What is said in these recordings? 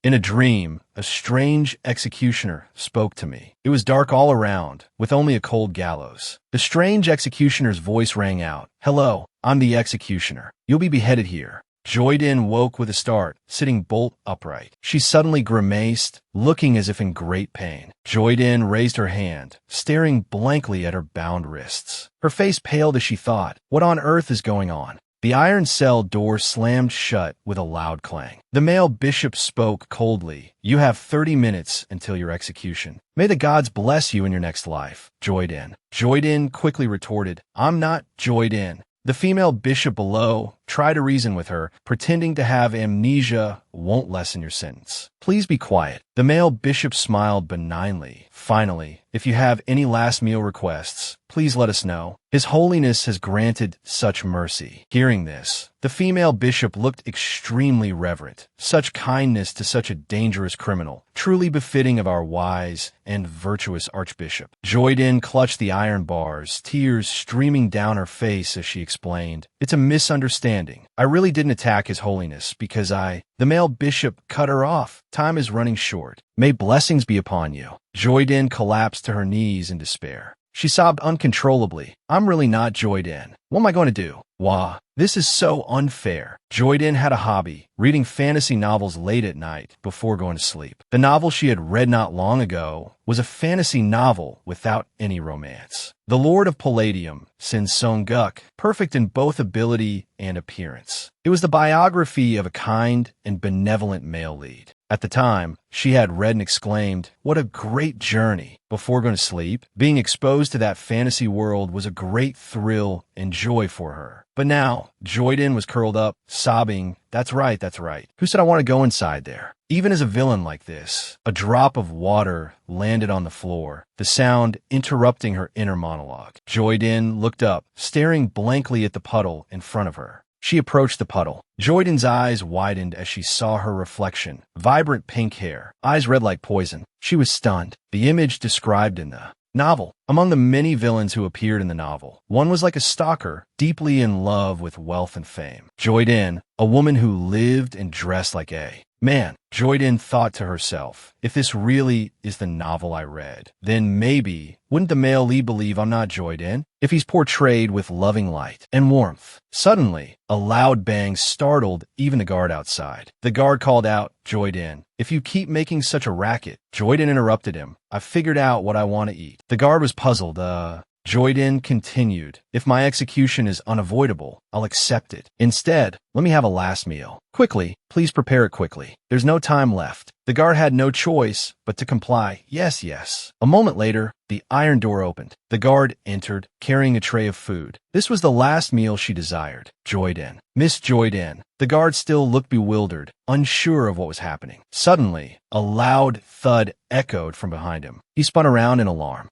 In a dream, a strange executioner spoke to me. It was dark all around, with only a cold gallows. The strange executioner's voice rang out. "Hello, I'm the executioner. You'll be beheaded here." Joyden woke with a start, sitting bolt upright. She suddenly grimaced, looking as if in great pain. Joyden raised her hand, staring blankly at her bound wrists. Her face paled as she thought, what on earth is going on? The iron cell door slammed shut with a loud clang. The male bishop spoke coldly. "You have 30 minutes until your execution. May the gods bless you in your next life, Joyden." Joyden quickly retorted, "I'm not Joyden." The female bishop below tried to reason with her, pretending to have amnesia won't lessen your sentence. "Please be quiet." The male bishop smiled benignly. "Finally, if you have any last meal requests, please let us know. His Holiness has granted such mercy." Hearing this, the female bishop looked extremely reverent. Such kindness to such a dangerous criminal, truly befitting of our wise and virtuous archbishop. Joyden clutched the iron bars, tears streaming down her face as she explained, "It's a misunderstanding. I really didn't attack His Holiness because The male bishop cut her off. "Time is running short. May blessings be upon you." Joyden collapsed to her knees in despair. She sobbed uncontrollably. "I'm really not Joyden. What am I going to do? Wah, this is so unfair." Joyden had a hobby, reading fantasy novels late at night before going to sleep. The novel she had read not long ago was a fantasy novel without any romance. The Lord of Palladium, Sin Song-guk, perfect in both ability and appearance. It was the biography of a kind and benevolent male lead. At the time, she had read and exclaimed, "What a great journey!" Before going to sleep, being exposed to that fantasy world was a great thrill and joy for her. But now, Joyden was curled up, sobbing, That's right. Who said I want to go inside there?" Even as a villain like this, a drop of water landed on the floor, the sound interrupting her inner monologue. Joyden looked up, staring blankly at the puddle in front of her. She approached the puddle. Joyden's eyes widened as she saw her reflection. Vibrant pink hair, eyes red like poison. She was stunned. The image described in the novel. Among the many villains who appeared in the novel, one was like a stalker, deeply in love with wealth and fame. Joyden, a woman who lived and dressed like a man. Joyden thought to herself, if this really is the novel I read, then maybe, wouldn't the male lead believe I'm not Joyden? If he's portrayed with loving light and warmth. Suddenly, a loud bang startled even the guard outside. The guard called out, "Joyden, if you keep making such a racket." Joyden interrupted him. "I've figured out what I want to eat." The guard was puzzled. Joyden continued, "If my execution is unavoidable, I'll accept it. Instead, let me have a last meal. Quickly, please prepare it quickly. There's no time left." The guard had no choice but to comply. Yes. A moment later, the iron door opened. The guard entered, carrying a tray of food. This was the last meal she desired. Joyden. Miss Joyden. The guard still looked bewildered, unsure of what was happening. Suddenly, a loud thud echoed from behind him. He spun around in alarm.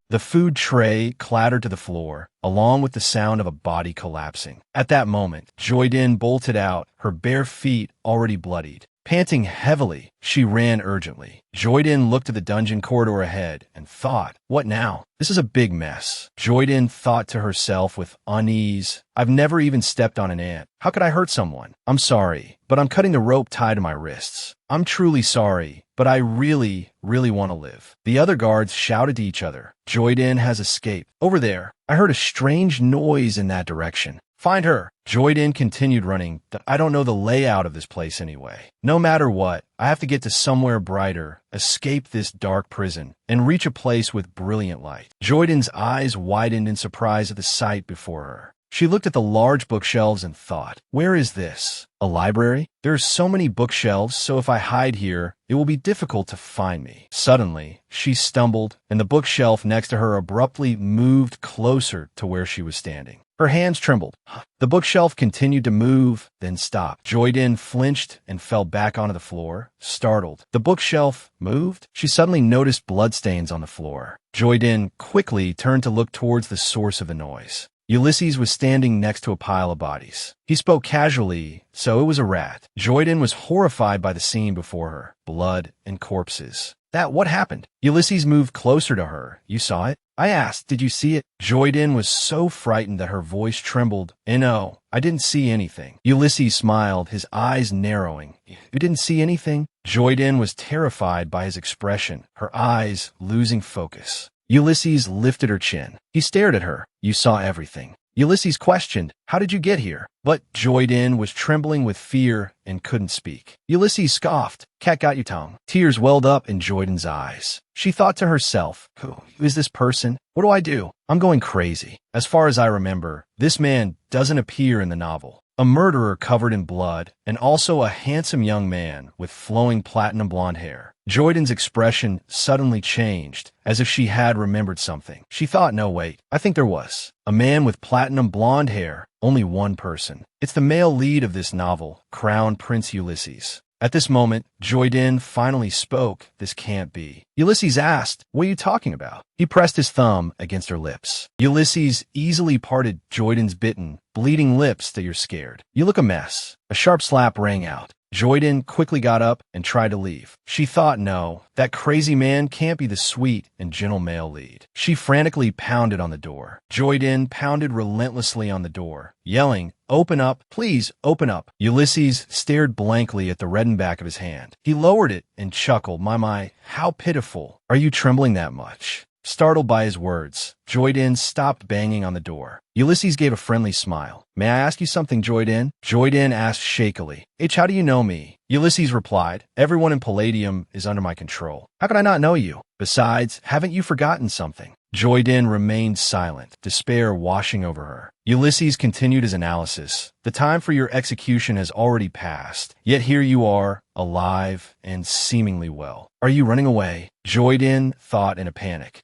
The food tray clattered to the floor, along with the sound of a body collapsing. At that moment, Joyden bolted out, her bare feet already bloodied. Panting heavily, she ran urgently. Joyden looked at the dungeon corridor ahead and thought, what now? This is a big mess. Joyden thought to herself with unease, I've never even stepped on an ant. How could I hurt someone? I'm sorry, but I'm cutting the rope tied to my wrists. I'm truly sorry, but I really want to live. The other guards shouted to each other. Joyden has escaped. Over there, I heard a strange noise in that direction. Find her. Joyden continued running. I don't know the layout of this place anyway. No matter what, I have to get to somewhere brighter, escape this dark prison, and reach a place with brilliant light. Joyden's eyes widened in surprise at the sight before her. She looked at the large bookshelves and thought, where is this? A library? There are so many bookshelves, so if I hide here, it will be difficult to find me. Suddenly, she stumbled, and the bookshelf next to her abruptly moved closer to where she was standing. Her hands trembled. The bookshelf continued to move, then stopped. Joyden flinched and fell back onto the floor, startled. The bookshelf moved? She suddenly noticed bloodstains on the floor. Joyden quickly turned to look towards the source of the noise. Ulysses was standing next to a pile of bodies. He spoke casually, so it was a rat. Joyden was horrified by the scene before her. Blood and corpses. What happened? Ulysses moved closer to her. You saw it? I asked, did you see it? Joyden was so frightened that her voice trembled. No, I I didn't see anything. Ulysses smiled, his eyes narrowing. You didn't see anything? Joyden was terrified by his expression, her eyes losing focus. Ulysses lifted her chin. He stared at her. You saw everything. Ulysses questioned, how did you get here? But Joyden was trembling with fear and couldn't speak. Ulysses scoffed. Cat got you tongue. Tears welled up in Joyden's eyes. She thought to herself, who is this person? What do I do? I'm going crazy. As far as I remember, this man doesn't appear in the novel. A murderer covered in blood, and also a handsome young man with flowing platinum blonde hair. Joyden's expression suddenly changed, as if she had remembered something. She thought, no, wait, I think there was. A man with platinum blonde hair, only one person. It's the male lead of this novel, Crown Prince Ulysses. At this moment, Joyden finally spoke. This can't be. Ulysses asked, what are you talking about? He pressed his thumb against her lips. Ulysses easily parted Joyden's bitten, bleeding lips that you're scared. You look a mess. A sharp slap rang out. Joyden quickly got up and tried to leave. She thought, no, that crazy man can't be the sweet and gentle male lead. She frantically pounded on the door. Joyden pounded relentlessly on the door, yelling, open up, please, open up. Ulysses stared blankly at the reddened back of his hand. He lowered it and chuckled, my, how pitiful. Are you trembling that much? Startled by his words, Joyden stopped banging on the door. Ulysses gave a friendly smile. May I ask you something, Joyden? Joyden asked shakily. How do you know me? Ulysses replied, everyone in Palladium is under my control. How could I not know you? Besides, haven't you forgotten something? Joyden remained silent, despair washing over her. Ulysses continued his analysis. The time for your execution has already passed, yet here you are, alive and seemingly well. Are you running away? Joyden thought in a panic.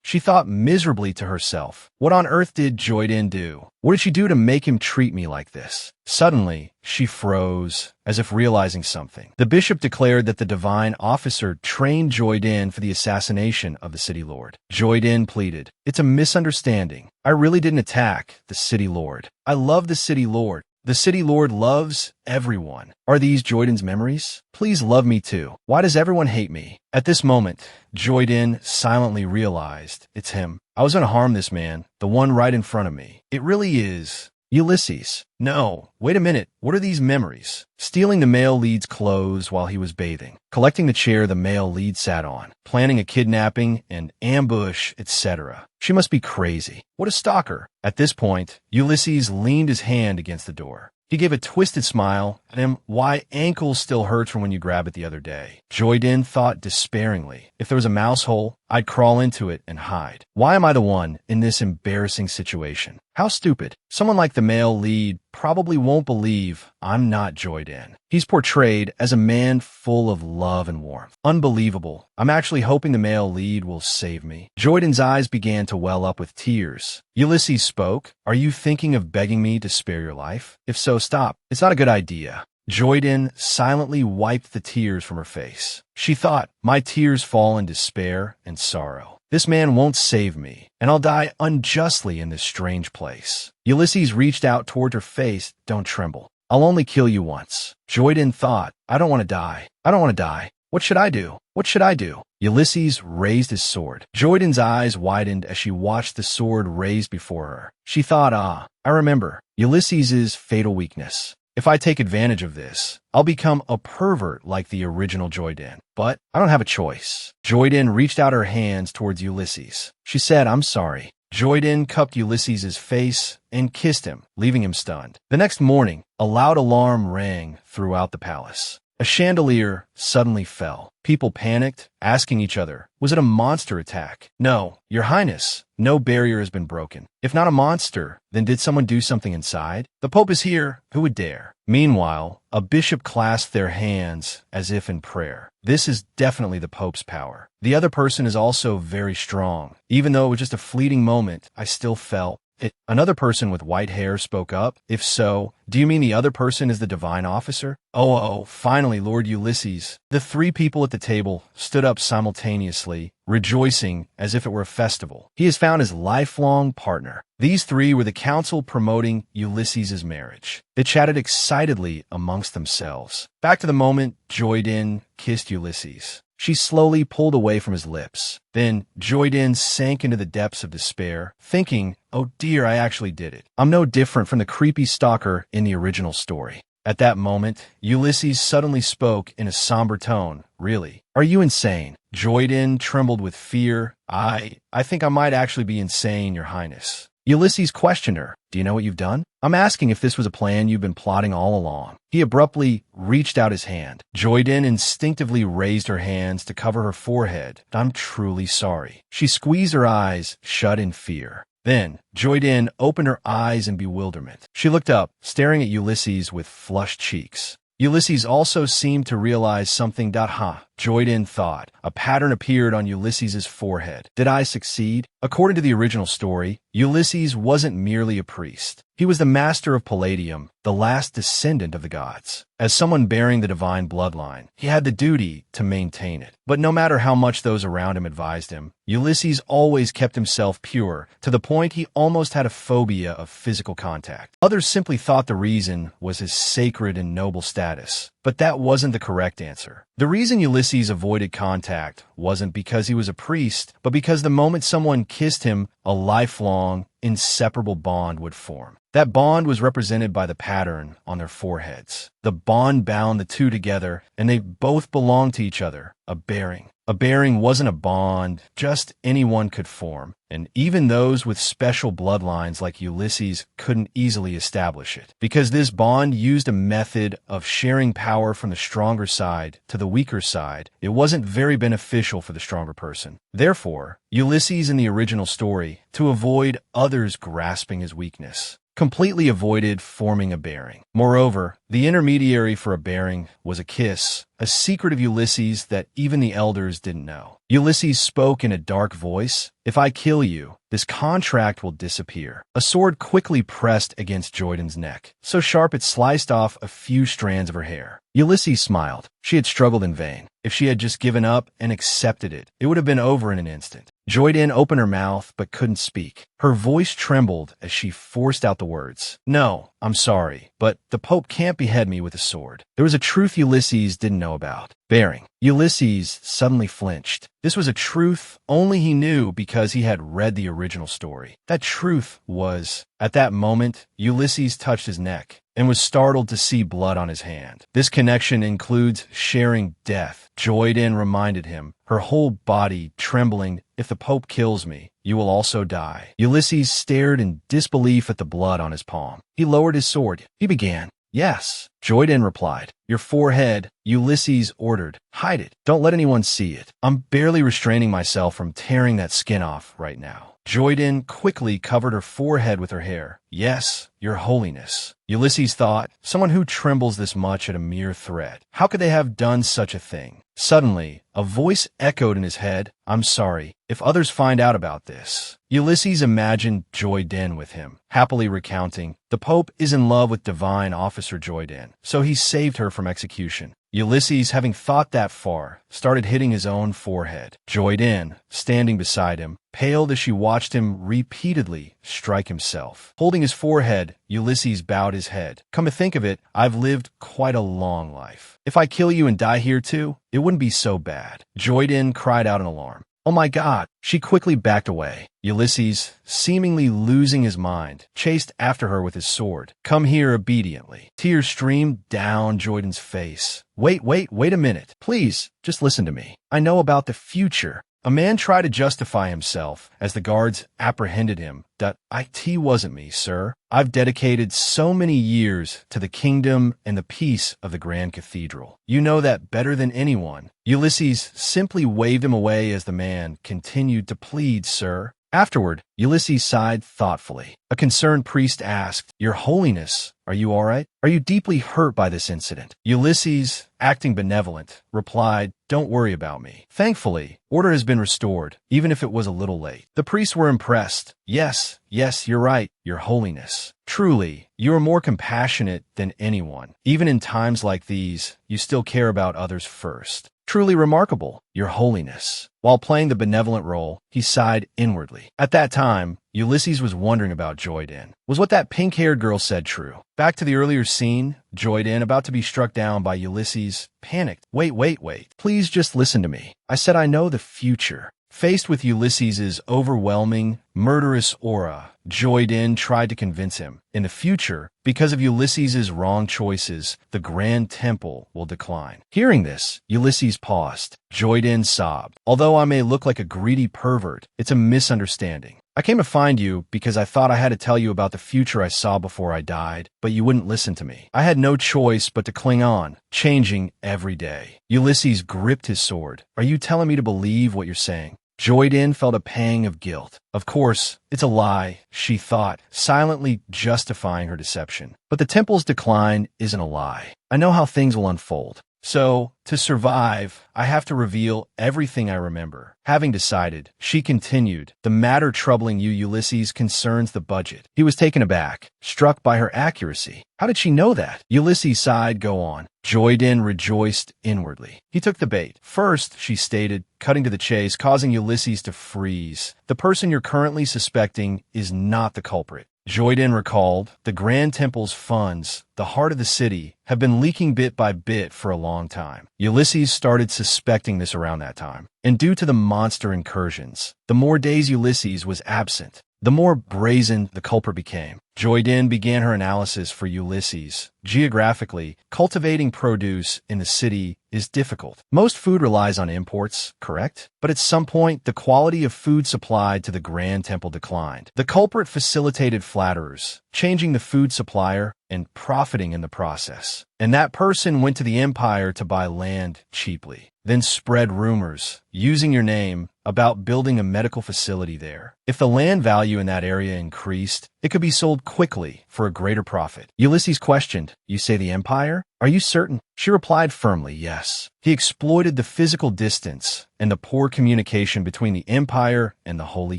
She thought miserably to herself. What on earth did Joyden do? What did she do to make him treat me like this? Suddenly, she froze, as if realizing something. The bishop declared that the divine officer trained Joyden for the assassination of the city lord. Joyden pleaded, it's a misunderstanding. I really didn't attack the city lord. I love the city lord. The city lord loves everyone. Are these Joyden's memories? Please love me too. Why does everyone hate me? At this moment, Joyden silently realized it's him. I was going to harm this man, the one right in front of me. It really is Ulysses. No, wait a minute. What are these memories? Stealing the male lead's clothes while he was bathing, collecting the chair the male lead sat on, planning a kidnapping, an ambush, etc. She must be crazy. What a stalker. At this point, Ulysses leaned his hand against the door. He gave a twisted smile at him. Why, ankle still hurts from when you grab it the other day. Joyden thought despairingly. If there was a mouse hole, I'd crawl into it and hide. Why am I the one in this embarrassing situation? How stupid. Someone like the male lead probably won't believe I'm not Joyden. He's portrayed as a man full of love and warmth. Unbelievable. I'm actually hoping the male lead will save me. Joyden's eyes began to well up with tears. Ulysses spoke. Are you thinking of begging me to spare your life? If so, stop. It's not a good idea. Joyden silently wiped the tears from her face. She thought, my tears fall in despair and sorrow. This man won't save me, and I'll die unjustly in this strange place. Ulysses reached out toward her face. Don't tremble. I'll only kill you once. Joyden thought, I don't want to die. I don't want to die. What should I do? What should I do? Ulysses raised his sword. Joyden's eyes widened as she watched the sword raised before her. She thought, I remember. Ulysses's fatal weakness. If I take advantage of this, I'll become a pervert like the original Joyden. But I don't have a choice. Joyden reached out her hands towards Ulysses. She said, I'm sorry. Joyden cupped Ulysses's face and kissed him, leaving him stunned. The next morning, a loud alarm rang throughout the palace. A chandelier suddenly fell. People panicked, asking each other, was it a monster attack? No, Your Highness, no barrier has been broken. If not a monster, then did someone do something inside? The Pope is here. Who would dare? Meanwhile, a bishop clasped their hands as if in prayer. This is definitely the Pope's power. The other person is also very strong. Even though it was just a fleeting moment, I still felt it. Another person with white hair spoke up. If so, do you mean the other person is the divine officer? Oh, finally, Lord Ulysses. The three people at the table stood up simultaneously, rejoicing as if it were a festival. He has found his lifelong partner. These three were the council promoting Ulysses's marriage. They chatted excitedly amongst themselves. Back to the moment Joyden kissed Ulysses. She slowly pulled away from his lips. Then Joyden sank into the depths of despair, thinking, "Oh dear, I actually did it. I'm no different from the creepy stalker in the original story." At that moment, Ulysses suddenly spoke in a somber tone. "Really? Are you insane?" Joyden trembled with fear. I think I might actually be insane, Your Highness." Ulysses questioned her. "Do you know what you've done? I'm asking if this was a plan you've been plotting all along." He abruptly reached out his hand. Joyden instinctively raised her hands to cover her forehead. "I'm truly sorry." She squeezed her eyes shut in fear. Then, Joyden opened her eyes in bewilderment. She looked up, staring at Ulysses with flushed cheeks. Ulysses also seemed to realize something. Joyden thought. A pattern appeared on Ulysses's forehead. Did I succeed? According to the original story, Ulysses wasn't merely a priest. He was the master of Palladium, the last descendant of the gods. As someone bearing the divine bloodline, he had the duty to maintain it. But no matter how much those around him advised him, Ulysses always kept himself pure, to the point he almost had a phobia of physical contact. Others simply thought the reason was his sacred and noble status. But that wasn't the correct answer. The reason Ulysses avoided contact wasn't because he was a priest, but because the moment someone kissed him, a lifelong, inseparable bond would form. That bond was represented by the pattern on their foreheads. The bond bound the two together, and they both belonged to each other, a bearing. A bearing wasn't a bond just anyone could form, and even those with special bloodlines like Ulysses couldn't easily establish it, because this bond used a method of sharing power from the stronger side to the weaker side. It wasn't very beneficial for the stronger person. Therefore, Ulysses in the original story, to avoid others grasping his weakness, completely avoided forming a bearing. Moreover, the intermediary for a bearing was a kiss, a secret of Ulysses that even the elders didn't know. Ulysses spoke in a dark voice. "If I kill you, this contract will disappear." A sword quickly pressed against Joyden's neck, so sharp it sliced off a few strands of her hair. Ulysses smiled. She had struggled in vain. If she had just given up and accepted it, it would have been over in an instant. Joyden opened her mouth but couldn't speak. Her voice trembled as she forced out the words. "No, I'm sorry, but the Pope can't behead me with a sword." There was a truth Ulysses didn't know about. Bearing. Ulysses suddenly flinched. This was a truth only he knew because he had read the original story. That truth was, at that moment, Ulysses touched his neck and was startled to see blood on his hand. This connection includes sharing death. Joyden reminded him, her whole body trembling. "If the Pope kills me, you will also die." Ulysses stared in disbelief at the blood on his palm. He lowered his sword. He began. "Yes," Joyden replied. "Your forehead," Ulysses ordered. "Hide it. Don't let anyone see it. I'm barely restraining myself from tearing that skin off right now." Joyden quickly covered her forehead with her hair. "Yes, Your Holiness." Ulysses thought, someone who trembles this much at a mere threat. How could they have done such a thing? Suddenly, a voice echoed in his head. "I'm sorry if others find out about this." Ulysses imagined Joyden with him, happily recounting, "The Pope is in love with divine officer Joyden, so he saved her from execution." Ulysses, having thought that far, started hitting his own forehead. Joyden, standing beside him, paled as she watched him repeatedly strike himself. Holding his forehead, Ulysses bowed his head. "Come to think of it, I've lived quite a long life. If I kill you and die here too, it wouldn't be so bad." Joyden cried out in alarm. "Oh my God!" She quickly backed away. Ulysses, seemingly losing his mind, chased after her with his sword. "Come here obediently." Tears streamed down Joyden's face. Wait a minute. Please, just listen to me. I know about the future." A man tried to justify himself as the guards apprehended him. "It wasn't me, sir. I've dedicated so many years to the kingdom and the peace of the Grand Cathedral. You know that better than anyone." Ulysses simply waved him away as the man continued to plead, "Sir." Afterward, Ulysses sighed thoughtfully. A concerned priest asked, "Your Holiness, are you all right? Are you deeply hurt by this incident?" Ulysses, acting benevolent, replied, "Don't worry about me. Thankfully, order has been restored, even if it was a little late." The priests were impressed. Yes, you're right, Your Holiness. Truly, you are more compassionate than anyone. Even in times like these, you still care about others first." Truly remarkable, Your Holiness. While playing the benevolent role, he sighed inwardly. At that time, Ulysses was wondering about Joyden. Was what that pink-haired girl said true? Back to the earlier scene, Joyden, about to be struck down by Ulysses, panicked. Wait. Please just listen to me. I said I know the future. Faced with Ulysses's overwhelming, murderous aura, Joyden tried to convince him. In the future, because of Ulysses's wrong choices, the Grand Temple will decline. Hearing this, Ulysses paused. Joyden sobbed. Although I may look like a greedy pervert, it's a misunderstanding. I came to find you because I thought I had to tell you about the future I saw before I died, but you wouldn't listen to me. I had no choice but to cling on, changing every day. Ulysses gripped his sword. Are you telling me to believe what you're saying? Joyden felt a pang of guilt. Of course, it's a lie, she thought, silently justifying her deception. But the temple's decline isn't a lie. I know how things will unfold. So, to survive, I have to reveal everything I remember. Having decided, she continued, the matter troubling you, Ulysses, concerns the budget. He was taken aback, struck by her accuracy. How did she know that? Ulysses sighed. Go on. Joyden rejoiced inwardly. He took the bait. First, she stated, cutting to the chase, causing Ulysses to freeze. The person you're currently suspecting is not the culprit. Joyden recalled, the Grand Temple's funds, the heart of the city, have been leaking bit by bit for a long time. Ulysses started suspecting this around that time. And due to the monster incursions, the more days Ulysses was absent, the more brazen the culprit became. Joyden began her analysis for Ulysses. Geographically, cultivating produce in the city is difficult. Most food relies on imports, correct? But at some point, the quality of food supplied to the Grand Temple declined. The culprit facilitated flatterers, changing the food supplier and profiting in the process. And that person went to the empire to buy land cheaply, then spread rumors, using your name, about building a medical facility there. If the land value in that area increased, it could be sold quickly for a greater profit. Ulysses questioned, you say the empire? Are you certain? She replied firmly, yes. He exploited the physical distance and the poor communication between the empire and the Holy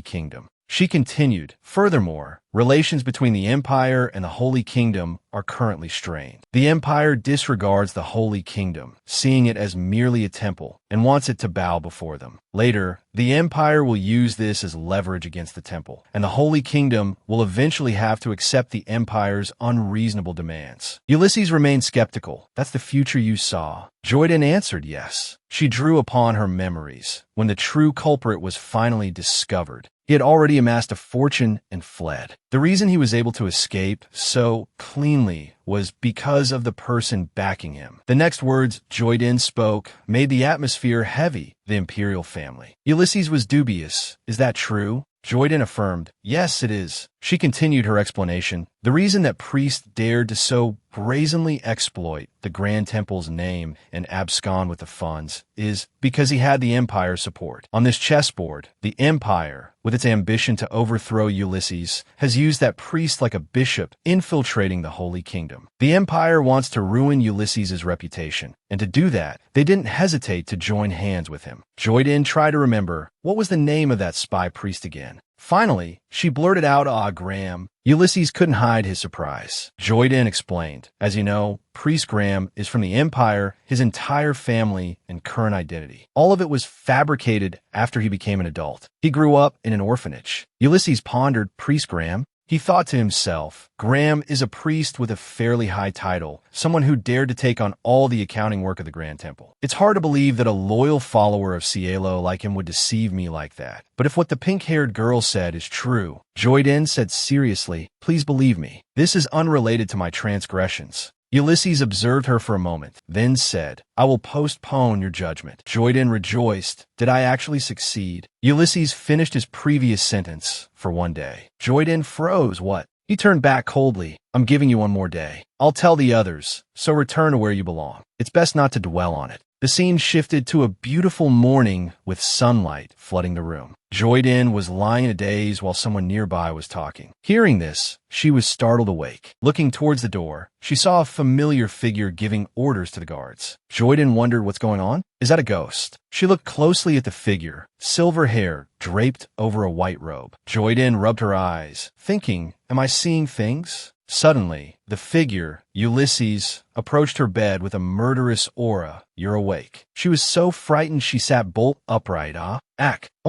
Kingdom. She continued, furthermore, relations between the Empire and the Holy Kingdom are currently strained. The Empire disregards the Holy Kingdom, seeing it as merely a temple, and wants it to bow before them. Later, the Empire will use this as leverage against the temple, and the Holy Kingdom will eventually have to accept the Empire's unreasonable demands. Ulysses remained skeptical. That's the future you saw. Joyden answered yes. She drew upon her memories when the true culprit was finally discovered. He had already amassed a fortune and fled. The reason he was able to escape so cleanly was because of the person backing him. The next words Joyden spoke made the atmosphere heavy, the imperial family. Ulysses was dubious. Is that true? Joyden affirmed, yes, it is. She continued her explanation. The reason that priests dared to so brazenly exploit the Grand Temple's name and abscond with the funds is because he had the Empire's support. On this chessboard, the Empire, with its ambition to overthrow Ulysses, has used that priest like a bishop, infiltrating the Holy Kingdom. The Empire wants to ruin Ulysses' reputation, and to do that, they didn't hesitate to join hands with him. Joyden tried to remember, what was the name of that spy priest again? Finally, she blurted out, Graham. Ulysses couldn't hide his surprise. Joyden explained, as you know, Priest Graham is from the Empire, his entire family, and current identity. All of it was fabricated after he became an adult. He grew up in an orphanage. Ulysses pondered, Priest Graham? He thought to himself, Graham is a priest with a fairly high title, someone who dared to take on all the accounting work of the Grand Temple. It's hard to believe that a loyal follower of Cielo like him would deceive me like that. But if what the pink-haired girl said is true, Joyden said seriously, please believe me. This is unrelated to my transgressions. Ulysses observed her for a moment, then said, I will postpone your judgment. Joyden rejoiced. Did I actually succeed? Ulysses finished his previous sentence for one day. Joyden froze. What? He turned back coldly. I'm giving you one more day. I'll tell the others, so return to where you belong. It's best not to dwell on it. The scene shifted to a beautiful morning with sunlight flooding the room. Joyden was lying in a daze while someone nearby was talking. Hearing this, she was startled awake. Looking towards the door, she saw a familiar figure giving orders to the guards. Joyden wondered what's going on. Is that a ghost? She looked closely at the figure, silver hair draped over a white robe. Joyden rubbed her eyes, thinking, am I seeing things? Suddenly, the figure, Ulysses, approached her bed with a murderous aura. You're awake. She was so frightened she sat bolt upright. Oh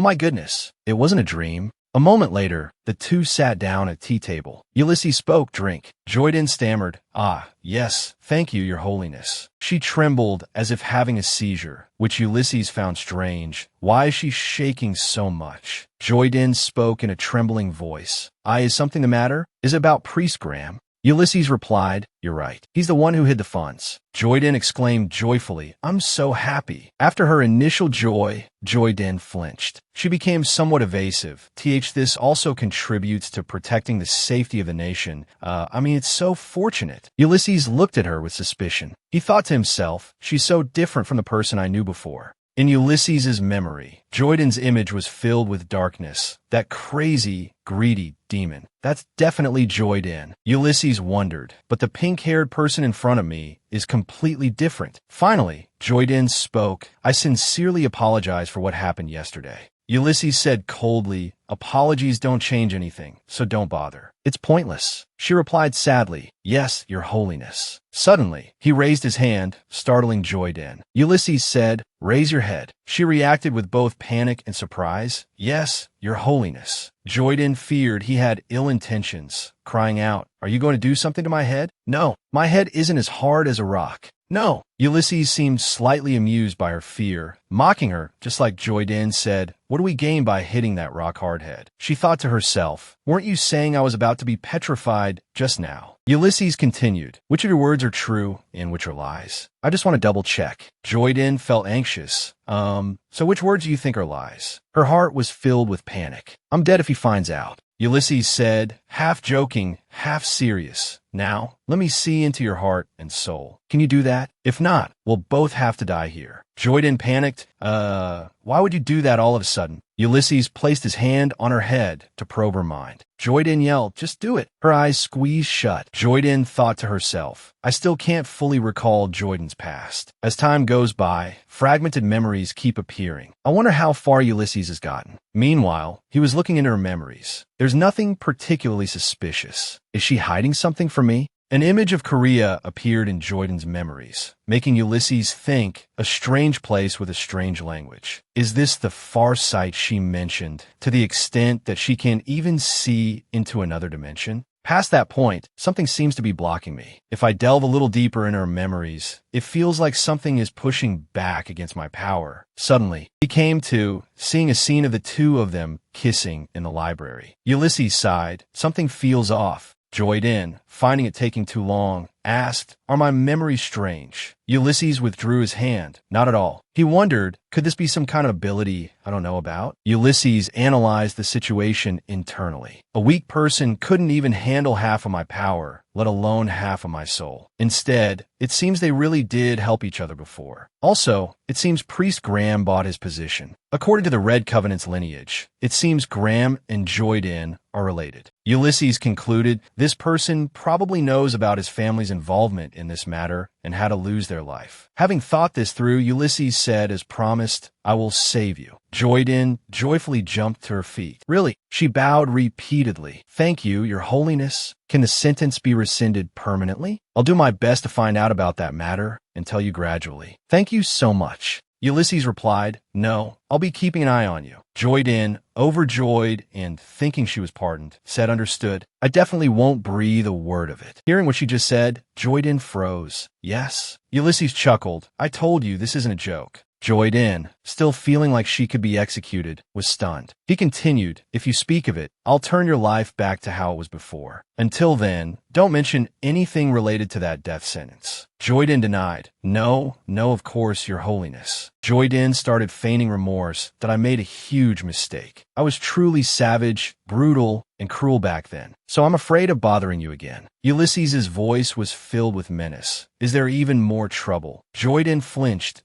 my goodness. It wasn't a dream. A moment later, the two sat down at tea table. Ulysses spoke, drink. Joyden stammered, yes, thank you, your holiness. She trembled as if having a seizure, which Ulysses found strange. Why is she shaking so much? Joyden spoke in a trembling voice. Is something the matter? Is it about Priest Graham? Ulysses replied, you're right. He's the one who hid the funds. Joyden exclaimed joyfully, I'm so happy. After her initial joy, Joyden flinched. She became somewhat evasive. This also contributes to protecting the safety of the nation. It's so fortunate. Ulysses looked at her with suspicion. He thought to himself, she's so different from the person I knew before. In Ulysses's memory, Joyden's image was filled with darkness. That crazy, greedy demon. That's definitely Joyden. Ulysses wondered, but the pink-haired person in front of me is completely different. Finally, Joyden spoke. I sincerely apologize for what happened yesterday. Ulysses said coldly, apologies don't change anything, so don't bother. It's pointless. She replied sadly, yes, your holiness. Suddenly, he raised his hand, startling Joyden. Ulysses said, raise your head. She reacted with both panic and surprise. Yes, your holiness. Joyden feared he had ill intentions, crying out, are you going to do something to my head? No, my head isn't as hard as a rock. No. Ulysses seemed slightly amused by her fear, mocking her, just like Joyden said, what do we gain by hitting that rock-hard head? She thought to herself, weren't you saying I was about to be petrified just now? Ulysses continued, which of your words are true and which are lies? I just want to double-check. Joyden felt anxious. So which words do you think are lies? Her heart was filled with panic. I'm dead if he finds out. Ulysses said, half joking, half serious. Now, let me see into your heart and soul. Can you do that? If not, we'll both have to die here. Joyden panicked. Why would you do that all of a sudden? Ulysses placed his hand on her head to probe her mind. Joyden yelled, just do it. Her eyes squeezed shut. Joyden thought to herself, I still can't fully recall Joyden's past. As time goes by, fragmented memories keep appearing. I wonder how far Ulysses has gotten. Meanwhile, he was looking into her memories. There's nothing particularly suspicious. Is she hiding something from me? An image of Korea appeared in Joyden's memories, making Ulysses think a strange place with a strange language. Is this the far sight she mentioned, to the extent that she can even see into another dimension? Past that point, something seems to be blocking me. If I delve a little deeper in her memories, it feels like something is pushing back against my power. Suddenly, he came to seeing a scene of the two of them kissing in the library. Ulysses sighed. Something feels off. Joyden, finding it taking too long, asked, are my memories strange? Ulysses withdrew his hand. Not at all. He wondered, could this be some kind of ability I don't know about? Ulysses analyzed the situation internally. A weak person couldn't even handle half of my power, let alone half of my soul. Instead, it seems they really did help each other before. Also, it seems Priest Graham bought his position. According to the Red Covenant's lineage, it seems Graham and Joyden are related. Ulysses concluded this person probably knows about his family's involvement in this matter and how to lose their life. Having thought this through, Ulysses said, as promised, I will save you. Joyden joyfully jumped to her feet. Really? She bowed repeatedly. Thank you, your holiness. Can the sentence be rescinded permanently? I'll do my best to find out about that matter and tell you gradually. Thank you so much. Ulysses replied, no, I'll be keeping an eye on you. Joyden, overjoyed and thinking she was pardoned, said understood. I definitely won't breathe a word of it. Hearing what she just said, Joyden froze. Yes? Ulysses chuckled. I told you this isn't a joke. Joyden, still feeling like she could be executed, was stunned. He continued, if you speak of it, I'll turn your life back to how it was before. Until then, don't mention anything related to that death sentence. Joyden denied. No, of course, your holiness. Joyden started feigning remorse that I made a huge mistake. I was truly savage, brutal, and cruel back then, so I'm afraid of bothering you again. Ulysses's voice was filled with menace. Is there even more trouble? Joyden flinched.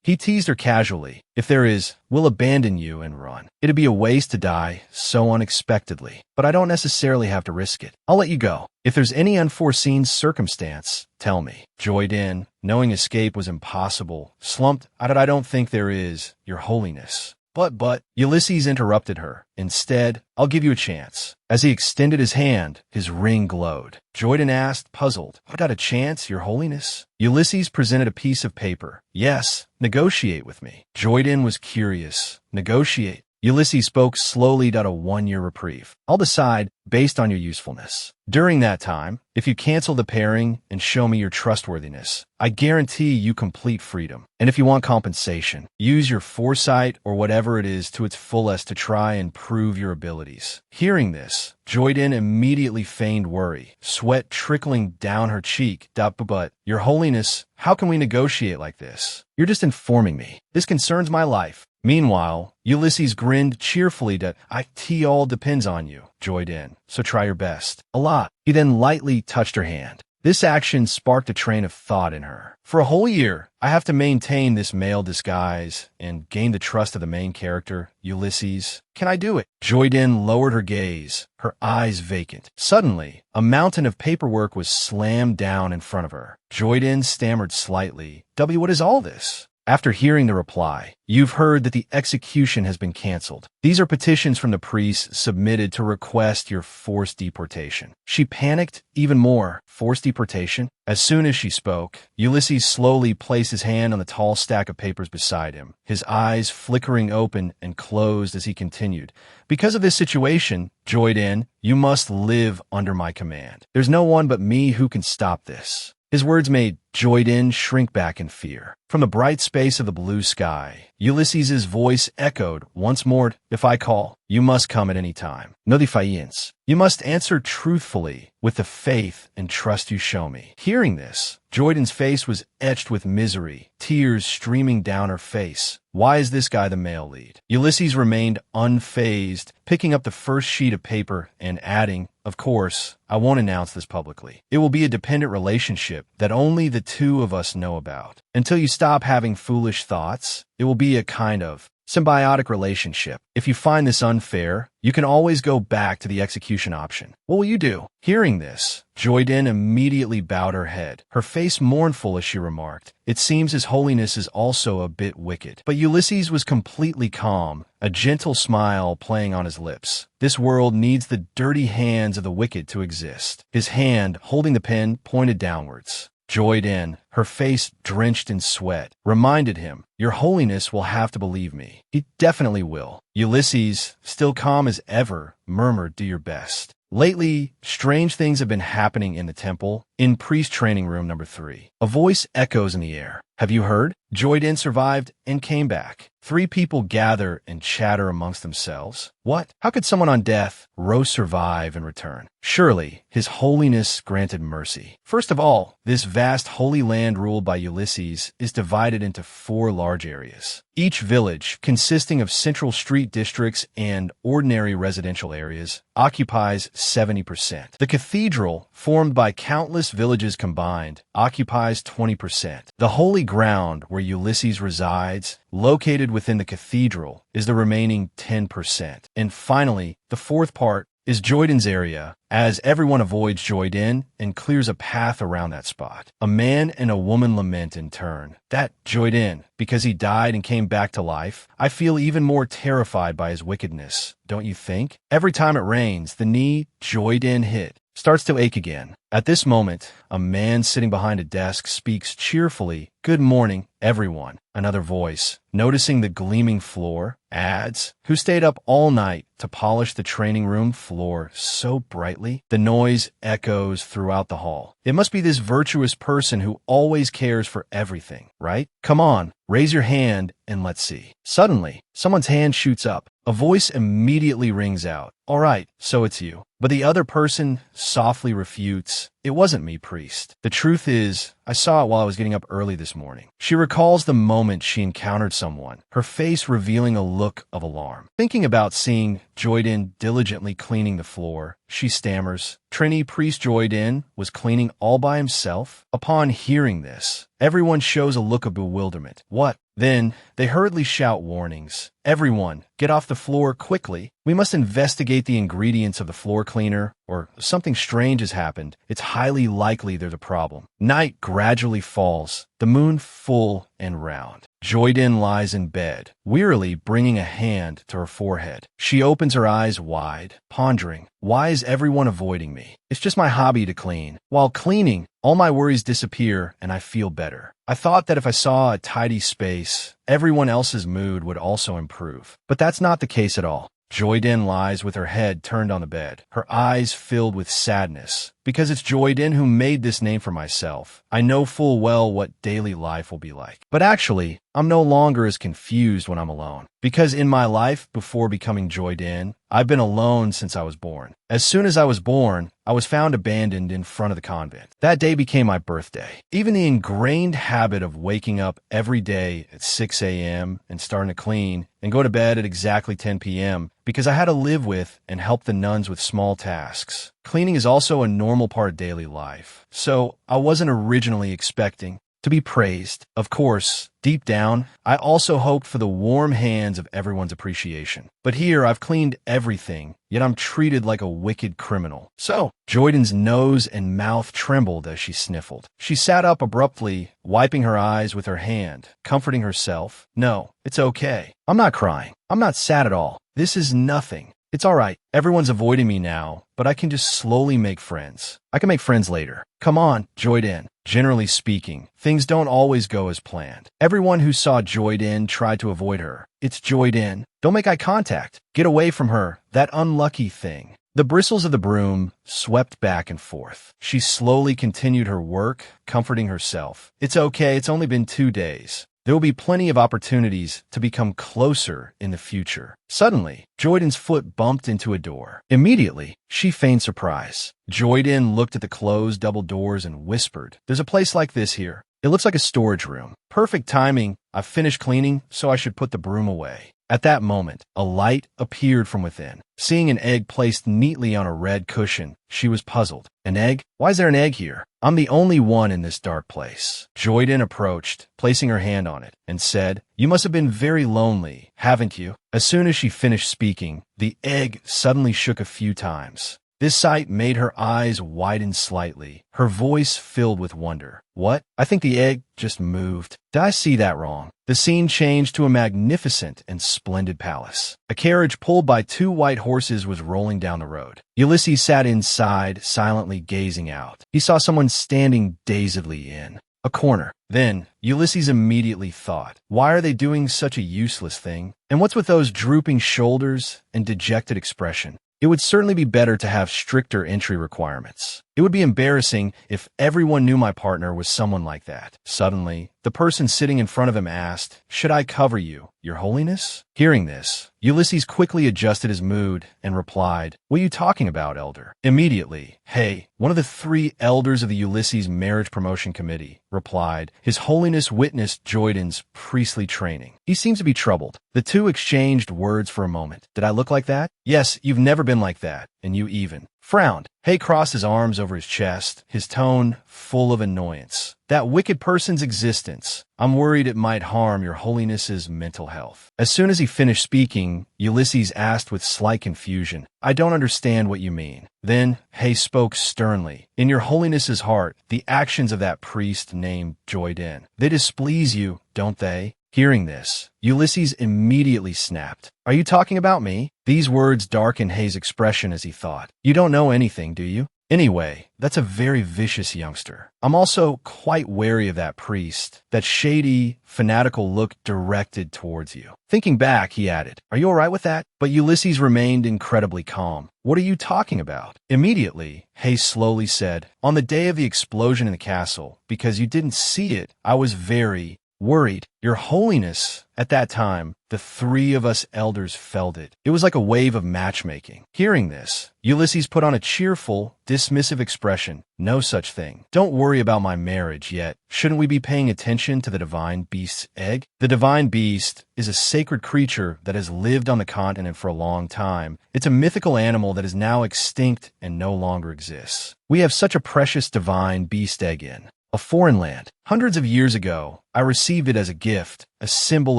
He teased her casually. If there is, we'll abandon you and run. It'd be a waste to die so unexpectedly, but I don't necessarily have to risk it. I'll let you go. If there's any unforeseen circumstance, tell me. Joyden, knowing escape was impossible, slumped. I don't think there is, your holiness. But, Ulysses interrupted her. Instead, I'll give you a chance. As he extended his hand, his ring glowed. Joyden asked, puzzled, I got a chance, Your Holiness? Ulysses presented a piece of paper. Yes, negotiate with me. Joyden was curious. Negotiate. Ulysses spoke slowly. A 1-year reprieve. I'll decide based on your usefulness. During that time, if you cancel the pairing and show me your trustworthiness, I guarantee you complete freedom. And if you want compensation, use your foresight or whatever it is to its fullest to try and prove your abilities. Hearing this, Joyden immediately feigned worry, sweat trickling down her cheek. But, Your Holiness, how can we negotiate like this? You're just informing me. This concerns my life. Meanwhile, Ulysses grinned cheerfully. It all depends on you, Joyden, so try your best. A lot. He then lightly touched her hand. This action sparked a train of thought in her. For a whole year, I have to maintain this male disguise and gain the trust of the main character, Ulysses. Can I do it? Joyden lowered her gaze, her eyes vacant. Suddenly, a mountain of paperwork was slammed down in front of her. Joyden stammered slightly. What is all this? After hearing the reply, you've heard that the execution has been canceled. These are petitions from the priests submitted to request your forced deportation. She panicked even more. Forced deportation? As soon as she spoke, Ulysses slowly placed his hand on the tall stack of papers beside him, his eyes flickering open and closed as he continued. Because of this situation, Joyden, you must live under my command. There's no one but me who can stop this. His words made Joyden shrink back in fear. From the bright space of the blue sky, Ulysses' voice echoed once more, if I call, you must come at any time. No defiance. You must answer truthfully with the faith and trust you show me. Hearing this, Joyden's face was etched with misery, tears streaming down her face. Why is this guy the male lead? Ulysses remained unfazed, picking up the first sheet of paper and adding, of course, I won't announce this publicly. It will be a dependent relationship that only the two of us know about. Until you stop having foolish thoughts, it will be a kind of symbiotic relationship. If you find this unfair, you can always go back to the execution option. What will you do? Hearing this, Joyden immediately bowed her head, her face mournful as she remarked, it seems His Holiness is also a bit wicked. But Ulysses was completely calm, a gentle smile playing on his lips. This world needs the dirty hands of the wicked to exist. His hand, holding the pen, pointed downwards. Joyden, her face drenched in sweat, reminded him, Your Holiness will have to believe me. He definitely will. Ulysses, still calm as ever, murmured, do your best. Lately, strange things have been happening in the temple, in priest training room number 3. A voice echoes in the air. Have you heard? Joyden survived and came back. 3 people gather and chatter amongst themselves. What? How could someone on death row survive and return? Surely, His Holiness granted mercy. First of all, this vast holy land ruled by Ulysses is divided into 4 large areas. Each village, consisting of central street districts and ordinary residential areas, occupies 70%. The cathedral, formed by countless villages combined, occupies 20%. The holy ground where Ulysses resides, located within the cathedral, is the remaining 10%. And finally, the 4th part is Joyden's area, as everyone avoids Joyden and clears a path around that spot. A man and a woman lament in turn. That Joyden, because he died and came back to life, I feel even more terrified by his wickedness, don't you think? Every time it rains, the knee Joyden hit starts to ache again. At this moment, a man sitting behind a desk speaks cheerfully, Good morning, everyone. Another voice, noticing the gleaming floor, adds, Who stayed up all night to polish the training room floor so brightly? The noise echoes throughout the hall. It must be this virtuous person who always cares for everything, right? Come on, raise your hand and let's see. Suddenly, someone's hand shoots up. A voice immediately rings out. All right, so it's you. But the other person softly refutes, It wasn't me, priest. The truth is, I saw it while I was getting up early this morning. She recalls the moment she encountered someone, her face revealing a look of alarm. Thinking about seeing Joyden diligently cleaning the floor, she stammers, Trini Priest Joyden was cleaning all by himself? Upon hearing this, everyone shows a look of bewilderment. What? Then they hurriedly shout warnings. Everyone, get off the floor quickly. We must investigate the ingredients of the floor cleaner, or something strange has happened. It's highly likely they're the problem. Night gradually falls, the moon full and round. Joyden lies in bed, wearily bringing a hand to her forehead. She opens her eyes wide, pondering, why is everyone avoiding me? It's just my hobby to clean. While cleaning, all my worries disappear and I feel better. I thought that if I saw a tidy space, everyone else's mood would also improve. But that's not the case at all. Joyden lies with her head turned on the bed, her eyes filled with sadness. Because it's Joyden who made this name for myself, I know full well what daily life will be like. But actually, I'm no longer as confused when I'm alone. Because in my life before becoming Joyden, I've been alone since I was born. As soon as I was born, I was found abandoned in front of the convent. That day became my birthday. Even the ingrained habit of waking up every day at 6 a.m. and starting to clean and go to bed at exactly 10 p.m. because I had to live with and help the nuns with small tasks. Cleaning is also a normal part of daily life, so I wasn't originally expecting to be praised. Of course, deep down, I also hoped for the warm hands of everyone's appreciation. But here, I've cleaned everything, yet I'm treated like a wicked criminal. So, Joyden's nose and mouth trembled as she sniffled. She sat up abruptly, wiping her eyes with her hand, comforting herself. No, it's okay. I'm not crying. I'm not sad at all. This is nothing. It's all right. Everyone's avoiding me now, but I can just slowly make friends. I can make friends later. Come on, Joyden. Generally speaking, things don't always go as planned. Everyone who saw Joyden tried to avoid her. It's Joyden. Don't make eye contact. Get away from her. That unlucky thing. The bristles of the broom swept back and forth. She slowly continued her work, comforting herself. It's okay. It's only been 2 days. There will be plenty of opportunities to become closer in the future. Suddenly, Joyden's foot bumped into a door. Immediately, she feigned surprise. Joyden looked at the closed double doors and whispered, "There's a place like this here. It looks like a storage room. Perfect timing. I've finished cleaning, so I should put the broom away." At that moment, a light appeared from within. Seeing an egg placed neatly on a red cushion, she was puzzled. An egg? Why is there an egg here? I'm the only one in this dark place. Joyden approached, placing her hand on it, and said, "You must have been very lonely, haven't you?" As soon as she finished speaking, the egg suddenly shook a few times. This sight made her eyes widen slightly, her voice filled with wonder. What? I think the egg just moved. Did I see that wrong? The scene changed to a magnificent and splendid palace. A carriage pulled by 2 white horses was rolling down the road. Ulysses sat inside, silently gazing out. He saw someone standing dazedly in a corner. Then, Ulysses immediately thought, why are they doing such a useless thing? And what's with those drooping shoulders and dejected expression? It would certainly be better to have stricter entry requirements. It would be embarrassing if everyone knew my partner was someone like that. Suddenly, the person sitting in front of him asked, "Should I cover you, Your Holiness?" Hearing this, Ulysses quickly adjusted his mood and replied, "What are you talking about, Elder?" Immediately, Hey, one of the 3 elders of the Ulysses Marriage Promotion Committee, replied, "His Holiness witnessed Joyden's priestly training. He seems to be troubled." The 2 exchanged words for a moment. Did I look like that? Yes, you've never been like that, and you even frowned. Hay crossed his arms over his chest, his tone full of annoyance. That wicked person's existence. I'm worried it might harm Your Holiness's mental health. As soon as he finished speaking, Ulysses asked with slight confusion, "I don't understand what you mean." Then Hay spoke sternly. "In Your Holiness's heart, the actions of that priest named Joyden, they displease you, don't they?" Hearing this, Ulysses immediately snapped. "Are you talking about me?" These words darkened Hay's expression as he thought. "You don't know anything, do you? Anyway, that's a very vicious youngster. I'm also quite wary of that priest, that shady, fanatical look directed towards you." Thinking back, he added, "Are you all right with that?" But Ulysses remained incredibly calm. "What are you talking about?" Immediately, Hay slowly said, "On the day of the explosion in the castle, because you didn't see it, I was very worried. Your Holiness, at that time, the 3 of us elders felt it. It was like a wave of matchmaking." Hearing this, Ulysses put on a cheerful, dismissive expression. "No such thing. Don't worry about my marriage yet. Shouldn't we be paying attention to the divine beast's egg?" The divine beast is a sacred creature that has lived on the continent for a long time. It's a mythical animal that is now extinct and no longer exists. We have such a precious divine beast egg in. a foreign land. Hundreds of years ago, I received it as a gift, a symbol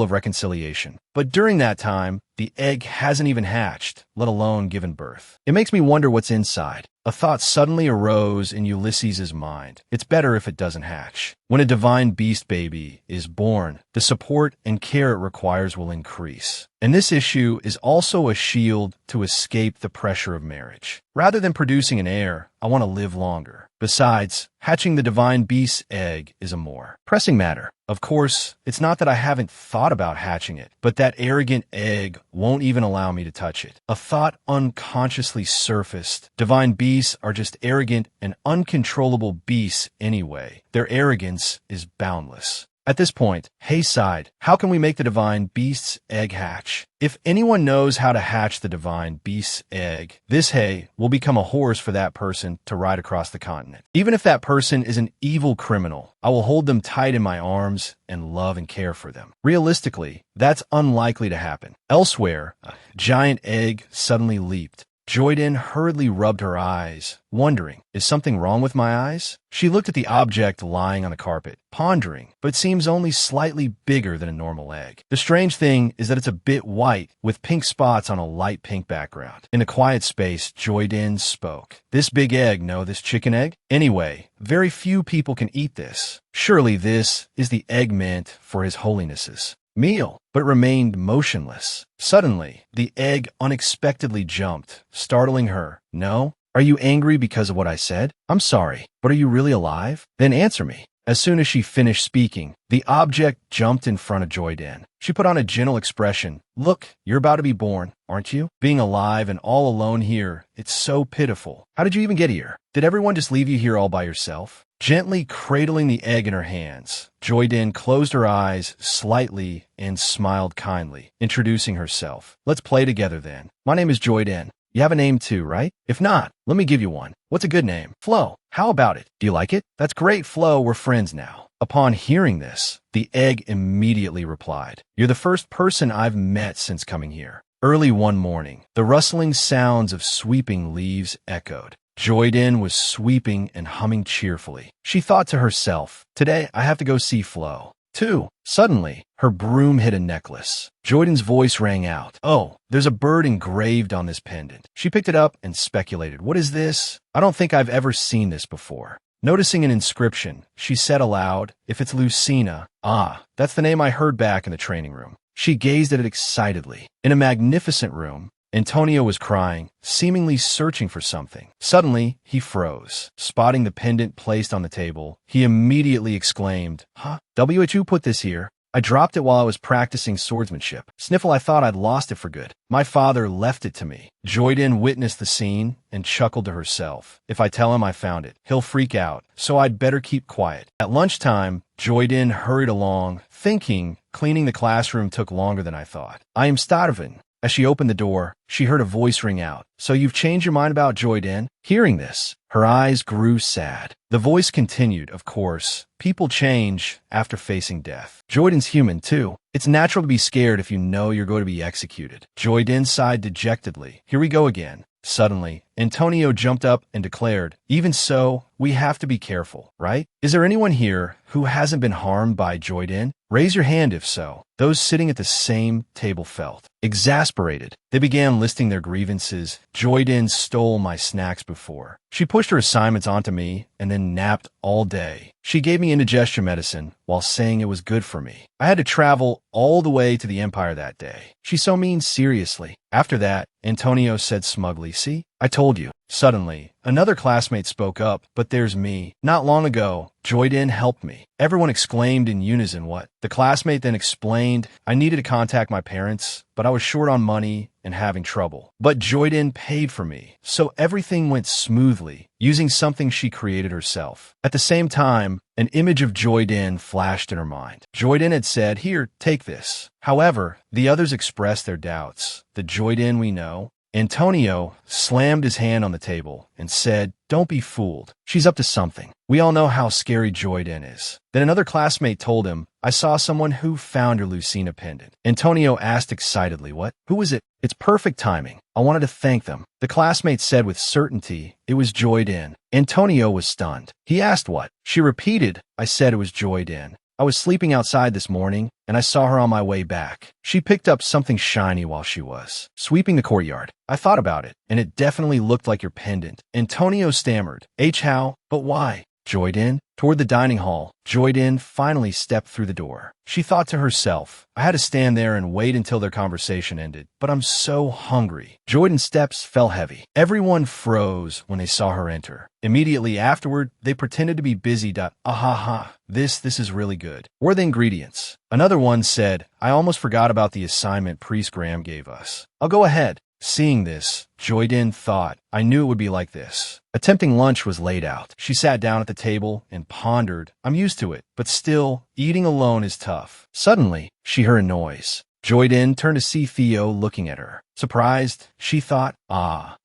of reconciliation. But during that time, the egg hasn't even hatched, let alone given birth. It makes me wonder what's inside. A thought suddenly arose in Ulysses's mind. It's better if it doesn't hatch. When a divine beast baby is born, the support and care it requires will increase. And this issue is also a shield to escape the pressure of marriage. Rather than producing an heir, I want to live longer. Besides, hatching the divine beast's egg is a more pressing matter. Of course, it's not that I haven't thought about hatching it, but that arrogant egg won't even allow me to touch it. A thought unconsciously surfaced. Divine beasts are just arrogant and uncontrollable beasts anyway. Their arrogance is boundless. At this point, Hay sighed. How can we make the divine beast's egg hatch? If anyone knows how to hatch the divine beast's egg, this Hay will become a horse for that person to ride across the continent. Even if that person is an evil criminal, I will hold them tight in my arms and love and care for them. Realistically, that's unlikely to happen. Elsewhere, a giant egg suddenly leaped. Joyden hurriedly rubbed her eyes, wondering, is something wrong with my eyes? She looked at the object lying on the carpet, pondering, but it seems only slightly bigger than a normal egg. The strange thing is that it's a bit white, with pink spots on a light pink background. In a quiet space, Joyden spoke. This big egg, no, this chicken egg? Anyway, very few people can eat this. Surely this is the egg meant for his holiness's meal, but remained motionless. Suddenly, the egg unexpectedly jumped, startling her. No? Are you angry because of what I said? I'm sorry, but are you really alive? Then answer me. As soon as she finished speaking, the object jumped in front of Joyden. She put on a gentle expression. Look, you're about to be born, aren't you? Being alive and all alone here, it's so pitiful. How did you even get here? Did everyone just leave you here all by yourself? Gently cradling the egg in her hands, Joyden closed her eyes slightly and smiled kindly, introducing herself. Let's play together then. My name is Joyden. You have a name too, right? If not, let me give you one. What's a good name? Flo. How about it? Do you like it? That's great, Flo. We're friends now. Upon hearing this, the egg immediately replied, You're the first person I've met since coming here. Early one morning, the rustling sounds of sweeping leaves echoed. Joyden was sweeping and humming cheerfully. She thought to herself, today I have to go see Flo. 2. Suddenly, her broom hit a necklace. Joyden's voice rang out. Oh, there's a bird engraved on this pendant. She picked it up and speculated. What is this? I don't think I've ever seen this before. Noticing an inscription, she said aloud, if it's Lucina, that's the name I heard back in the training room. She gazed at it excitedly. In a magnificent room, Antonio was crying, seemingly searching for something. Suddenly, he froze. Spotting the pendant placed on the table, he immediately exclaimed, Who put this here? I dropped it while I was practicing swordsmanship. Sniffle, I thought I'd lost it for good. My father left it to me. Joyden witnessed the scene and chuckled to herself. If I tell him I found it, he'll freak out, so I'd better keep quiet. At lunchtime, Joyden hurried along, thinking cleaning the classroom took longer than I thought. I am starving. As she opened the door, she heard a voice ring out. So you've changed your mind about Joyden? Hearing this, her eyes grew sad. The voice continued, of course, people change after facing death. Joyden's human, too. It's natural to be scared if you know you're going to be executed. Joyden sighed dejectedly. Here we go again. Suddenly, Antonio jumped up and declared, even so, we have to be careful, right? Is there anyone here who hasn't been harmed by Joyden? Raise your hand if so. Those sitting at the same table felt exasperated. They began listing their grievances. Joyden stole my snacks before. She pushed her assignments onto me and then napped all day. She gave me indigestion medicine while saying it was good for me. I had to travel all the way to the Empire that day. She so means seriously. After that, Antonio said smugly, see, I told you. Suddenly, another classmate spoke up, but there's me. Not long ago, Joyden helped me. Everyone exclaimed in unison, what? The classmate then explained, I needed to contact my parents, but I was short on money and having trouble. But Joyden paid for me, so everything went smoothly, using something she created herself. At the same time, an image of Joyden flashed in her mind. Joyden had said, here, take this. However, the others expressed their doubts. The Joyden we know, Antonio slammed his hand on the table and said, don't be fooled. She's up to something. We all know how scary Joyden is. Then another classmate told him, I saw someone who found your Lucina pendant. Antonio asked excitedly, what? Who was it? It's perfect timing. I wanted to thank them. The classmate said with certainty it was Joy Din. Antonio was stunned. He asked what? She repeated, I said it was Joy Din. I was sleeping outside this morning, and I saw her on my way back. She picked up something shiny while she was sweeping the courtyard. I thought about it, and it definitely looked like your pendant. Antonio stammered. How? But why? Joy Din? Toward the dining hall, Joy Din finally stepped through the door. She thought to herself, I had to stand there and wait until their conversation ended, but I'm so hungry. Joy Din's steps fell heavy. Everyone froze when they saw her enter. Immediately afterward, they pretended to be busy. Ahaha, this is really good. Where are the ingredients? Another one said, I almost forgot about the assignment Priest Graham gave us. I'll go ahead. Seeing this, Joy Din thought, I knew it would be like this. A tempting lunch was laid out. She sat down at the table and pondered. I'm used to it, but still, eating alone is tough. Suddenly, she heard a noise. Joy Din turned to see Theo looking at her. Surprised, she thought,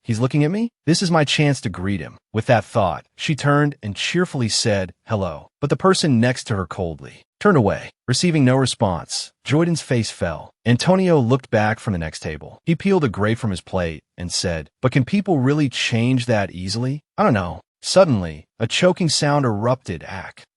he's looking at me? This is my chance to greet him. With that thought, she turned and cheerfully said, hello. But the person next to her coldly turned away. Receiving no response, Joy Din's face fell. Antonio looked back from the next table. He peeled a grape from his plate and said, but can people really change that easily? I don't know. Suddenly, a choking sound erupted.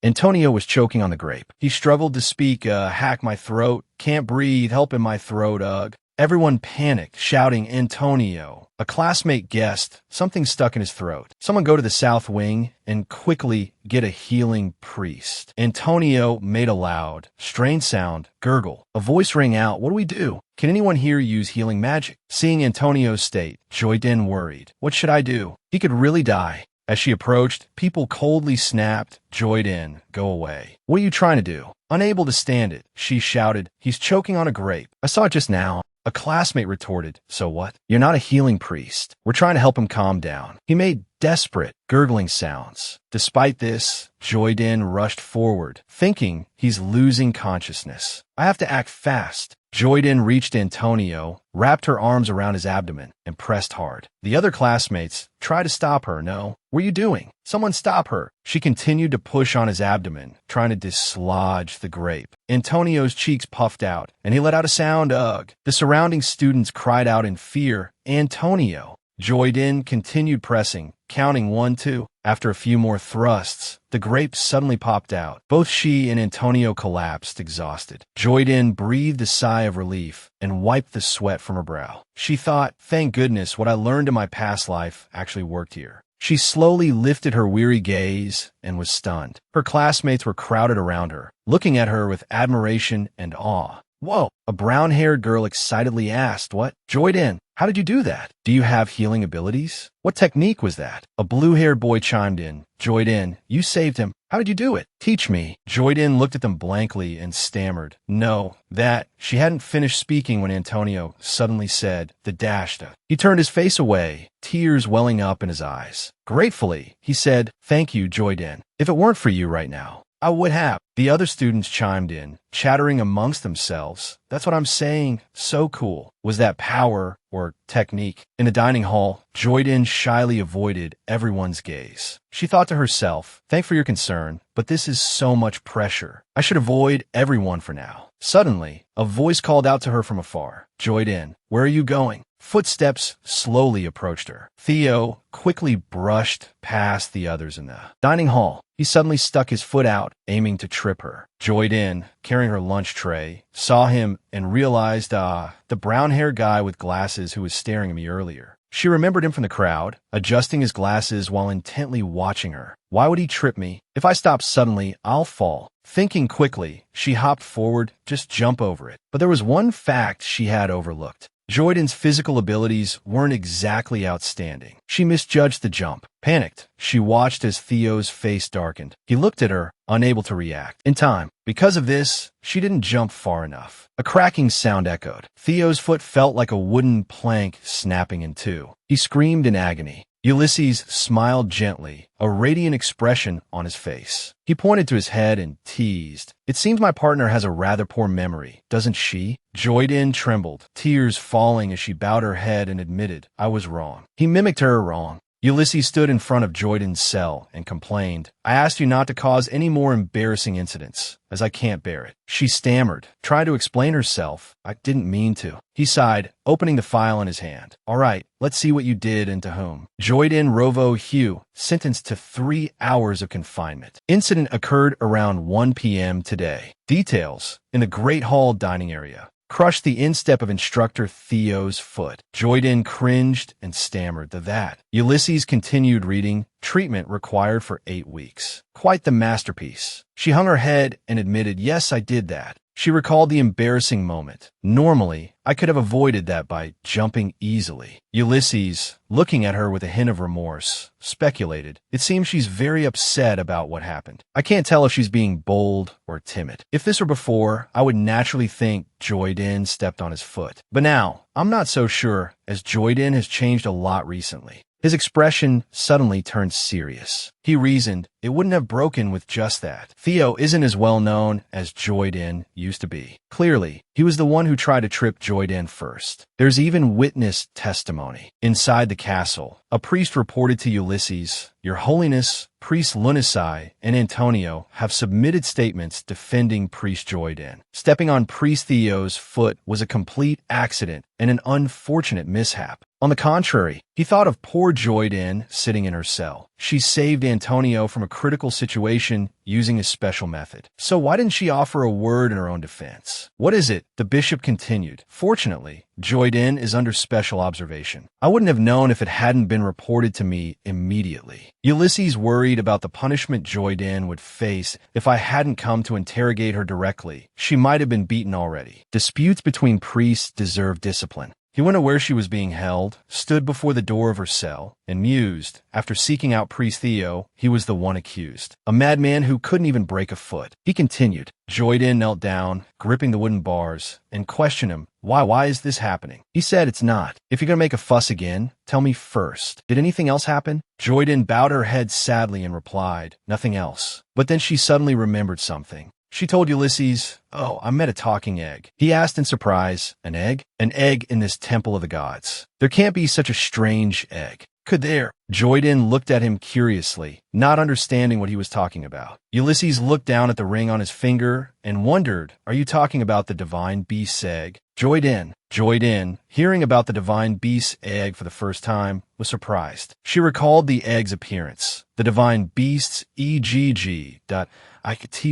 Antonio was choking on the grape. He struggled to speak. Hack my throat. Can't breathe. Help in my throat, ugh. Everyone panicked, shouting, Antonio. A classmate guessed something stuck in his throat. Someone go to the south wing and quickly get a healing priest. Antonio made a loud, strained sound, gurgle. A voice rang out. What do we do? Can anyone here use healing magic? Seeing Antonio's state, Joy Din worried. What should I do? He could really die. As she approached, people coldly snapped, Joy Din, go away. What are you trying to do? Unable to stand it, she shouted, he's choking on a grape. I saw it just now. A classmate retorted, so what? You're not a healing priest. We're trying to help him calm down. He made desperate, gurgling sounds. Despite this, Joy Din rushed forward, thinking he's losing consciousness. I have to act fast. Joy Din reached Antonio, wrapped her arms around his abdomen, and pressed hard. The other classmates tried to stop her. No. What are you doing? Someone stop her. She continued to push on his abdomen, trying to dislodge the grape. Antonio's cheeks puffed out, and he let out a sound, ugh. The surrounding students cried out in fear, Antonio. Joy Din continued pressing, counting 1, 2. After a few more thrusts, the grape suddenly popped out. Both she and Antonio collapsed, exhausted. Joy Din breathed a sigh of relief and wiped the sweat from her brow. She thought, thank goodness what I learned in my past life actually worked here. She slowly lifted her weary gaze and was stunned. Her classmates were crowded around her, looking at her with admiration and awe. Whoa! A brown-haired girl excitedly asked, what? Joy Din, how did you do that? Do you have healing abilities? What technique was that? A blue-haired boy chimed in. Joy Din, you saved him. How did you do it? Teach me. Joy Din looked at them blankly and stammered. No, that. She hadn't finished speaking when Antonio suddenly said, the dashta. He turned his face away, tears welling up in his eyes. Gratefully, he said, thank you, Joy Din. If it weren't for you right now, I would have. The other students chimed in, chattering amongst themselves. That's what I'm saying. So cool. Was that power or technique? In the dining hall, Joy Din shyly avoided everyone's gaze. She thought to herself, thanks for your concern, but this is so much pressure. I should avoid everyone for now. Suddenly, a voice called out to her from afar. Joy Din, where are you going? Footsteps slowly approached her. Theo quickly brushed past the others in the dining hall. He suddenly stuck his foot out, aiming to trip her. Joy Din, carrying her lunch tray, saw him and realized, the brown-haired guy with glasses who was staring at me earlier. She remembered him from the crowd, adjusting his glasses while intently watching her. Why would he trip me? If I stop suddenly, I'll fall. Thinking quickly, she hopped forward, just jump over it. But there was one fact she had overlooked. Joy Din's physical abilities weren't exactly outstanding. She misjudged the jump. Panicked, she watched as Theo's face darkened. He looked at her, unable to react. In time, because of this, she didn't jump far enough. A cracking sound echoed. Theo's foot felt like a wooden plank snapping in two. He screamed in agony. Ulysses smiled gently, a radiant expression on his face. He pointed to his head and teased. It seems my partner has a rather poor memory, doesn't she? Joy Din trembled, tears falling as she bowed her head and admitted, I was wrong. He mimicked her wrong. Ulysses stood in front of Joyden's cell and complained, I asked you not to cause any more embarrassing incidents, as I can't bear it. She stammered, tried to explain herself. I didn't mean to. He sighed, opening the file in his hand. All right, let's see what you did and to whom. Joyden Rovo Hugh, sentenced to 3 hours of confinement. Incident occurred around 1 p.m. today. Details: in the Great Hall dining area. Crushed the instep of instructor Theo's foot. Joyden cringed and stammered that. Ulysses continued reading, treatment required for 8 weeks. Quite the masterpiece. She hung her head and admitted, yes, I did that. She recalled the embarrassing moment. Normally, I could have avoided that by jumping easily. Ulysses, looking at her with a hint of remorse, speculated, it seems she's very upset about what happened. I can't tell if she's being bold or timid. If this were before, I would naturally think Joyden stepped on his foot. But now, I'm not so sure, as Joyden has changed a lot recently. His expression suddenly turned serious. He reasoned it wouldn't have broken with just that. Theo isn't as well known as Joyden used to be. Clearly, he was the one who tried to trip Joyden first. There's even witness testimony. Inside the castle, a priest reported to Ulysses, Your Holiness, Priest Lunisai and Antonio have submitted statements defending Priest Joyden. Stepping on Priest Theo's foot was a complete accident and an unfortunate mishap. On the contrary, he thought of poor Joyden sitting in her cell. She saved Antonio from a critical situation using a special method. So why didn't she offer a word in her own defense? What is it? The bishop continued. Fortunately, Joyden is under special observation. I wouldn't have known if it hadn't been reported to me immediately. Ulysses worried about the punishment Joyden would face if I hadn't come to interrogate her directly. She might have been beaten already. Disputes between priests deserve discipline. He went to where she was being held, stood before the door of her cell, and mused. After seeking out Priest Theo, he was the one accused. A madman who couldn't even break a foot. He continued. Joyden knelt down, gripping the wooden bars, and questioned him. Why is this happening? He said it's not. If you're going to make a fuss again, tell me first. Did anything else happen? Joyden bowed her head sadly and replied, nothing else. But then she suddenly remembered something. She told Ulysses, oh, I met a talking egg. He asked in surprise, an egg? An egg in this temple of the gods. There can't be such a strange egg. Could there? Joyden looked at him curiously, not understanding what he was talking about. Ulysses looked down at the ring on his finger and wondered, are you talking about the divine beast's egg? Joyden, hearing about the divine beast's egg for the first time, was surprised. She recalled the egg's appearance. The divine beast's EGG.IKT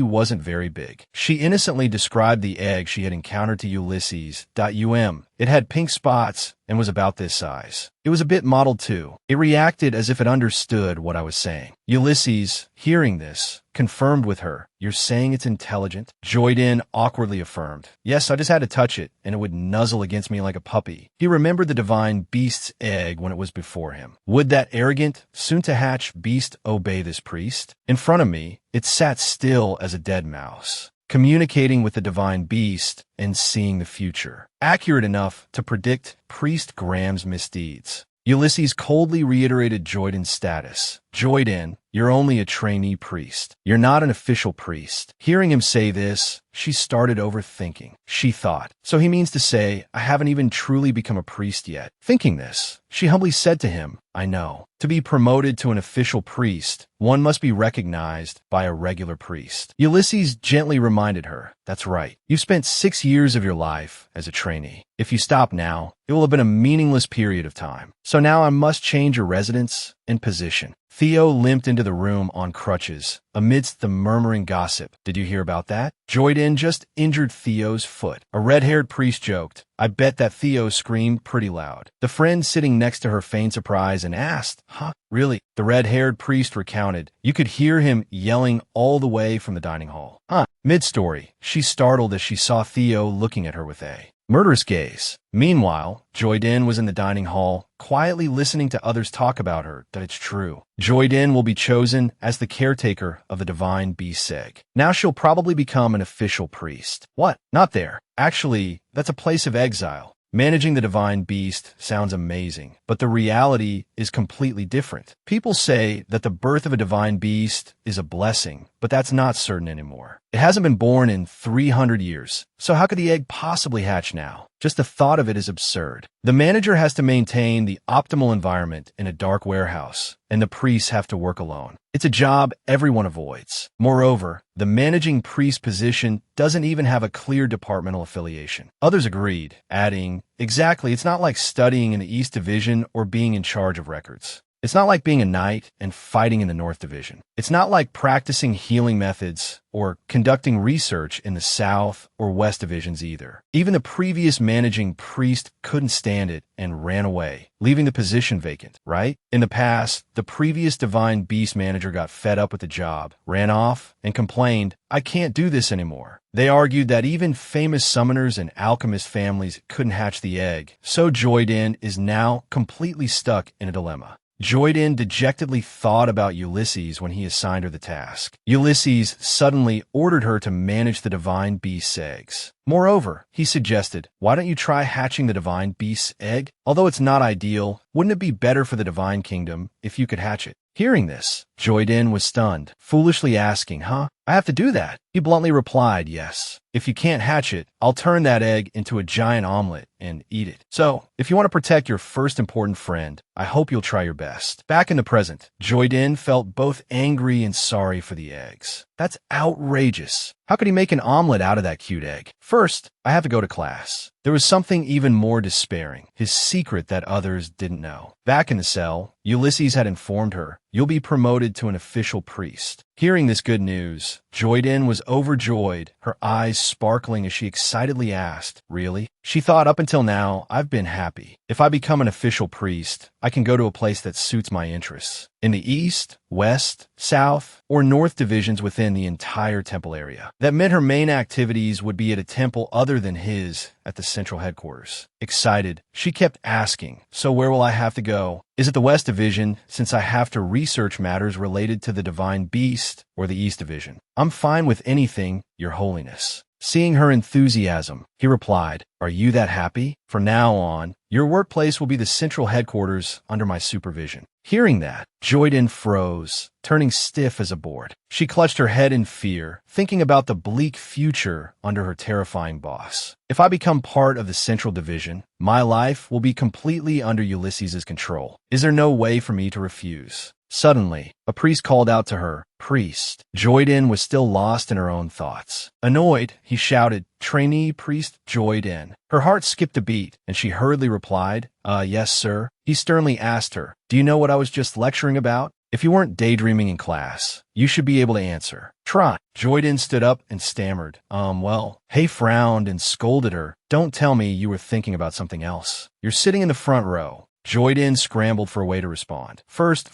wasn't very big. She innocently described the egg she had encountered to Ulysses.UM. It had pink spots and was about this size. It was a bit mottled too. It reacted as if it understood what I was saying. Ulysses, hearing this, confirmed with her, you're saying it's intelligent? Joyden awkwardly affirmed. Yes, I just had to touch it, and it would nuzzle against me like a puppy. He remembered the divine beast's egg when it was before him. Would that arrogant, soon-to-hatch beast obey this priest? In front of me, it sat still as a dead mouse, communicating with the divine beast and seeing the future, accurate enough to predict Priest Graham's misdeeds. Ulysses coldly reiterated Joyden's status. Joyden, you're only a trainee priest. You're not an official priest. Hearing him say this, she started overthinking. She thought, so he means to say, I haven't even truly become a priest yet. Thinking this, she humbly said to him, I know. To be promoted to an official priest, one must be recognized by a regular priest. Ulysses gently reminded her, that's right. You've spent 6 years of your life as a trainee. If you stop now, it will have been a meaningless period of time. So now I must change your residence and position. Theo limped into the room on crutches, amidst the murmuring gossip. Did you hear about that? Joyden just injured Theo's foot. A red-haired priest joked. I bet that Theo screamed pretty loud. The friend sitting next to her feigned surprise and asked, huh, really? The red-haired priest recounted. You could hear him yelling all the way from the dining hall. Huh. Mid-story, she startled as she saw Theo looking at her with a murderous gaze. Meanwhile, Joyden was in the dining hall, quietly listening to others talk about her, that it's true. Joyden will be chosen as the caretaker of the divine beast's egg. Now she'll probably become an official priest. What? Not there. Actually, that's a place of exile. Managing the divine beast sounds amazing, but the reality is completely different. People say that the birth of a divine beast is a blessing, but that's not certain anymore. It hasn't been born in 300 years, so how could the egg possibly hatch now? Just the thought of it is absurd. The manager has to maintain the optimal environment in a dark warehouse, and the priests have to work alone. It's a job everyone avoids. Moreover, the managing priest position doesn't even have a clear departmental affiliation. Others agreed, adding, "Exactly, it's not like studying in the East Division or being in charge of records. It's not like being a knight and fighting in the North Division. It's not like practicing healing methods or conducting research in the South or West Divisions either." Even the previous managing priest couldn't stand it and ran away, leaving the position vacant, right? In the past, the previous Divine Beast manager got fed up with the job, ran off, and complained, "I can't do this anymore." They argued that even famous summoners and alchemist families couldn't hatch the egg, so Joyden is now completely stuck in a dilemma. Joyden dejectedly thought about Ulysses when he assigned her the task. Ulysses suddenly ordered her to manage the Divine Beast's eggs. Moreover, he suggested, "Why don't you try hatching the Divine Beast's egg? Although it's not ideal, wouldn't it be better for the Divine Kingdom if you could hatch it?" Hearing this, Joyden was stunned, foolishly asking, "Huh? I have to do that?" He bluntly replied, "Yes. If you can't hatch it, I'll turn that egg into a giant omelet and eat it. So, if you want to protect your first important friend, I hope you'll try your best." Back in the present, Joyden felt both angry and sorry for the eggs. That's outrageous. How could he make an omelet out of that cute egg? First, I have to go to class. There was something even more despairing, his secret that others didn't know. Back in the cell, Ulysses had informed her, "You'll be promoted to an official priest." Hearing this good news, Joyden was overjoyed, her eyes sparkling as she excitedly asked, "Really?" She thought, "Up until now, I've been happy. If I become an official priest, I can go to a place that suits my interests. In the East, West, South, or North divisions within the entire temple area." That meant her main activities would be at a temple other than his at the central headquarters. Excited, she kept asking, "So where will I have to go? Is it the West Division, since I have to research matters related to the Divine Beast, or the East Division?" "I'm fine with anything, Your Holiness." Seeing her enthusiasm, he replied, "Are you that happy? From now on, your workplace will be the central headquarters under my supervision." Hearing that, Joyden froze, turning stiff as a board. She clutched her head in fear, thinking about the bleak future under her terrifying boss. "If I become part of the Central Division, my life will be completely under Ulysses's control. Is there no way for me to refuse?" Suddenly, a priest called out to her, "Priest." Joyden was still lost in her own thoughts. Annoyed, he shouted, "Trainee Priest Joyden." Her heart skipped a beat, and she hurriedly replied, Yes, sir." He sternly asked her, "Do you know what I was just lecturing about? If you weren't daydreaming in class, you should be able to answer. Try." Joyden stood up and stammered, well. Hay frowned and scolded her. "Don't tell me you were thinking about something else. You're sitting in the front row." Joyden scrambled for a way to respond. First,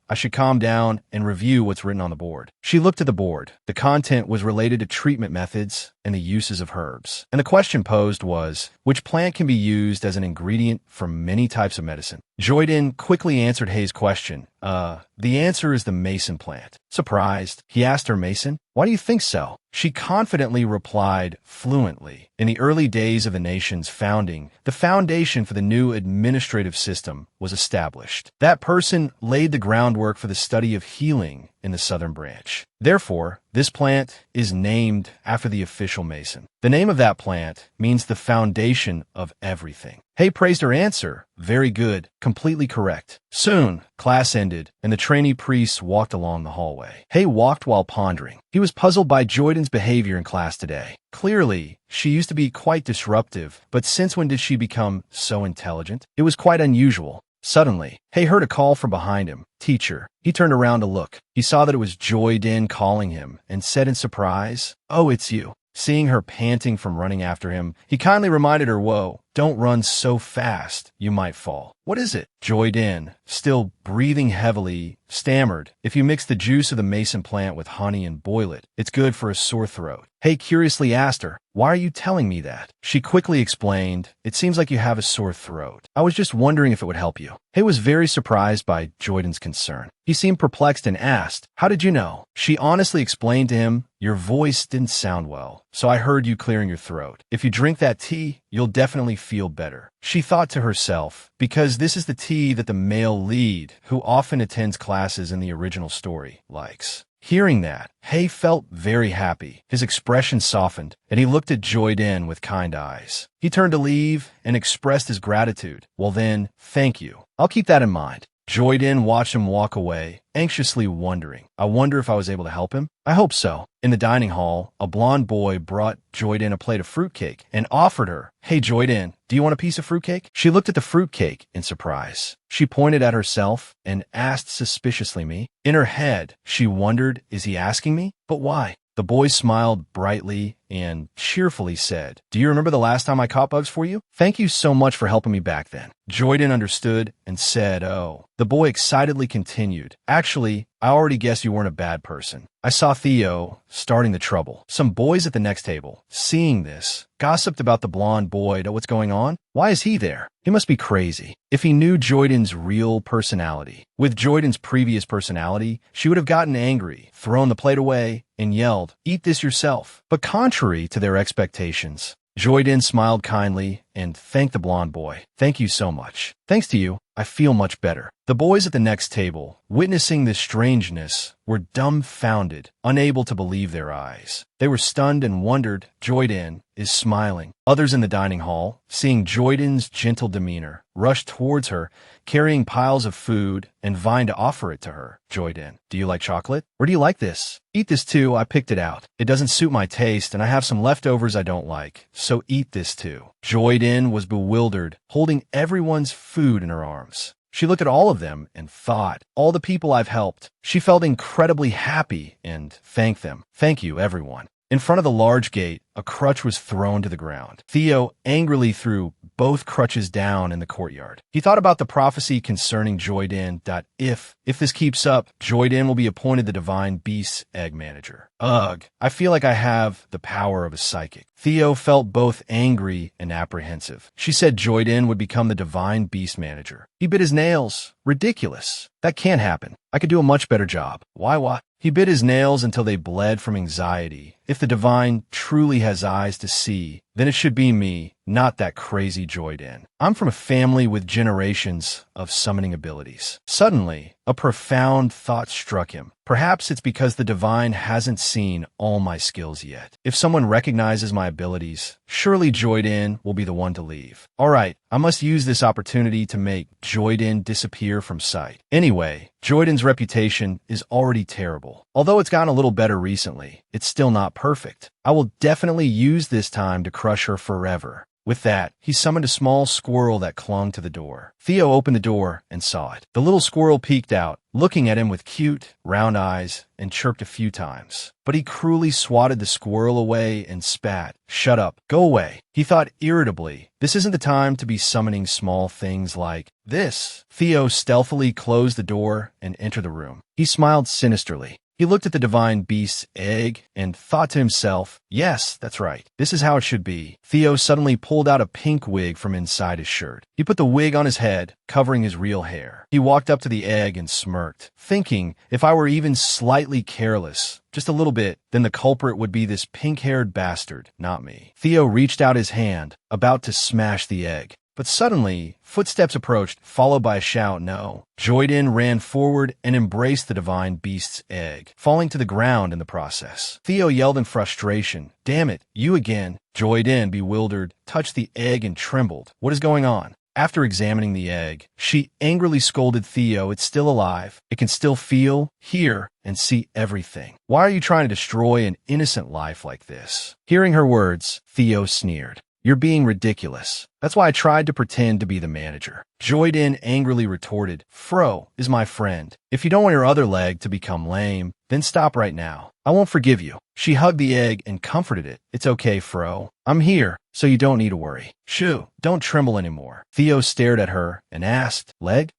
I should calm down and review what's written on the board." She looked at the board. The content was related to treatment methods and the uses of herbs. And the question posed was, which plant can be used as an ingredient for many types of medicine? Joyden quickly answered Hay's question. The answer is the mason plant." Surprised, he asked her, "Mason? Why do you think so?" She confidently replied fluently. In the early days of the nation's founding, the foundation for the new administrative system was established. That person laid the groundwork for the study of healing in the southern branch. Therefore, this plant is named after the official mason. The name of that plant means the foundation of everything. Hay praised her answer. "Very good, completely correct." Soon, class ended, and the trainee priests walked along the hallway. Hay walked while pondering. He was puzzled by Joyden's behavior in class today. Clearly, she used to be quite disruptive, but since when did she become so intelligent? It was quite unusual. Suddenly, Hay heard a call from behind him. "Teacher." He turned around to look. He saw that it was Joyden calling him and said in surprise, "Oh, it's you." Seeing her panting from running after him, he kindly reminded her, "Whoa, don't run so fast, you might fall." "What is it?" Joyden, still breathing heavily, stammered. "If you mix the juice of the mason plant with honey and boil it, it's good for a sore throat." Hay curiously asked her, "Why are you telling me that?" She quickly explained, "It seems like you have a sore throat. I was just wondering if it would help you." Hay was very surprised by Joyden's concern. He seemed perplexed and asked, "How did you know?" She honestly explained to him, "Your voice didn't sound well, so I heard you clearing your throat. If you drink that tea, you'll definitely feel better." She thought to herself, because this is the tea that the male lead, who often attends classes in the original story, likes. Hearing that, Hay felt very happy. His expression softened, and he looked at Joyden with kind eyes. He turned to leave and expressed his gratitude. Well then, thank you. I'll keep that in mind. Joyden watched him walk away, anxiously wondering, I wonder if I was able to help him? I hope so. In the dining hall, a blond boy brought Joyden a plate of fruitcake and offered her, Hey Joyden, do you want a piece of fruitcake? She looked at the fruitcake in surprise. She pointed at herself and asked suspiciously me. In her head, she wondered, is he asking me? But why? The boy smiled brightly and cheerfully said, Do you remember the last time I caught bugs for you? Thank you so much for helping me back then. Joyden understood and said, Oh. The boy excitedly continued, Actually, I already guessed you weren't a bad person. I saw Theo starting the trouble. Some boys at the next table, seeing this, gossiped about the blonde boy. What's going on? Why is he there? He must be crazy. If he knew Joyden's real personality. With Joyden's previous personality, she would have gotten angry, thrown the plate away, and yelled, Eat this yourself. But contrary to their expectations, Joyden smiled kindly and thanked the blonde boy. Thank you so much. Thanks to you, I feel much better. The boys at the next table, witnessing this strangeness, were dumbfounded, unable to believe their eyes. They were stunned and wondered, Joyden is smiling. Others in the dining hall, seeing Joyden's gentle demeanor, rushed towards her, carrying piles of food and vying to offer it to her. Joyden, do you like chocolate? Or do you like this? Eat this too, I picked it out. It doesn't suit my taste and I have some leftovers I don't like, so eat this too. Joyden was bewildered, holding everyone's food in her arms. She looked at all of them and thought, all the people I've helped. She felt incredibly happy and thanked them. Thank you, everyone. In front of the large gate, a crutch was thrown to the ground. Theo angrily threw both crutches down in the courtyard. He thought about the prophecy concerning Joyden. If this keeps up, Joyden will be appointed the Divine Beast's egg manager. Ugh, I feel like I have the power of a psychic. Theo felt both angry and apprehensive. She said Joyden would become the Divine Beast manager. He bit his nails. Ridiculous. That can't happen. I could do a much better job. Why? He bit his nails until they bled from anxiety. If the divine truly has eyes to see, then it should be me, not that crazy Joyden. I'm from a family with generations of summoning abilities. Suddenly, a profound thought struck him. Perhaps it's because the divine hasn't seen all my skills yet. If someone recognizes my abilities, surely Joyden will be the one to leave. All right, I must use this opportunity to make Joyden disappear from sight. Anyway, Joyden's reputation is already terrible. Although it's gotten a little better recently, it's still not perfect. I will definitely use this time to crush her forever. With that, he summoned a small squirrel that clung to the door. Theo opened the door and saw it. The little squirrel peeked out, looking at him with cute, round eyes, and chirped a few times. But he cruelly swatted the squirrel away and spat, Shut up, go away. He thought irritably, this isn't the time to be summoning small things like this. Theo stealthily closed the door and entered the room. He smiled sinisterly. He looked at the divine beast's egg and thought to himself, yes, that's right. This is how it should be. Theo suddenly pulled out a pink wig from inside his shirt. He put the wig on his head, covering his real hair. He walked up to the egg and smirked, thinking if I were even slightly careless, just a little bit, then the culprit would be this pink-haired bastard, not me. Theo reached out his hand, about to smash the egg. But suddenly, footsteps approached, followed by a shout, no. Joyden ran forward and embraced the divine beast's egg, falling to the ground in the process. Theo yelled in frustration, damn it, you again. Joyden, bewildered, touched the egg and trembled. What is going on? After examining the egg, she angrily scolded Theo, it's still alive. It can still feel, hear, and see everything. Why are you trying to destroy an innocent life like this? Hearing her words, Theo sneered. You're being ridiculous. That's why I tried to pretend to be the manager. Joyden angrily retorted, Fro is my friend. If you don't want your other leg to become lame, then stop right now. I won't forgive you. She hugged the egg and comforted it. It's okay, Fro. I'm here, so you don't need to worry. Shoo, don't tremble anymore. Theo stared at her and asked, leg?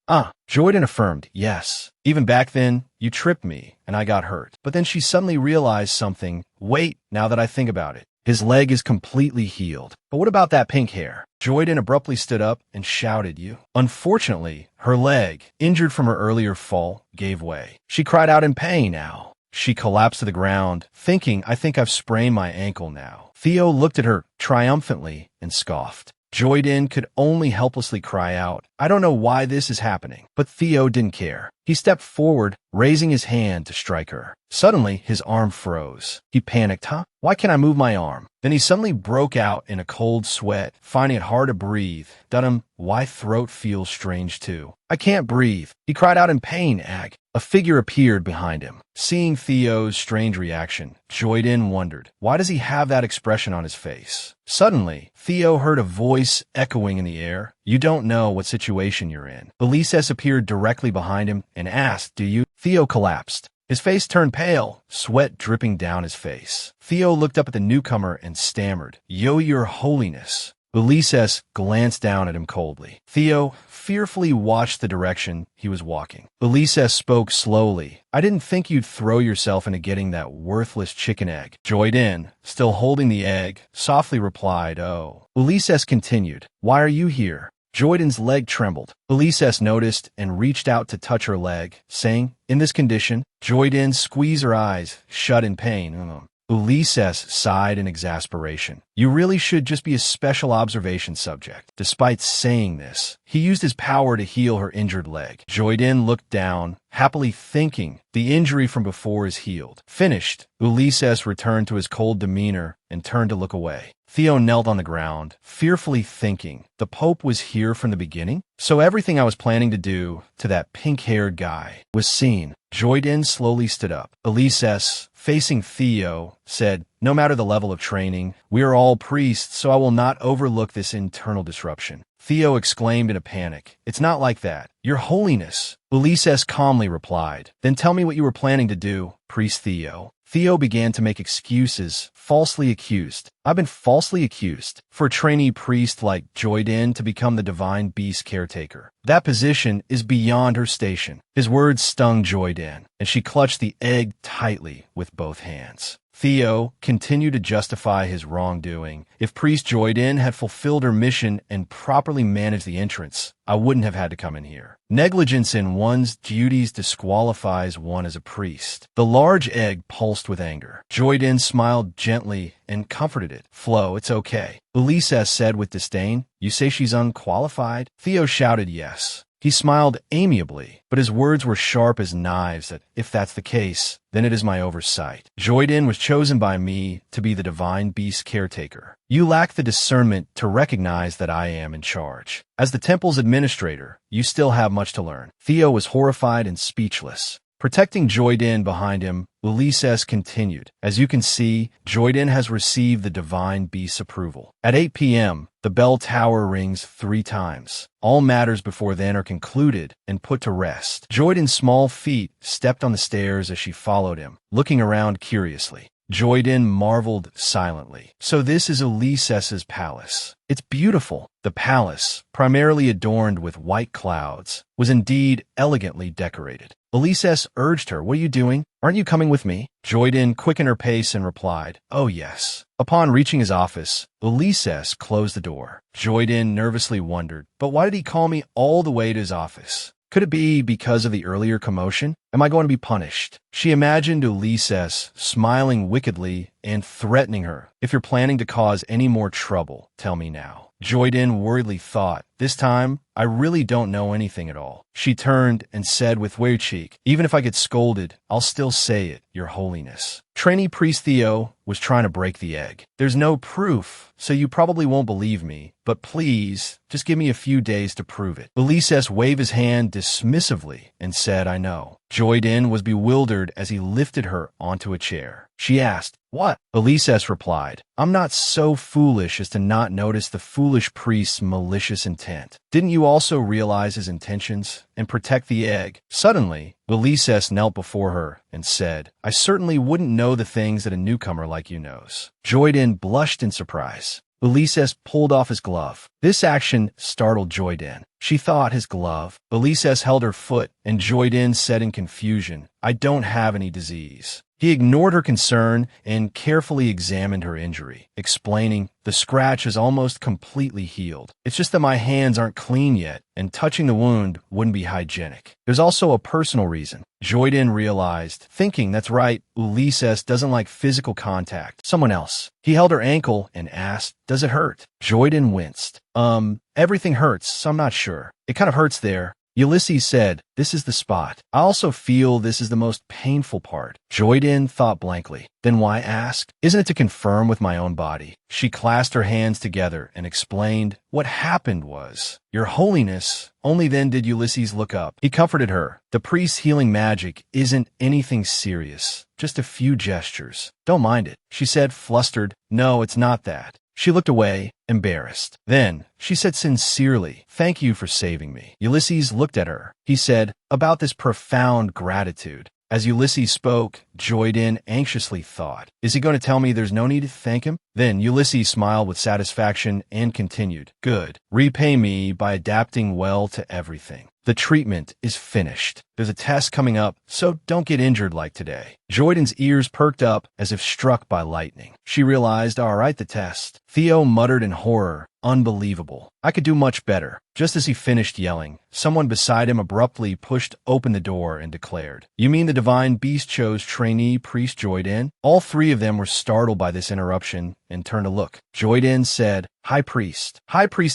Joyden affirmed, yes. Even back then, you tripped me and I got hurt. But then she suddenly realized something. Wait, now that I think about it. His leg is completely healed. But what about that pink hair? Joyden abruptly stood up and shouted, you. Unfortunately, her leg, injured from her earlier fall, gave way. She cried out in pain now. She collapsed to the ground, thinking, I think I've sprained my ankle now. Theo looked at her triumphantly and scoffed. Joyden could only helplessly cry out, I don't know why this is happening. But Theo didn't care. He stepped forward, raising his hand to strike her. Suddenly, his arm froze. He panicked. Huh? Why can't I move my arm? Then he suddenly broke out in a cold sweat, finding it hard to breathe. Dunham, why throat feels strange too. I can't breathe. He cried out in pain, Ag. A figure appeared behind him. Seeing Theo's strange reaction, Joyden wondered, why does he have that expression on his face? Suddenly, Theo heard a voice echoing in the air. You don't know what situation you're in. Elises appeared directly behind him and asked, do you? Theo collapsed. His face turned pale, sweat dripping down his face. Theo looked up at the newcomer and stammered, Yo, your holiness. Elises glanced down at him coldly. Theo fearfully watched the direction he was walking. Elises spoke slowly. I didn't think you'd throw yourself into getting that worthless chicken egg. Joyden, still holding the egg, softly replied, Oh. Elises continued, Why are you here? Joyden's leg trembled. Elises noticed and reached out to touch her leg, saying, In this condition, Joyden squeezed her eyes, shut in pain. Elises sighed in exasperation. You really should just be a special observation subject. Despite saying this, he used his power to heal her injured leg. Joyden looked down, happily thinking, the injury from before is healed. Finished, Elises returned to his cold demeanor and turned to look away. Theo knelt on the ground, fearfully thinking, the Pope was here from the beginning? So everything I was planning to do to that pink-haired guy was seen. Joyden slowly stood up. Elises, facing Theo, said, No matter the level of training, we are all priests, so I will not overlook this internal disruption. Theo exclaimed in a panic, It's not like that. Your Holiness. Elises calmly replied, Then tell me what you were planning to do, Priest Theo. Theo began to make excuses, falsely accused. I've been falsely accused for a trainee priest like Joyden to become the divine beast caretaker. That position is beyond her station. His words stung Joyden, and she clutched the egg tightly with both hands. Theo continued to justify his wrongdoing. If Priest Joyden had fulfilled her mission and properly managed the entrance, I wouldn't have had to come in here. Negligence in one's duties disqualifies one as a priest. The large egg pulsed with anger. Joyden smiled gently and comforted it. Flo, it's okay. Elises said with disdain, You say she's unqualified? Theo shouted yes. He smiled amiably, but his words were sharp as knives that, if that's the case, then it is my oversight. Joyden was chosen by me to be the divine beast caretaker. You lack the discernment to recognize that I am in charge. As the temple's administrator, you still have much to learn. Theo was horrified and speechless. Protecting Joyden behind him, Elises continued. As you can see, Joyden has received the divine beast's approval. At 8 p.m., the bell tower rings 3 times. All matters before then are concluded and put to rest. Joyden's small feet stepped on the stairs as she followed him, looking around curiously. Joyden marveled silently. So this is Elises's palace. It's beautiful. The palace, primarily adorned with white clouds, was indeed elegantly decorated. Elises urged her, What are you doing? Aren't you coming with me? Joyden quickened her pace and replied, Oh yes. Upon reaching his office, Elises closed the door. Joyden nervously wondered, But why did he call me all the way to his office? Could it be because of the earlier commotion? Am I going to be punished? She imagined Elises smiling wickedly and threatening her. If you're planning to cause any more trouble, tell me now. Joyden worriedly thought, This time, I really don't know anything at all. She turned and said with weird cheek, Even if I get scolded, I'll still say it, Your Holiness. Trainee Priest Theo was trying to break the egg. There's no proof, so you probably won't believe me, but please, just give me a few days to prove it. Elises waved his hand dismissively and said, I know. Joyden was bewildered as he lifted her onto a chair. She asked, What? Elises replied, I'm not so foolish as to not notice the foolish priest's malicious intent. Didn't you also realize his intentions and protect the egg? Suddenly, Elises knelt before her and said, I certainly wouldn't know the things that a newcomer like you knows. Joyden blushed in surprise. Elises pulled off his glove. This action startled Joyden. She thought his glove. Elises held her foot, and Joyden said in confusion, I don't have any disease. He ignored her concern and carefully examined her injury, explaining, The scratch is almost completely healed. It's just that my hands aren't clean yet, and touching the wound wouldn't be hygienic. There's also a personal reason. Joyden realized, thinking, That's right, Elises doesn't like physical contact. Someone else. He held her ankle and asked, Does it hurt? Joyden winced. Everything hurts, so I'm not sure. It kind of hurts there. Ulysses said, "This is the spot. I also feel this is the most painful part." Joyden thought blankly. "Then why ask? Isn't it to confirm with my own body?" She clasped her hands together and explained, "What happened was, Your Holiness." Only then did Ulysses look up. He comforted her. "The priest's healing magic isn't anything serious. Just a few gestures. Don't mind it," she said, flustered. "No, it's not that." She looked away, embarrassed. Then, she said sincerely, "Thank you for saving me." Ulysses looked at her. He said, "About this profound gratitude." As Ulysses spoke, Joyden anxiously thought, "Is he going to tell me there's no need to thank him?" Then Ulysses smiled with satisfaction and continued, "Good. Repay me by adapting well to everything. The treatment is finished. There's a test coming up, so don't get injured like today." Joyden's ears perked up as if struck by lightning. She realized, all right, the test. Theo muttered in horror, "Unbelievable. I could do much better." Just as he finished yelling, someone beside him abruptly pushed open the door and declared, "You mean the divine beast chose trainee priest Joyden?" All three of them were startled by this interruption and turned to look. Joyden said, High Priest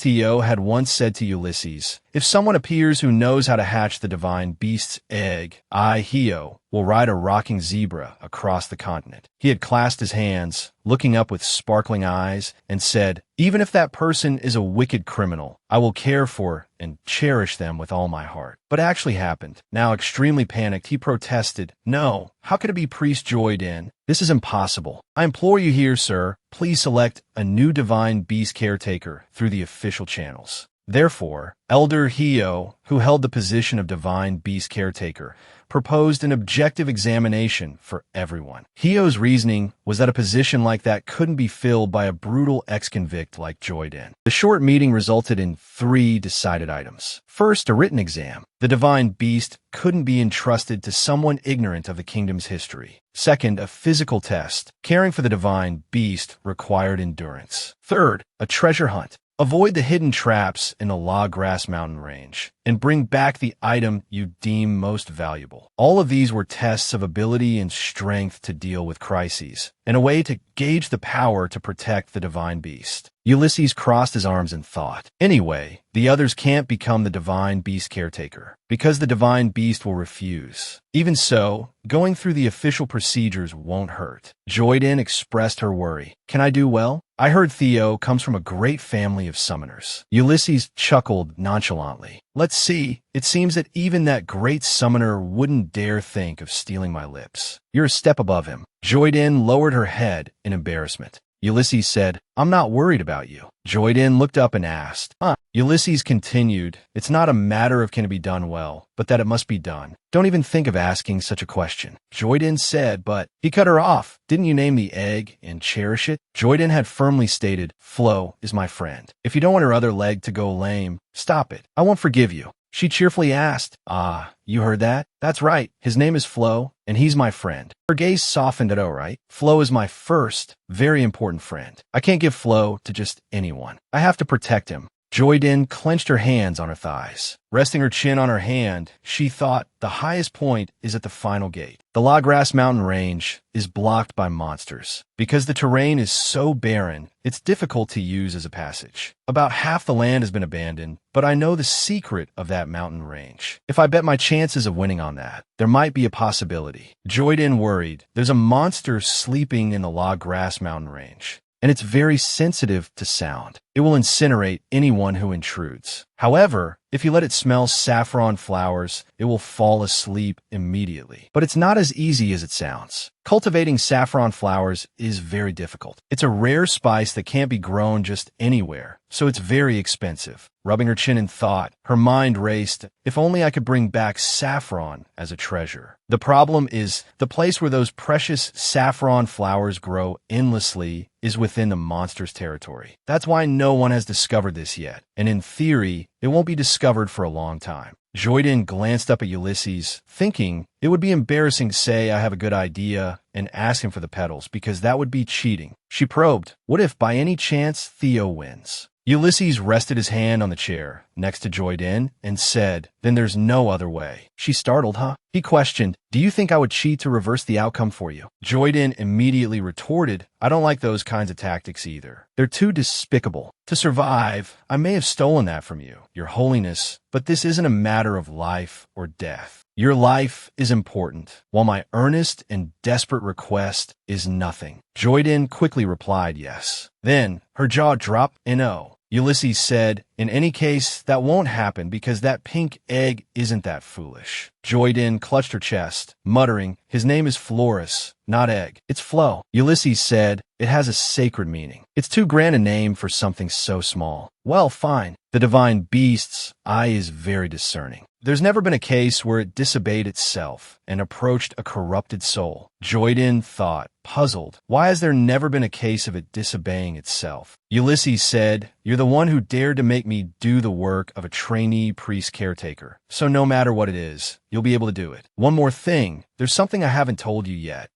Theo had once said to Ulysses, "If someone appears who knows how to hatch the divine beast's egg, I, Hio, will ride a rocking zebra across the continent." He had clasped his hands, looking up with sparkling eyes, and said, "Even if that person is a wicked criminal, I will care for and cherish them with all my heart." But it actually happened. Now extremely panicked, he protested, "No, how could it be Priest Joyden? This is impossible. I implore you here, sir, please select a new divine beast caretaker through the official channels." Therefore, Elder Hio, who held the position of divine beast caretaker, proposed an objective examination for everyone. Hio's reasoning was that a position like that couldn't be filled by a brutal ex-convict like Joyden. The short meeting resulted in 3 decided items. First, a written exam. The divine beast couldn't be entrusted to someone ignorant of the kingdom's history. Second, a physical test. Caring for the divine beast required endurance. Third, a treasure hunt. Avoid the hidden traps in the La Grasse mountain range, and bring back the item you deem most valuable. All of these were tests of ability and strength to deal with crises, and a way to gauge the power to protect the divine beast. Ulysses crossed his arms and thought, anyway, the others can't become the divine beast caretaker, because the divine beast will refuse. Even so, going through the official procedures won't hurt. Joyden expressed her worry. "Can I do well? I heard Theo comes from a great family of summoners." Ulysses chuckled nonchalantly. "Let's see. It seems that even that great summoner wouldn't dare think of stealing my lips. You're a step above him." Joyden lowered her head in embarrassment. Ulysses said, "I'm not worried about you." Joyden looked up and asked, "Huh?" Ulysses continued, "It's not a matter of can it be done well, but that it must be done. Don't even think of asking such a question." Joyden said, "But..." He cut her off. "Didn't you name the egg and cherish it?" Joyden had firmly stated, "Flo is my friend. If you don't want her other leg to go lame, stop it. I won't forgive you." She cheerfully asked, "Ah, you heard that? That's right. His name is Flo, and he's my friend." Her gaze softened at, "Oh, right. Flo is my first, very important friend. I can't give Flo to just anyone. I have to protect him." Joyden clenched her hands on her thighs. Resting her chin on her hand, she thought, the highest point is at the final gate. The La Grasse mountain range is blocked by monsters. Because the terrain is so barren, it's difficult to use as a passage. About half the land has been abandoned, but I know the secret of that mountain range. If I bet my chances of winning on that, there might be a possibility. Joyden worried. There's a monster sleeping in the La Grasse mountain range, and it's very sensitive to sound. It will incinerate anyone who intrudes. However, if you let it smell saffron flowers, it will fall asleep immediately. But it's not as easy as it sounds. Cultivating saffron flowers is very difficult. It's a rare spice that can't be grown just anywhere, so it's very expensive. Rubbing her chin in thought, her mind raced, if only I could bring back saffron as a treasure. The problem is, the place where those precious saffron flowers grow endlessly is within the monster's territory. That's why no one has discovered this yet, and in theory, it won't be discovered for a long time. Joyden glanced up at Ulysses, thinking it would be embarrassing to say I have a good idea and ask him for the petals, because that would be cheating. She probed, what if by any chance Theo wins? Ulysses rested his hand on the chair next to Joyden and said, then there's no other way. She startled, huh? He questioned, do you think I would cheat to reverse the outcome for you? Joyden immediately retorted, I don't like those kinds of tactics either. They're too despicable. To survive, I may have stolen that from you, Your Holiness, but this isn't a matter of life or death. Your life is important, while my earnest and desperate request is nothing. Joyden quickly replied yes. Then, her jaw dropped. No. Ulysses said, in any case, that won't happen because that pink egg isn't that foolish. Joyden clutched her chest, muttering, his name is Floris, not Egg. It's Flo. Ulysses said, it has a sacred meaning. It's too grand a name for something so small. Well, fine. The divine beast's eye is very discerning. There's never been a case where it disobeyed itself and approached a corrupted soul. Joyden thought, puzzled, why has there never been a case of it disobeying itself? Ulysses said, you're the one who dared to make me do the work of a trainee priest caretaker. So no matter what it is, you'll be able to do it. One more thing, there's something I haven't told you yet.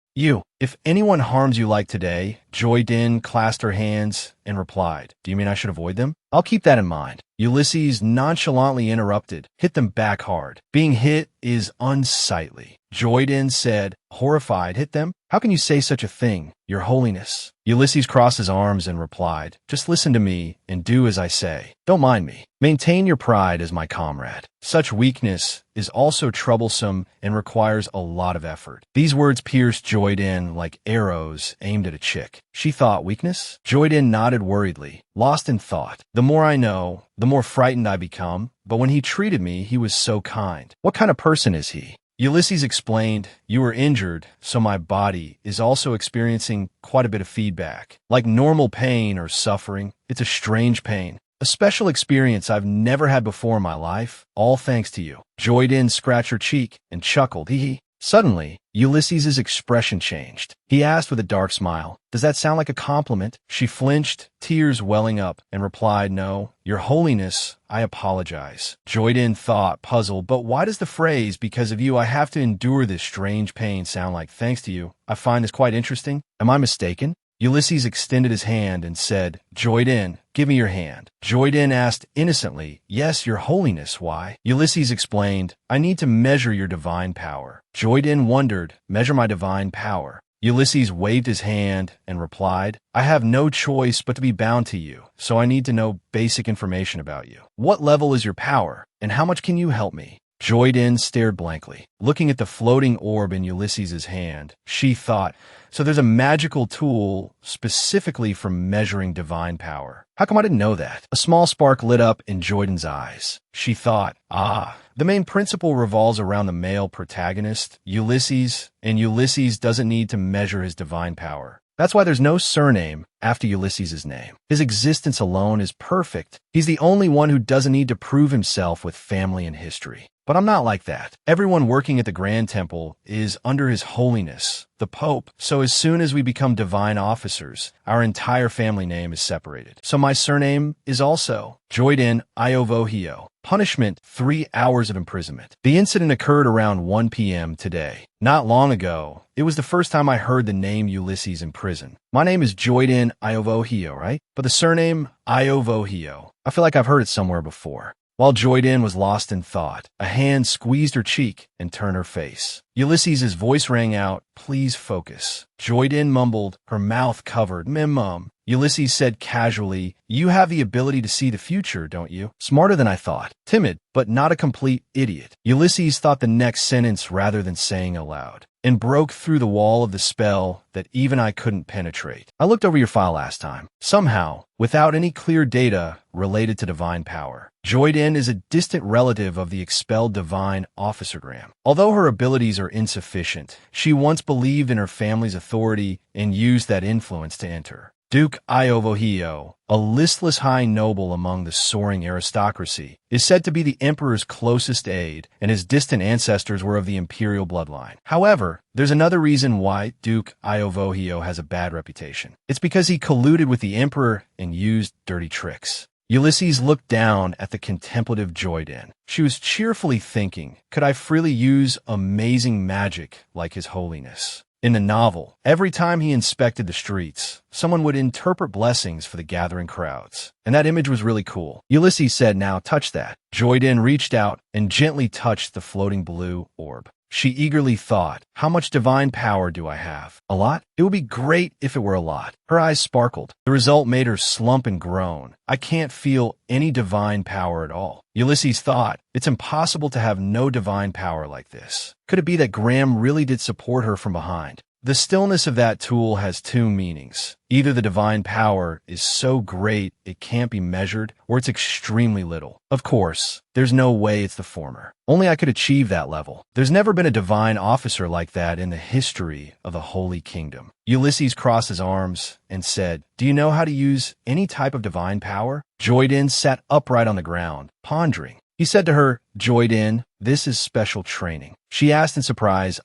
If anyone harms you like today, Joyden clasped her hands and replied, do you mean I should avoid them? I'll keep that in mind. Ulysses nonchalantly interrupted, hit them back hard. Being hit is unsightly. Joyden said, horrified, hit them? How can you say such a thing, Your Holiness? Ulysses crossed his arms and replied, just listen to me and do as I say. Don't mind me. Maintain your pride as my comrade. Such weakness is also troublesome and requires a lot of effort. These words pierced Joyden like arrows aimed at a chick. She thought, weakness? Joyden nodded worriedly, lost in thought. The more I know, the more frightened I become, but when he treated me, he was so kind. What kind of person is he? Ulysses explained, you were injured, so my body is also experiencing quite a bit of feedback. Like normal pain or suffering, it's a strange pain. A special experience I've never had before in my life, all thanks to you. Joyden scratched her cheek and chuckled, hee hee. Suddenly, Ulysses' expression changed. He asked with a dark smile, does that sound like a compliment? She flinched, tears welling up, and replied, no, Your Holiness, I apologize. Joyden thought, puzzled, but why does the phrase, because of you I have to endure this strange pain, sound like thanks to you? I find this quite interesting. Am I mistaken? Ulysses extended his hand and said, Joyden, give me your hand. Joyden asked innocently, yes, Your Holiness, why? Ulysses explained, I need to measure your divine power. Joyden wondered, measure my divine power. Ulysses waved his hand and replied, I have no choice but to be bound to you, so I need to know basic information about you. What level is your power, and how much can you help me? Joyden stared blankly, looking at the floating orb in Ulysses' hand. She thought, so there's a magical tool specifically for measuring divine power. How come I didn't know that? A small spark lit up in Joyden's eyes. She thought, the main principle revolves around the male protagonist, Ulysses, and Ulysses doesn't need to measure his divine power. That's why there's no surname after Ulysses' name. His existence alone is perfect. He's the only one who doesn't need to prove himself with family and history. But I'm not like that. Everyone working at the Grand Temple is under His Holiness, the Pope, so as soon as we become divine officers, our entire family name is separated. So my surname is also Joyden Iovohio. Punishment, 3 hours of imprisonment. The incident occurred around 1 p.m. today. Not long ago, it was the first time I heard the name Ulysses in prison. My name is Joyden Iovohio, right? But the surname Iovohio, I feel like I've heard it somewhere before. While Joyden was lost in thought, a hand squeezed her cheek and turned her face. Ulysses' voice rang out, please focus. Joyden mumbled, her mouth covered, mum. Ulysses said casually, you have the ability to see the future, don't you? Smarter than I thought. Timid, but not a complete idiot. Ulysses thought the next sentence rather than saying aloud, and broke through the wall of the spell that even I couldn't penetrate. I looked over your file last time. Somehow, without any clear data related to divine power, Joyden is a distant relative of the expelled divine officergram. Although her abilities are insufficient, she once believed in her family's authority and used that influence to enter. Duke Iovohio, a listless high noble among the soaring aristocracy, is said to be the emperor's closest aide, and his distant ancestors were of the imperial bloodline. However, there's another reason why Duke Iovohio has a bad reputation. It's because he colluded with the emperor and used dirty tricks. Ulysses looked down at the contemplative Joyden. She was cheerfully thinking, could I freely use amazing magic like His Holiness? In the novel, every time he inspected the streets, someone would interpret blessings for the gathering crowds. And that image was really cool. Ulysses said, now touch that. Joyden reached out and gently touched the floating blue orb. She eagerly thought, how much divine power do I have? A lot? It would be great if it were a lot. Her eyes sparkled. The result made her slump and groan. I can't feel any divine power at all. Ulysses thought, it's impossible to have no divine power like this. Could it be that Graham really did support her from behind? The stillness of that tool has two meanings. Either the divine power is so great it can't be measured, or it's extremely little. Of course, there's no way it's the former. Only I could achieve that level. There's never been a divine officer like that in the history of the Holy Kingdom. Ulysses crossed his arms and said, do you know how to use any type of divine power? Joyden sat upright on the ground, pondering. He said to her, Joyden, this is special training. She asked in surprise,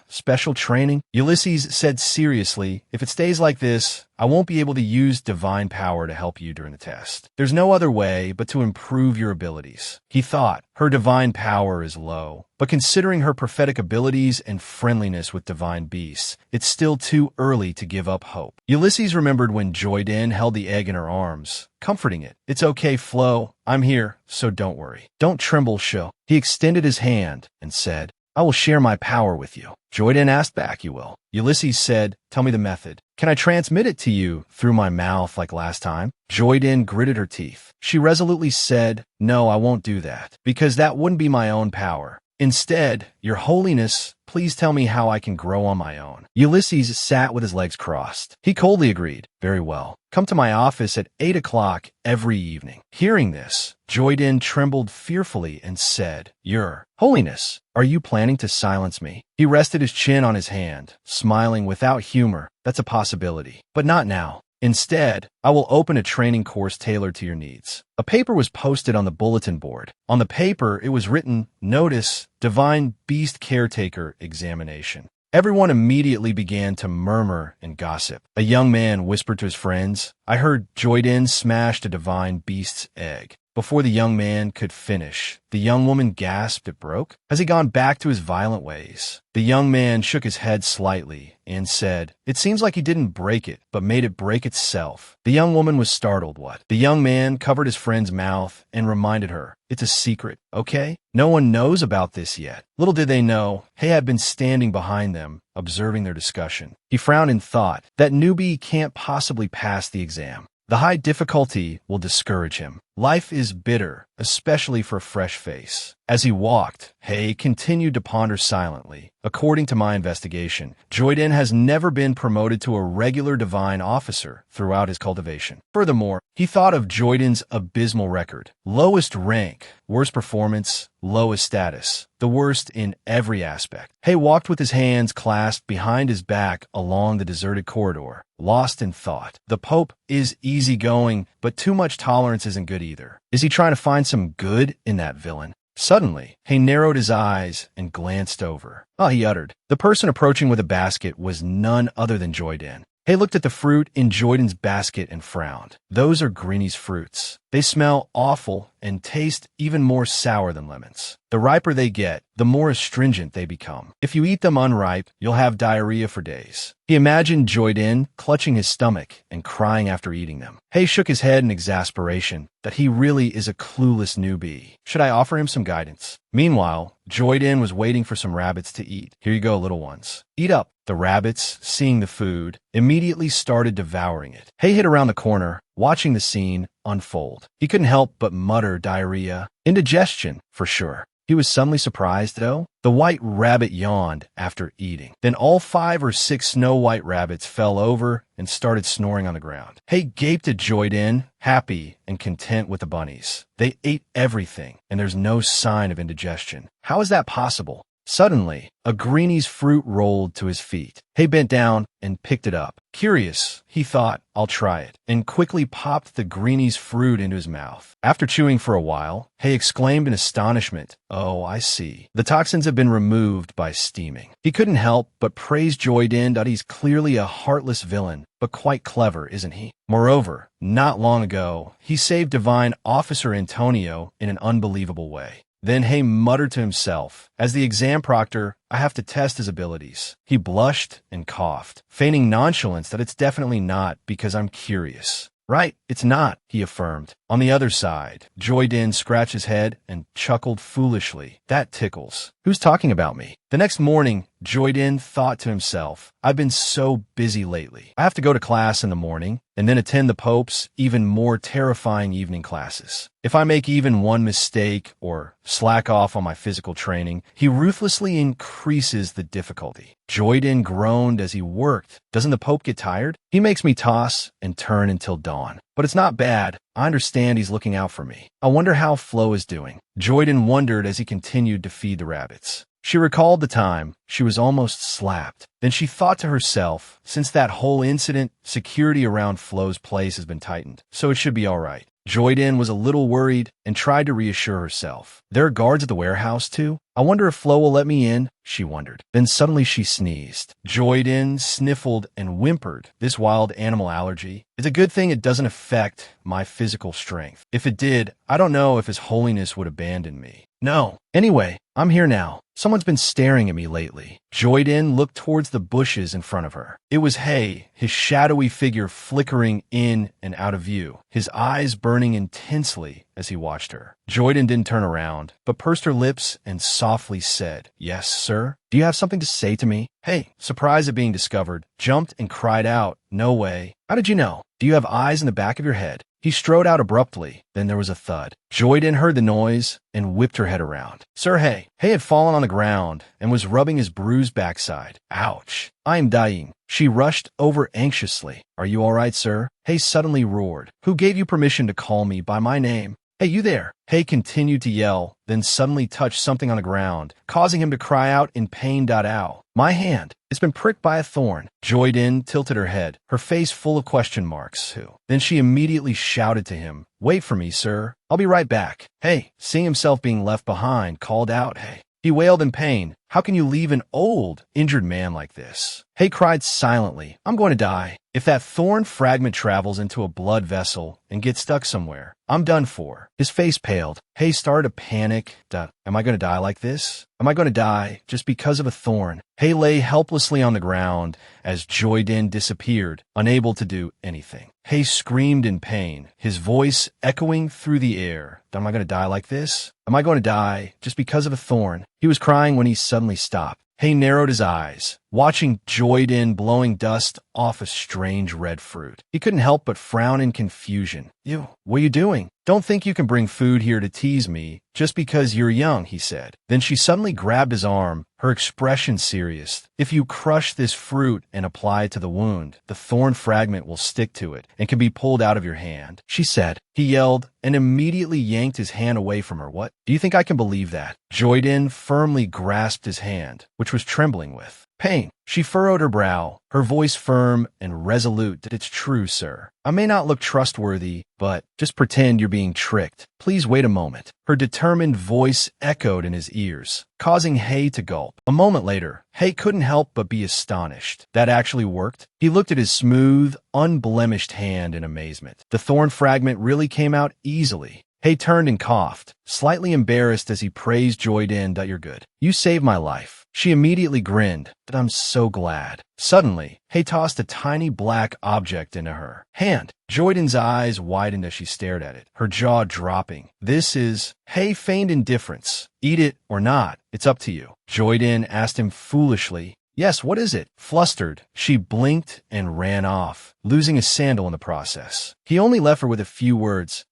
special training? Ulysses said seriously, if it stays like this, I won't be able to use divine power to help you during the test. There's no other way but to improve your abilities. He thought, her divine power is low, but considering her prophetic abilities and friendliness with divine beasts, it's still too early to give up hope. Ulysses remembered when Joyden held the egg in her arms, comforting it. It's okay, Flo. I'm here, so don't worry. Don't tremble, Sho. He extended his hand and said, I will share my power with you. Joyden asked back, you will. Ulysses said, tell me the method. Can I transmit it to you through my mouth like last time? Joyden gritted her teeth. She resolutely said, no, I won't do that, because that wouldn't be my own power. Instead, Your Holiness, please tell me how I can grow on my own. Ulysses sat with his legs crossed. He coldly agreed. Very well. Come to my office at 8 o'clock every evening. Hearing this, Joyden trembled fearfully and said, Your Holiness, are you planning to silence me? He rested his chin on his hand, smiling without humor. That's a possibility, but not now. Instead, I will open a training course tailored to your needs. A paper was posted on the bulletin board. On the paper, it was written, Notice, Divine Beast Caretaker Examination. Everyone immediately began to murmur and gossip. A young man whispered to his friends, I heard Joyden smashed a divine beast's egg. Before the young man could finish, the young woman gasped it broke. Has he gone back to his violent ways? The young man shook his head slightly and said, It seems like he didn't break it, but made it break itself. The young woman was startled. What? The young man covered his friend's mouth and reminded her, It's a secret, okay? No one knows about this yet. Little did they know, Hay had been standing behind them, observing their discussion. He frowned and thought, That newbie can't possibly pass the exam. The high difficulty will discourage him. Life is bitter, especially for a fresh face. As he walked, Hay continued to ponder silently. According to my investigation, Joyden has never been promoted to a regular divine officer throughout his cultivation. Furthermore, he thought of Joyden's abysmal record. Lowest rank, worst performance, lowest status, the worst in every aspect. Hay walked with his hands clasped behind his back along the deserted corridor, lost in thought. The Pope is easygoing, but too much tolerance isn't good either. Is he trying to find some good in that villain? Suddenly, Hay narrowed his eyes and glanced over. He uttered. The person approaching with a basket was none other than Joyden. Hay looked at the fruit in Joyden's basket and frowned. Those are Greenie's fruits. They smell awful and taste even more sour than lemons. The riper they get, the more astringent they become. If you eat them unripe, you'll have diarrhea for days. He imagined Joyden clutching his stomach and crying after eating them. Hay shook his head in exasperation that he really is a clueless newbie. Should I offer him some guidance? Meanwhile, Joyden was waiting for some rabbits to eat. Here you go, little ones. Eat up. The rabbits, seeing the food, immediately started devouring it. Hay hid around the corner, watching the scene unfold. He couldn't help but mutter diarrhea, indigestion, for sure. He was suddenly surprised, though. The white rabbit yawned after eating. Then all 5 or 6 snow-white rabbits fell over and started snoring on the ground. Hay gaped at Joyden, happy and content with the bunnies. They ate everything, and there's no sign of indigestion. How is that possible? Suddenly, a Greenie's fruit rolled to his feet. Hay bent down and picked it up. Curious, he thought, I'll try it, and quickly popped the Greenie's fruit into his mouth. After chewing for a while, Hay exclaimed in astonishment, Oh, I see. The toxins have been removed by steaming. He couldn't help but praise Joyden that he's clearly a heartless villain, but quite clever, isn't he? Moreover, not long ago, he saved Divine Officer Antonio in an unbelievable way. Then Hay muttered to himself, As the exam proctor, I have to test his abilities. He blushed and coughed, feigning nonchalance that it's definitely not because I'm curious. Right, it's not. he affirmed. On the other side, Joy-din scratched his head and chuckled foolishly. That tickles. Who's talking about me? The next morning, Joy-din thought to himself, I've been so busy lately. I have to go to class in the morning and then attend the Pope's even more terrifying evening classes. If I make even one mistake or slack off on my physical training, he ruthlessly increases the difficulty. Joy-din groaned as he worked. Doesn't the Pope get tired? He makes me toss and turn until dawn. But it's not bad. I understand he's looking out for me. I wonder how Flo is doing. Joy-din wondered as he continued to feed the rabbits. She recalled the time she was almost slapped. Then she thought to herself, since that whole incident, security around Flo's place has been tightened, so it should be all right. Joy-din was a little worried and tried to reassure herself. There are guards at the warehouse, too? I wonder if Flo will let me in, she wondered. Then suddenly she sneezed. Joy-din sniffled and whimpered. This wild animal allergy. It's a good thing it doesn't affect my physical strength. If it did, I don't know if His Holiness would abandon me. No. Anyway, I'm here now. Someone's been staring at me lately. Joy-din looked towards the bushes in front of her. It was Hay, his shadowy figure flickering in and out of view, his eyes burning intensely as he watched her. Joy-din didn't turn around, but pursed her lips and softly said, Yes, sir? Do you have something to say to me? Hay, surprised at being discovered, jumped and cried out, No way. How did you know? Do you have eyes in the back of your head? He strode out abruptly. Then there was a thud. Joy-din heard the noise and whipped her head around. Sir Hay. Hay had fallen on the ground and was rubbing his bruised backside. Ouch. I am dying. She rushed over anxiously. Are you all right, sir? Hay suddenly roared. Who gave you permission to call me by my name? Hey, you there! Hay continued to yell, then suddenly touched something on the ground, causing him to cry out in pain. Ow. My hand. It's been pricked by a thorn. Joy-din tilted her head, her face full of question marks. Who? Then she immediately shouted to him, Wait for me, sir. I'll be right back. Hay, seeing himself being left behind, called out, Hay. He wailed in pain. How can you leave an old, injured man like this? Hay cried silently. I'm going to die. If that thorn fragment travels into a blood vessel and gets stuck somewhere, I'm done for. His face paled. Hay started to panic. Am I going to die like this? Am I going to die just because of a thorn? Hay lay helplessly on the ground as Joy-din disappeared, unable to do anything. Hay screamed in pain, his voice echoing through the air. Am I going to die like this? Am I going to die just because of a thorn? He was crying when he suddenly stopped. Hay narrowed his eyes, watching Joy-din blowing dust off a strange red fruit. He couldn't help but frown in confusion. What are you doing? Don't think you can bring food here to tease me just because you're young, he said. Then she suddenly grabbed his arm, her expression serious. If you crush this fruit and apply it to the wound, the thorn fragment will stick to it and can be pulled out of your hand, she said. He yelled and immediately yanked his hand away from her. What? Do you think I can believe that? Joy-din firmly grasped his hand, which was trembling with pain. She furrowed her brow, her voice firm and resolute. It's true, sir. I may not look trustworthy, but just pretend you're being tricked. Please wait a moment. Her determined voice echoed in his ears, causing Hay to gulp. A moment later, Hay couldn't help but be astonished. That actually worked. He looked at his smooth, unblemished hand in amazement. The thorn fragment really came out easily. Hay turned and coughed, slightly embarrassed as he praised Joy-din. You're good. You saved my life. She immediately grinned. I'm so glad. Suddenly, Hay tossed a tiny black object into her hand. Joy-din's eyes widened as she stared at it, her jaw dropping. This is... Hay feigned indifference. Eat it or not, it's up to you. Joy-din asked him foolishly. Yes, what is it? Flustered, she blinked and ran off, losing a sandal in the process. He only left her with a few words.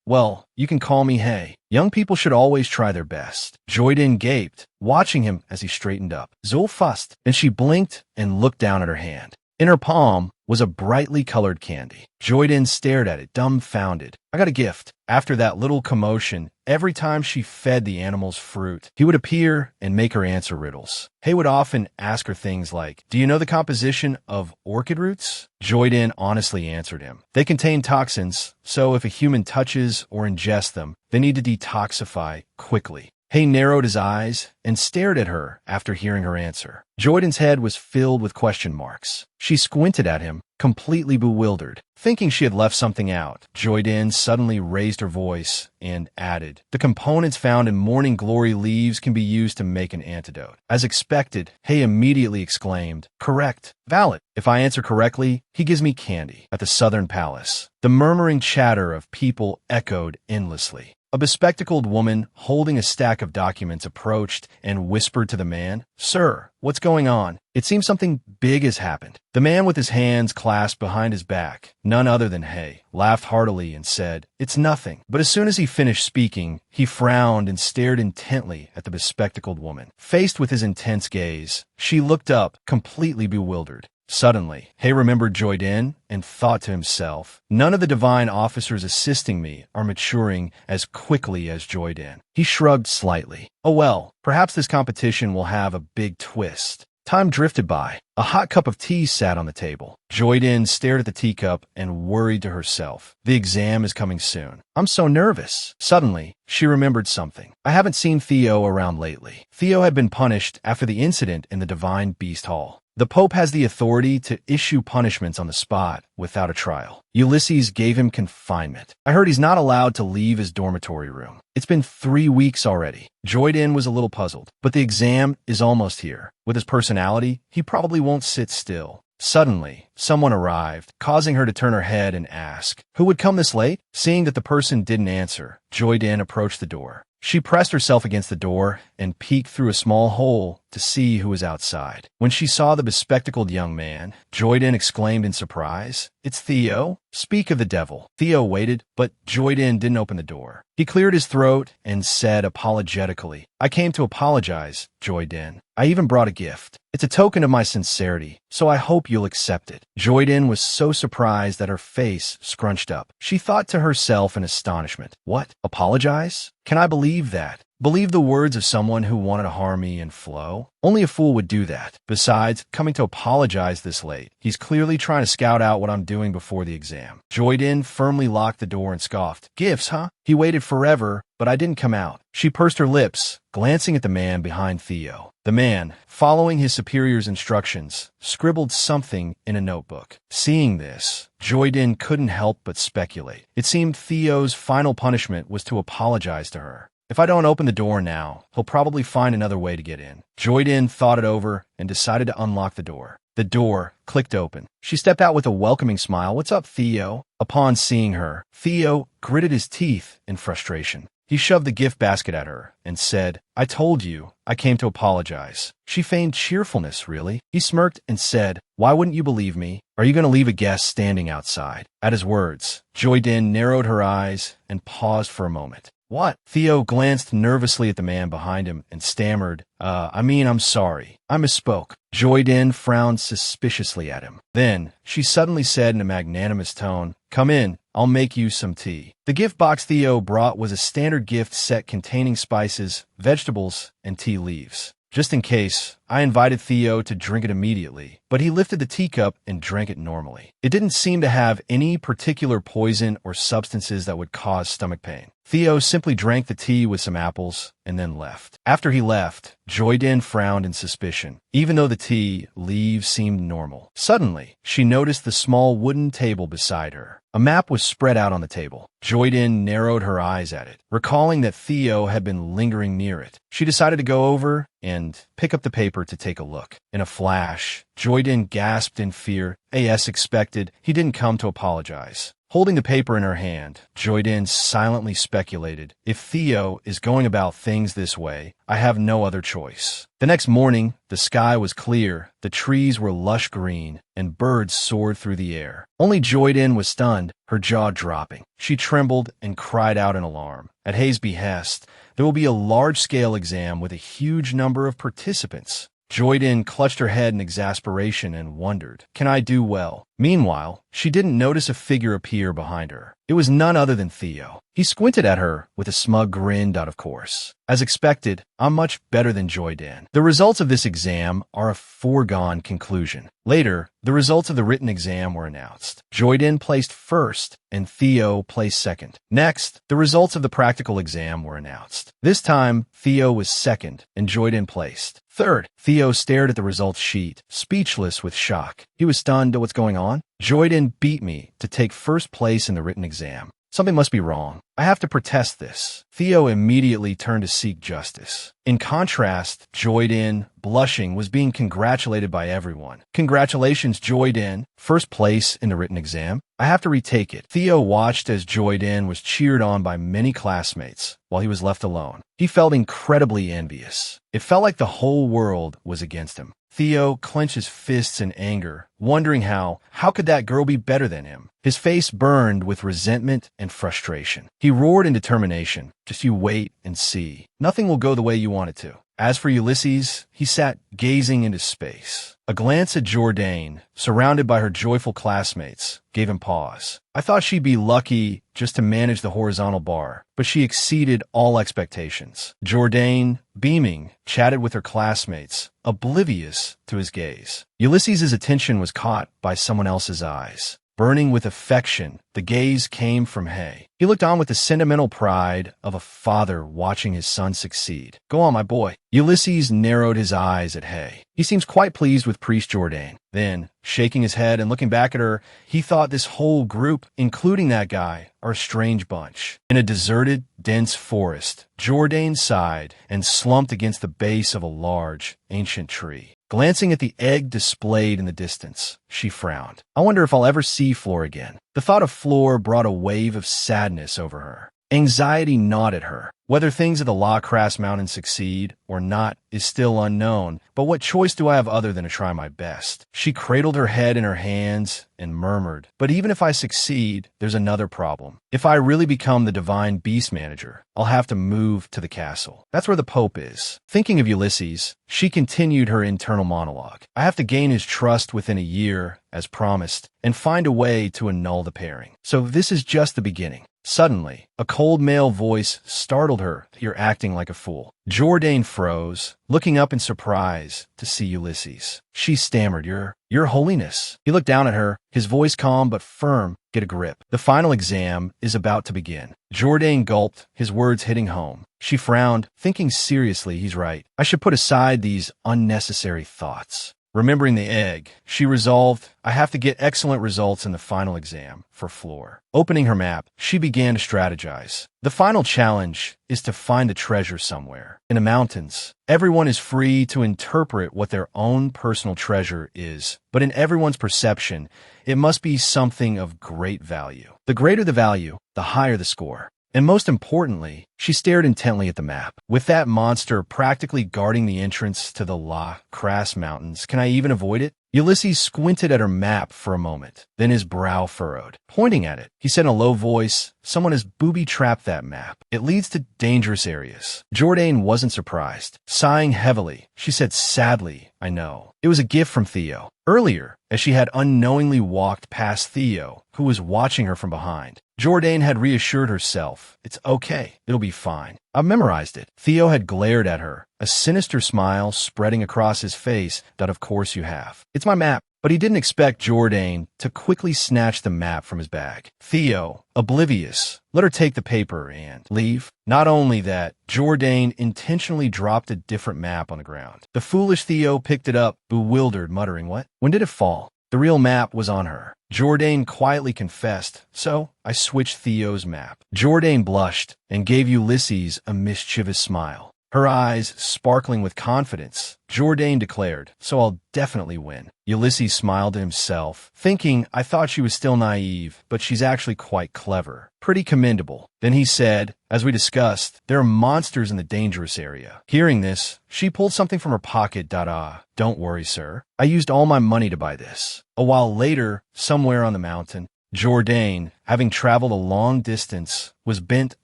Well, you can call me Hay. Young people should always try their best. Joy-din gaped, watching him as he straightened up. So fast. Then she blinked and looked down at her hand. In her palm was a brightly colored candy. Joy-din stared at it, dumbfounded. I got a gift. After that little commotion, every time she fed the animals fruit, he would appear and make her answer riddles. Hay would often ask her things like, Do you know the composition of orchid roots? Joy-din honestly answered him. They contain toxins, so if a human touches or ingests them, they need to detoxify quickly. Hay narrowed his eyes and stared at her after hearing her answer. Joyden's head was filled with question marks. She squinted at him, completely bewildered. Thinking she had left something out, Joyden suddenly raised her voice and added, "The components found in morning glory leaves can be used to make an antidote." As expected, Hay immediately exclaimed, "Correct. Valid. If I answer correctly, he gives me candy at the Southern Palace." The murmuring chatter of people echoed endlessly. A bespectacled woman holding a stack of documents approached and whispered to the man, "Sir, what's going on? It seems something big has happened." The man, with his hands clasped behind his back, none other than Hay, laughed heartily and said, "It's nothing." But as soon as he finished speaking, he frowned and stared intently at the bespectacled woman. Faced with his intense gaze, she looked up, completely bewildered. Suddenly, Hay remembered Joyden and thought to himself, "None of the divine officers assisting me are maturing as quickly as Joyden." He shrugged slightly. "Oh well, perhaps this competition will have a big twist." Time drifted by. A hot cup of tea sat on the table. Joyden stared at the teacup and worried to herself. The exam is coming soon. I'm so nervous. Suddenly, she remembered something. I haven't seen Theo around lately. Theo had been punished after the incident in the Divine Beast Hall. The Pope has the authority to issue punishments on the spot without a trial. Ulysses gave him confinement. I heard he's not allowed to leave his dormitory room. It's been 3 weeks already. Joyden was a little puzzled, but the exam is almost here. With his personality, he probably won't sit still. Suddenly, someone arrived, causing her to turn her head and ask, "Who would come this late?" Seeing that the person didn't answer, Joyden approached the door. She pressed herself against the door and peeked through a small hole to see who was outside. When she saw the bespectacled young man, Joyden exclaimed in surprise, "It's Theo." Speak of the devil. Theo waited, but Joyden didn't open the door. He cleared his throat and said apologetically, "I came to apologize, Joyden. I even brought a gift. It's a token of my sincerity, so I hope you'll accept it." Joyden was so surprised that her face scrunched up. She thought to herself in astonishment, "What? Apologize? Can I believe that? Believe the words of someone who wanted to harm me and Flo? Only a fool would do that. Besides, coming to apologize this late. He's clearly trying to scout out what I'm doing before the exam." Joyden firmly locked the door and scoffed, "Gifts, huh? He waited forever, but I didn't come out." She pursed her lips, glancing at the man behind Theo. The man, following his superior's instructions, scribbled something in a notebook. Seeing this, Joyden couldn't help but speculate. It seemed Theo's final punishment was to apologize to her. If I don't open the door now, he'll probably find another way to get in. Joyden thought it over and decided to unlock the door. The door clicked open. She stepped out with a welcoming smile. "What's up, Theo?" Upon seeing her, Theo gritted his teeth in frustration. He shoved the gift basket at her and said, "I told you, I came to apologize." She feigned cheerfulness, really. He smirked and said, "Why wouldn't you believe me? Are you going to leave a guest standing outside?" At his words, Joyden narrowed her eyes and paused for a moment. "What?" Theo glanced nervously at the man behind him and stammered, I'm sorry. I misspoke." Joyden frowned suspiciously at him. Then, she suddenly said in a magnanimous tone, "Come in, I'll make you some tea." The gift box Theo brought was a standard gift set containing spices, vegetables, and tea leaves. Just in case, I invited Theo to drink it immediately, but he lifted the teacup and drank it normally. It didn't seem to have any particular poison or substances that would cause stomach pain. Theo simply drank the tea with some apples and then left. After he left, Joyden frowned in suspicion, even though the tea leaves seemed normal. Suddenly, she noticed the small wooden table beside her. A map was spread out on the table. Joyden narrowed her eyes at it, recalling that Theo had been lingering near it. She decided to go over and pick up the paper to take a look. In a flash, Joyden gasped in fear. As expected, he didn't come to apologize. Holding the paper in her hand, Joyden silently speculated, "If Theo is going about things this way, I have no other choice." The next morning, the sky was clear, the trees were lush green, and birds soared through the air. Only Joyden was stunned, her jaw dropping. She trembled and cried out in alarm. At Hay's behest, there will be a large-scale exam with a huge number of participants. Joyden clutched her head in exasperation and wondered, "Can I do well? Meanwhile, she didn't notice a figure appear behind her. It was none other than Theo. He squinted at her with a smug grin, of course. As expected, I'm much better than Joydan. The results of this exam are a foregone conclusion. Later, the results of the written exam were announced. Joydan placed first, and Theo placed second. Next, the results of the practical exam were announced. This time, Theo was second, and Joydan placed third. Theo stared at the results sheet, speechless with shock. He was stunned at what's going on. Joydan beat me to take first place in the written exam. Something must be wrong. I have to protest this. Theo immediately turned to seek justice. In contrast, Joydan, blushing, was being congratulated by everyone. Congratulations, Joydan. First place in the written exam. I have to retake it. Theo watched as Joydan was cheered on by many classmates while he was left alone. He felt incredibly envious. It felt like the whole world was against him. Theo clenched his fists in anger, wondering how could that girl be better than him? His face burned with resentment and frustration. He roared in determination, just you wait and see. Nothing will go the way you want it to. As for Ulysses, he sat gazing into space. A glance at Jourdain, surrounded by her joyful classmates, gave him pause. I thought she'd be lucky just to manage the horizontal bar, but she exceeded all expectations. Jourdain, beaming, chatted with her classmates, oblivious to his gaze. Ulysses' attention was caught by someone else's eyes. Burning with affection, the gaze came from Hay. He looked on with the sentimental pride of a father watching his son succeed. Go on, my boy. Ulysses narrowed his eyes at Hay. He seems quite pleased with Priest Jourdain. Then, shaking his head and looking back at her, he thought this whole group, including that guy, are a strange bunch. In a deserted, dense forest, Jourdain sighed and slumped against the base of a large, ancient tree. Glancing at the egg displayed in the distance, she frowned. I wonder if I'll ever see Floor again. The thought of Floor brought a wave of sadness over her. Anxiety gnawed at her. Whether things at the La Crasse Mountain succeed or not is still unknown, but what choice do I have other than to try my best? She cradled her head in her hands and murmured, but even if I succeed, there's another problem. If I really become the divine beast manager, I'll have to move to the castle. That's where the Pope is. Thinking of Ulysses, she continued her internal monologue. I have to gain his trust within a year, as promised, and find a way to annul the pairing. So this is just the beginning. Suddenly, a cold male voice startled her. You're acting like a fool. Jourdain froze, looking up in surprise to see Ulysses. She stammered, Your Holiness. He looked down at her, his voice calm but firm. Get a grip. The final exam is about to begin. Jourdain gulped, his words hitting home. She frowned, thinking seriously, he's right. I should put aside these unnecessary thoughts. Remembering the egg, she resolved, I have to get excellent results in the final exam for Floor. Opening her map, she began to strategize. The final challenge is to find the treasure somewhere. In the mountains, everyone is free to interpret what their own personal treasure is, but in everyone's perception, it must be something of great value. The greater the value, the higher the score. And most importantly, she stared intently at the map. With that monster practically guarding the entrance to the La Crasse Mountains, can I even avoid it? Ulysses squinted at her map for a moment, then his brow furrowed. Pointing at it, he said in a low voice, someone has booby-trapped that map. It leads to dangerous areas. Jourdain wasn't surprised. Sighing heavily, she said sadly, I know. It was a gift from Theo. Earlier, as she had unknowingly walked past Theo, who was watching her from behind, Jourdain had reassured herself, it's okay, it'll be fine. I've memorized it. Theo had glared at her, a sinister smile spreading across his face that of course you have. It's my map. But he didn't expect Jourdain to quickly snatch the map from his bag. Theo, oblivious, let her take the paper and leave. Not only that, Jourdain intentionally dropped a different map on the ground. The foolish Theo picked it up, bewildered, muttering, what? When did it fall? The real map was on her. Jourdain quietly confessed, so I switched Theo's map. Jourdain blushed and gave Ulysses a mischievous smile. Her eyes sparkling with confidence, Jourdain declared, so I'll definitely win. Ulysses smiled to himself, thinking, I thought she was still naive, but she's actually quite clever. Pretty commendable. Then he said, as we discussed, there are monsters in the dangerous area. Hearing this, she pulled something from her pocket. Don't worry, sir. I used all my money to buy this. A while later, somewhere on the mountain, Jourdain, having traveled a long distance, was bent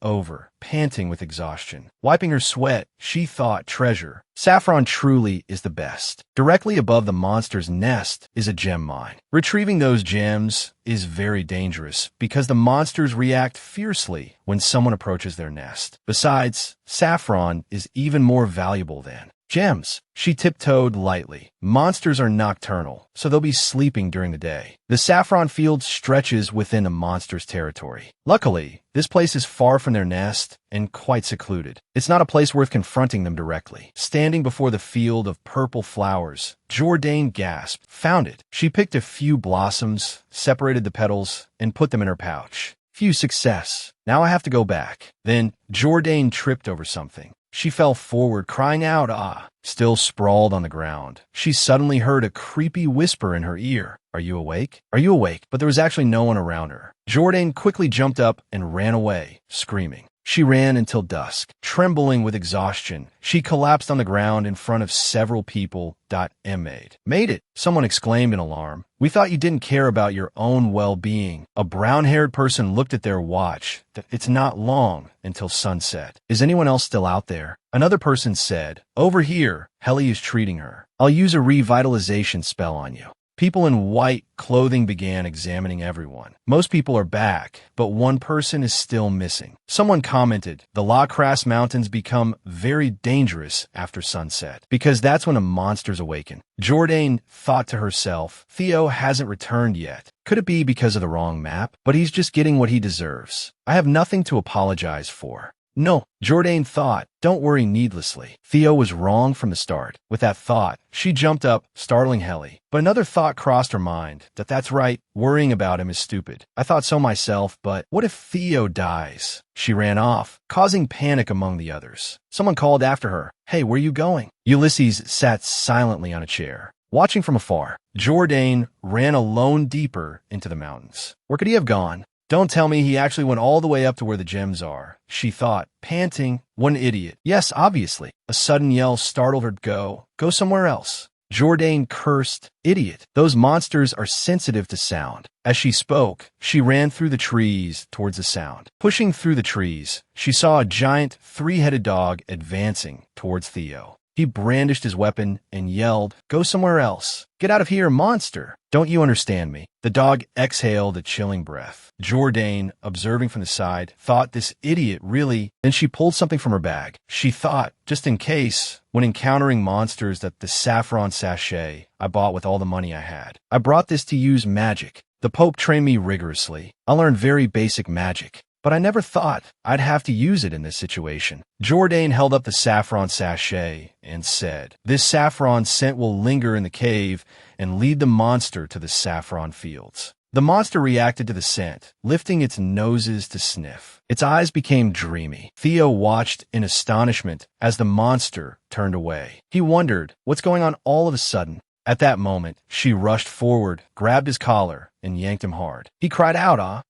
over, panting with exhaustion. Wiping her sweat, she thought treasure. Saffron truly is the best. Directly above the monster's nest is a gem mine. Retrieving those gems is very dangerous because the monsters react fiercely when someone approaches their nest. Besides, saffron is even more valuable than gems. She tiptoed lightly. Monsters are nocturnal, so they'll be sleeping during the day. The saffron field stretches within a monster's territory. Luckily, this place is far from their nest and quite secluded. It's not a place worth confronting them directly. Standing before the field of purple flowers, Jourdain gasped. Found it. She picked a few blossoms, separated the petals, and put them in her pouch. Phew, success. Now I have to go back. Then Jourdain tripped over something. She fell forward, crying out, ah. Still sprawled on the ground, she suddenly heard a creepy whisper in her ear. Are you awake? Are you awake? But there was actually no one around her. Jourdain quickly jumped up and ran away, screaming. She ran until dusk. Trembling with exhaustion, she collapsed on the ground in front of several people. Made it, someone exclaimed in alarm. We thought you didn't care about your own well-being. A brown-haired person looked at their watch. It's not long until sunset. Is anyone else still out there? Another person said, over here, Helly is treating her. I'll use a revitalization spell on you. People in white clothing began examining everyone. Most people are back, but one person is still missing. Someone commented, the La Crasse Mountains become very dangerous after sunset, because that's when a monster's awaken. Jourdain thought to herself, Theo hasn't returned yet. Could it be because of the wrong map? But he's just getting what he deserves. I have nothing to apologize for. No, Jourdain thought, don't worry needlessly. Theo was wrong from the start. With that thought, she jumped up, startling Helly. But another thought crossed her mind, that's right, worrying about him is stupid. I thought so myself, but what if Theo dies? She ran off, causing panic among the others. Someone called after her, hey, where are you going? Ulysses sat silently on a chair. Watching from afar, Jourdain ran alone deeper into the mountains. Where could he have gone? Don't tell me he actually went all the way up to where the gems are, she thought, panting. What an idiot. Yes, obviously. A sudden yell startled her. Go somewhere else. Jourdain cursed, idiot. Those monsters are sensitive to sound. As she spoke, she ran through the trees towards the sound. Pushing through the trees, she saw a giant three-headed dog advancing towards Theo. He brandished his weapon and yelled, go somewhere else. Get out of here, monster. Don't you understand me? The dog exhaled a chilling breath. Jourdain, observing from the side, thought this idiot really. Then she pulled something from her bag. She thought, just in case, when encountering monsters, that the saffron sachet I bought with all the money I had. I brought this to use magic. The Pope trained me rigorously. I learned very basic magic. But I never thought I'd have to use it in this situation. Jourdain held up the saffron sachet and said, this saffron scent will linger in the cave and lead the monster to the saffron fields. The monster reacted to the scent, lifting its noses to sniff. Its eyes became dreamy. Theo watched in astonishment as the monster turned away. He wondered, what's going on all of a sudden? At that moment, she rushed forward, grabbed his collar, and yanked him hard. He cried out,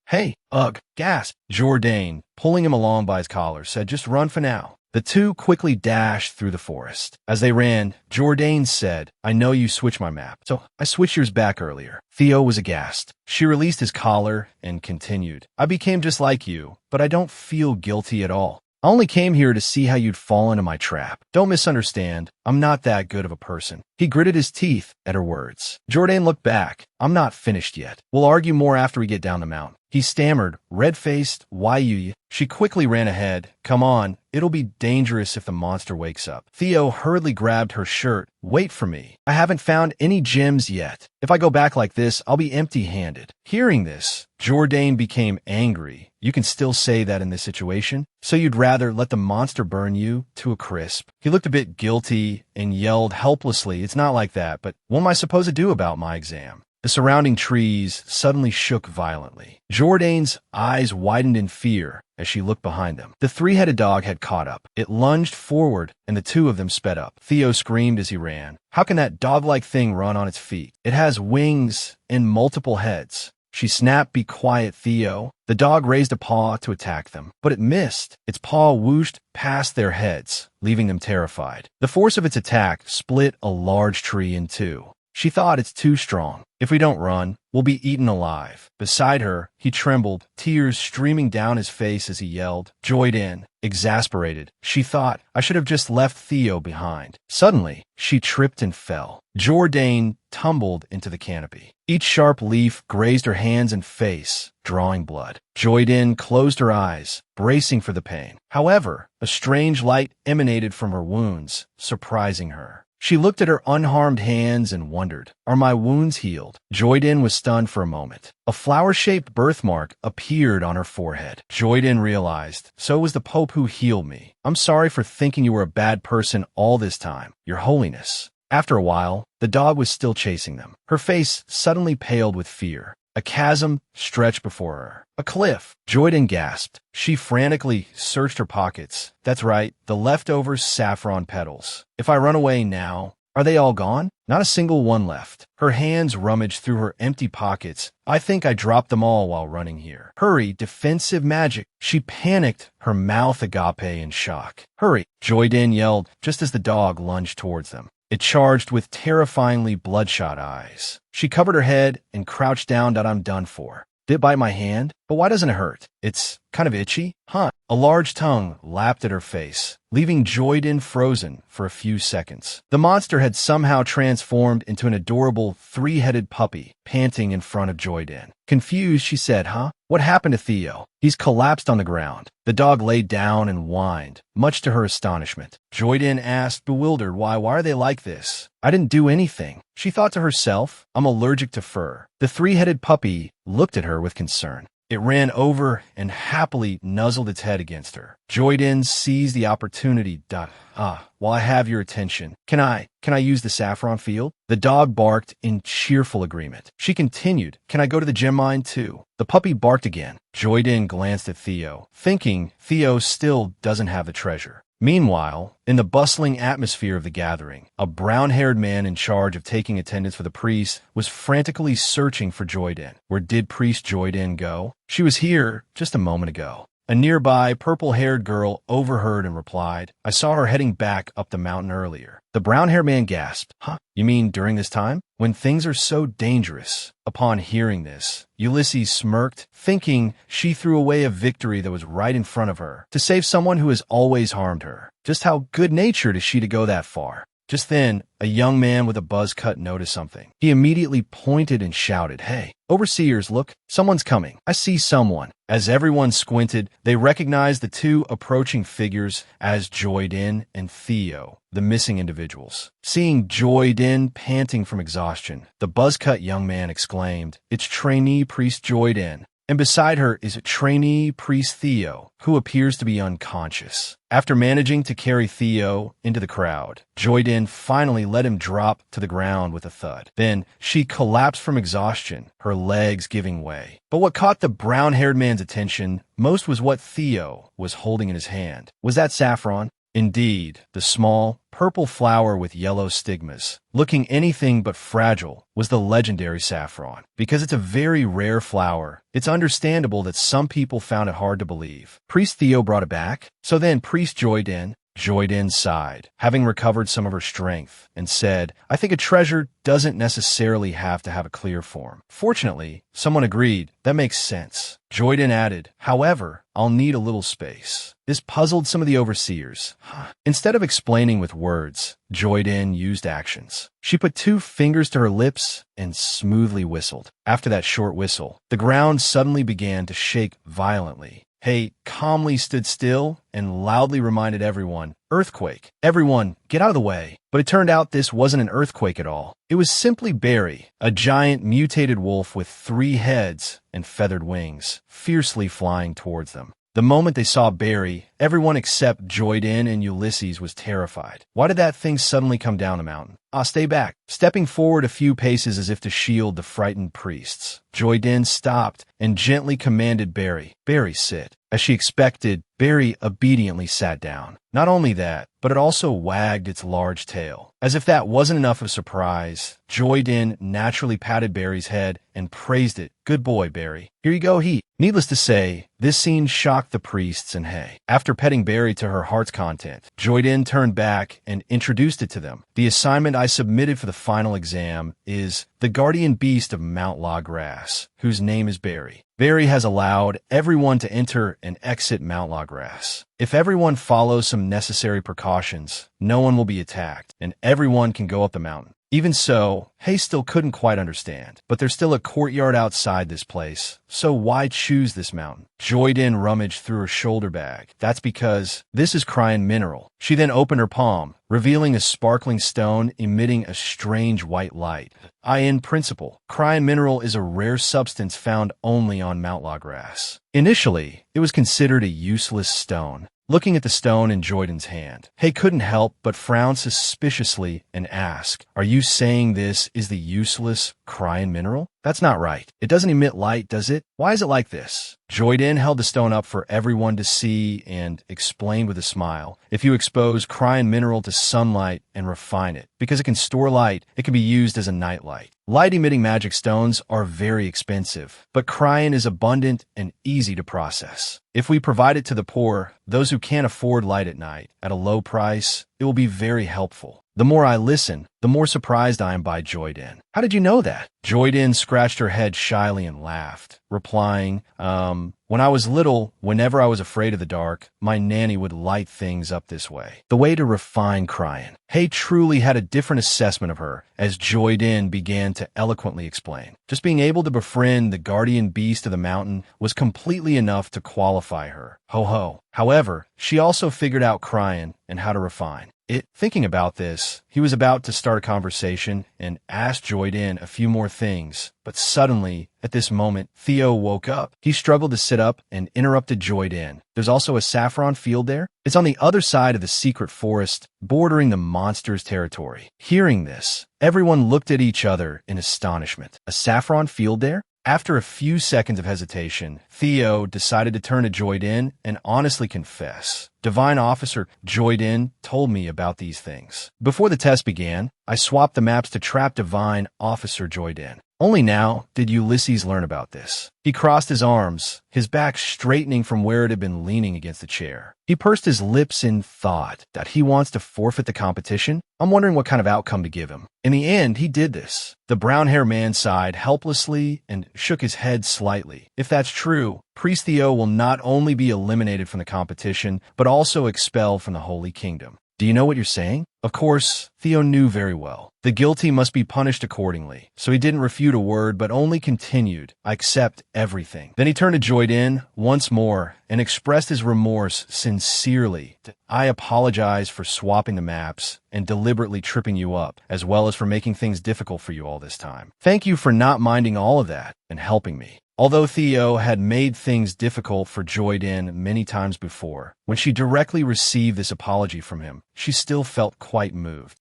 hey, ugh, gasped. Jourdain, pulling him along by his collar, said, just run for now. The two quickly dashed through the forest. As they ran, Jourdain said, I know you switched my map, so I switched yours back earlier. Theo was aghast. She released his collar and continued, I became just like you, but I don't feel guilty at all. I only came here to see how you'd fall into my trap. Don't misunderstand. I'm not that good of a person. He gritted his teeth at her words. Jourdain looked back. I'm not finished yet. We'll argue more after we get down the mountain. He stammered, red-faced, why you? She quickly ran ahead. Come on, it'll be dangerous if the monster wakes up. Theo hurriedly grabbed her shirt. Wait for me. I haven't found any gems yet. If I go back like this, I'll be empty-handed. Hearing this, Jourdain became angry. You can still say that in this situation? So you'd rather let the monster burn you to a crisp? He looked a bit guilty and yelled helplessly, it's not like that, but what am I supposed to do about my exam? The surrounding trees suddenly shook violently. Jourdain's eyes widened in fear as she looked behind them. The three-headed dog had caught up. It lunged forward, and the two of them sped up. Theo screamed as he ran. How can that dog-like thing run on its feet? It has wings and multiple heads. She snapped, be quiet, Theo. The dog raised a paw to attack them, but it missed. Its paw whooshed past their heads, leaving them terrified. The force of its attack split a large tree in two. She thought it's too strong. If we don't run, we'll be eaten alive. Beside her, he trembled, tears streaming down his face as he yelled, joined in. Exasperated, she thought, I should have just left Theo behind. Suddenly, she tripped and fell. Jourdain tumbled into the canopy. Each sharp leaf grazed her hands and face, drawing blood. Jourdain closed her eyes, bracing for the pain. However, a strange light emanated from her wounds, surprising her. She looked at her unharmed hands and wondered, are my wounds healed? Jourdain was stunned for a moment. A flower-shaped birthmark appeared on her forehead. Jourdain realized, so was the Pope who healed me. I'm sorry for thinking you were a bad person all this time, Your Holiness. After a while, the dog was still chasing them. Her face suddenly paled with fear. A chasm stretched before her. A cliff. Jourdain gasped. She frantically searched her pockets. That's right, the leftover saffron petals. If I run away now, are they all gone? Not a single one left. Her hands rummaged through her empty pockets. I think I dropped them all while running here. Hurry, defensive magic. She panicked, her mouth agape in shock. Hurry, Jourdain yelled just as the dog lunged towards them. It charged with terrifyingly bloodshot eyes. She covered her head and crouched down. I'm done for. Did it bite my hand? But why doesn't it hurt? It's kind of itchy. Huh. A large tongue lapped at her face, leaving Jourdain frozen for a few seconds. The monster had somehow transformed into an adorable three-headed puppy, panting in front of Jourdain. Confused, she said, huh? What happened to Theo? He's collapsed on the ground. The dog lay down and whined, much to her astonishment. Jourdain asked, bewildered, why are they like this? I didn't do anything. She thought to herself, I'm allergic to fur. The three-headed puppy looked at her with concern. It ran over and happily nuzzled its head against her. Jourdain seized the opportunity. While I have your attention, can I use the saffron field? The dog barked in cheerful agreement. She continued, can I go to the gem mine too? The puppy barked again. Jourdain glanced at Theo, thinking Theo still doesn't have the treasure. Meanwhile, in the bustling atmosphere of the gathering, a brown-haired man in charge of taking attendance for the priest was frantically searching for Jourdain. Where did Priest Jourdain go? She was here just a moment ago. A nearby purple-haired girl overheard and replied, I saw her heading back up the mountain earlier. The brown-haired man gasped, huh? You mean during this time? When things are so dangerous? Upon hearing this, Ulysses smirked, thinking she threw away a victory that was right in front of her to save someone who has always harmed her. Just how good-natured is she to go that far? Just then, a young man with a buzz cut noticed something. He immediately pointed and shouted, hey, overseers, look, someone's coming. I see someone. As everyone squinted, they recognized the two approaching figures as Jourdain and Theo, the missing individuals. Seeing Jourdain panting from exhaustion, the buzz-cut young man exclaimed, it's trainee priest Jourdain. And beside her is a trainee priest Theo, who appears to be unconscious. After managing to carry Theo into the crowd, Jourdain finally let him drop to the ground with a thud. Then she collapsed from exhaustion, her legs giving way. But what caught the brown-haired man's attention most was what Theo was holding in his hand. Was that saffron? Indeed, the small, purple flower with yellow stigmas, looking anything but fragile, was the legendary saffron. Because it's a very rare flower, it's understandable that some people found it hard to believe. Priest Theo brought it back. So then Priest Jourdain sighed, having recovered some of her strength, and said, I think a treasure doesn't necessarily have to have a clear form. Fortunately, someone agreed, that makes sense. Jourdain added, however, I'll need a little space. This puzzled some of the overseers. Instead of explaining with words, Jourdain used actions. She put two fingers to her lips and smoothly whistled. After that short whistle, the ground suddenly began to shake violently. Hay calmly stood still and loudly reminded everyone, earthquake. Everyone, get out of the way. But it turned out this wasn't an earthquake at all. It was simply Barry, a giant mutated wolf with 3 heads and feathered wings, fiercely flying towards them. The moment they saw Barry, everyone except Jourdain and Ulysses was terrified. Why did that thing suddenly come down the mountain? Stay back. Stepping forward a few paces as if to shield the frightened priests, Jourdain stopped and gently commanded Barry, sit. As she expected, Barry obediently sat down. Not only that, but it also wagged its large tail. As if that wasn't enough of a surprise, Joy-Din naturally patted Barry's head and praised it. Good boy, Barry. Here you go, Heat. Needless to say, this scene shocked the priests and Hay. After petting Barry to her heart's content, Joy-Din turned back and introduced it to them. The assignment I submitted for the final exam is the guardian beast of Mount La Grasse, whose name is Barry. Barry has allowed everyone to enter and exit Mount La Grasse. If everyone follows some necessary precautions, no one will be attacked, and everyone can go up the mountain. Even so, Hay still couldn't quite understand. But there's still a courtyard outside this place, so why choose this mountain? Joy-Din rummaged through her shoulder bag. That's because this is Cryan mineral. She then opened her palm, revealing a sparkling stone emitting a strange white light. In principle, Cryan mineral is a rare substance found only on Mount La Grasse. Initially, it was considered a useless stone. Looking at the stone in Joy-Din's hand, Hay couldn't help but frown suspiciously and ask, "Are you saying this is the useless Cryan mineral? That's not right. It doesn't emit light, does it? Why is it like this?" Joy-Din held the stone up for everyone to see and explained with a smile. If you expose Cryan mineral to sunlight and refine it, because it can store light, it can be used as a nightlight. Light-emitting magic stones are very expensive, but Cryan is abundant and easy to process. If we provide it to the poor, those who can't afford light at night, at a low price, it will be very helpful. The more I listen, the more surprised I am by Joy-Din. How did you know that? Joy-Din scratched her head shyly and laughed, replying, when I was little, whenever I was afraid of the dark, my nanny would light things up this way. The way to refine Cryan. Hay truly had a different assessment of her, as Joy-Din began to eloquently explain. Just being able to befriend the guardian beast of the mountain was completely enough to qualify her. Ho ho. However, she also figured out Cryan and how to refine it. Thinking about this, he was about to start a conversation and asked Joy-Din a few more things, but suddenly, at this moment, Theo woke up. He struggled to sit up and interrupted Joy-Din. There's also a saffron field there? It's on the other side of the secret forest, bordering the monster's territory. Hearing this, everyone looked at each other in astonishment. A saffron field there? After a few seconds of hesitation, Theo decided to turn to Joy-Din and honestly confess. Divine Officer Joy-Din told me about these things. Before the test began, I swapped the maps to trap Divine Officer Joy-Din. Only now did Ulysses learn about this. He crossed his arms, his back straightening from where it had been leaning against the chair. He pursed his lips in thought that he wants to forfeit the competition. I'm wondering what kind of outcome to give him. In the end, he did this. The brown-haired man sighed helplessly and shook his head slightly. If that's true, Priest Theo will not only be eliminated from the competition, but also expelled from the Holy Kingdom. Do you know what you're saying? Of course, Theo knew very well. The guilty must be punished accordingly, so he didn't refute a word but only continued, "I accept everything." Then he turned to Joy-Din once more and expressed his remorse sincerely. "I apologize for swapping the maps and deliberately tripping you up, as well as for making things difficult for you all this time. Thank you for not minding all of that and helping me." Although Theo had made things difficult for Joy-Din many times before, when she directly received this apology from him, she still felt quite moved.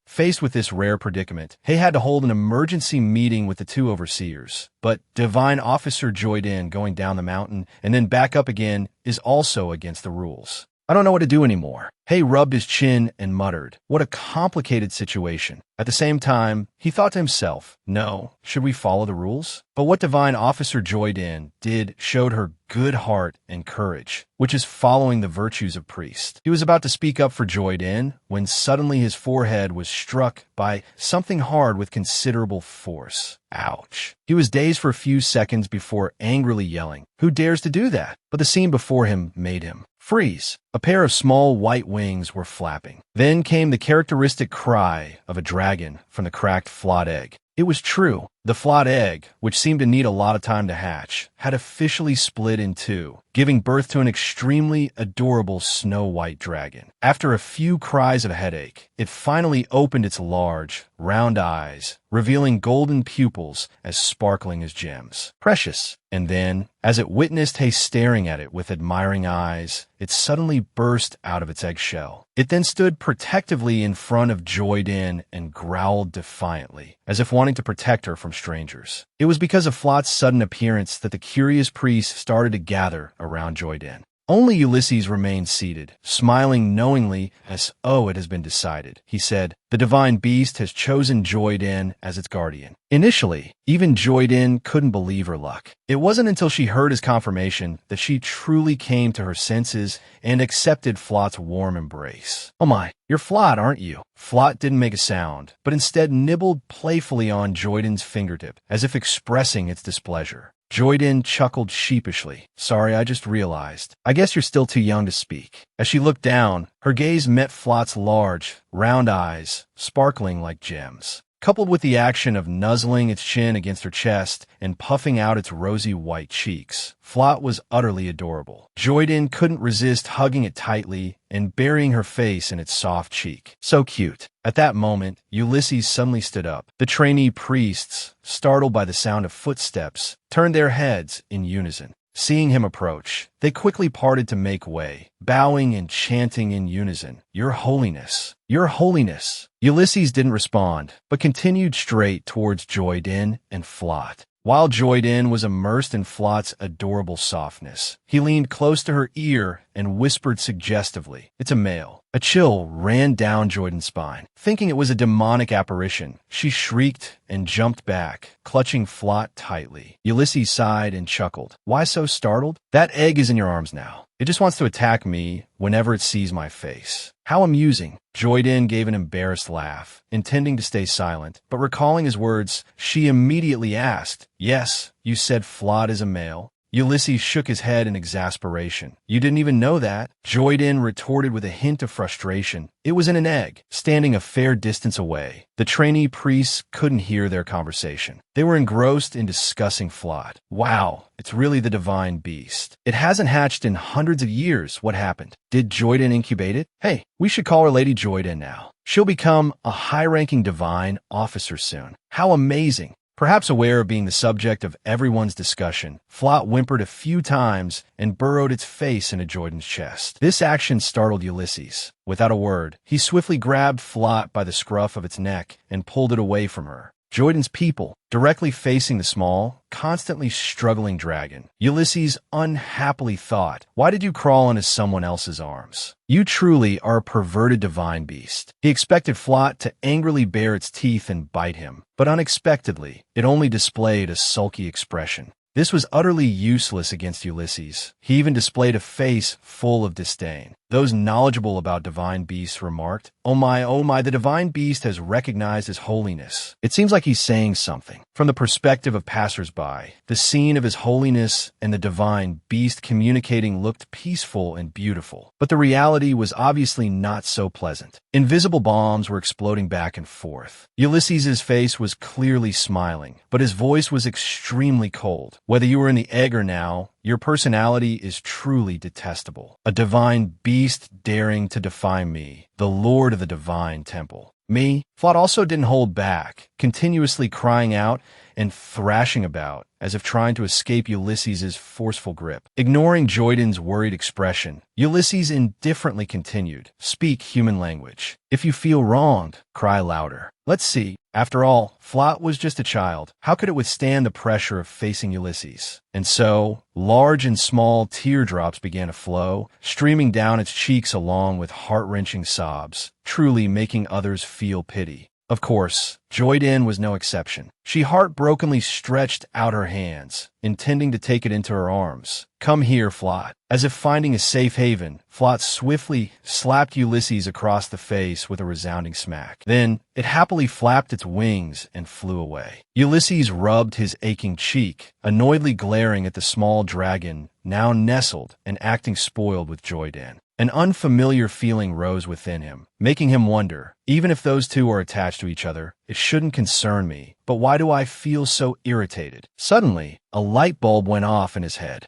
Faced with this rare predicament, Hay had to hold an emergency meeting with the two overseers. But Divine Officer Joy-Din going down the mountain and then back up again is also against the rules. I don't know what to do anymore. Hay rubbed his chin and muttered, "What a complicated situation." At the same time, he thought to himself, "No, should we follow the rules?" But what Divine Officer Joy-Din did showed her good heart and courage, which is following the virtues of priest. He was about to speak up for Joy-Din when suddenly his forehead was struck by something hard with considerable force. Ouch. He was dazed for a few seconds before angrily yelling, "Who dares to do that?" But the scene before him made him freeze. A pair of small white wings were flapping. Then came the characteristic cry of a dragon from the cracked flawed egg. It was true. The flawed egg, which seemed to need a lot of time to hatch, had officially split in two, giving birth to an extremely adorable snow-white dragon. After a few cries of headache, it finally opened its large, round eyes, revealing golden pupils as sparkling as gems. Precious. And then, as it witnessed Hay staring at it with admiring eyes, it suddenly burst out of its eggshell. It then stood protectively in front of Joy-Din and growled defiantly, as if wanting wanting to protect her from strangers. It was because of Flot's sudden appearance that the curious priests started to gather around Joyden. Only Ulysses remained seated, smiling knowingly as, "Oh, it has been decided," he said. "The divine beast has chosen Joyden as its guardian." Initially, even Joyden couldn't believe her luck. It wasn't until she heard his confirmation that she truly came to her senses and accepted Flot's warm embrace. "Oh my, you're Flot, aren't you?" Flot didn't make a sound, but instead nibbled playfully on Joyden's fingertip, as if expressing its displeasure. Joyden chuckled sheepishly. "Sorry, I just realized. I guess you're still too young to speak." As she looked down, her gaze met Flot's large, round eyes, sparkling like gems. Coupled with the action of nuzzling its chin against her chest and puffing out its rosy white cheeks, Flot was utterly adorable. Joyden couldn't resist hugging it tightly and burying her face in its soft cheek. So cute. At that moment, Ulysses suddenly stood up. The trainee priests, startled by the sound of footsteps, turned their heads in unison. Seeing him approach, they quickly parted to make way, bowing and chanting in unison, "Your Holiness! Your Holiness!" Ulysses didn't respond, but continued straight towards Joyden and Flot. While Joyden was immersed in Flot's adorable softness, he leaned close to her ear and whispered suggestively, "It's a male." A chill ran down Joyden's spine. Thinking it was a demonic apparition, she shrieked and jumped back, clutching Flot tightly. Ulysses sighed and chuckled. "Why so startled? That egg is in your arms now. It just wants to attack me whenever it sees my face." "How amusing." Joyden gave an embarrassed laugh, intending to stay silent, but recalling his words, she immediately asked, "Yes, you said Flot is a male?" Ulysses shook his head in exasperation. "You didn't even know that?" Joyden retorted with a hint of frustration. "It was in an egg, standing a fair distance away." The trainee priests couldn't hear their conversation. They were engrossed in discussing Flot. "Wow, it's really the divine beast. It hasn't hatched in hundreds of years. What happened? Did Joyden incubate it? Hey, we should call her Lady Joyden now. She'll become a high-ranking divine officer soon. How amazing." Perhaps aware of being the subject of everyone's discussion, Flot whimpered a few times and burrowed its face into Joyden's chest. This action startled Ulysses. Without a word, he swiftly grabbed Flot by the scruff of its neck and pulled it away from her. Joyden's people, directly facing the small, constantly struggling dragon. Ulysses unhappily thought, "Why did you crawl into someone else's arms? You truly are a perverted divine beast." He expected Flot to angrily bare its teeth and bite him, but unexpectedly, it only displayed a sulky expression. This was utterly useless against Ulysses. He even displayed a face full of disdain. Those knowledgeable about divine beasts remarked, oh my, the divine beast has recognized his holiness." It seems like he's saying something. From the perspective of passers-by, the scene of his holiness and the divine beast communicating looked peaceful and beautiful. But the reality was obviously not so pleasant. Invisible bombs were exploding back and forth. Ulysses's face was clearly smiling, but his voice was extremely cold. "Whether you were in the egg or now, your personality is truly detestable. A divine beast daring to defy me, the lord of the divine temple." Me? Flot also didn't hold back, continuously crying out and thrashing about, as if trying to escape Ulysses's forceful grip. Ignoring Joyden's worried expression, Ulysses indifferently continued, "Speak human language. If you feel wronged, cry louder. Let's see. After all, Flot was just a child. How could it withstand the pressure of facing Ulysses?" And so, large and small teardrops began to flow, streaming down its cheeks along with heart-wrenching sobs, truly making others feel pity. Of course, Joyden was no exception. She heartbrokenly stretched out her hands, intending to take it into her arms. "Come here, Flot." As if finding a safe haven, Flot swiftly slapped Ulysses across the face with a resounding smack. Then, it happily flapped its wings and flew away. Ulysses rubbed his aching cheek, annoyedly glaring at the small dragon, now nestled and acting spoiled with Joyden. An unfamiliar feeling rose within him, making him wonder, even if those two are attached to each other, it shouldn't concern me, but why do I feel so irritated? Suddenly, a light bulb went off in his head.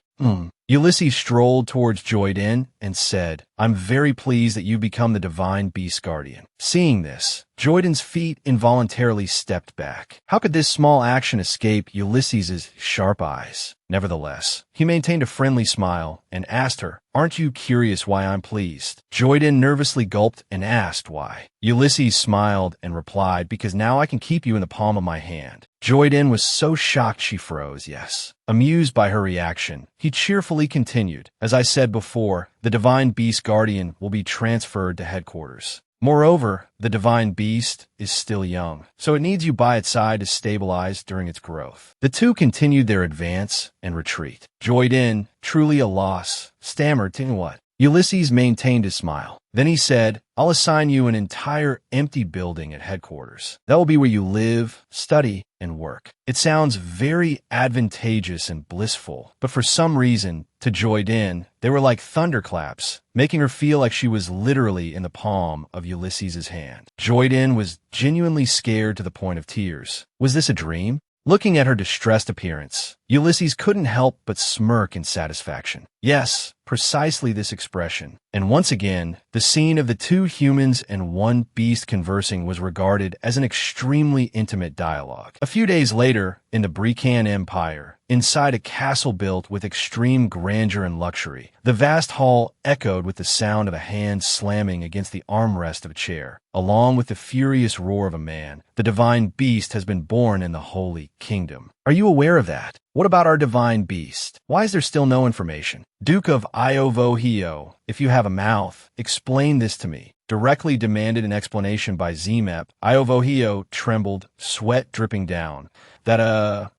Ulysses strolled towards Joyden and said, "I'm very pleased that you become the divine beast guardian." Seeing this, Joyden's feet involuntarily stepped back. How could this small action escape Ulysses's sharp eyes? Nevertheless, he maintained a friendly smile and asked her, "Aren't you curious why I'm pleased?" Joyden nervously gulped and asked why. Ulysses smiled and replied, "Because now I can keep you in the palm of my hand." Joyden was so shocked she froze, yes. Amused by her reaction, he cheerfully continued, "As I said before, the divine beast guardian will be transferred to headquarters. Moreover, the divine beast is still young, so it needs you by its side to stabilize during its growth." The two continued their advance and retreat. Joyden, truly a loss, stammered, "To what?" Ulysses maintained his smile. Then he said, "I'll assign you an entire empty building at headquarters. That will be where you live, study, and work." It sounds very advantageous and blissful, but for some reason, to Joyden, they were like thunderclaps, making her feel like she was literally in the palm of Ulysses's hand. Joyden was genuinely scared to the point of tears. Was this a dream? Looking at her distressed appearance, Ulysses couldn't help but smirk in satisfaction. Yes, precisely this expression. And once again, the scene of the two humans and one beast conversing was regarded as an extremely intimate dialogue. A few days later, in the Brecan Empire, inside a castle built with extreme grandeur and luxury, the vast hall echoed with the sound of a hand slamming against the armrest of a chair. Along with the furious roar of a man, the divine beast has been born in the Holy Kingdom. Are you aware of that? What about our divine beast? Why is there still no information? Duke of Iovohio, if you have a mouth, explain this to me. Directly demanded an explanation by Zemep. Iovohio trembled, sweat dripping down.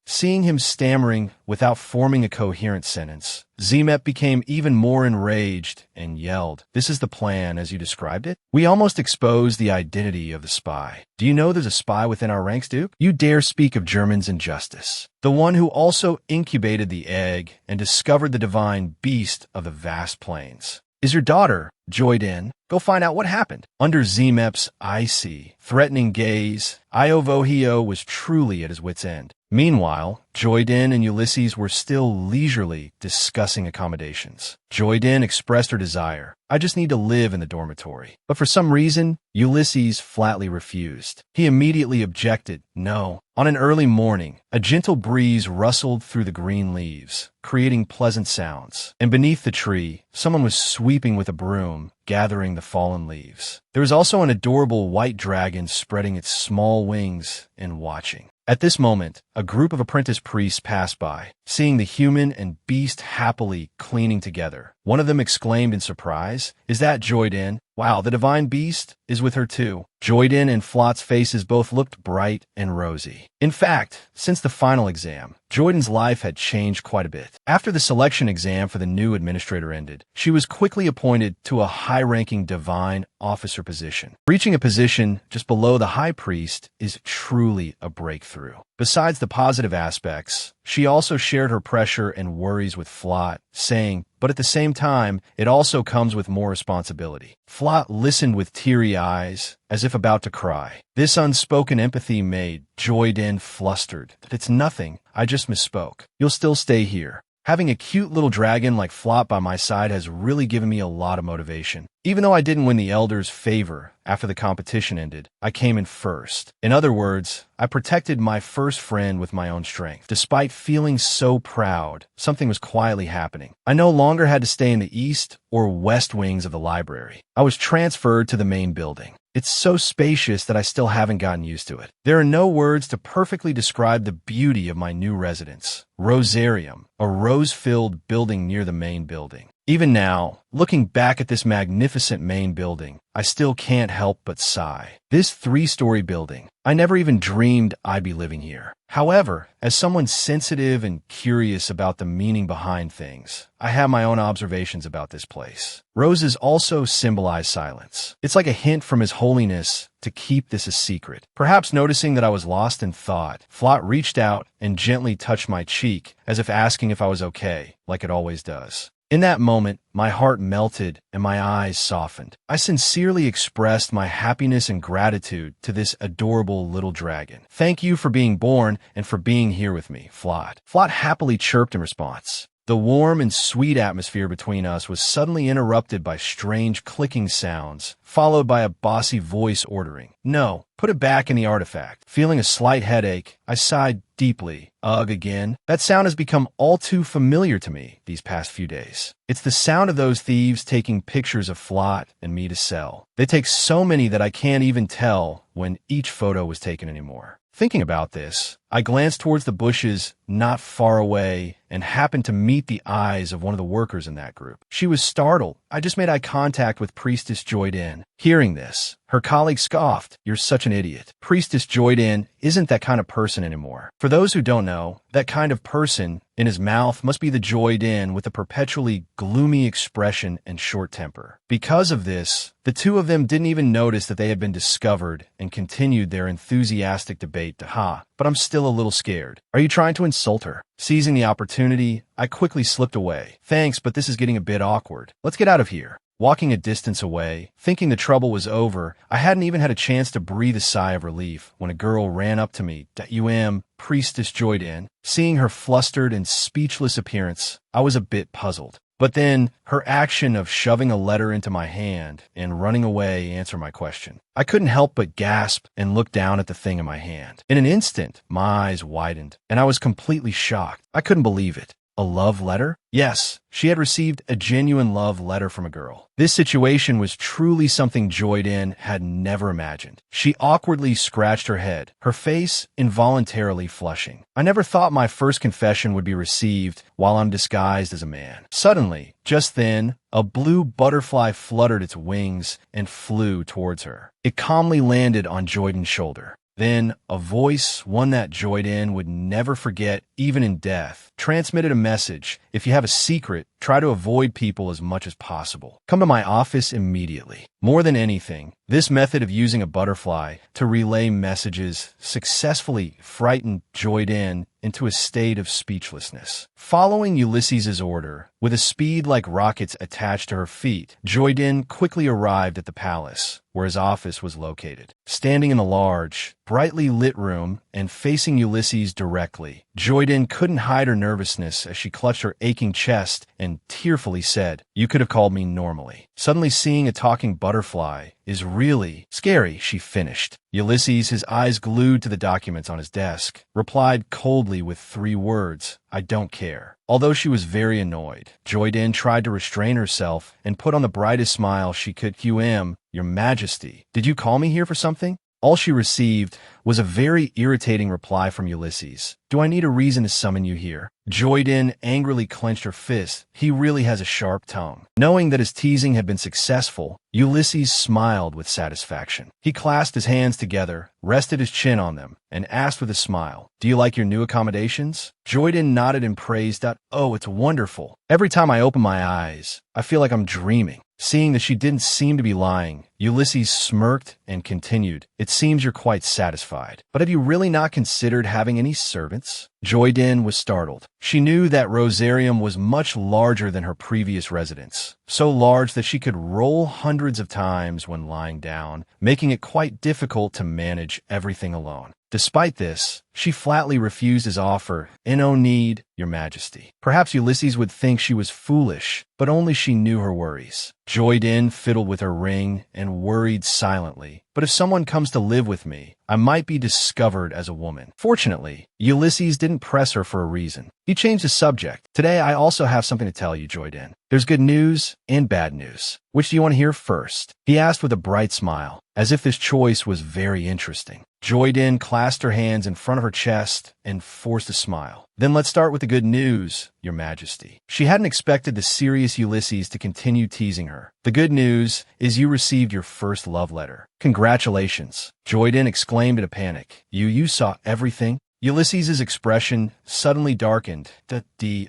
Seeing him stammering without forming a coherent sentence, Zemep became even more enraged and yelled, "This is the plan as you described it? We almost exposed the identity of the spy. Do you know there's a spy within our ranks, Duke? You dare speak of German's injustice. The one who also incubated the egg and discovered the divine beast of the vast plains. Is your daughter, Joyden? Go find out what happened." Under Zemep's icy, threatening gaze, Iovohio was truly at his wit's end. Meanwhile, Joyden and Ulysses were still leisurely discussing accommodations. Joyden expressed her desire, "I just need to live in the dormitory." But for some reason, Ulysses flatly refused. He immediately objected, "No." On an early morning, a gentle breeze rustled through the green leaves, creating pleasant sounds. And beneath the tree, someone was sweeping with a broom, gathering the fallen leaves. There was also an adorable white dragon spreading its small wings and watching. At this moment, a group of apprentice priests passed by, seeing the human and beast happily cleaning together. One of them exclaimed in surprise, "Is that Joyden? Wow, the divine beast is with her too." Joyden and Flot's faces both looked bright and rosy. In fact, since the final exam, Joyden's life had changed quite a bit. After the selection exam for the new administrator ended, she was quickly appointed to a high-ranking divine officer position. Reaching a position just below the high priest is truly a breakthrough. Besides the positive aspects, she also shared her pressure and worries with Flot, saying, "But at the same time, it also comes with more responsibility." Flot listened with teary eyes, as if about to cry. This unspoken empathy made Joyden flustered. "It's nothing. I just misspoke. You'll still stay here." Having a cute little dragon like Flop by my side has really given me a lot of motivation. Even though I didn't win the Elder's favor after the competition ended, I came in first. In other words, I protected my first friend with my own strength. Despite feeling so proud, something was quietly happening. I no longer had to stay in the east or west wings of the library. I was transferred to the main building. It's so spacious that I still haven't gotten used to it. There are no words to perfectly describe the beauty of my new residence. Rosarium, a rose-filled building near the main building. Even now, looking back at this magnificent main building, I still can't help but sigh. This 3-story building, I never even dreamed I'd be living here. However, as someone sensitive and curious about the meaning behind things, I have my own observations about this place. Roses also symbolize silence. It's like a hint from His Holiness to keep this a secret. Perhaps noticing that I was lost in thought, Flot reached out and gently touched my cheek, as if asking if I was okay, like it always does. In that moment, my heart melted and my eyes softened. I sincerely expressed my happiness and gratitude to this adorable little dragon. "Thank you for being born and for being here with me, Flot." Flot happily chirped in response. The warm and sweet atmosphere between us was suddenly interrupted by strange clicking sounds, followed by a bossy voice ordering, "No, put it back in the artifact." Feeling a slight headache, I sighed deeply. Ugh again. That sound has become all too familiar to me these past few days. It's the sound of those thieves taking pictures of Flot and me to sell. They take so many that I can't even tell when each photo was taken anymore. Thinking about this, I glanced towards the bushes not far away and happened to meet the eyes of one of the workers in that group. She was startled. I just made eye contact with Priestess Joyden. Hearing this, her colleague scoffed, "You're such an idiot. Priestess Joyden isn't that kind of person anymore." For those who don't know, that kind of person in his mouth must be the Joyden with a perpetually gloomy expression and short temper. Because of this, the two of them didn't even notice that they had been discovered and continued their enthusiastic debate to ha. But I'm still a little scared. Are you trying to insult her? Seizing the opportunity, I quickly slipped away. Thanks, but this is getting a bit awkward. Let's get out of here. Walking a distance away, thinking the trouble was over, I hadn't even had a chance to breathe a sigh of relief when a girl ran up to me. "That you am Priestess Joyden." Seeing her flustered and speechless appearance, I was a bit puzzled. But then, her action of shoving a letter into my hand and running away answered my question. I couldn't help but gasp and look down at the thing in my hand. In an instant, my eyes widened, and I was completely shocked. I couldn't believe it. A love letter? Yes, she had received a genuine love letter from a girl. This situation was truly something Joyden had never imagined. She awkwardly scratched her head, her face involuntarily flushing. I never thought my first confession would be received while I'm disguised as a man. Suddenly, just then, a blue butterfly fluttered its wings and flew towards her. It calmly landed on Joyden's shoulder. Then, a voice, one that Joyden would never forget, even in death, transmitted a message. "If you have a secret, try to avoid people as much as possible. Come to my office immediately." More than anything, this method of using a butterfly to relay messages successfully frightened Joyden into a state of speechlessness. Following Ulysses's order, with a speed like rockets attached to her feet, Joyden quickly arrived at the palace, where his office was located. Standing in the large, brightly lit room and facing Ulysses directly, Joyden couldn't hide her nervousness as she clutched her aching chest and tearfully said, "You could have called me normally." Suddenly seeing a talking butterfly is really scary, she finished. Ulysses, his eyes glued to the documents on his desk, replied coldly with 3 words, "I don't care." Although she was very annoyed, Joyden tried to restrain herself and put on the brightest smile she could. "Your Majesty, did you call me here for something?" All she received was a very irritating reply from Ulysses. "Do I need a reason to summon you here?" Joyden angrily clenched her fist. He really has a sharp tongue. Knowing that his teasing had been successful, Ulysses smiled with satisfaction. He clasped his hands together, rested his chin on them, and asked with a smile, "Do you like your new accommodations?" Joyden nodded and praised that, "Oh, it's wonderful. Every time I open my eyes, I feel like I'm dreaming." Seeing that she didn't seem to be lying, Ulysses smirked and continued, "It seems you're quite satisfied. But have you really not considered having any servants?" Joyden was startled. She knew that Rosarium was much larger than her previous residence, so large that she could roll hundreds of times when lying down, making it quite difficult to manage everything alone. Despite this, she flatly refused his offer. "No need, Your Majesty." Perhaps Ulysses would think she was foolish, but only she knew her worries. Joyden fiddled with her ring and worried silently. "But if someone comes to live with me, I might be discovered as a woman." Fortunately, Ulysses didn't press her for a reason. He changed the subject. "Today I also have something to tell you, Joyden. There's good news and bad news. Which do you want to hear first?" He asked with a bright smile, as if this choice was very interesting. Joyden clasped her hands in front of her chest and forced a smile. "Then let's start with the good news, Your Majesty." She hadn't expected the serious Ulysses to continue teasing her. "The good news is you received your first love letter." "Congratulations," Joyden exclaimed in a panic. You saw everything?" Ulysses's expression suddenly darkened.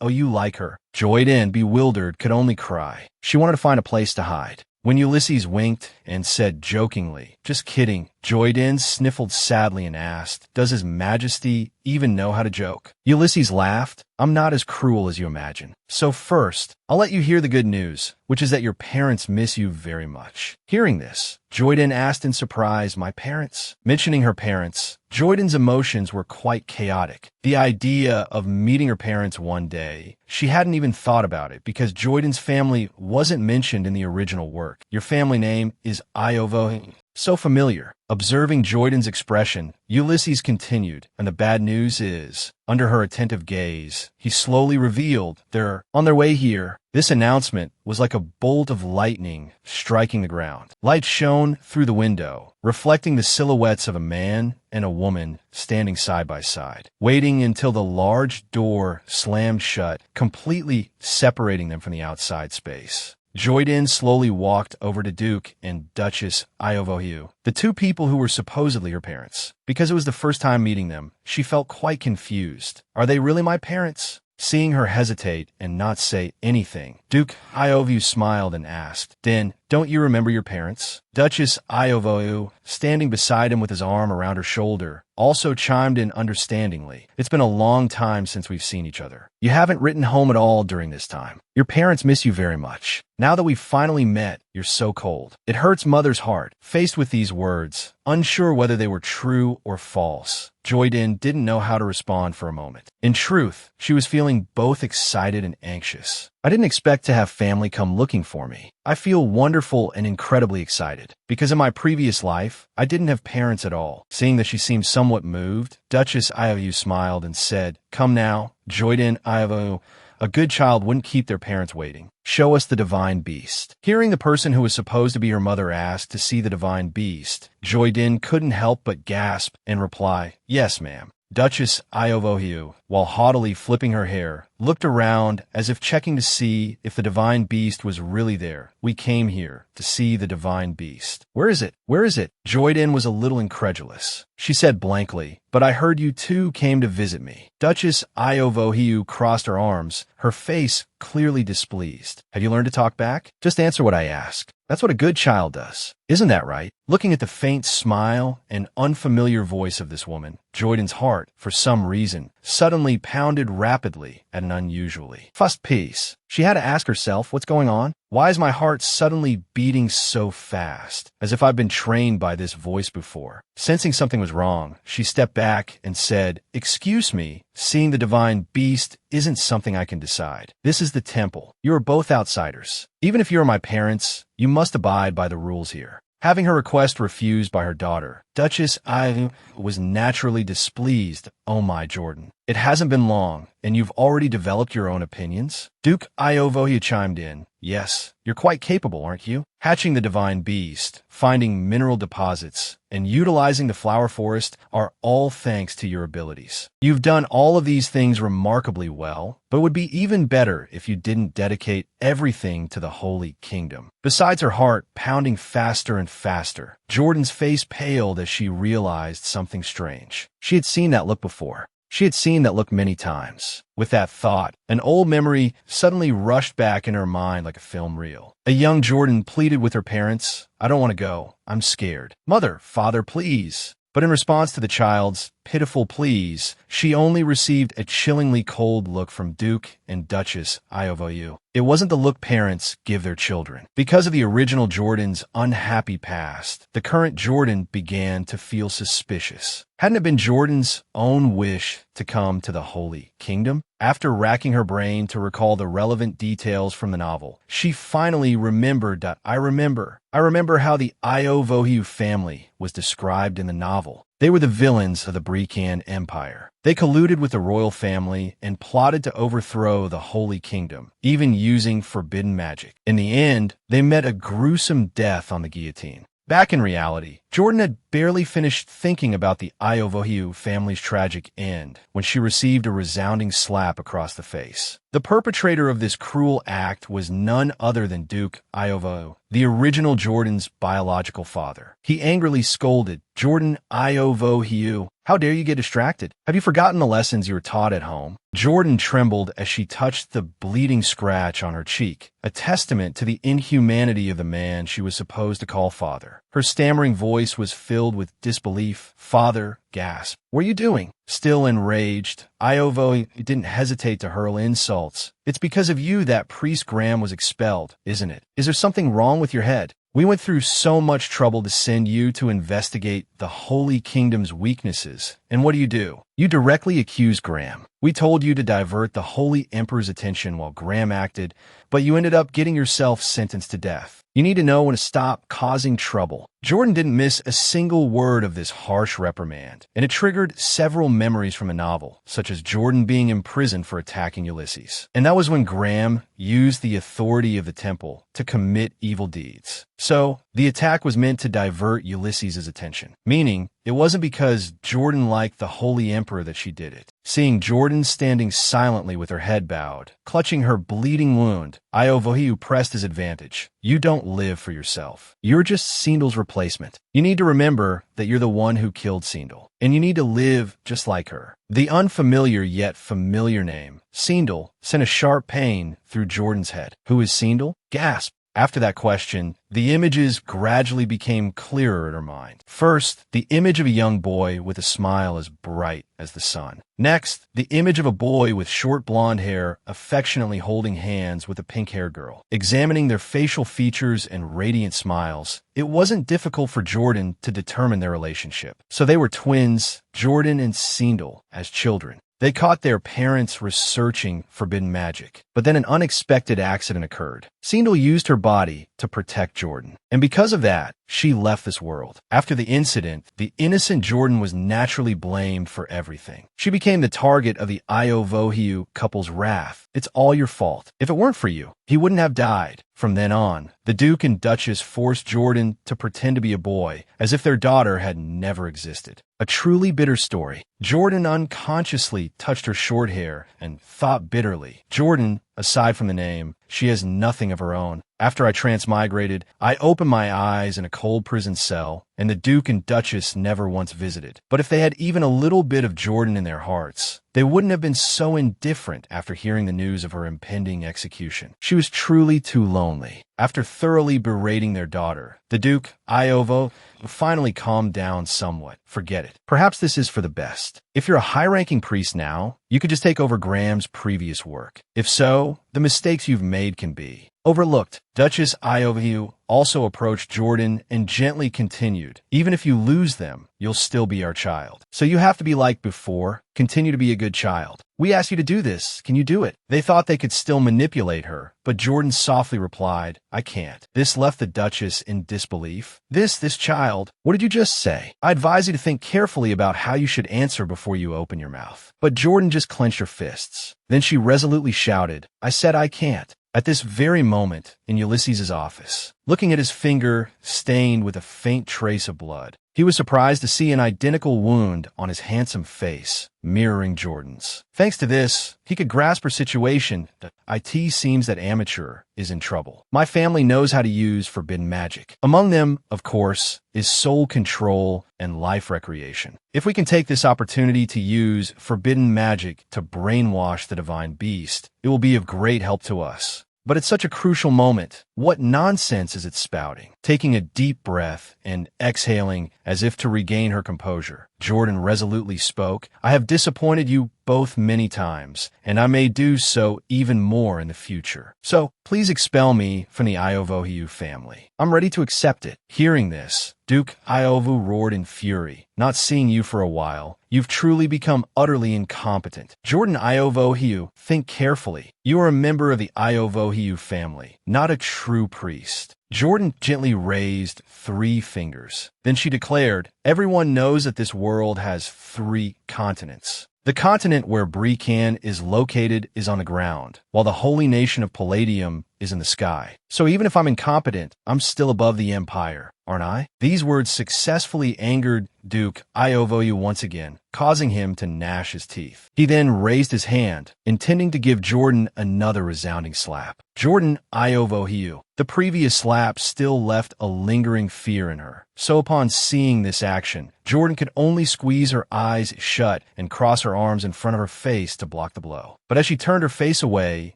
Oh, you like her." Joyden, bewildered, could only cry. She wanted to find a place to hide. When Ulysses winked and said jokingly, Just kidding. Joyden sniffled sadly and asked, does His Majesty even know how to joke? Ulysses laughed. I'm not as cruel as you imagine. So first, I'll let you hear the good news, which is that your parents miss you very much. Hearing this, Joyden asked in surprise, my parents? Mentioning her parents, Joyden's emotions were quite chaotic. The idea of meeting her parents one day, she hadn't even thought about it because Joyden's family wasn't mentioned in the original work. Your family name is Iovo. So familiar. Observing Joyden's expression, Ulysses continued, and the bad news is, under her attentive gaze, he slowly revealed they're on their way here. This announcement was like a bolt of lightning striking the ground. Light shone through the window, reflecting the silhouettes of a man and a woman standing side by side, waiting until the large door slammed shut, completely separating them from the outside space. Joyden slowly walked over to Duke and Duchess Iovohiu, the two people who were supposedly her parents. Because it was the first time meeting them, she felt quite confused. Are they really my parents? Seeing her hesitate and not say anything, Duke Iovohiu smiled and asked, Den, don't you remember your parents? Duchess Iovohiu, standing beside him with his arm around her shoulder, also chimed in understandingly. It's been a long time since we've seen each other. You haven't written home at all during this time. Your parents miss you very much. Now that we've finally met, you're so cold. It hurts Mother's heart. Faced with these words, unsure whether they were true or false, Joyden didn't know how to respond for a moment. In truth, she was feeling both excited and anxious. I didn't expect to have family come looking for me. I feel wonderful and incredibly excited. Because in my previous life, I didn't have parents at all. Seeing that she seemed somewhat moved, Duchess Iovohiu smiled and said, come now, Joyden Iovohiu. A good child wouldn't keep their parents waiting. Show us the divine beast. Hearing the person who was supposed to be her mother ask to see the divine beast, Joyden couldn't help but gasp and reply, yes, ma'am. Duchess Iovohiu, while haughtily flipping her hair, looked around as if checking to see if the divine beast was really there. We came here to see the divine beast. Where is it? Where is it? Joyden was a little incredulous. She said blankly, but I heard you two came to visit me. Duchess Iovohiu crossed her arms, her face clearly displeased. Have you learned to talk back? Just answer what I ask. That's what a good child does. Isn't that right? Looking at the faint smile and unfamiliar voice of this woman, Joyden's heart, for some reason, suddenly pounded rapidly at an unusually fast pace. She had to ask herself, what's going on? Why is my heart suddenly beating so fast, as if I've been trained by this voice before? Sensing something was wrong, she stepped back and said, excuse me, seeing the divine beast isn't something I can decide. This is the temple. You are both outsiders. Even if you are my parents, you must abide by the rules here. Having her request refused by her daughter, Duchess Iovohiu was naturally displeased. Oh my, Jordan. It hasn't been long, and you've already developed your own opinions? Duke Iovohiu chimed in. Yes, you're quite capable, aren't you? Hatching the divine beast, finding mineral deposits, and utilizing the flower forest are all thanks to your abilities. You've done all of these things remarkably well, but it would be even better if you didn't dedicate everything to the Holy Kingdom. Besides her heart pounding faster and faster, Jordan's face paled as she realized something strange. She had seen that look before. She had seen that look many times. With that thought, an old memory suddenly rushed back in her mind like a film reel. A young Jordan pleaded with her parents, I don't want to go. I'm scared. Mother, father, please. But in response to the child's pitiful pleas, she only received a chillingly cold look from Duke and Duchess Iovohiu. It wasn't the look parents give their children. Because of the original Jordan's unhappy past, the current Jordan began to feel suspicious. Hadn't it been Jordan's own wish to come to the Holy Kingdom? After racking her brain to recall the relevant details from the novel, she finally remembered that I remember how the Iovohiu family was described in the novel. They were the villains of the Brecan Empire. They colluded with the royal family and plotted to overthrow the Holy Kingdom, even using forbidden magic. In the end, they met a gruesome death on the guillotine. Back in reality, Jordan had barely finished thinking about the Iovohiu family's tragic end when she received a resounding slap across the face. The perpetrator of this cruel act was none other than Duke Iovohiu, the original Jordan's biological father. He angrily scolded, Jordan Iovohiu, how dare you get distracted? Have you forgotten the lessons you were taught at home? Jordan trembled as she touched the bleeding scratch on her cheek, a testament to the inhumanity of the man she was supposed to call father. Her stammering voice was filled with disbelief. Father, gasped. What are you doing? Still enraged, Iovo didn't hesitate to hurl insults. It's because of you that Priest Graham was expelled, isn't it? Is there something wrong with your head? We went through so much trouble to send you to investigate the Holy Kingdom's weaknesses. And what do? You directly accuse Graham. We told you to divert the Holy Emperor's attention while Graham acted, but you ended up getting yourself sentenced to death. You need to know when to stop causing trouble. Jordan didn't miss a single word of this harsh reprimand, and it triggered several memories from a novel, such as Jordan being imprisoned for attacking Ulysses. And that was when Graham used the authority of the temple to commit evil deeds. So, the attack was meant to divert Ulysses' attention, meaning it wasn't because Jordan liked the Holy Emperor that she did it. Seeing Jordan standing silently with her head bowed, clutching her bleeding wound, Iovohiu pressed his advantage. You don't live for yourself. You're just Sindul's replacement. You need to remember that you're the one who killed Sindul, and you need to live just like her. The unfamiliar yet familiar name, Sindul, sent a sharp pain through Jordan's head. Who is Sindul? Gasp. After that question, the images gradually became clearer in her mind. First, the image of a young boy with a smile as bright as the sun. Next, the image of a boy with short blonde hair affectionately holding hands with a pink-haired girl. Examining their facial features and radiant smiles, it wasn't difficult for Jordan to determine their relationship. So they were twins, Jordan and Sindul, as children. They caught their parents researching forbidden magic, but then an unexpected accident occurred. Sindul used her body to protect Jordan, and because of that, she left this world. After the incident, the innocent Jordan was naturally blamed for everything. She became the target of the Iovohiu couple's wrath. It's all your fault. If it weren't for you, he wouldn't have died. From then on, the Duke and Duchess forced Jordan to pretend to be a boy, as if their daughter had never existed. A truly bitter story. Jordan unconsciously touched her short hair and thought bitterly. Jordan, aside from the name, she has nothing of her own. After I transmigrated, I opened my eyes in a cold prison cell, and the Duke and Duchess never once visited. But if they had even a little bit of Jordan in their hearts, they wouldn't have been so indifferent after hearing the news of her impending execution. She was truly too lonely. After thoroughly berating their daughter, the Duke, Iovo, finally calmed down somewhat. Forget it. Perhaps this is for the best. If you're a high-ranking priest now, you could just take over Graham's previous work. If so, the mistakes you've made can be overlooked. Duchess Iovohiu also approached Jordan and gently continued, even if you lose them, you'll still be our child. So you have to be like before, continue to be a good child. We asked you to do this. Can you do it? They thought they could still manipulate her, but Jordan softly replied, I can't. This left the Duchess in disbelief. This child, what did you just say? I advise you to think carefully about how you should answer before you open your mouth. But Jordan just clenched her fists. Then she resolutely shouted, I said I can't. At this very moment, in Ulysses' office, looking at his finger stained with a faint trace of blood, he was surprised to see an identical wound on his handsome face, mirroring Jordan's. Thanks to this, he could grasp her situation. It seems that Amateur is in trouble. My family knows how to use forbidden magic. Among them, of course, is soul control and life recreation. If we can take this opportunity to use forbidden magic to brainwash the divine beast, it will be of great help to us. But at such a crucial moment, what nonsense is it spouting? Taking a deep breath and exhaling as if to regain her composure, Jordan resolutely spoke, I have disappointed you both many times, and I may do so even more in the future. So, please expel me from the Iovohiu family. I'm ready to accept it. Hearing this, Duke Iovu roared in fury. Not seeing you for a while, you've truly become utterly incompetent. Jordan Iovohiu, think carefully. You are a member of the Iovohiu family, not a true priest. Jordan gently raised 3 fingers. Then she declared, everyone knows that this world has 3 continents. The continent where Brican is located is on the ground, while the holy nation of Palladium is in the sky. So even if I'm incompetent, I'm still above the empire, aren't I? These words successfully angered Duke Iovohiu once again, causing him to gnash his teeth. He then raised his hand, intending to give Jordan another resounding slap. Jordan Iovohiu. The previous slap still left a lingering fear in her. So upon seeing this action, Jordan could only squeeze her eyes shut and cross her arms in front of her face to block the blow. But as she turned her face away,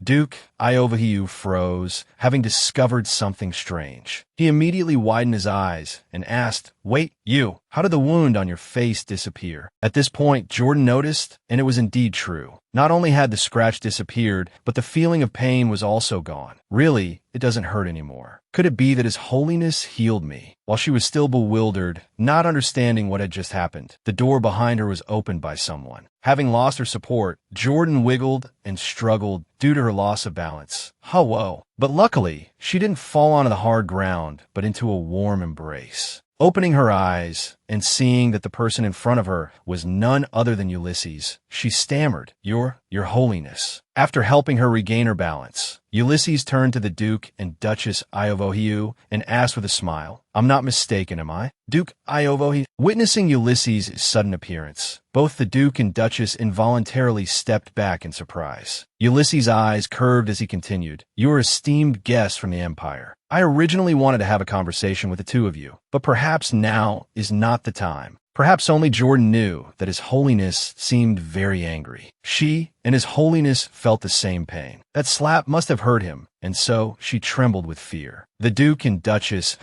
Duke Iovohiu froze, having discovered something strange. He immediately widened his eyes and asked, "Wait, you, how did the wound on your face disappear?" At this point, Jordan noticed, and it was indeed true. Not only had the scratch disappeared, but the feeling of pain was also gone. Really, it doesn't hurt anymore. Could it be that His Holiness healed me? While she was still bewildered, not understanding what had just happened, the door behind her was opened by someone. Having lost her support, Jordan wiggled and struggled due to her loss of balance. Whoa. But luckily, she didn't fall onto the hard ground, but into a warm embrace. Opening her eyes and seeing that the person in front of her was none other than Ulysses, she stammered, Your Holiness." After helping her regain her balance, Ulysses turned to the Duke and Duchess Iovohiu and asked with a smile, "I'm not mistaken, am I?" Duke Iovohiu. Witnessing Ulysses' sudden appearance, both the Duke and Duchess involuntarily stepped back in surprise. Ulysses' eyes curved as he continued, "You are esteemed guests from the Empire. I originally wanted to have a conversation with the two of you, but perhaps now is not the time." Perhaps only Jordan knew that His Holiness seemed very angry. She and His Holiness felt the same pain. That slap must have hurt him, and so she trembled with fear. The Duke and Duchess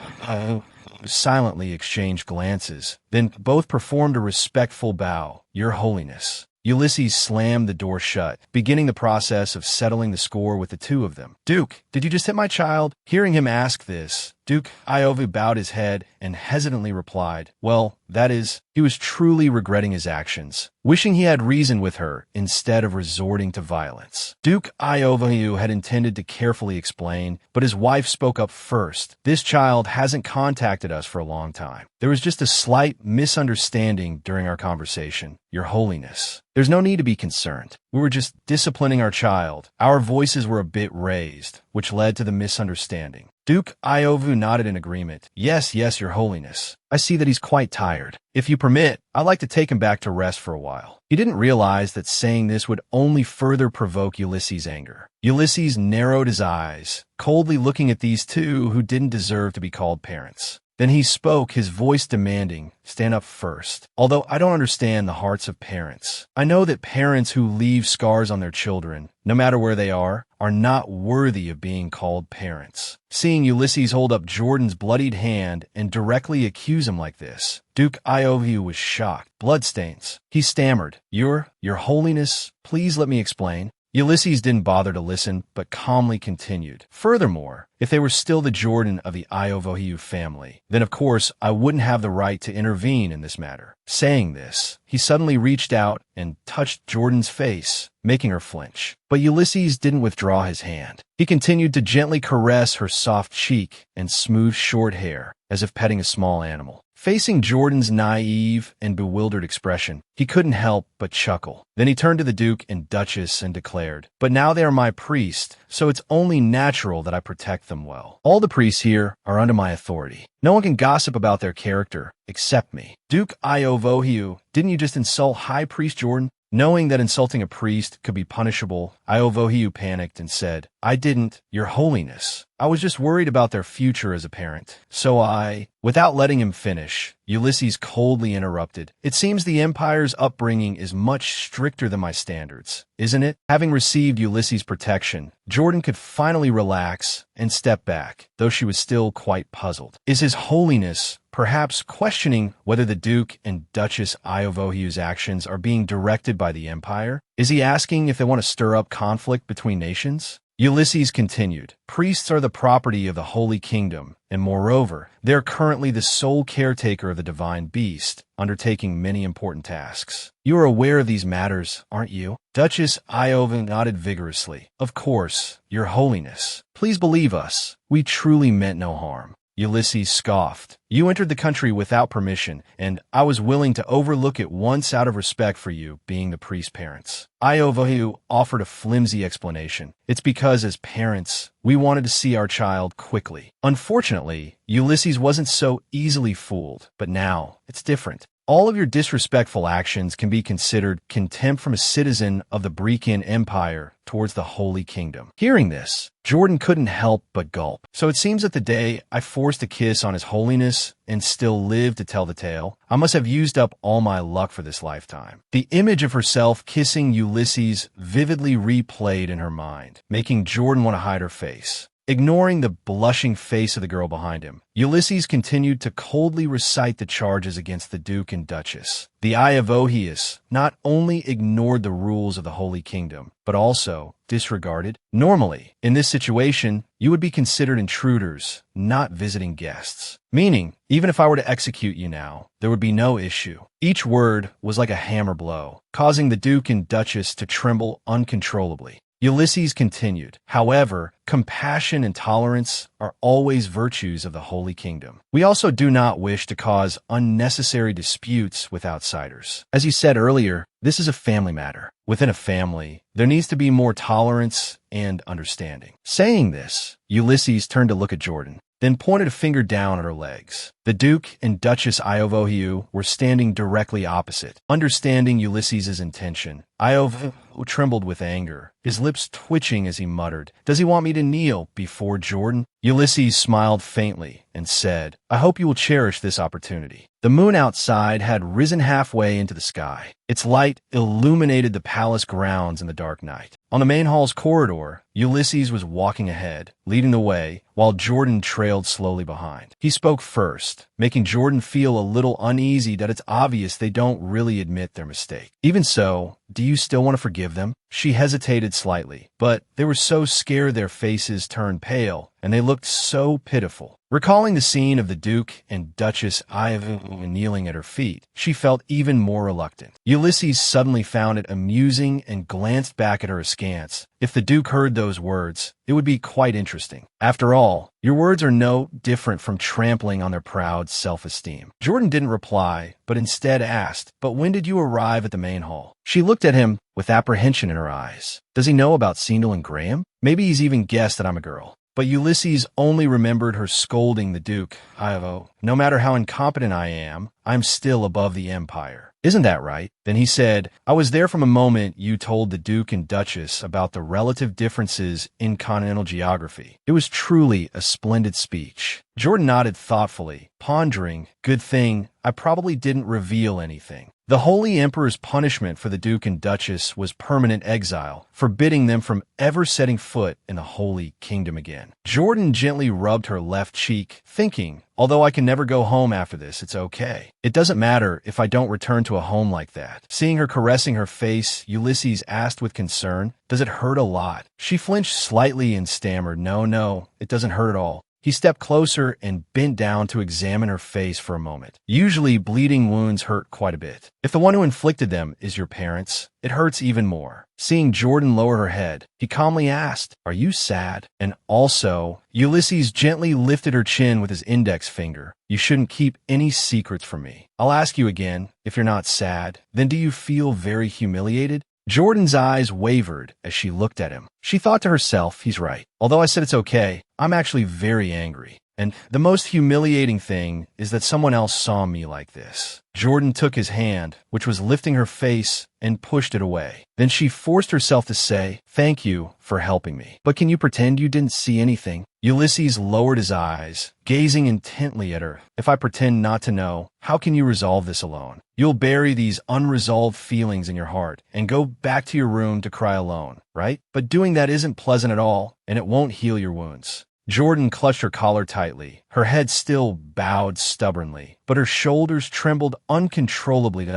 silently exchanged glances, then both performed a respectful bow. "Your Holiness." Ulysses slammed the door shut, beginning the process of settling the score with the two of them. "Duke, did you just hit my child?" Hearing him ask this, Duke Iovu bowed his head and hesitantly replied, "Well, that is," he was truly regretting his actions, wishing he had reasoned with her instead of resorting to violence. Duke Iovu had intended to carefully explain, but his wife spoke up first. "This child hasn't contacted us for a long time. There was just a slight misunderstanding during our conversation, Your Holiness. There's no need to be concerned. We were just disciplining our child. Our voices were a bit raised, which led to the misunderstanding." Duke Iovu nodded in agreement. Yes, Your Holiness. I see that he's quite tired. If you permit, I'd like to take him back to rest for a while." He didn't realize that saying this would only further provoke Ulysses' anger. Ulysses narrowed his eyes, coldly looking at these two who didn't deserve to be called parents. Then he spoke, his voice demanding, "Stand up first. Although I don't understand the hearts of parents. I know that parents who leave scars on their children, no matter where they are not worthy of being called parents." Seeing Ulysses hold up Jordan's bloodied hand and directly accuse him like this, Duke Iovu was shocked. "Bloodstains." He stammered, Your Holiness, please let me explain." Ulysses didn't bother to listen, but calmly continued. "Furthermore, if they were still the Jordan of the Iovohiu family, then of course I wouldn't have the right to intervene in this matter." Saying this, he suddenly reached out and touched Jordan's face, making her flinch. But Ulysses didn't withdraw his hand. He continued to gently caress her soft cheek and smooth short hair, as if petting a small animal. Facing Jordan's naive and bewildered expression, he couldn't help but chuckle. Then he turned to the Duke and Duchess and declared, "But now they are my priest, so it's only natural that I protect them well. All the priests here are under my authority. No one can gossip about their character except me." "Duke Iovohiu, didn't you just insult High Priest Jordan?" Knowing that insulting a priest could be punishable, Iovohiu panicked and said, "I didn't, Your Holiness. I was just worried about their future as a parent. So I..." Without letting him finish, Ulysses coldly interrupted, "It seems the Empire's upbringing is much stricter than my standards, isn't it?" Having received Ulysses' protection, Jordan could finally relax and step back, though she was still quite puzzled. Is His Holiness perhaps questioning whether the Duke and Duchess Iovohiu's actions are being directed by the Empire? Is he asking if they want to stir up conflict between nations? Ulysses continued, "Priests are the property of the Holy Kingdom, and moreover, they are currently the sole caretaker of the divine beast, undertaking many important tasks. You are aware of these matters, aren't you?" Duchess Iova nodded vigorously. "Of course, Your Holiness. Please believe us. We truly meant no harm." Ulysses scoffed. "You entered the country without permission, and I was willing to overlook it once out of respect for you being the priest's parents." Iovohiu offered a flimsy explanation. "It's because as parents, we wanted to see our child quickly." Unfortunately, Ulysses wasn't so easily fooled, but now it's different. All of your disrespectful actions can be considered contempt from a citizen of the Brecan Empire towards the Holy Kingdom. Hearing this, Jordan couldn't help but gulp. "So it seems that the day I forced a kiss on His Holiness and still lived to tell the tale, I must have used up all my luck for this lifetime." The image of herself kissing Ulysses vividly replayed in her mind, making Jordan want to hide her face. Ignoring the blushing face of the girl behind him, Ulysses continued to coldly recite the charges against the Duke and Duchess. The Iavohius not only ignored the rules of the Holy Kingdom, but also disregarded. Normally, in this situation, you would be considered intruders, not visiting guests. Meaning, even if I were to execute you now, there would be no issue. Each word was like a hammer blow, causing the Duke and Duchess to tremble uncontrollably. Ulysses continued, however, compassion and tolerance are always virtues of the Holy Kingdom. We also do not wish to cause unnecessary disputes with outsiders. As you said earlier, this is a family matter. Within a family, there needs to be more tolerance and understanding. Saying this, Ulysses turned to look at Jordan, then pointed a finger down at her legs. The Duke and Duchess Iavohiu were standing directly opposite. Understanding Ulysses's intention, Iavohiu trembled with anger, his lips twitching as he muttered, "Does he want me to kneel before Jordan?" Ulysses smiled faintly and said, "I hope you will cherish this opportunity." The moon outside had risen halfway into the sky. Its light illuminated the palace grounds in the dark night. On the main hall's corridor, Ulysses was walking ahead, leading the way, while Jordan trailed slowly behind. He spoke first, making Jordan feel a little uneasy that it's obvious they don't really admit their mistake. Even so, do you still want to forgive them? She hesitated slightly, but they were so scared their faces turned pale, and they looked so pitiful. Recalling the scene of the Duke and Duchess Iavohiu kneeling at her feet, she felt even more reluctant. Ulysses suddenly found it amusing and glanced back at her askance. If the Duke heard those words, it would be quite interesting. After all, your words are no different from trampling on their proud self-esteem. Jordan didn't reply, but instead asked, "But when did you arrive at the main hall?" She looked at him with apprehension in her eyes. Does he know about Sindel and Graham? Maybe he's even guessed that I'm a girl. But Ulysses only remembered her scolding the Duke, "Ivo, no matter how incompetent I am, I'm still above the empire. Isn't that right?" Then he said, "I was there from a moment you told the Duke and Duchess about the relative differences in continental geography. It was truly a splendid speech." Jordan nodded thoughtfully, pondering, "Good thing I probably didn't reveal anything." The Holy Emperor's punishment for the Duke and Duchess was permanent exile, forbidding them from ever setting foot in the Holy Kingdom again. Jordan gently rubbed her left cheek, thinking, "Although I can never go home after this, it's okay. It doesn't matter if I don't return to a home like that." Seeing her caressing her face, Ulysses asked with concern, "Does it hurt a lot?" She flinched slightly and stammered, No, it doesn't hurt at all." He stepped closer and bent down to examine her face for a moment. Usually, bleeding wounds hurt quite a bit. If the one who inflicted them is your parents, it hurts even more. Seeing Jordan lower her head, he calmly asked, "Are you sad?" And also, Ulysses gently lifted her chin with his index finger. "You shouldn't keep any secrets from me. I'll ask you again, if you're not sad, then do you feel very humiliated?" Jordan's eyes wavered as she looked at him. She thought to herself, he's right. Although I said it's okay, I'm actually very angry. And the most humiliating thing is that someone else saw me like this. Jordan took his hand, which was lifting her face, and pushed it away. Then she forced herself to say, "Thank you for helping me. But can you pretend you didn't see anything?" Ulysses lowered his eyes, gazing intently at her. "If I pretend not to know, how can you resolve this alone? You'll bury these unresolved feelings in your heart and go back to your room to cry alone, right? But doing that isn't pleasant at all, and it won't heal your wounds." Jordan clutched her collar tightly. Her head still bowed stubbornly, but her shoulders trembled uncontrollably.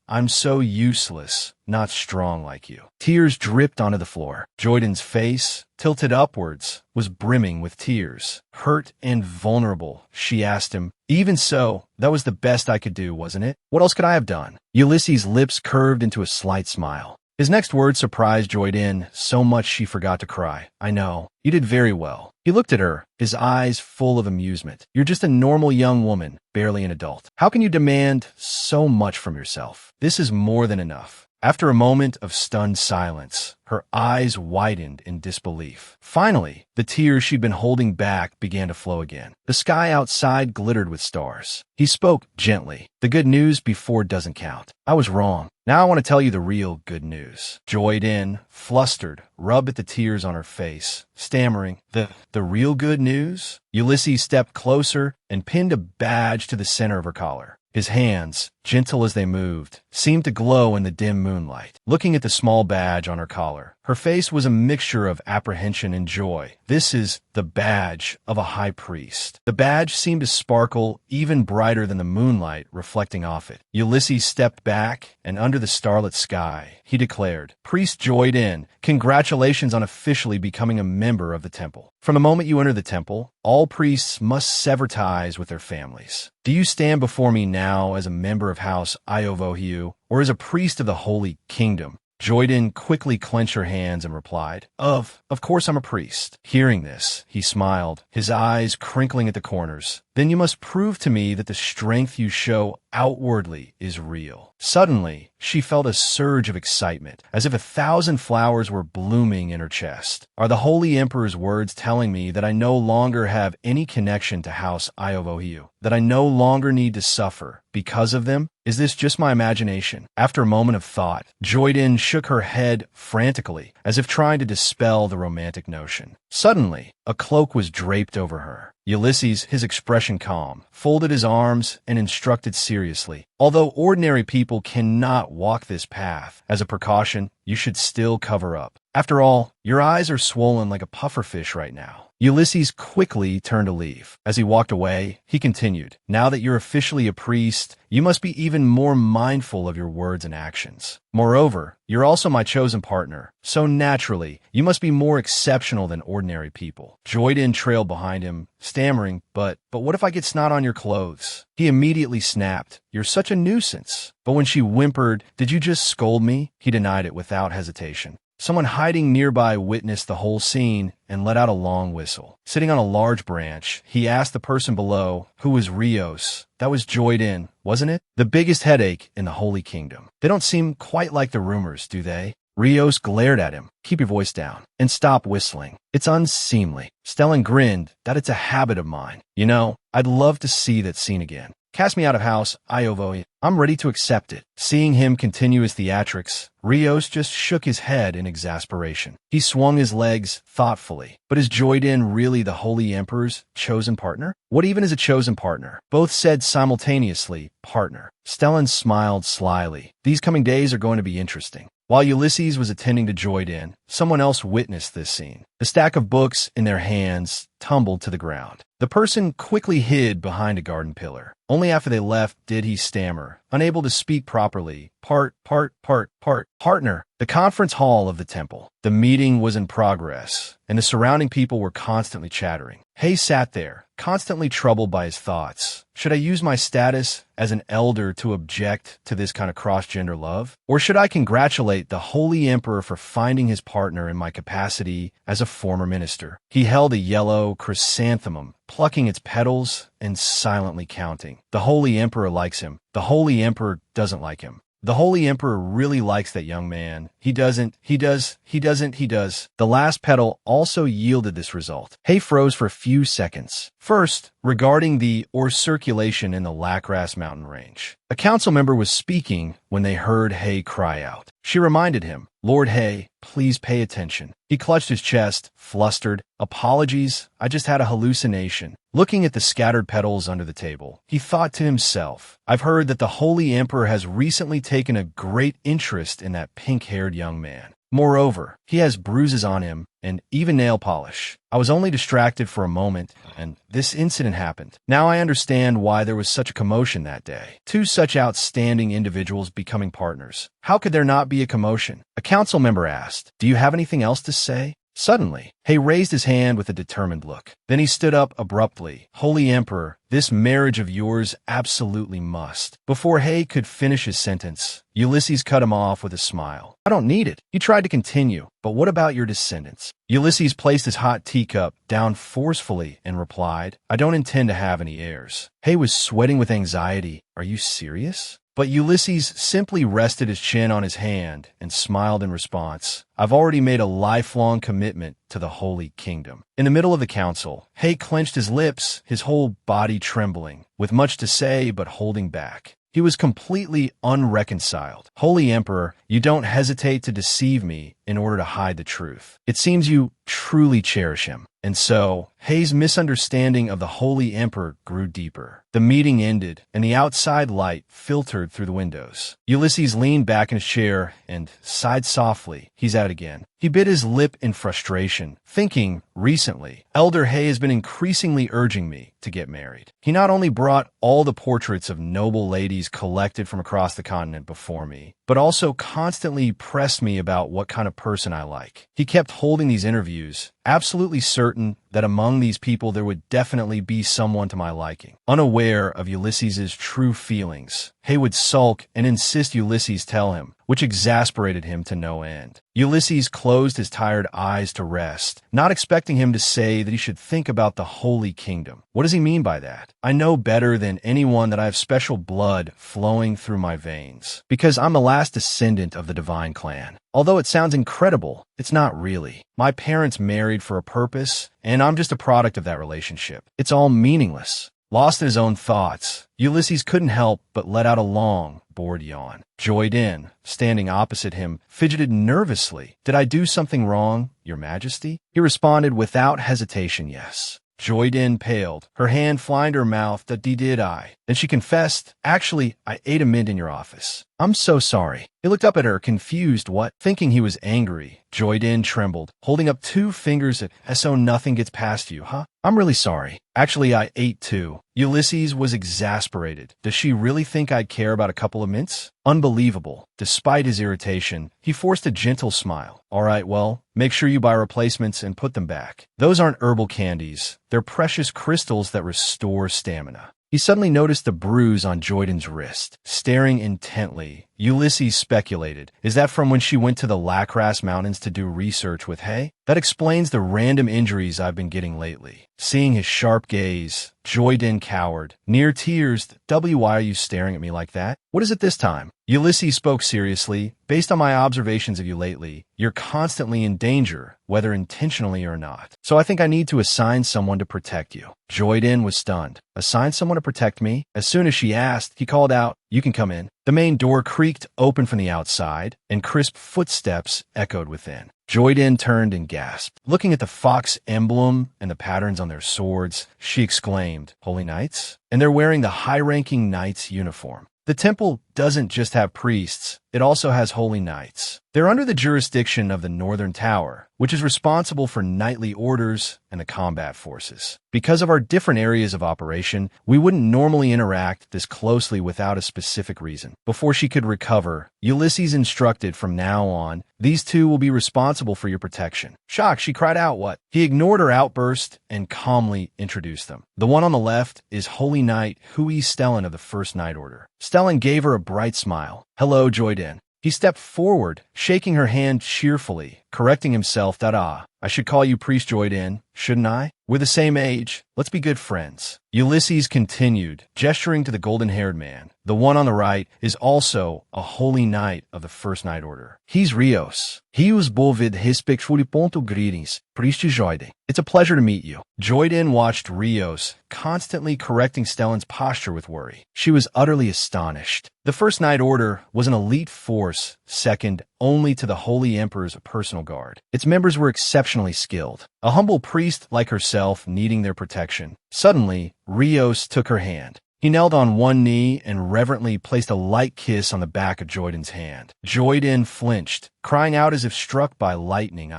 "I'm so useless, not strong like you." Tears dripped onto the floor. Jordan's face, tilted upwards, was brimming with tears. Hurt and vulnerable, she asked him, "Even so, that was the best I could do, wasn't it? What else could I have done?" Ulysses' lips curved into a slight smile. His next words surprised Jordan so much she forgot to cry. "I know. You did very well." He looked at her, his eyes full of amusement. "You're just a normal young woman, barely an adult. How can you demand so much from yourself? This is more than enough." After a moment of stunned silence, her eyes widened in disbelief. Finally, the tears she'd been holding back began to flow again. The sky outside glittered with stars. He spoke gently. "The good news before doesn't count. I was wrong. Now I want to tell you the real good news." Joyed, flustered, rubbed at the tears on her face, stammering, The real good news?" Ulysses stepped closer and pinned a badge to the center of her collar. His hands, gentle as they moved, seemed to glow in the dim moonlight. Looking at the small badge on her collar, her face was a mixture of apprehension and joy. This is the badge of a high priest. The badge seemed to sparkle even brighter than the moonlight reflecting off it. Ulysses stepped back, and under the starlit sky, he declared, "Priest Joyden, congratulations on officially becoming a member of the temple. From the moment you enter the temple, all priests must sever ties with their families. Do you stand before me now as a member of House Iovohiu, or as a priest of the Holy Kingdom?" Joyden quickly clenched her hands and replied, Of course I'm a priest." Hearing this, he smiled, his eyes crinkling at the corners. "Then you must prove to me that the strength you show outwardly is real." Suddenly, she felt a surge of excitement, as if 1,000 flowers were blooming in her chest. "Are the Holy Emperor's words telling me that I no longer have any connection to House Iovohiu? That I no longer need to suffer because of them? Is this just my imagination?" After a moment of thought, Joyden shook her head frantically, as if trying to dispel the romantic notion. Suddenly, a cloak was draped over her. Ulysses, his expression calm, folded his arms and instructed seriously, "Although ordinary people cannot walk this path, as a precaution, you should still cover up. After all, your eyes are swollen like a pufferfish right now." Ulysses quickly turned to leave. As he walked away, he continued, "Now that you're officially a priest, you must be even more mindful of your words and actions. Moreover, you're also my chosen partner, so naturally, you must be more exceptional than ordinary people." Joyden trailed behind him, stammering, But what if I get snot on your clothes?" He immediately snapped, "You're such a nuisance." But when she whimpered, "Did you just scold me?" he denied it without hesitation. Someone hiding nearby witnessed the whole scene and let out a long whistle. Sitting on a large branch, he asked the person below, "Who was Rios?" "That was Joyden, wasn't it? The biggest headache in the Holy Kingdom." "They don't seem quite like the rumors, do they?" Rios glared at him. "Keep your voice down and stop whistling. It's unseemly." Stellan grinned, "That it's a habit of mine. You know, I'd love to see that scene again. Cast me out of House Iovohiu. I'm ready to accept it." Seeing him continue his theatrics, Rios just shook his head in exasperation. He swung his legs thoughtfully. "But is Joyden really the Holy Emperor's chosen partner?" "What even is a chosen partner?" Both said simultaneously, "Partner." Stellan smiled slyly. "These coming days are going to be interesting." While Ulysses was attending to Joyden, someone else witnessed this scene. The stack of books in their hands tumbled to the ground. The person quickly hid behind a garden pillar. Only after they left did he stammer, unable to speak properly. Partner. The conference hall of the temple. The meeting was in progress, and the surrounding people were constantly chattering. Hay sat there, constantly troubled by his thoughts. Should I use my status as an elder to object to this kind of cross-gender love? Or should I congratulate the Holy Emperor for finding his partner in my capacity as a former minister? He held a yellow chrysanthemum, plucking its petals and silently counting. The Holy Emperor likes him. The Holy Emperor doesn't like him. The Holy Emperor really likes that young man. He does. The last petal also yielded this result. Hay froze for a few seconds. First, regarding the ore circulation in the Lacras mountain range. A council member was speaking when they heard Hay cry out. She reminded him, "Lord Hay, please pay attention." He clutched his chest, flustered. "Apologies, I just had a hallucination." Looking at the scattered petals under the table, he thought to himself, "I've heard that the Holy Emperor has recently taken a great interest in that pink-haired young man. Moreover, he has bruises on him and even nail polish. I was only distracted for a moment, and this incident happened. Now I understand why there was such a commotion that day. Two such outstanding individuals becoming partners. How could there not be a commotion?" A council member asked, "Do you have anything else to say?" Suddenly, Hay raised his hand with a determined look. Then he stood up abruptly. "Holy Emperor, this marriage of yours absolutely must." Before Hay could finish his sentence, Ulysses cut him off with a smile. "I don't need it." He tried to continue, "But what about your descendants?" Ulysses placed his hot teacup down forcefully and replied, "I don't intend to have any heirs." Hay was sweating with anxiety. "Are you serious?" But Ulysses simply rested his chin on his hand and smiled in response. "I've already made a lifelong commitment to the Holy Kingdom." In the middle of the council, Hay clenched his lips, his whole body trembling, with much to say but holding back. He was completely unreconciled. "Holy Emperor, you don't hesitate to deceive me in order to hide the truth. It seems you truly cherish him, and so Hei's misunderstanding of the Holy Emperor grew deeper. The meeting ended, and the outside light filtered through the windows. Ulysses leaned back in his chair and sighed softly. He's out again. He bit his lip in frustration, thinking, recently, Elder Hei has been increasingly urging me to get married. He not only brought all the portraits of noble ladies collected from across the continent before me, but also constantly pressed me about what kind of person I like. He kept holding these interviews, absolutely certain that among these people there would definitely be someone to my liking. Unaware of Ulysses's true feelings, Hei would sulk and insist Ulysses tell him, which exasperated him to no end. Ulysses closed his tired eyes to rest, not expecting him to say that he should think about the Holy Kingdom. What does he mean by that? I know better than anyone that I have special blood flowing through my veins, because I'm the last descendant of the divine clan. Although it sounds incredible, it's not really. My parents married for a purpose, and I'm just a product of that relationship. It's all meaningless. Lost in his own thoughts, Ulysses couldn't help but let out a long, bored yawn. Joyden, standing opposite him, fidgeted nervously. Did I do something wrong, Your Majesty? He responded without hesitation, yes. Joyden paled, her hand flying to her mouth. Did I? Then she confessed, actually, I ate a mint in your office. I'm so sorry. He looked up at her, confused, what? Thinking he was angry. Joyden trembled, holding up 2 fingers as so nothing gets past you, huh? I'm really sorry. Actually, I ate too. Ulysses was exasperated. Does she really think I'd care about a couple of mints? Unbelievable. Despite his irritation, he forced a gentle smile. All right, well, make sure you buy replacements and put them back. Those aren't herbal candies. They're precious crystals that restore stamina. He suddenly noticed a bruise on Joyden's wrist. Staring intently, Ulysses speculated, is that from when she went to the Lacras Mountains to do research with Hei? That explains the random injuries I've been getting lately. Seeing his sharp gaze, Joyden cowered. Near tears, why are you staring at me like that? What is it this time? Ulysses spoke seriously. Based on my observations of you lately, you're constantly in danger, whether intentionally or not. So I think I need to assign someone to protect you. Joyden was stunned. Assign someone to protect me? As soon as she asked, he called out, you can come in. The main door creaked open from the outside, and crisp footsteps echoed within. Joyden turned and gasped. Looking at the fox emblem and the patterns on their swords, she exclaimed, Holy Knights? And they're wearing the high-ranking knight's uniform. The temple doesn't just have priests, it also has holy knights. They're under the jurisdiction of the Northern Tower, which is responsible for knightly orders and the combat forces. Because of our different areas of operation, we wouldn't normally interact this closely without a specific reason. Before she could recover, Ulysses instructed from now on, these 2 will be responsible for your protection. Shocked, she cried out, what? He ignored her outburst and calmly introduced them. The one on the left is Holy Knight Hui Stellan of the First Knight Order. Stellan gave her a bright smile. Hello, Joyden. He stepped forward, shaking her hand cheerfully, correcting himself that, I should call you Priest Joyden, shouldn't I? We're the same age. Let's be good friends. Ulysses continued, gesturing to the golden-haired man. The one on the right is also a holy knight of the First Knight Order. He's Rios. Rios Bovid Hispexfuriponto Greetings, Priest Joyden. It's a pleasure to meet you. Joyden watched Rios, constantly correcting Stellan's posture with worry. She was utterly astonished. The First Knight Order was an elite force, second only to the Holy Emperor's personal guard. Its members were exceptionally skilled, a humble priest like herself needing their protection. Suddenly, Rios took her hand. He knelt on one knee and reverently placed a light kiss on the back of Joyden's hand. Joyden flinched, crying out as if struck by lightning.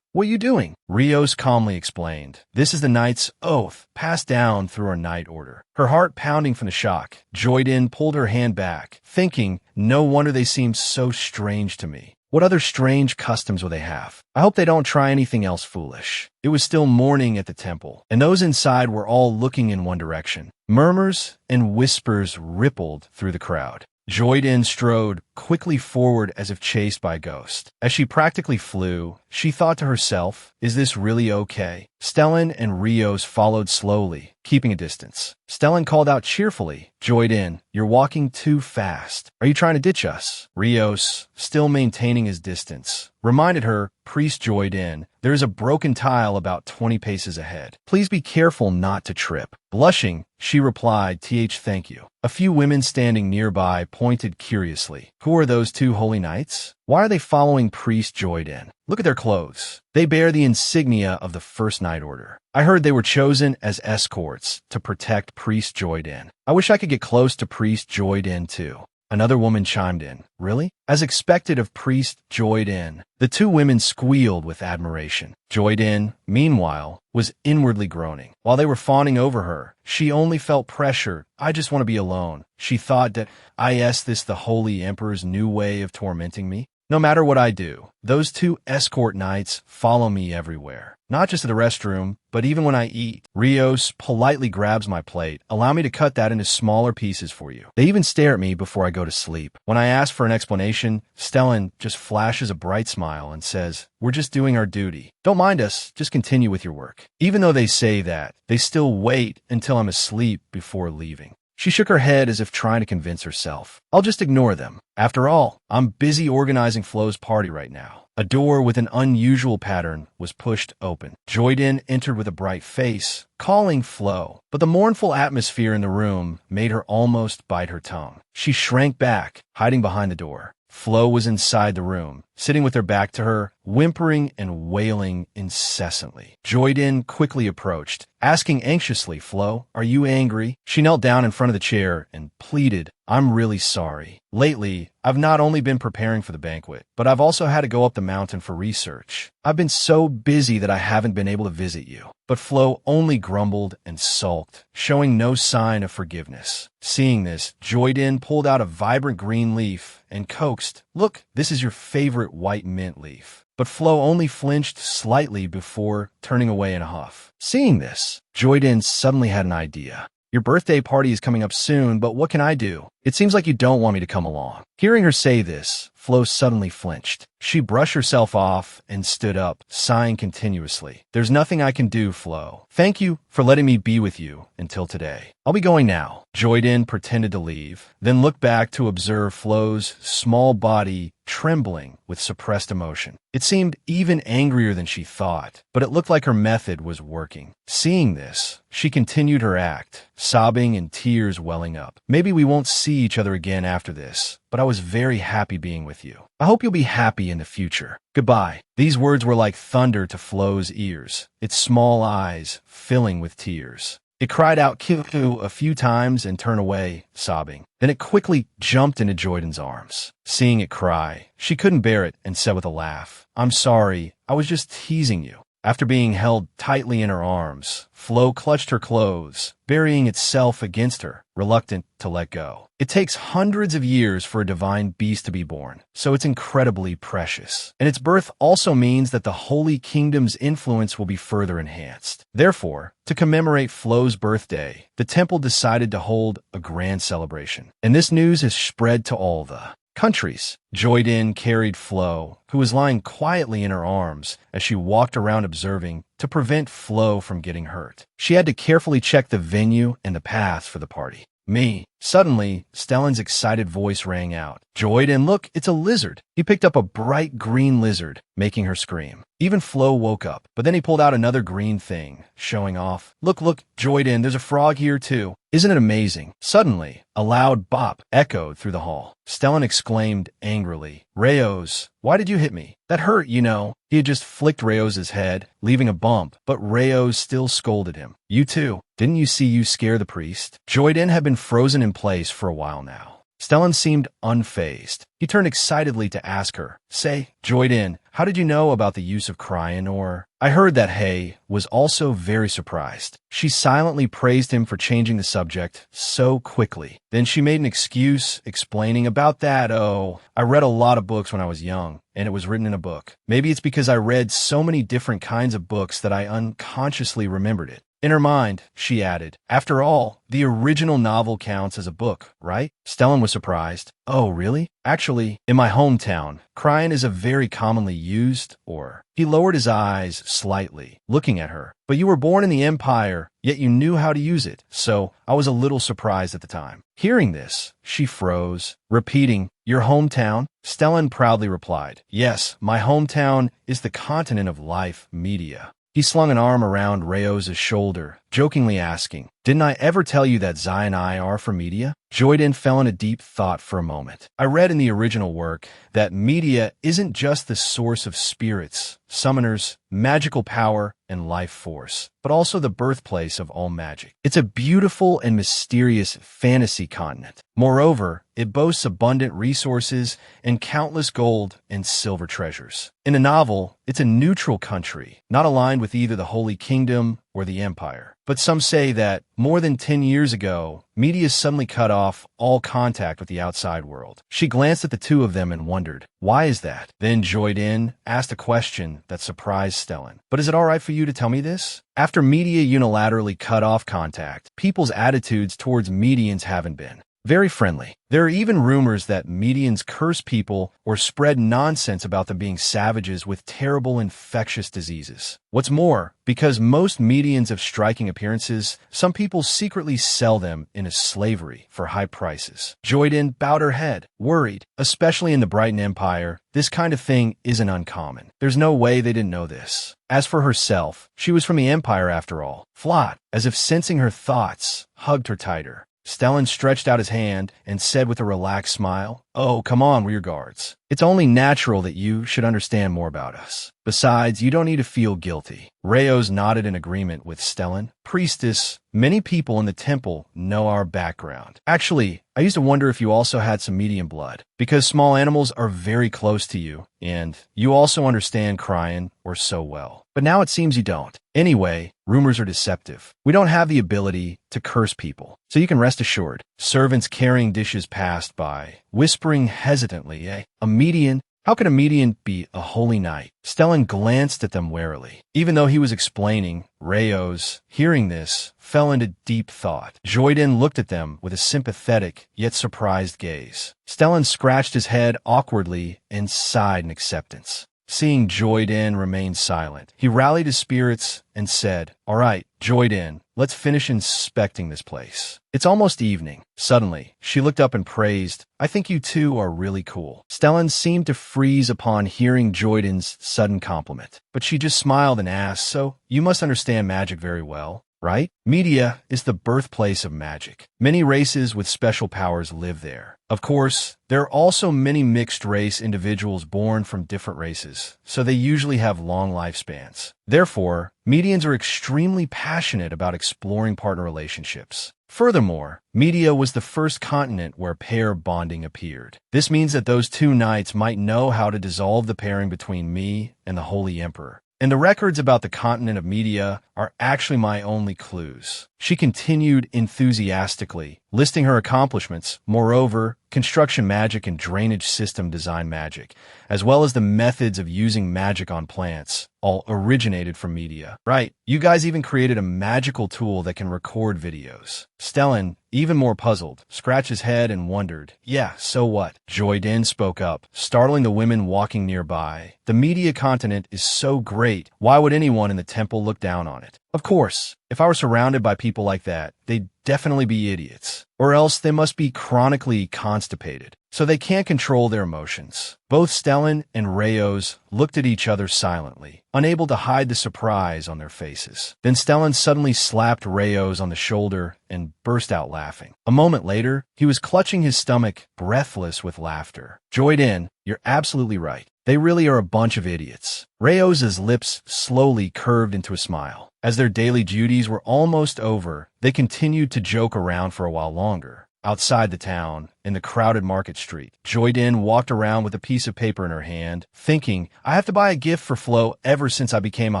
What are you doing? Rios calmly explained. This is the knight's oath, passed down through our knight order. Her heart pounding from the shock, Joyden pulled her hand back, thinking, no wonder they seem so strange to me. What other strange customs will they have? I hope they don't try anything else foolish. It was still morning at the temple, and those inside were all looking in one direction. Murmurs and whispers rippled through the crowd. Joyden strode quickly forward as if chased by a ghost. As she practically flew, she thought to herself, is this really okay? Stellan and Rios followed slowly, keeping a distance. Stellan called out cheerfully, Joyden, you're walking too fast. Are you trying to ditch us? Rios, still maintaining his distance, reminded her, Priest Joyden, there is a broken tile about 20 paces ahead. Please be careful not to trip. Blushing, she replied, thank you. A few women standing nearby pointed curiously. Who are those 2 holy knights? Why are they following Priest Joyden? Look at their clothes. They bear the insignia of the First Night Order. I heard they were chosen as escorts to protect Priest Joyden. I wish I could get close to Priest Joyden too. Another woman chimed in. Really? As expected of Priest Joyden. The two women squealed with admiration. Joyden, meanwhile, was inwardly groaning. While they were fawning over her, she only felt pressure. I just want to be alone. She thought that, this the Holy Emperor's new way of tormenting me? No matter what I do, those two escort knights follow me everywhere. Not just to the restroom, but even when I eat. Rios politely grabs my plate. Allow me to cut that into smaller pieces for you. They even stare at me before I go to sleep. When I ask for an explanation, Stellan just flashes a bright smile and says, "We're just doing our duty. Don't mind us, just continue with your work." Even though they say that, they still wait until I'm asleep before leaving. She shook her head as if trying to convince herself. I'll just ignore them. After all, I'm busy organizing Flo's party right now. A door with an unusual pattern was pushed open. Joyden entered with a bright face, calling Flo, but the mournful atmosphere in the room made her almost bite her tongue. She shrank back, hiding behind the door. Flo was inside the room, sitting with her back to her, whimpering and wailing incessantly. Joyden quickly approached, asking anxiously, "Flo, are you angry?" She knelt down in front of the chair and pleaded, "I'm really sorry. Lately, I've not only been preparing for the banquet, but I've also had to go up the mountain for research. I've been so busy that I haven't been able to visit you." But Flo only grumbled and sulked, showing no sign of forgiveness. Seeing this, Joyden pulled out a vibrant green leaf and coaxed, "Look, this is your favorite white mint leaf." But Flo only flinched slightly before turning away in a huff. Seeing this, Joyden suddenly had an idea. "Your birthday party is coming up soon, but what can I do? It seems like you don't want me to come along." Hearing her say this, Flo suddenly flinched. She brushed herself off and stood up, sighing continuously. "There's nothing I can do, Flo. Thank you for letting me be with you until today. I'll be going now." Joyden pretended to leave, then looked back to observe Flo's small body trembling with suppressed emotion. It seemed even angrier than she thought, but it looked like her method was working. Seeing this, she continued her act, sobbing and tears welling up. "Maybe we won't see each other again after this, but I was very happy being with you. I hope you'll be happy in the future. Goodbye." These words were like thunder to Flo's ears, its small eyes filling with tears. It cried out "Kill" a few times and turned away, sobbing. Then it quickly jumped into Joyden's arms. Seeing it cry, she couldn't bear it and said with a laugh, "I'm sorry, I was just teasing you." After being held tightly in her arms, Flo clutched her clothes, burying itself against her, reluctant to let go. It takes hundreds of years for a divine beast to be born, so it's incredibly precious. And its birth also means that the Holy Kingdom's influence will be further enhanced. Therefore, to commemorate Flo's birthday, the temple decided to hold a grand celebration. And this news has spread to all the countries. Joyden carried Flo, who was lying quietly in her arms as she walked around observing, to prevent Flo from getting hurt. She had to carefully check the venue and the paths for the party. "Me." Suddenly, Stellan's excited voice rang out. "Joyden, look, it's a lizard." He picked up a bright green lizard, making her scream. Even Flo woke up, but then he pulled out another green thing, showing off. Look, Joyden, there's a frog here too. Isn't it amazing?" Suddenly, a loud bop echoed through the hall. Stellan exclaimed angrily, "Rayos, why did you hit me? That hurt, you know." He had just flicked Rayos' head, leaving a bump, but Rayos still scolded him. "You too. Didn't you see you scare the priest?" Joyden had been frozen in place for a while now. Stellan seemed unfazed. He turned excitedly to ask her, "Say, Joyden, how did you know about the use of crying or—" I heard that Hay was also very surprised. She silently praised him for changing the subject so quickly. Then she made an excuse, explaining about that, "Oh, I read a lot of books when I was young, and it was written in a book. Maybe it's because I read so many different kinds of books that I unconsciously remembered it." In her mind, she added, "After all, the original novel counts as a book, right?" Stellan was surprised. "Oh, really? Actually, in my hometown, crying is a very commonly used, or—" He lowered his eyes slightly, looking at her. "But you were born in the Empire, yet you knew how to use it, so I was a little surprised at the time." Hearing this, she froze, repeating, "Your hometown?" Stellan proudly replied, "Yes, my hometown is the continent of life, media." He slung an arm around Rayos' shoulder, jokingly asking, "Didn't I ever tell you that Zai and I are for media?" Joyden fell into deep thought for a moment. I read in the original work that media isn't just the source of spirits, summoners, magical power, and life force, but also the birthplace of all magic. It's a beautiful and mysterious fantasy continent. Moreover, it boasts abundant resources and countless gold and silver treasures. In a novel, it's a neutral country, not aligned with either the Holy Kingdom or the Empire. But some say that, more than 10 years ago, media suddenly cut off all contact with the outside world. She glanced at the two of them and wondered, why is that? Then Joyden asked a question that surprised Stellan. But is it all right for you to tell me this? After media unilaterally cut off contact, people's attitudes towards medians haven't been very friendly. There are even rumors that medians curse people or spread nonsense about them being savages with terrible infectious diseases. What's more, because most medians have striking appearances, some people secretly sell them into slavery for high prices. Joyden bowed her head, worried. Especially in the Brighton Empire, this kind of thing isn't uncommon. There's no way they didn't know this. As for herself, she was from the Empire after all. Flott, as if sensing her thoughts, hugged her tighter. Stellan stretched out his hand and said with a relaxed smile, "Oh, come on, we're your guards. It's only natural that you should understand more about us. Besides, you don't need to feel guilty." Rayos nodded in agreement with Stellan. "Priestess, many people in the temple know our background. Actually, I used to wonder if you also had some medium blood, because small animals are very close to you, and you also understand crying or so well. But now it seems you don't. Anyway, rumors are deceptive. We don't have the ability to curse people, so you can rest assured." Servants carrying dishes passed by, whispering hesitantly, A median? How could a median be a holy knight?" Stellan glanced at them warily. Even though he was explaining, Rayos, hearing this, fell into deep thought. Joyden looked at them with a sympathetic yet surprised gaze. Stellan scratched his head awkwardly and sighed in acceptance. Seeing Joyden remain silent, he rallied his spirits and said, "All right, Joyden, let's finish inspecting this place. It's almost evening." Suddenly, she looked up and praised, "I think you two are really cool." Stellan seemed to freeze upon hearing Joyden's sudden compliment, but she just smiled and asked, "So, you must understand magic very well, right? Media is the birthplace of magic. Many races with special powers live there. Of course, there are also many mixed-race individuals born from different races, so they usually have long lifespans. Therefore, medians are extremely passionate about exploring partner relationships. Furthermore, media was the first continent where pair bonding appeared. This means that those two knights might know how to dissolve the pairing between me and the Holy Emperor. And the records about the continent of media are actually my only clues." She continued enthusiastically, listing her accomplishments, moreover, construction magic and drainage system design magic, as well as the methods of using magic on plants, all originated from media. "Right, you guys even created a magical tool that can record videos." Stellan, even more puzzled, scratched his head and wondered, "Yeah, so what?" Joyden spoke up, startling the women walking nearby. "The media continent is so great, why would anyone in the temple look down on it? Of course, if I were surrounded by people like that, they'd definitely be idiots. Or else they must be chronically constipated, so they can't control their emotions." Both Stellan and Rayos looked at each other silently, unable to hide the surprise on their faces. Then Stellan suddenly slapped Rayos on the shoulder and burst out laughing. A moment later, he was clutching his stomach, breathless with laughter. "Joyden, you're absolutely right. They really are a bunch of idiots." Rayos' lips slowly curved into a smile. As their daily duties were almost over, they continued to joke around for a while longer. Outside the town, in the crowded market street, Joyden walked around with a piece of paper in her hand, thinking, "I have to buy a gift for Flo ever since I became a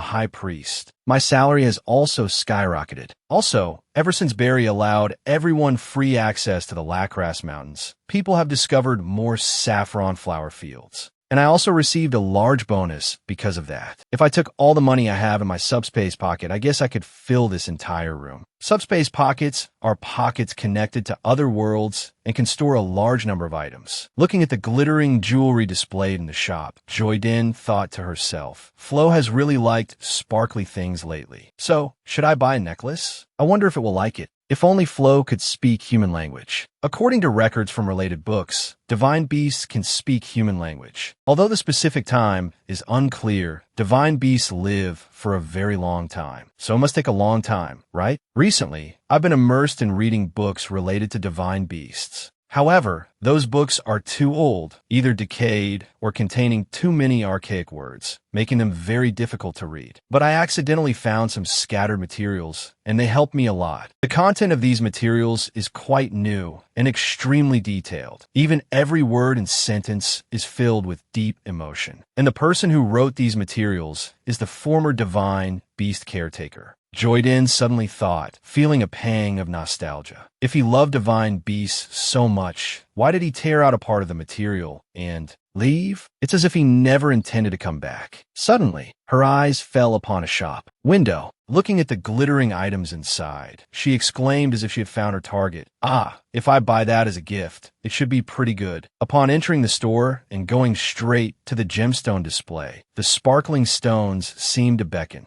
high priest. My salary has also skyrocketed. Also, ever since Barry allowed everyone free access to the Lacras Mountains, people have discovered more saffron flower fields. And I also received a large bonus because of that. If I took all the money I have in my subspace pocket, I guess I could fill this entire room." Subspace pockets are pockets connected to other worlds and can store a large number of items. Looking at the glittering jewelry displayed in the shop, Joyden thought to herself, "Flo has really liked sparkly things lately. So, should I buy a necklace? I wonder if it will like it." If only Flo could speak human language. According to records from related books, divine beasts can speak human language. Although the specific time is unclear, divine beasts live for a very long time. So it must take a long time, right? Recently, I've been immersed in reading books related to divine beasts. However, those books are too old, either decayed or containing too many archaic words, making them very difficult to read. But I accidentally found some scattered materials, and they helped me a lot. The content of these materials is quite new and extremely detailed. Even every word and sentence is filled with deep emotion. And the person who wrote these materials is the former divine beast caretaker. Joyden suddenly thought, feeling a pang of nostalgia. If he loved divine beasts so much, why did he tear out a part of the material and leave? It's as if he never intended to come back. Suddenly, her eyes fell upon a shop window. Looking at the glittering items inside, she exclaimed as if she had found her target. Ah, if I buy that as a gift, it should be pretty good. Upon entering the store and going straight to the gemstone display, the sparkling stones seemed to beckon.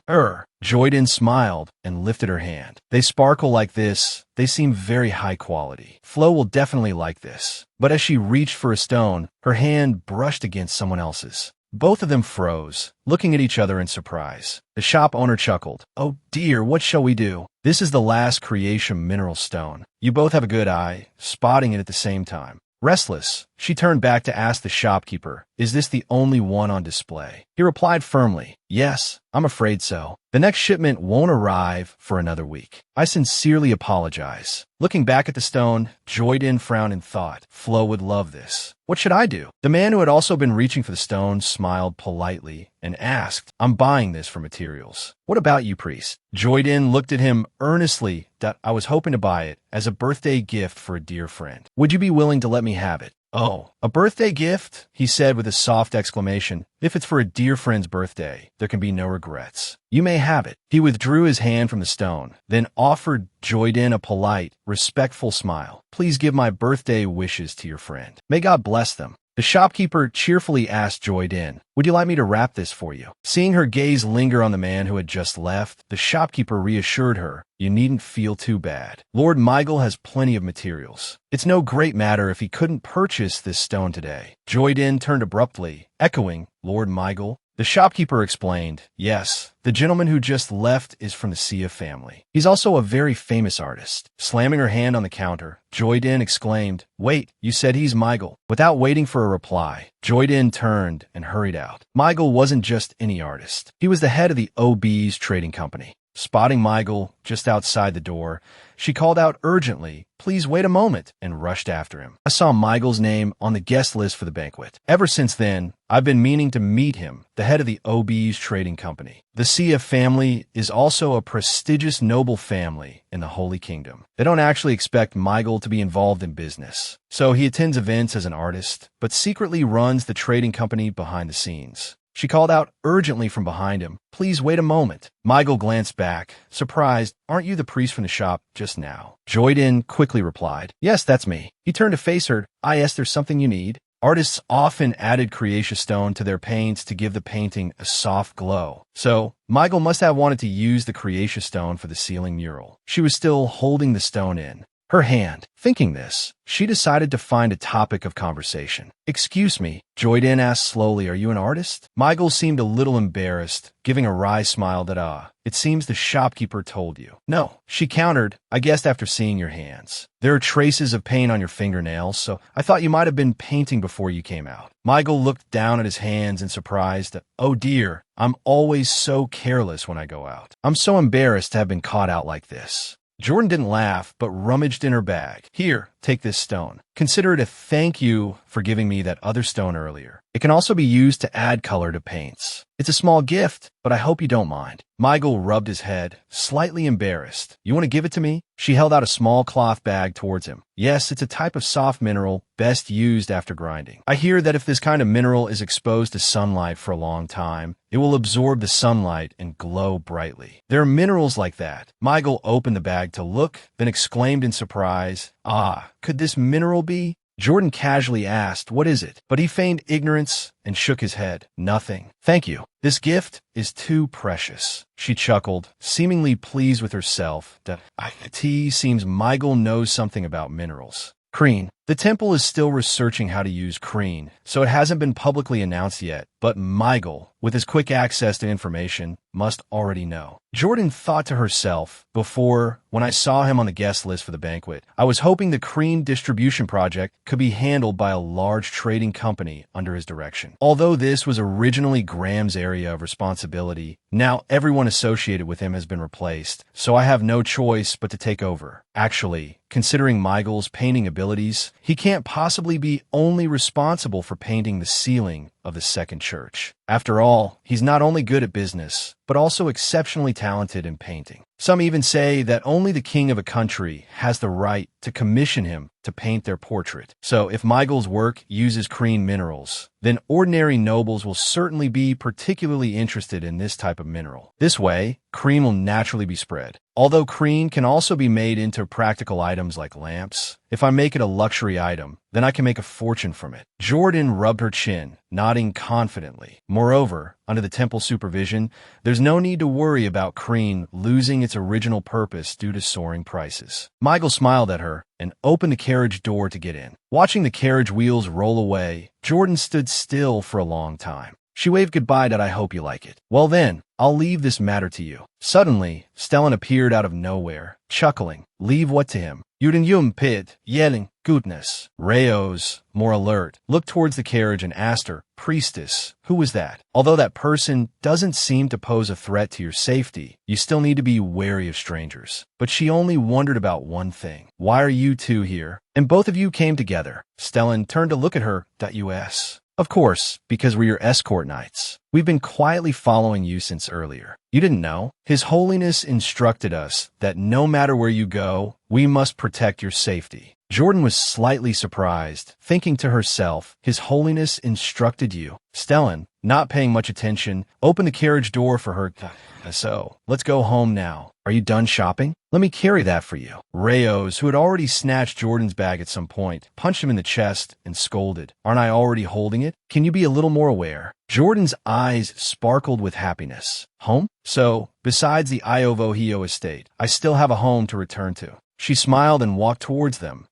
Joyden smiled and lifted her hand. They sparkle like this. They seem very high quality. Flo will definitely like this. But as she reached for a stone, her hand brushed against someone else's. Both of them froze, looking at each other in surprise. The shop owner chuckled. Oh dear, what shall we do? This is the last creation mineral stone. You both have a good eye, spotting it at the same time. Restless, she turned back to ask the shopkeeper, is this the only one on display? He replied firmly, yes, I'm afraid so. The next shipment won't arrive for another week. I sincerely apologize. Looking back at the stone, Joyden frowned in thought. Flo would love this. What should I do? The man who had also been reaching for the stone smiled politely and asked, I'm buying this for materials. What about you, priest? Joyden looked at him earnestly. I was hoping to buy it as a birthday gift for a dear friend. Would you be willing to let me have it? Oh, a birthday gift? He said with a soft exclamation. If it's for a dear friend's birthday, there can be no regrets. You may have it. He withdrew his hand from the stone, then offered Joyden a polite, respectful smile. Please give my birthday wishes to your friend. May God bless them. The shopkeeper cheerfully asked Joyden, would you like me to wrap this for you? Seeing her gaze linger on the man who had just left, the shopkeeper reassured her, you needn't feel too bad. Lord Michael has plenty of materials. It's no great matter if he couldn't purchase this stone today. Joyden turned abruptly, echoing, Lord Michael? The shopkeeper explained, yes, the gentleman who just left is from the Sia family. He's also a very famous artist. Slamming her hand on the counter, Joyden exclaimed, wait, you said he's Michael. Without waiting for a reply, Joyden turned and hurried out. Michael wasn't just any artist. He was the head of the OB's trading company. Spotting Michael just outside the door, she called out urgently, please wait a moment, and rushed after him. I saw Michael's name on the guest list for the banquet. Ever since then, I've been meaning to meet him, the head of the OB's trading company. The Sia family is also a prestigious noble family in the Holy Kingdom. They don't actually expect Michael to be involved in business, so he attends events as an artist, but secretly runs the trading company behind the scenes. She called out urgently from behind him, please wait a moment. Michael glanced back, surprised, aren't you the priest from the shop just now? Joyden quickly replied, yes, that's me. He turned to face her, yes, there's something you need. Artists often added creation stone to their paints to give the painting a soft glow. So, Michael must have wanted to use the creation stone for the ceiling mural. She was still holding the stone in her hand. Thinking this, she decided to find a topic of conversation. Excuse me, Joyden asked slowly, are you an artist? Michael seemed a little embarrassed, giving a wry smile that, it seems the shopkeeper told you. No, she countered, I guessed after seeing your hands. There are traces of paint on your fingernails, so I thought you might have been painting before you came out. Michael looked down at his hands in surprise. Oh dear, I'm always so careless when I go out. I'm so embarrassed to have been caught out like this. Jordan didn't laugh, but rummaged in her bag. Here, take this stone. Consider it a thank you for giving me that other stone earlier. It can also be used to add color to paints. It's a small gift, but I hope you don't mind. Michael rubbed his head, slightly embarrassed. You want to give it to me? She held out a small cloth bag towards him. Yes, it's a type of soft mineral, best used after grinding. I hear that if this kind of mineral is exposed to sunlight for a long time, it will absorb the sunlight and glow brightly. There are minerals like that. Michael opened the bag to look, then exclaimed in surprise, could this mineral be? Jordan casually asked, "What is it?" But he feigned ignorance and shook his head. "Nothing. Thank you. This gift is too precious." She chuckled, seemingly pleased with herself. It seems Michael knows something about minerals. Kreen. The temple is still researching how to use Kreen, so it hasn't been publicly announced yet, but Michael, with his quick access to information, must already know. Jordan thought to herself, before, when I saw him on the guest list for the banquet, I was hoping the Kreen distribution project could be handled by a large trading company under his direction. Although this was originally Graham's area of responsibility, now everyone associated with him has been replaced, so I have no choice but to take over. Actually, considering Michael's painting abilities, he can't possibly be only responsible for painting the ceiling of the second church. After all, he's not only good at business, but also exceptionally talented in painting. Some even say that only the king of a country has the right to commission him to paint their portrait. So if Michael's work uses Kreen minerals, then ordinary nobles will certainly be particularly interested in this type of mineral. This way, Kreen will naturally be spread. Although Kreen can also be made into practical items like lamps, if I make it a luxury item, then I can make a fortune from it. Jordan rubbed her chin, nodding confidently. Moreover, under the temple's supervision, there's no need to worry about Kreen losing its original purpose due to soaring prices. Michael smiled at her and opened the carriage door to get in. Watching the carriage wheels roll away, Jordan stood still for a long time. She waved goodbye. "I hope you like it." "Well then, I'll leave this matter to you." Suddenly, Stellan appeared out of nowhere, chuckling. "Leave what to him?" Yum pit, yelling, "Goodness." Rayos, more alert, looked towards the carriage and asked her, "Priestess, who was that?" Although that person doesn't seem to pose a threat to your safety, you still need to be wary of strangers. But she only wondered about one thing. "Why are you two here?" "And both of you came together." Stellan turned to look at her. "Us." "Of course, because we're your escort knights. We've been quietly following you since earlier. You didn't know? His Holiness instructed us that no matter where you go, we must protect your safety." Jordan was slightly surprised, thinking to herself, His Holiness instructed you. Stellan, not paying much attention, opened the carriage door for her. "So, let's go home now. Are you done shopping? Let me carry that for you." Rayos, who had already snatched Jordan's bag at some point, punched him in the chest and scolded. "Aren't I already holding it? Can you be a little more aware?" Jordan's eyes sparkled with happiness. "Home? So, besides the Iovohio estate, I still have a home to return to." She smiled and walked towards them.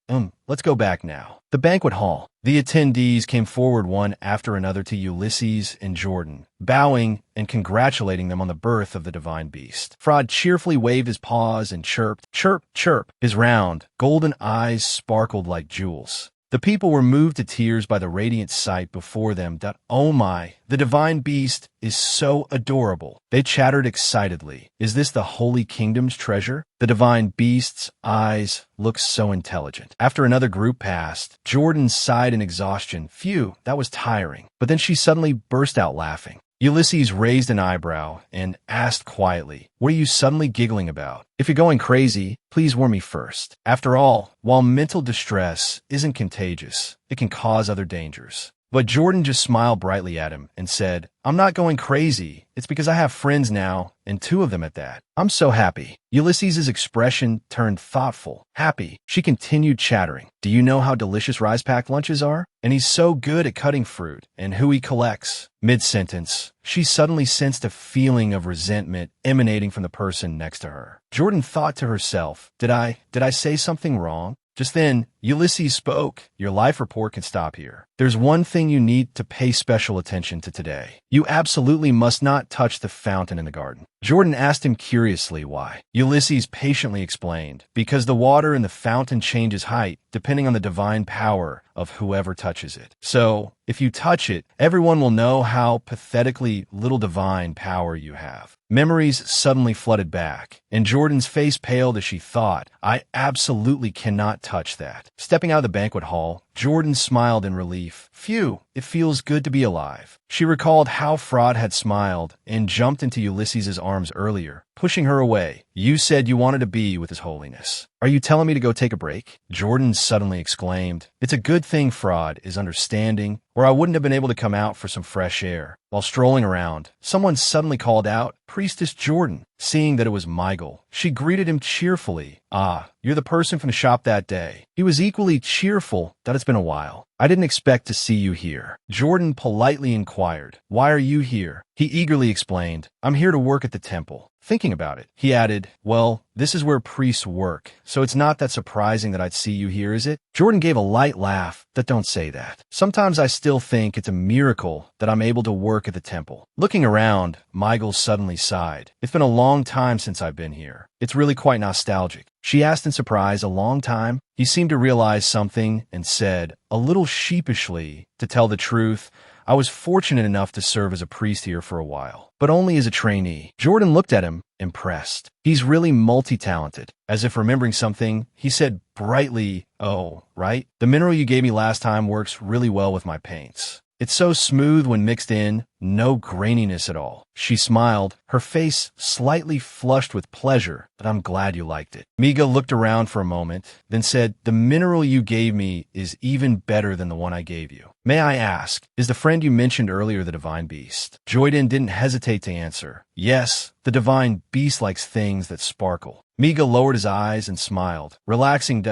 Let's go back now." The banquet hall. The attendees came forward one after another to Ulysses and Jordan, bowing and congratulating them on the birth of the divine beast. Frod cheerfully waved his paws and chirped, "Chirp, chirp." His round, golden eyes sparkled like jewels. The people were moved to tears by the radiant sight before them. "Oh my, the divine beast is so adorable." They chattered excitedly. "Is this the Holy Kingdom's treasure?" The divine beast's eyes looked so intelligent. After another group passed, Jordan sighed in exhaustion. Phew, that was tiring. But then she suddenly burst out laughing. Ulysses raised an eyebrow and asked quietly, "What are you suddenly giggling about? If you're going crazy, please warn me first. After all, while mental distress isn't contagious, it can cause other dangers." But Jordan just smiled brightly at him and said, "I'm not going crazy. It's because I have friends now, and 2 of them at that. I'm so happy." Ulysses's expression turned thoughtful. "Happy?" She continued chattering. "Do you know how delicious Rice Pack lunches are? And he's so good at cutting fruit, and who he collects." Mid-sentence, she suddenly sensed a feeling of resentment emanating from the person next to her. Jordan thought to herself, Did I say something wrong?" Just then, Ulysses spoke. "Your life report can stop here. There's one thing you need to pay special attention to today. You absolutely must not touch the fountain in the garden." Jordan asked him curiously why. Ulysses patiently explained, "Because the water in the fountain changes height depending on the divine power of whoever touches it. So, if you touch it, everyone will know how pathetically little divine power you have." Memories suddenly flooded back, and Jordan's face paled as she thought, "I absolutely cannot touch that." Stepping out of the banquet hall, Jordan smiled in relief. Phew, it feels good to be alive. She recalled how Frod had smiled and jumped into Ulysses's arms earlier, pushing her away. "You said you wanted to be with His Holiness. Are you telling me to go take a break?" Jordan suddenly exclaimed, "It's a good thing Frod is understanding, or I wouldn't have been able to come out for some fresh air." While strolling around, someone suddenly called out, "Priestess Jordan." Seeing that it was Michael, she greeted him cheerfully. "Ah, you're the person from the shop that day." He was equally cheerful. that it's been a while. I didn't expect to see you here. Jordan politely inquired, why are you here? He eagerly explained, I'm here to work at the temple. Thinking about it, he added, well, this is where priests work, so it's not that surprising that I'd see you here, is it? Jordan gave a light laugh. Don't say that. Sometimes I still think it's a miracle that I'm able to work at the temple. Looking around, Michael suddenly sighed. It's been a long time since I've been here. It's really quite nostalgic. She asked in surprise, a long time? He seemed to realize something and said, a little sheepishly, to tell the truth, I was fortunate enough to serve as a priest here for a while, but only as a trainee. Jordan looked at him, impressed. He's really multi-talented. As if remembering something, he said brightly, oh, right? The mineral you gave me last time works really well with my paints. It's so smooth when mixed in, no graininess at all. She smiled, her face slightly flushed with pleasure, but I'm glad you liked it. Miga looked around for a moment, then said, the mineral you gave me is even better than the one I gave you. May I ask, is the friend you mentioned earlier the divine beast? Joyden didn't hesitate to answer. Yes, the divine beast likes things that sparkle. Miga lowered his eyes and smiled, relaxing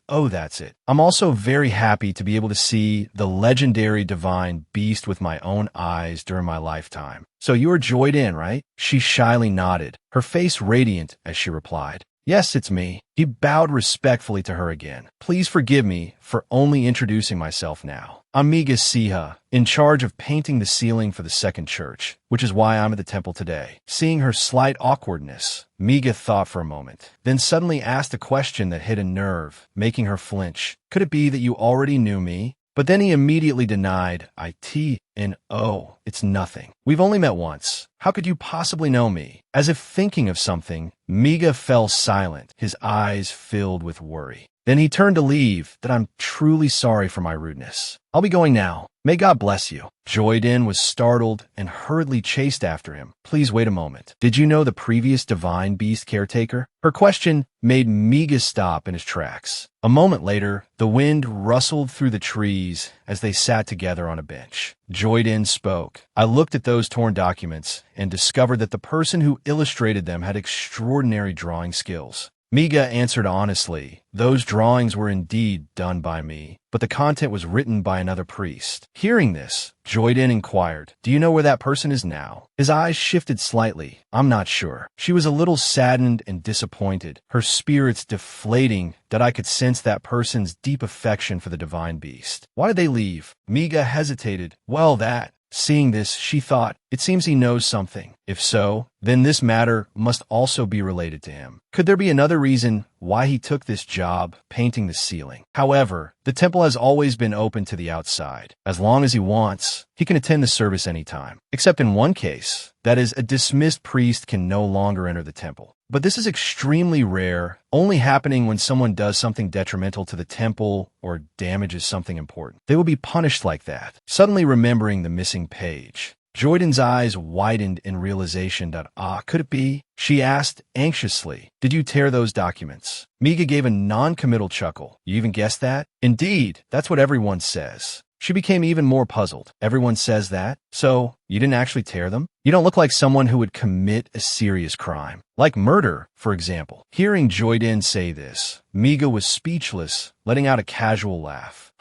oh, that's it. I'm also very happy to be able to see the legendary divine beast with my own eyes during my lifetime. So you are Joyden, right? She shyly nodded, her face radiant as she replied. Yes, it's me. He bowed respectfully to her again. Please forgive me for only introducing myself now. I'm Miga Siha, in charge of painting the ceiling for the second church, which is why I'm at the temple today. Seeing her slight awkwardness, Miga thought for a moment, then suddenly asked a question that hit a nerve, making her flinch. Could it be that you already knew me? But then he immediately denied, it's nothing. We've only met once. How could you possibly know me? As if thinking of something, Miga fell silent, his eyes filled with worry. Then he turned to leave. I'm truly sorry for my rudeness. I'll be going now. May God bless you. Joyden was startled and hurriedly chased after him. Please wait a moment. Did you know the previous divine beast caretaker? Her question made Miga stop in his tracks. A moment later, the wind rustled through the trees as they sat together on a bench. Joyden spoke. I looked at those torn documents and discovered that the person who illustrated them had extraordinary drawing skills. Miga answered honestly, those drawings were indeed done by me, but the content was written by another priest. Hearing this, Joyden inquired, do you know where that person is now? His eyes shifted slightly. I'm not sure. She was a little saddened and disappointed, her spirits deflating that I could sense that person's deep affection for the divine beast. Why did they leave? Miga hesitated. Seeing this, she thought, it seems he knows something. If so, then this matter must also be related to him. Could there be another reason why he took this job, painting the ceiling? However, the temple has always been open to the outside. As long as he wants, he can attend the service anytime. Except in one case, that is, a dismissed priest can no longer enter the temple. But this is extremely rare, only happening when someone does something detrimental to the temple or damages something important. They will be punished like that. Suddenly remembering the missing page, Joyden's eyes widened in realization could it be? She asked anxiously, did you tear those documents? Miga gave a non-committal chuckle. You even guessed that? Indeed, that's what everyone says. She became even more puzzled. Everyone says that? So, you didn't actually tear them? You don't look like someone who would commit a serious crime. Like murder, for example. Hearing Joyden say this, Miga was speechless, letting out a casual laugh.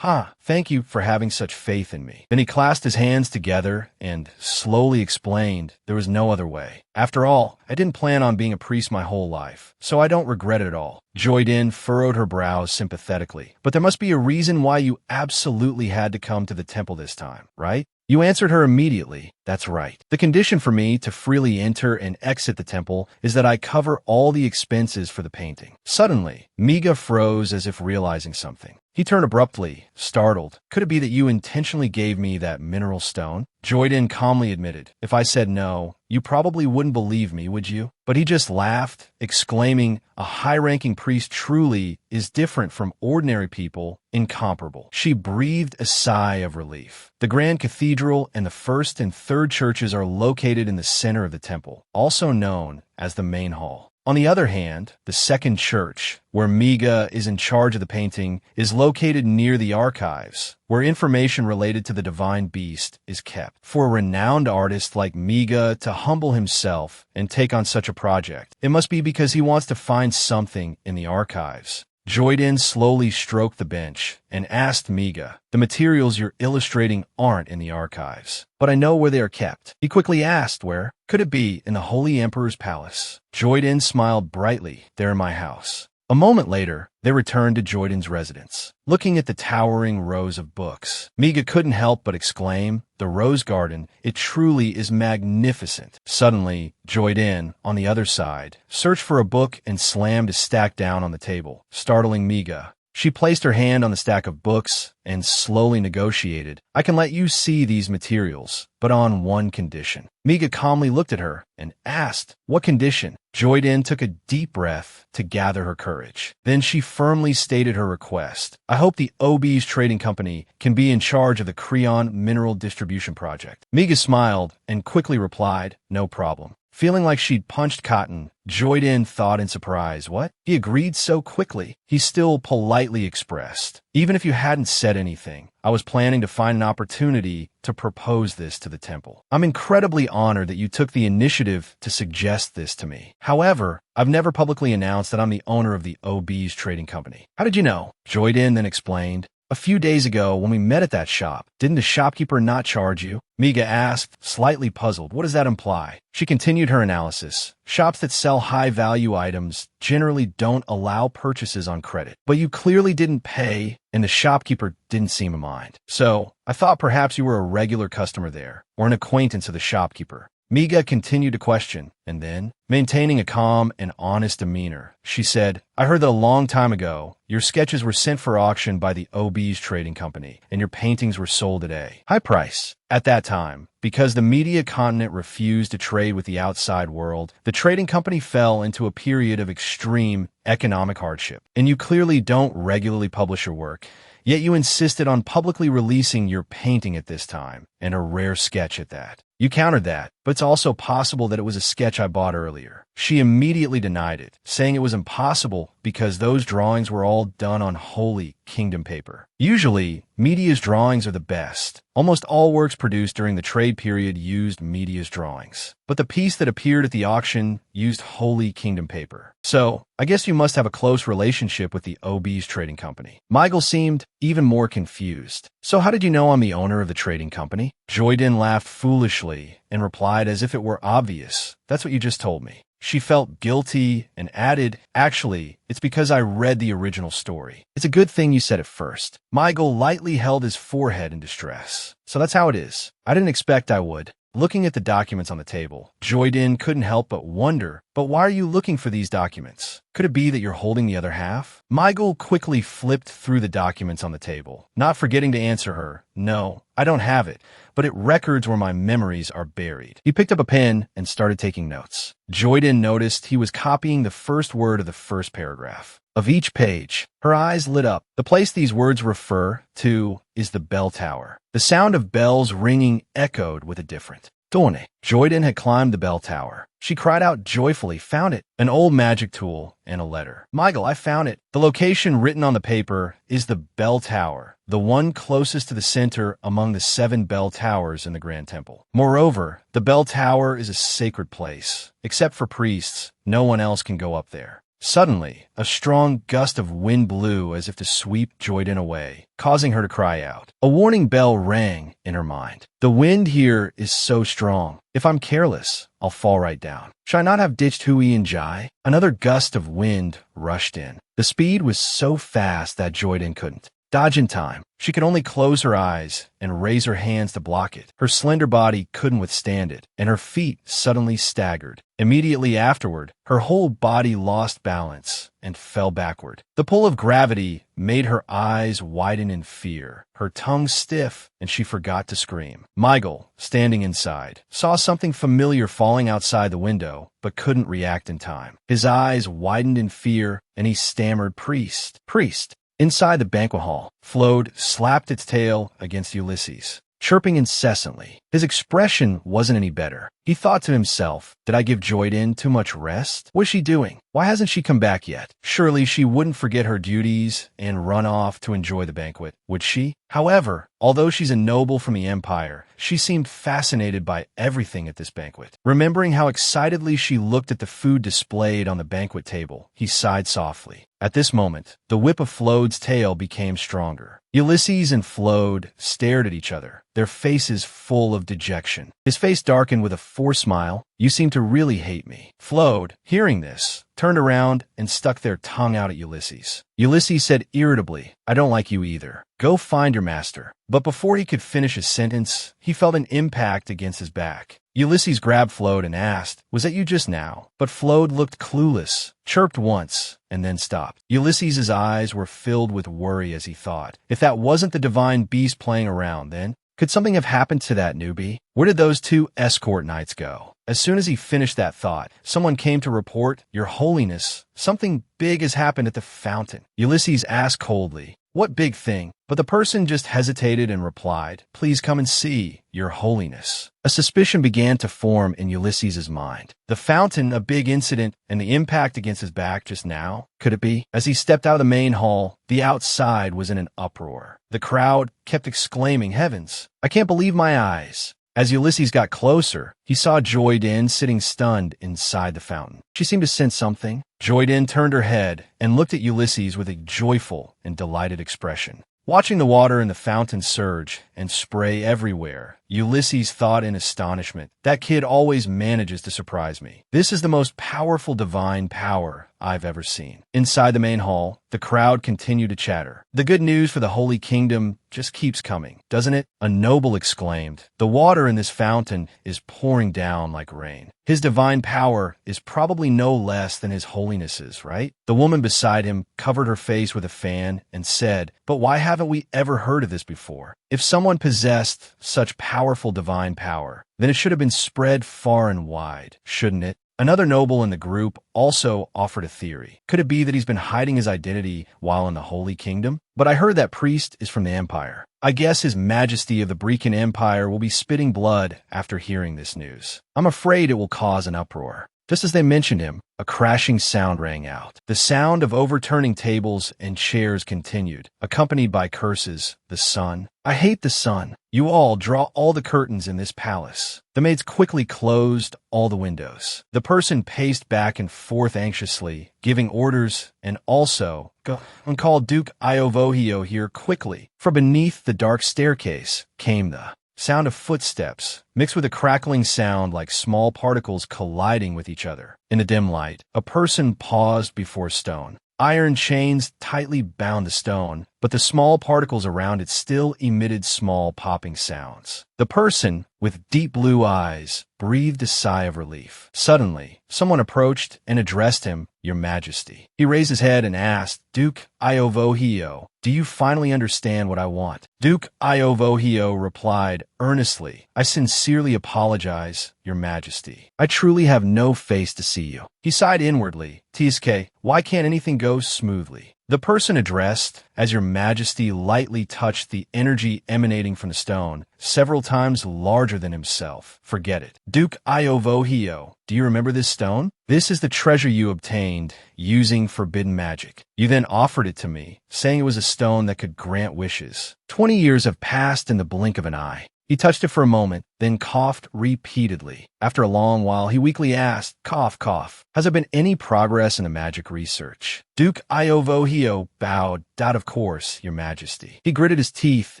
Thank you for having such faith in me. Then he clasped his hands together and slowly explained there was no other way. After all, I didn't plan on being a priest my whole life, so I don't regret it at all. Joyden furrowed her brows sympathetically. But there must be a reason why you absolutely had to come to the temple this time, right? You answered her immediately. That's right. The condition for me to freely enter and exit the temple is that I cover all the expenses for the painting. Suddenly, Miga froze as if realizing something. He turned abruptly, startled. Could it be that you intentionally gave me that mineral stone? Joyden calmly admitted, if I said no, you probably wouldn't believe me, would you? But he just laughed, exclaiming, a high-ranking priest truly is different from ordinary people, incomparable. She breathed a sigh of relief. The Grand Cathedral and the first and third churches are located in the center of the temple, also known as the main hall. On the other hand, the second church, where Miga is in charge of the painting, is located near the archives, where information related to the divine beast is kept. For a renowned artist like Miga to humble himself and take on such a project, it must be because he wants to find something in the archives. Joyden slowly stroked the bench and asked Miga, "The materials you're illustrating aren't in the archives, but I know where they are kept." He quickly asked where. "Could it be in the Holy Emperor's palace?" Joyden smiled brightly. "They're in my house." A moment later, they returned to Joyden's residence. Looking at the towering rows of books, Miga couldn't help but exclaim, "The Rose Garden, it truly is magnificent." Suddenly, Joyden, on the other side, searched for a book and slammed a stack down on the table, startling Miga. She placed her hand on the stack of books and slowly negotiated. "I can let you see these materials, but on one condition." Miga calmly looked at her and asked, "What condition?" Joyden took a deep breath to gather her courage. Then she firmly stated her request. "I hope the OB's trading company can be in charge of the Creon Mineral Distribution Project." Miga smiled and quickly replied, "No problem." Feeling like she'd punched cotton, Joyden thought in surprise, "What?" He agreed so quickly. He still politely expressed, "Even if you hadn't said anything, I was planning to find an opportunity to propose this to the temple. I'm incredibly honored that you took the initiative to suggest this to me. However, I've never publicly announced that I'm the owner of the OB's trading company." "How did you know?" Joyden then explained. "A few days ago, when we met at that shop, didn't the shopkeeper not charge you?" Miga asked, slightly puzzled. "What does that imply?" She continued her analysis. "Shops that sell high-value items generally don't allow purchases on credit. But you clearly didn't pay, and the shopkeeper didn't seem to mind. So, I thought perhaps you were a regular customer there, or an acquaintance of the shopkeeper." Miga continued to question, and then, maintaining a calm and honest demeanor, she said, "I heard that a long time ago, your sketches were sent for auction by the OB's trading company, and your paintings were sold at a high price. At that time, because the media continent refused to trade with the outside world, the trading company fell into a period of extreme economic hardship. And you clearly don't regularly publish your work, yet you insisted on publicly releasing your painting at this time, and a rare sketch at that. You countered that, but it's also possible that it was a sketch I bought earlier." She immediately denied it, saying it was impossible because those drawings were all done on Holy Kingdom paper. Usually, media's drawings are the best. Almost all works produced during the trade period used media's drawings. But the piece that appeared at the auction used Holy Kingdom paper. "So, I guess you must have a close relationship with the OB's trading company." Michael seemed even more confused. "So how did you know I'm the owner of the trading company?" Joyden laughed foolishly and replied as if it were obvious. "That's what you just told me." She felt guilty and added, "Actually, it's because I read the original story. It's a good thing you said it first." Michael lightly held his forehead in distress. "So that's how it is. I didn't expect I would." Looking at the documents on the table, Joyden couldn't help but wonder, "But why are you looking for these documents? Could it be that you're holding the other half?" Michael quickly flipped through the documents on the table, not forgetting to answer her, "No, I don't have it, but it records where my memories are buried." He picked up a pen and started taking notes. Joyden noticed he was copying the first word of the first paragraph of each page. Her eyes lit up. The place these words refer to is the bell tower. The sound of bells ringing echoed with a different tone. Joyden had climbed the bell tower. She cried out joyfully, "Found it!" An old magic tool and a letter. "Michael, I found it." The location written on the paper is the bell tower, the one closest to the center among the 7 bell towers in the Grand Temple. Moreover, the bell tower is a sacred place. Except for priests, no one else can go up there. Suddenly, a strong gust of wind blew as if to sweep Joyden away, causing her to cry out. A warning bell rang in her mind. "The wind here is so strong. If I'm careless, I'll fall right down. Should I not have ditched Hui and Jai?" Another gust of wind rushed in. The speed was so fast that Joyden couldn't dodge in time. She could only close her eyes and raise her hands to block it. Her slender body couldn't withstand it, and her feet suddenly staggered. Immediately afterward, her whole body lost balance and fell backward. The pull of gravity made her eyes widen in fear, her tongue stiff, and she forgot to scream. Michael, standing inside, saw something familiar falling outside the window, but couldn't react in time. His eyes widened in fear, and he stammered, "Priest, priest." Inside the banquet hall, Flode slapped its tail against Ulysses, chirping incessantly. His expression wasn't any better. He thought to himself, did I give Joyden too much rest? What is she doing? Why hasn't she come back yet? Surely she wouldn't forget her duties and run off to enjoy the banquet, would she? However, although she's a noble from the Empire, she seemed fascinated by everything at this banquet. Remembering how excitedly she looked at the food displayed on the banquet table, he sighed softly. At this moment, the whip of Flode's tail became stronger. Ulysses and Flode stared at each other, their faces full of dejection. His face darkened with a forced smile. You seem to really hate me. Flode, hearing this, turned around and stuck their tongue out at Ulysses. Ulysses said irritably, I don't like you either. Go find your master. But before he could finish his sentence, he felt an impact against his back. Ulysses grabbed Flode and asked, was that you just now? But Flode looked clueless, chirped once, and then stopped. Ulysses' eyes were filled with worry as he thought, if that wasn't the divine beast playing around, then could something have happened to that newbie? Where did those two escort knights go? As soon as he finished that thought, someone came to report, Your Holiness, something big has happened at the fountain. Ulysses asked coldly, what big thing? But the person just hesitated and replied, Please come and see, Your Holiness. A suspicion began to form in Ulysses' mind. The fountain, a big incident, and the impact against his back just now? Could it be? As he stepped out of the main hall, the outside was in an uproar. The crowd kept exclaiming, Heavens, I can't believe my eyes. As Ulysses got closer, he saw Joyden sitting stunned inside the fountain. She seemed to sense something. Joyden turned her head and looked at Ulysses with a joyful and delighted expression. Watching the water in the fountain surge and spray everywhere, Ulysses thought in astonishment, that kid always manages to surprise me. This is the most powerful divine power I've ever seen. Inside the main hall, the crowd continued to chatter. The good news for the Holy Kingdom just keeps coming, doesn't it? A noble exclaimed, the water in this fountain is pouring down like rain. His divine power is probably no less than His Holiness's, right? The woman beside him covered her face with a fan and said, But why haven't we ever heard of this before? If someone possessed such powerful divine power, then it should have been spread far and wide, shouldn't it? Another noble in the group also offered a theory. Could it be that he's been hiding his identity while in the Holy Kingdom? But I heard that priest is from the Empire. I guess His Majesty of the Brecan Empire will be spitting blood after hearing this news. I'm afraid it will cause an uproar. Just as they mentioned him, a crashing sound rang out. The sound of overturning tables and chairs continued, accompanied by curses. The sun. I hate the sun. You all draw all the curtains in this palace. The maids quickly closed all the windows. The person paced back and forth anxiously, giving orders, and also, go and call Duke Iovohio here quickly. From beneath the dark staircase came the sound of footsteps, mixed with a crackling sound like small particles colliding with each other. In the dim light, a person paused before a stone. Iron chains tightly bound the stone, but the small particles around it still emitted small popping sounds. The person, with deep blue eyes, breathed a sigh of relief. Suddenly, someone approached and addressed him, Your Majesty. He raised his head and asked, Duke Iovohio, do you finally understand what I want? Duke Iovohio replied earnestly, I sincerely apologize, Your Majesty. I truly have no face to see you. He sighed inwardly. TSK, why can't anything go smoothly? The person addressed, as Your Majesty lightly touched the energy emanating from the stone, several times larger than himself. Forget it. Duke Iovohio, do you remember this stone? This is the treasure you obtained using forbidden magic. You then offered it to me, saying it was a stone that could grant wishes. 20 years have passed in the blink of an eye. He touched it for a moment, then coughed repeatedly. After a long while, he weakly asked, Cough, cough. Has there been any progress in the magic research? Duke Iovohio bowed. Of course, Your Majesty. He gritted his teeth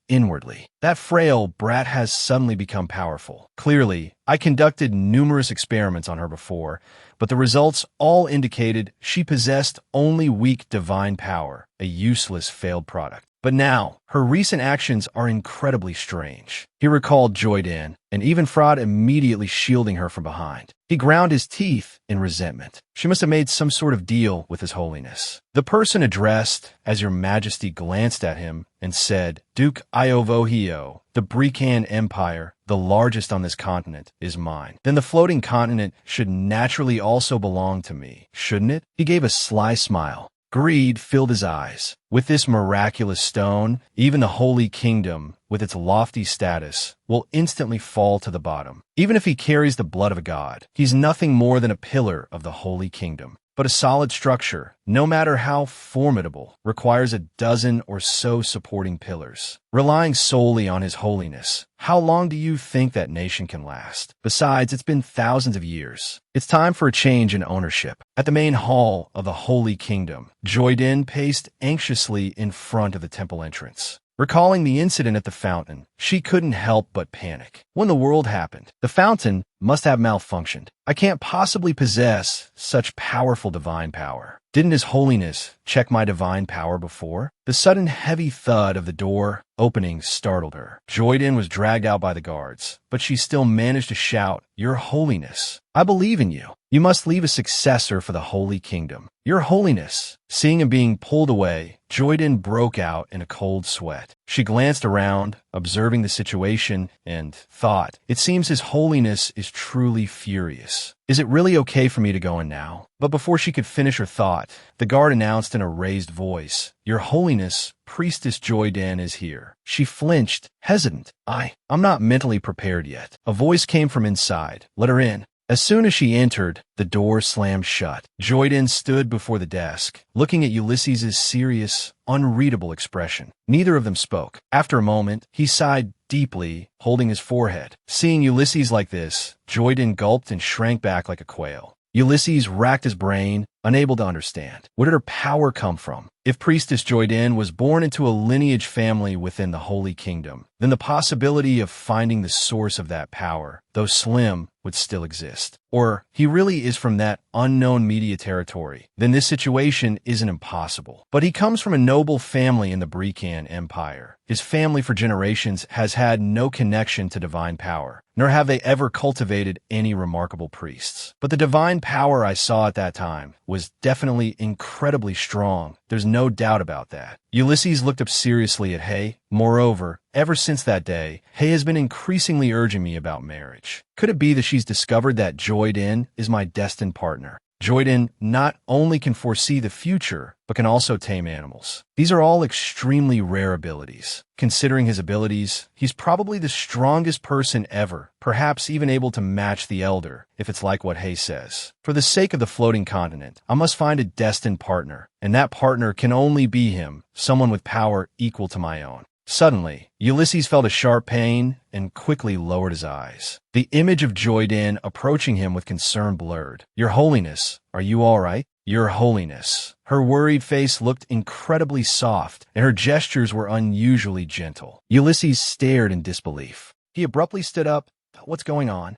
inwardly. That frail brat has suddenly become powerful. Clearly, I conducted numerous experiments on her before, but the results all indicated she possessed only weak divine power, a useless failed product. But now, her recent actions are incredibly strange. He recalled Joyden, and even Fraud immediately shielding her from behind. He ground his teeth in resentment. She must have made some sort of deal with His Holiness. The person addressed, as Your Majesty glanced at him and said, Duke Iovohio, the Brecan Empire, the largest on this continent, is mine. Then the floating continent should naturally also belong to me, shouldn't it? He gave a sly smile. Greed filled his eyes. With this miraculous stone, even the Holy Kingdom, with its lofty status, will instantly fall to the bottom. Even if he carries the blood of a god, he's nothing more than a pillar of the Holy Kingdom. But a solid structure, no matter how formidable, requires a dozen or so supporting pillars. Relying solely on his holiness, how long do you think that nation can last? Besides, it's been thousands of years. It's time for a change in ownership. At the main hall of the Holy Kingdom, Joyden paced anxiously in front of the temple entrance. Recalling the incident at the fountain, she couldn't help but panic. When the world happened, the fountain must have malfunctioned. I can't possibly possess such powerful divine power. Didn't His Holiness check my divine power before? The sudden heavy thud of the door opening startled her. Joyden was dragged out by the guards, but she still managed to shout, "Your Holiness, I believe in you. You must leave a successor for the Holy Kingdom. Your Holiness." Seeing him being pulled away, Joyden broke out in a cold sweat. She glanced around, observing the situation, and thought, it seems His Holiness is truly furious. Is it really okay for me to go in now? But before she could finish her thought, the guard announced in a raised voice, "Your Holiness, Priestess Joyden is here." She flinched, hesitant. I'm not mentally prepared yet." A voice came from inside. "Let her in." As soon as she entered, the door slammed shut. Joyden stood before the desk, looking at Ulysses's serious, unreadable expression. Neither of them spoke. After a moment, he sighed deeply, holding his forehead. Seeing Ulysses like this, Joyden gulped and shrank back like a quail. Ulysses racked his brain, unable to understand. Where did her power come from? If Priestess Joyden was born into a lineage family within the Holy Kingdom, then the possibility of finding the source of that power, though slim, would still exist. Or he really is from that unknown media territory, then this situation isn't impossible. But he comes from a noble family in the Brecan Empire. His family for generations has had no connection to divine power, nor have they ever cultivated any remarkable priests. But the divine power I saw at that time was definitely incredibly strong. There's no doubt about that. Ulysses looked up seriously at Hay. Moreover, ever since that day, Hay has been increasingly urging me about marriage. Could it be that she's discovered that Joyden is my destined partner? Joyden not only can foresee the future, but can also tame animals. These are all extremely rare abilities. Considering his abilities, he's probably the strongest person ever, perhaps even able to match the Elder, if it's like what Hay says. For the sake of the floating continent, I must find a destined partner, and that partner can only be him, someone with power equal to my own. Suddenly, Ulysses felt a sharp pain and quickly lowered his eyes. The image of Joyden approaching him with concern blurred. "Your Holiness, are you all right?" "Your Holiness." Her worried face looked incredibly soft, and her gestures were unusually gentle. Ulysses stared in disbelief. He abruptly stood up. "What's going on?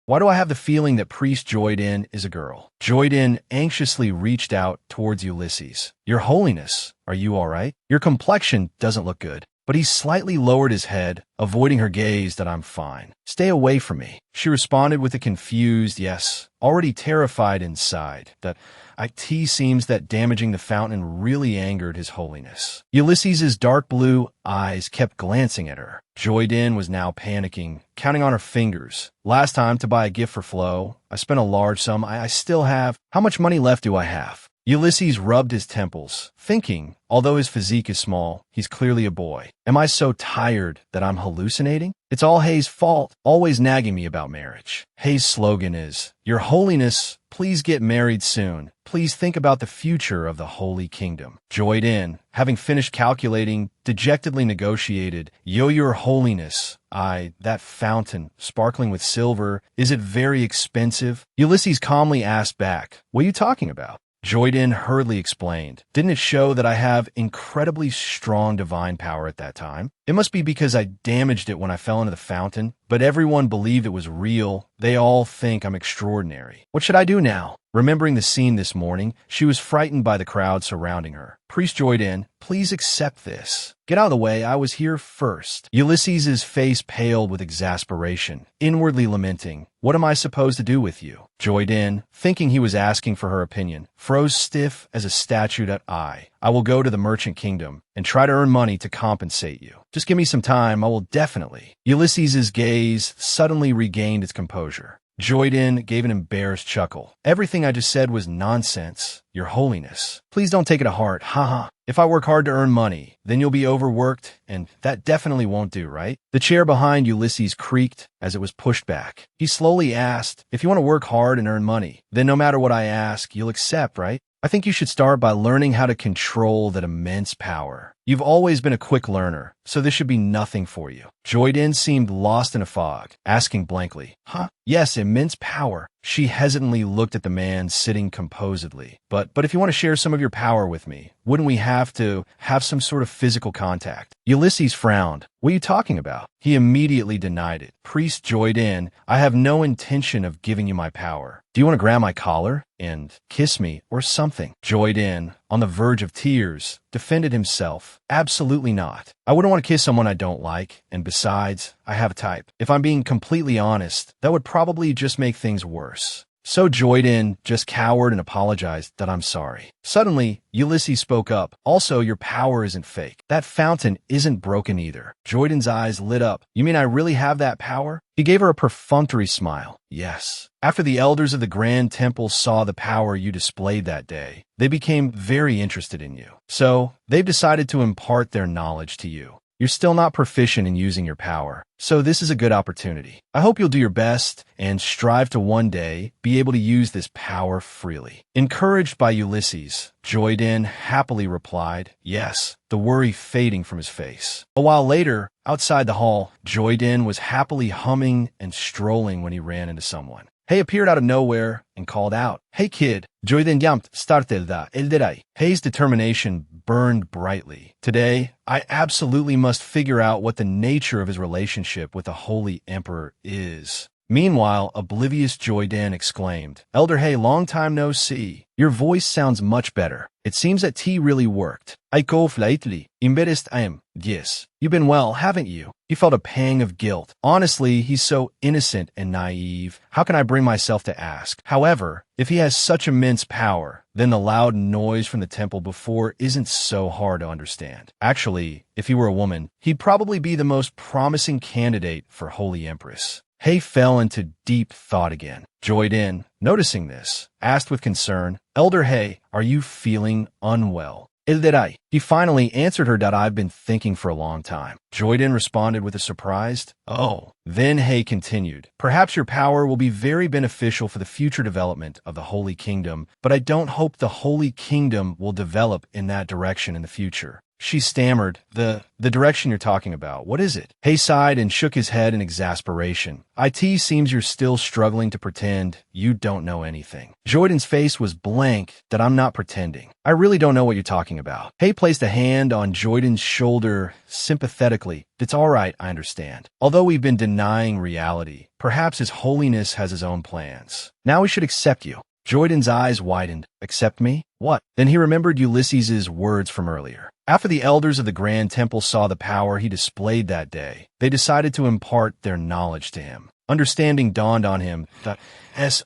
Why do I have the feeling that Priest Joyden is a girl?" Joyden anxiously reached out towards Ulysses. "Your Holiness, are you all right? Your complexion doesn't look good." But he slightly lowered his head, avoiding her gaze. "That I'm fine. Stay away from me." She responded with a confused yes, already terrified inside. "That it seems that damaging the fountain really angered His Holiness." Ulysses's dark blue eyes kept glancing at her. Joyden was now panicking, counting on her fingers. "Last time to buy a gift for Flo, I spent a large sum. I still have. How much money left do I have?" Ulysses rubbed his temples, thinking, although his physique is small, he's clearly a boy. Am I so tired that I'm hallucinating? It's all Hay's fault, always nagging me about marriage. Hay's slogan is, "Your Holiness, please get married soon. Please think about the future of the Holy Kingdom." Joyden, having finished calculating, dejectedly negotiated, Your Holiness, that fountain, sparkling with silver, is it very expensive?" Ulysses calmly asked back, "What are you talking about?" Joyden hurriedly explained, "Didn't it show that I have incredibly strong divine power at that time? It must be because I damaged it when I fell into the fountain, but everyone believed it was real. They all think I'm extraordinary. What should I do now?" Remembering the scene this morning, she was frightened by the crowd surrounding her. "Priest Joyden, please accept this. Get out of the way, I was here first." Ulysses's face paled with exasperation, inwardly lamenting, "What am I supposed to do with you?" Joyden, thinking he was asking for her opinion, froze stiff as a statue at I will go to the merchant kingdom and try to earn money to compensate you. Just give me some time, I will definitely." Ulysses's gaze suddenly regained its composure. Joyden gave an embarrassed chuckle. Everything I just said was nonsense, Your Holiness. Please don't take it to heart, haha. If I work hard to earn money, then you'll be overworked, and that definitely won't do, right? The chair behind Ulysses creaked as it was pushed back. He slowly asked, if you want to work hard and earn money, then no matter what I ask, you'll accept, right? I think you should start by learning how to control that immense power. You've always been a quick learner, so this should be nothing for you. Joyden seemed lost in a fog, asking blankly, huh? Yes, immense power. She hesitantly looked at the man sitting composedly. But if you want to share some of your power with me, wouldn't we have to have some sort of physical contact? Ulysses frowned. What are you talking about? He immediately denied it. Priest Joyden, I have no intention of giving you my power. Do you want to grab my collar and kiss me or something? Joyden, on the verge of tears, defended himself. Absolutely not. I wouldn't want to kiss someone I don't like, and besides, I have a type. If I'm being completely honest, that would probably just make things worse. So Joyden just cowered and apologized that I'm sorry. Suddenly, Ulysses spoke up. Also, your power isn't fake. That fountain isn't broken either. Joyden's eyes lit up. You mean I really have that power? He gave her a perfunctory smile. Yes. After the elders of the Grand Temple saw the power you displayed that day, they became very interested in you. So, they've decided to impart their knowledge to you. You're still not proficient in using your power, so this is a good opportunity. I hope you'll do your best and strive to one day be able to use this power freely. Encouraged by Ulysses, Joyden happily replied, yes, the worry fading from his face. A while later, outside the hall, Joyden was happily humming and strolling when he ran into someone. Hay appeared out of nowhere and called out, Hey kid, Joyden jamt startelda elderay. Hay's determination burned brightly. Today, I absolutely must figure out what the nature of his relationship with the Holy Emperor is. Meanwhile, oblivious Joyden exclaimed, Elder Hay, long time no see. Your voice sounds much better. It seems that tea really worked. I go lately. Embarrassed I am. Yes. You've been well, haven't you? He felt a pang of guilt. Honestly, he's so innocent and naive. How can I bring myself to ask? However, if he has such immense power, then the loud noise from the temple before isn't so hard to understand. Actually, if he were a woman, he'd probably be the most promising candidate for Holy Empress. Hay fell into deep thought again. Joyden, noticing this, asked with concern, Elder Hay, are you feeling unwell? Elderay. He finally answered her that I've been thinking for a long time. Joyden responded with a surprised, oh. Then Hay continued, perhaps your power will be very beneficial for the future development of the Holy Kingdom, but I don't hope the Holy Kingdom will develop in that direction in the future. She stammered, the direction you're talking about, what is it? Hay sighed and shook his head in exasperation. It seems you're still struggling to pretend you don't know anything. Joyden's face was blank that I'm not pretending. I really don't know what you're talking about. Hay placed a hand on Joyden's shoulder sympathetically. It's all right, I understand. Although we've been denying reality, perhaps His Holiness has his own plans. Now we should accept you. Joyden's eyes widened. Accept me? What? Then he remembered Ulysses's words from earlier. After the elders of the Grand Temple saw the power he displayed that day, they decided to impart their knowledge to him. Understanding dawned on him that,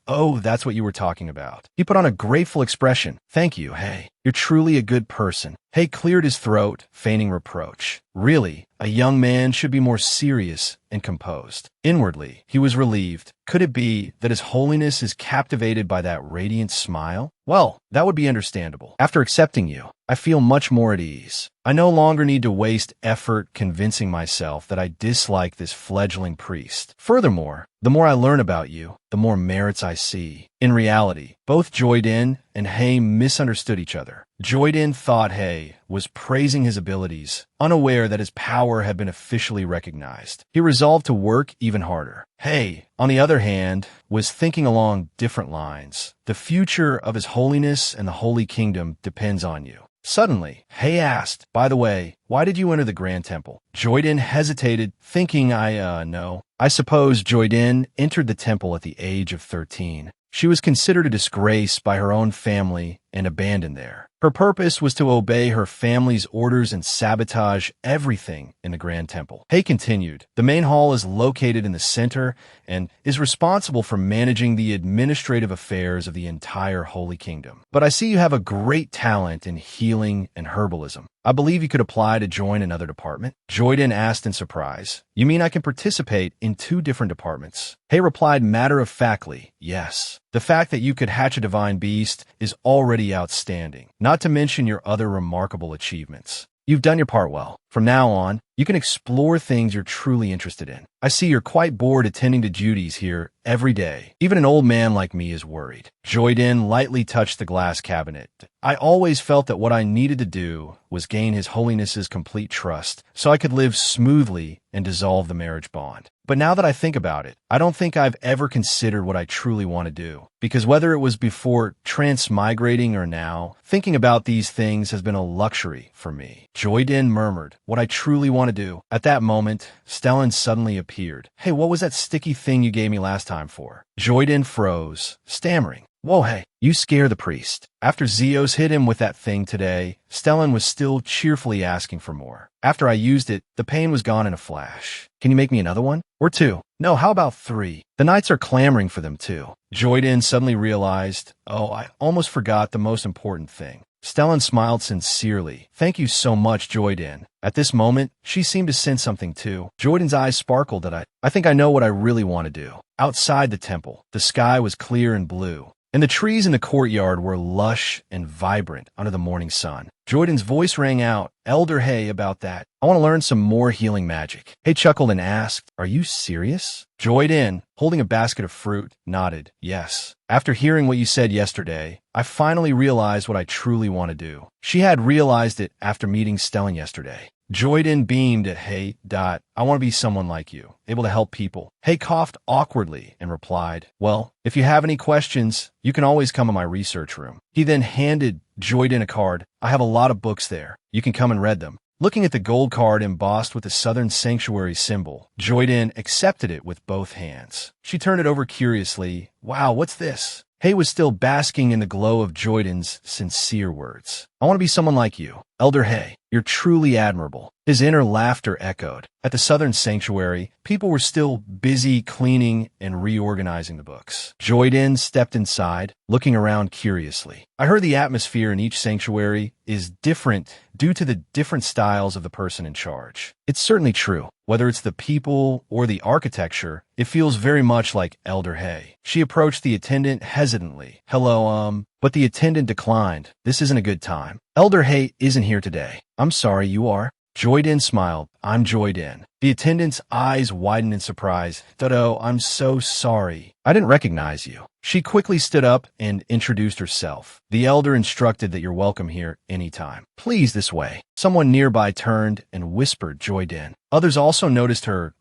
oh, that's what you were talking about. He put on a grateful expression. Thank you, Hay. You're truly a good person. Hay cleared his throat, feigning reproach. Really, a young man should be more serious and composed. Inwardly, he was relieved. Could it be that His Holiness is captivated by that radiant smile? Well, that would be understandable. After accepting you, I feel much more at ease. I no longer need to waste effort convincing myself that I dislike this fledgling priest. Furthermore, the more I learn about you, the more merits I see. In reality, both Joyden and Hay misunderstood each other. Joyden thought Hay was praising his abilities, unaware that his power had been officially recognized. He resolved to work even harder. Hay, on the other hand, was thinking along different lines. The future of His Holiness and the Holy Kingdom depends on you. Suddenly, Hay asked, by the way, why did you enter the Grand Temple? Joyden hesitated, thinking no. I suppose Joyden entered the temple at the age of 13. She was considered a disgrace by her own family and abandoned there. Her purpose was to obey her family's orders and sabotage everything in the Grand Temple. Hay continued, the main hall is located in the center and is responsible for managing the administrative affairs of the entire Holy Kingdom. But I see you have a great talent in healing and herbalism. I believe you could apply to join another department. Joyden asked in surprise. You mean I can participate in 2 different departments? Hay replied matter-of-factly, yes. The fact that you could hatch a divine beast is already outstanding, not to mention your other remarkable achievements. You've done your part well. From now on, you can explore things you're truly interested in. I see you're quite bored attending to duties here every day. Even an old man like me is worried. Joyden lightly touched the glass cabinet. I always felt that what I needed to do was gain His Holiness's complete trust so I could live smoothly and dissolve the marriage bond. But now that I think about it, I don't think I've ever considered what I truly want to do. Because whether it was before transmigrating or now, thinking about these things has been a luxury for me. Joyden murmured, what I truly want to do. At that moment, Stellan suddenly appeared. Hey, what was that sticky thing you gave me last time for? Joyden froze, stammering. Whoa, hey, you scare the priest. After Zeos hit him with that thing today, Stellan was still cheerfully asking for more. After I used it, the pain was gone in a flash. Can you make me another one? Or 2? No, how about 3? The knights are clamoring for them too. Joyden suddenly realized, oh, I almost forgot the most important thing. Stellan smiled sincerely. Thank you so much, Joyden. At this moment, she seemed to sense something too. Joyden's eyes sparkled that I think I know what I really want to do. Outside the temple, the sky was clear and blue, and the trees in the courtyard were lush and vibrant under the morning sun. Joyden's voice rang out, Elder Hay, about that. I want to learn some more healing magic. Hay chuckled and asked, are you serious? Joyden, holding a basket of fruit, nodded, yes. After hearing what you said yesterday, I finally realized what I truly want to do. She had realized it after meeting Stellan yesterday. Joyden beamed at Hay. I want to be someone like you, able to help people. Hay coughed awkwardly and replied, well, if you have any questions, you can always come in my research room. He then handed Joyden a card. I have a lot of books there. You can come and read them. Looking at the gold card embossed with the Southern Sanctuary symbol, Joyden accepted it with both hands. She turned it over curiously. Wow, what's this? Hay was still basking in the glow of Joyden's sincere words. I want to be someone like you. Elder Hay, you're truly admirable. His inner laughter echoed. At the Southern Sanctuary, people were still busy cleaning and reorganizing the books. Joyden stepped inside, looking around curiously. I heard the atmosphere in each sanctuary is different due to the different styles of the person in charge. It's certainly true. Whether it's the people or the architecture, it feels very much like Elder Hay. She approached the attendant hesitantly. Hello, but the attendant declined. This isn't a good time. Elder Hay isn't here today. I'm sorry, you are. Joyden smiled. I'm Joyden. The attendant's eyes widened in surprise. Dodo, I'm so sorry. I didn't recognize you. She quickly stood up and introduced herself. The elder instructed that you're welcome here anytime. Please, this way. Someone nearby turned and whispered Joyden. Others also noticed her.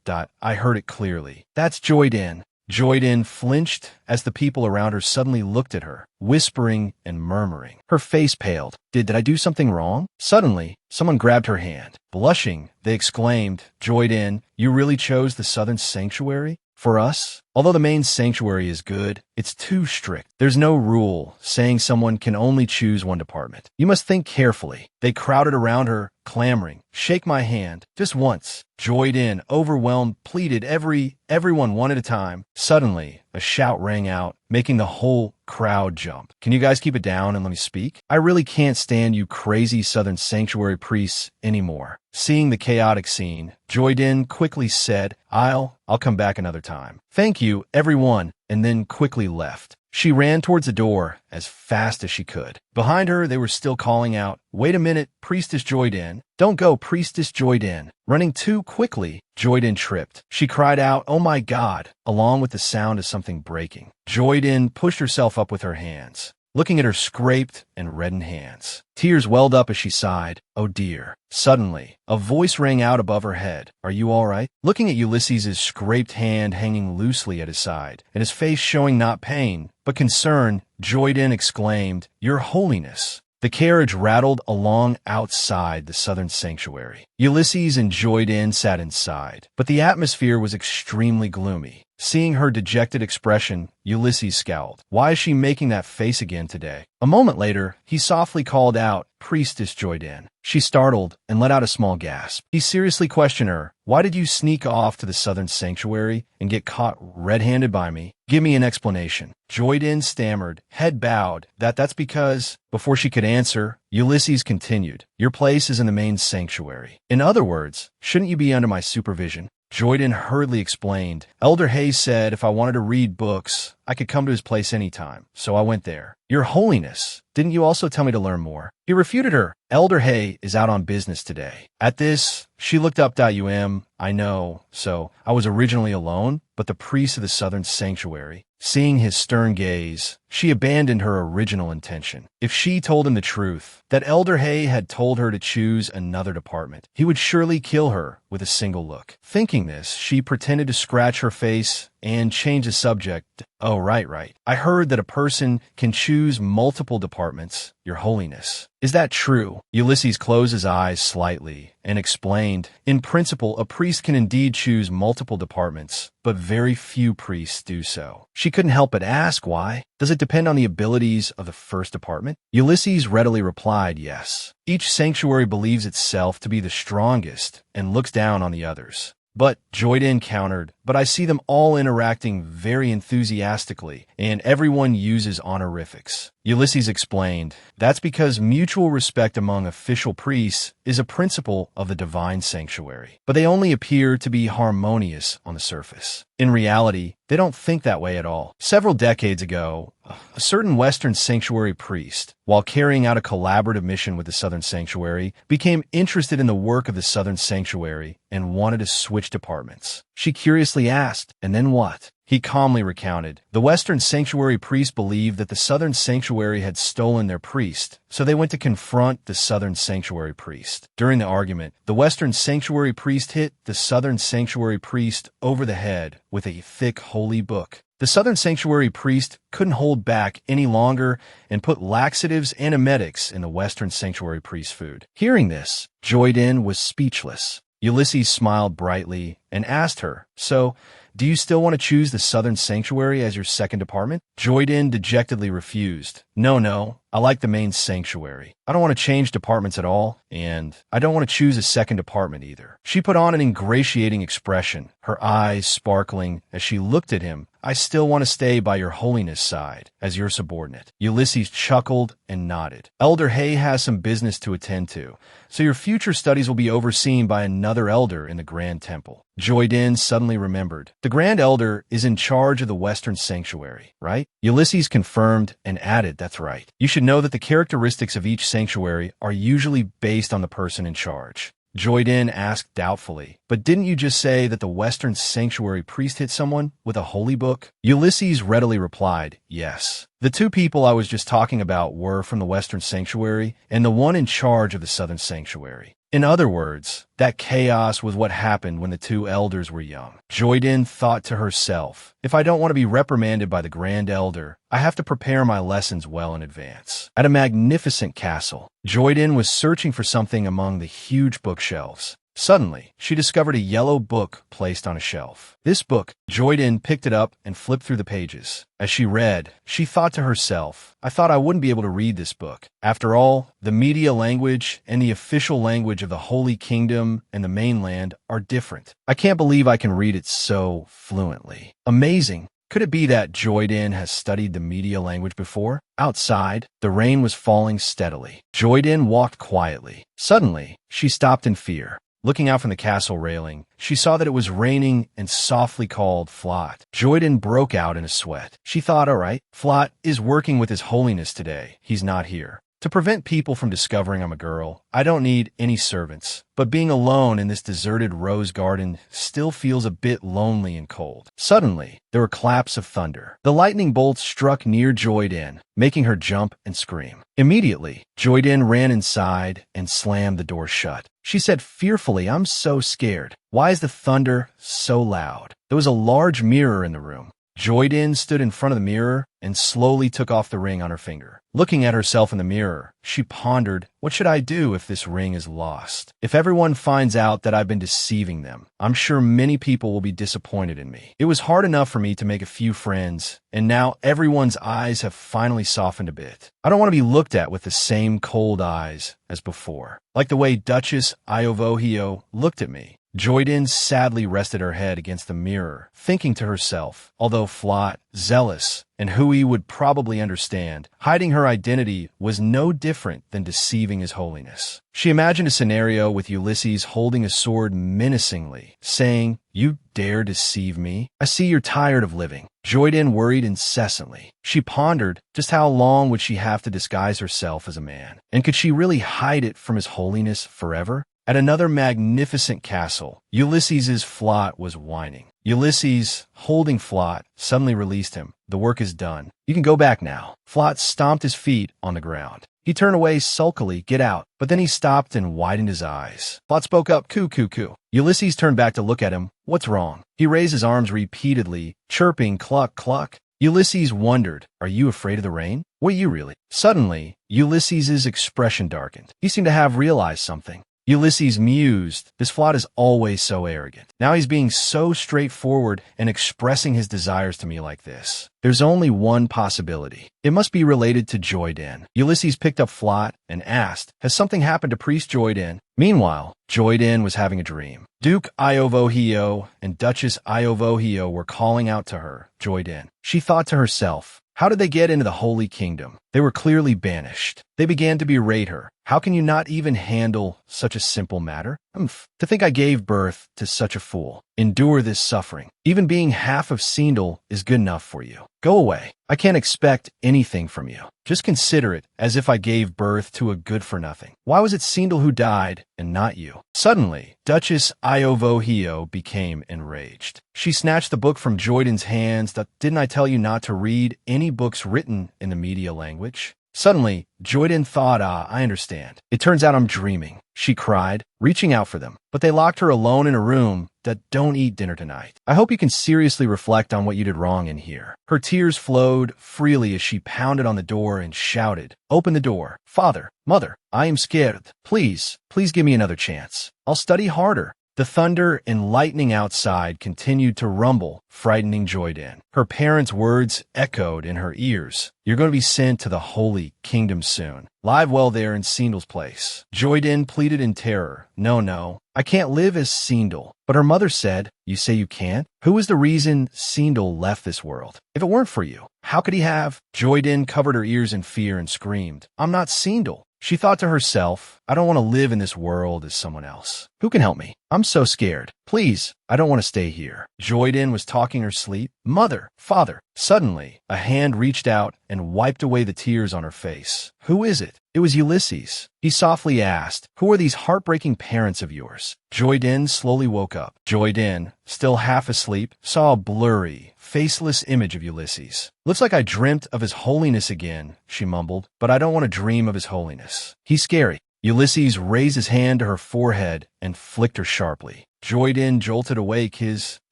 I heard it clearly. That's Joyden. Joyden flinched as the people around her suddenly looked at her, whispering and murmuring. Her face paled. Did I do something wrong? Suddenly, someone grabbed her hand. Blushing, they exclaimed, Joyden, you really chose the Southern Sanctuary? For us? Although the main sanctuary is good, it's too strict. There's no rule saying someone can only choose one department. You must think carefully. They crowded around her, clamoring. Shake my hand. Just once. Joyden, overwhelmed, pleaded everyone one at a time. Suddenly, a shout rang out, making the whole crowd jump. Can you guys keep it down and let me speak? I really can't stand you crazy Southern Sanctuary priests anymore. Seeing the chaotic scene, Joyden quickly said, I'll come back another time. Thank you, everyone, and then quickly left. She ran towards the door as fast as she could. Behind her, they were still calling out, Wait a minute, Priestess Joyden. Don't go, Priestess Joyden. Running too quickly, Joyden tripped. She cried out, Oh my God, along with the sound of something breaking. Joyden pushed herself up with her hands, looking at her scraped and reddened hands. Tears welled up as she sighed. Oh dear. Suddenly, a voice rang out above her head. Are you all right? Looking at Ulysses' scraped hand hanging loosely at his side, and his face showing not pain, but concern, Joyden exclaimed, Your Holiness. The carriage rattled along outside the Southern Sanctuary. Ulysses and Joyden sat inside, but the atmosphere was extremely gloomy. Seeing her dejected expression, Ulysses scowled. Why is she making that face again today? A moment later, he softly called out, "Priestess Joyden." She startled and let out a small gasp. He seriously questioned her. Why did you sneak off to the southern sanctuary and get caught red-handed by me? Give me an explanation. Joyden stammered, head bowed. That's because... Before she could answer, Ulysses continued, your place is in the main sanctuary. In other words, shouldn't you be under my supervision? Joyden hurriedly explained, Elder Hayes said if I wanted to read books, I could come to his place anytime, so I went there. Your Holiness, didn't you also tell me to learn more? He refuted her. Elder Hay is out on business today. At this, she looked up. I know, so I was originally alone, but the priest of the southern sanctuary, seeing his stern gaze, she abandoned her original intention. If she told him the truth, that Elder Hay had told her to choose another department, he would surely kill her with a single look. Thinking this, she pretended to scratch her face and change the subject. Oh, right. I heard that a person can choose multiple departments, Your Holiness. Is that true? Ulysses closed his eyes slightly and explained, in principle, a priest can indeed choose multiple departments, but very few priests do so. She couldn't help but ask why. Does it depend on the abilities of the first department? Ulysses readily replied, yes. Each sanctuary believes itself to be the strongest and looks down on the others. But, Joyden countered, but I see them all interacting very enthusiastically, and everyone uses honorifics. Ulysses explained, that's because mutual respect among official priests is a principle of the divine sanctuary, but they only appear to be harmonious on the surface. In reality, they don't think that way at all. Several decades ago, a certain Western sanctuary priest, while carrying out a collaborative mission with the Southern Sanctuary, became interested in the work of the Southern Sanctuary and wanted to switch departments. She curiously asked, and then what? He calmly recounted. The Western Sanctuary priest believed that the Southern Sanctuary had stolen their priest, so they went to confront the Southern Sanctuary priest. During the argument, the Western Sanctuary priest hit the Southern Sanctuary priest over the head with a thick holy book. The Southern Sanctuary priest couldn't hold back any longer and put laxatives and emetics in the Western Sanctuary priest's food. Hearing this, Joyden was speechless. Ulysses smiled brightly and asked her, so, do you still want to choose the Southern Sanctuary as your second department? Joyden dejectedly refused. No, I like the main sanctuary. I don't want to change departments at all, and I don't want to choose a second department either. She put on an ingratiating expression, her eyes sparkling as she looked at him. I still want to stay by your Holiness' side as your subordinate. Ulysses chuckled and nodded. Elder Hay has some business to attend to, so your future studies will be overseen by another elder in the Grand Temple. Joyden suddenly remembered. The Grand Elder is in charge of the Western Sanctuary, right? Ulysses confirmed and added, that's right. You should know that the characteristics of each sanctuary are usually based on the person in charge. Joyden asked doubtfully, but didn't you just say that the Western Sanctuary priest hit someone with a holy book? Ulysses readily replied, yes. The two people I was just talking about were from the Western Sanctuary and the one in charge of the Southern Sanctuary. In other words, that chaos was what happened when the two elders were young. Joyden thought to herself, if I don't want to be reprimanded by the Grand Elder, I have to prepare my lessons well in advance. At a magnificent castle, Joyden was searching for something among the huge bookshelves. Suddenly, she discovered a yellow book placed on a shelf. This book, Joyden picked it up and flipped through the pages. As she read, she thought to herself, I thought I wouldn't be able to read this book. After all, the media language and the official language of the Holy Kingdom and the mainland are different. I can't believe I can read it so fluently. Amazing. Could it be that Joyden has studied the media language before? Outside, the rain was falling steadily. Joyden walked quietly. Suddenly, she stopped in fear. Looking out from the castle railing, she saw that it was raining and softly called Flot. Joyden broke out in a sweat. She thought, all right, Flot is working with His Holiness today. He's not here. To prevent people from discovering I'm a girl, I don't need any servants. But being alone in this deserted rose garden still feels a bit lonely and cold. Suddenly, there were claps of thunder. The lightning bolts struck near Joyden, making her jump and scream. Immediately, Joyden ran inside and slammed the door shut. She said fearfully, I'm so scared. Why is the thunder so loud? There was a large mirror in the room. Joydin stood in front of the mirror and slowly took off the ring on her finger. Looking at herself in the mirror, she pondered, what should I do if this ring is lost? If everyone finds out that I've been deceiving them, I'm sure many people will be disappointed in me. It was hard enough for me to make a few friends, and now everyone's eyes have finally softened a bit. I don't want to be looked at with the same cold eyes as before, like the way Duchess Iovohio looked at me. Joydin sadly rested her head against the mirror, thinking to herself, although Flot, zealous, and Hui would probably understand, hiding her identity was no different than deceiving His Holiness. She imagined a scenario with Ulysses holding a sword menacingly, saying, "You dare deceive me? I see you're tired of living." Joydin worried incessantly. She pondered just how long would she have to disguise herself as a man, and could she really hide it from His Holiness forever? At another magnificent castle, Ulysses's Flot was whining. Ulysses, holding Flot, suddenly released him. The work is done. You can go back now. Flot stomped his feet on the ground. He turned away sulkily, get out, but then he stopped and widened his eyes. Flot spoke up, coo, coo, coo. Ulysses turned back to look at him. What's wrong? He raised his arms repeatedly, chirping, cluck, cluck. Ulysses wondered, are you afraid of the rain? Were you really? Suddenly, Ulysses's expression darkened. He seemed to have realized something. Ulysses mused, this Flot is always so arrogant. Now he's being so straightforward and expressing his desires to me like this. There's only one possibility. It must be related to Joydin. Ulysses picked up Flot and asked, has something happened to Priest Joydin? Meanwhile, Joydin was having a dream. Duke Iovohio and Duchess Iovohio were calling out to her, Joydin. She thought to herself, how did they get into the Holy Kingdom? They were clearly banished. They began to berate her. How can you not even handle such a simple matter? To think I gave birth to such a fool. Endure this suffering. Even being half of Sindel is good enough for you. Go away. I can't expect anything from you. Just consider it as if I gave birth to a good-for-nothing. Why was it Sindel who died and not you? Suddenly, Duchess Iovohio became enraged. She snatched the book from Joydin's hands. Didn't I tell you not to read any books written in the media language? Suddenly, Joydin thought, I understand. It turns out I'm dreaming, she cried, reaching out for them. But they locked her alone in a room that don't eat dinner tonight. I hope you can seriously reflect on what you did wrong in here. Her tears flowed freely as she pounded on the door and shouted, open the door. Father, mother, I am scared. Please give me another chance. I'll study harder. The thunder and lightning outside continued to rumble, frightening Joydin. Her parents' words echoed in her ears. You're going to be sent to the Holy Kingdom soon. Live well there in Sindel's place. Joydin pleaded in terror. No, I can't live as Sindel. But her mother said, you say you can't? Who is the reason Sindel left this world? If it weren't for you, how could he have? Joydin covered her ears in fear and screamed, I'm not Sindel. She thought to herself, I don't want to live in this world as someone else. Who can help me? I'm so scared. Please, I don't want to stay here. Joydin was talking her sleep. Mother, father. Suddenly, a hand reached out and wiped away the tears on her face. Who is it? It was Ulysses. He softly asked, who are these heartbreaking parents of yours? Joydin slowly woke up. Joydin, still half asleep, saw a blurry, faceless image of Ulysses. Looks like I dreamt of His Holiness again, she mumbled, but I don't want to dream of His Holiness. He's scary. Ulysses raised his hand to her forehead and flicked her sharply. Joydin jolted awake. His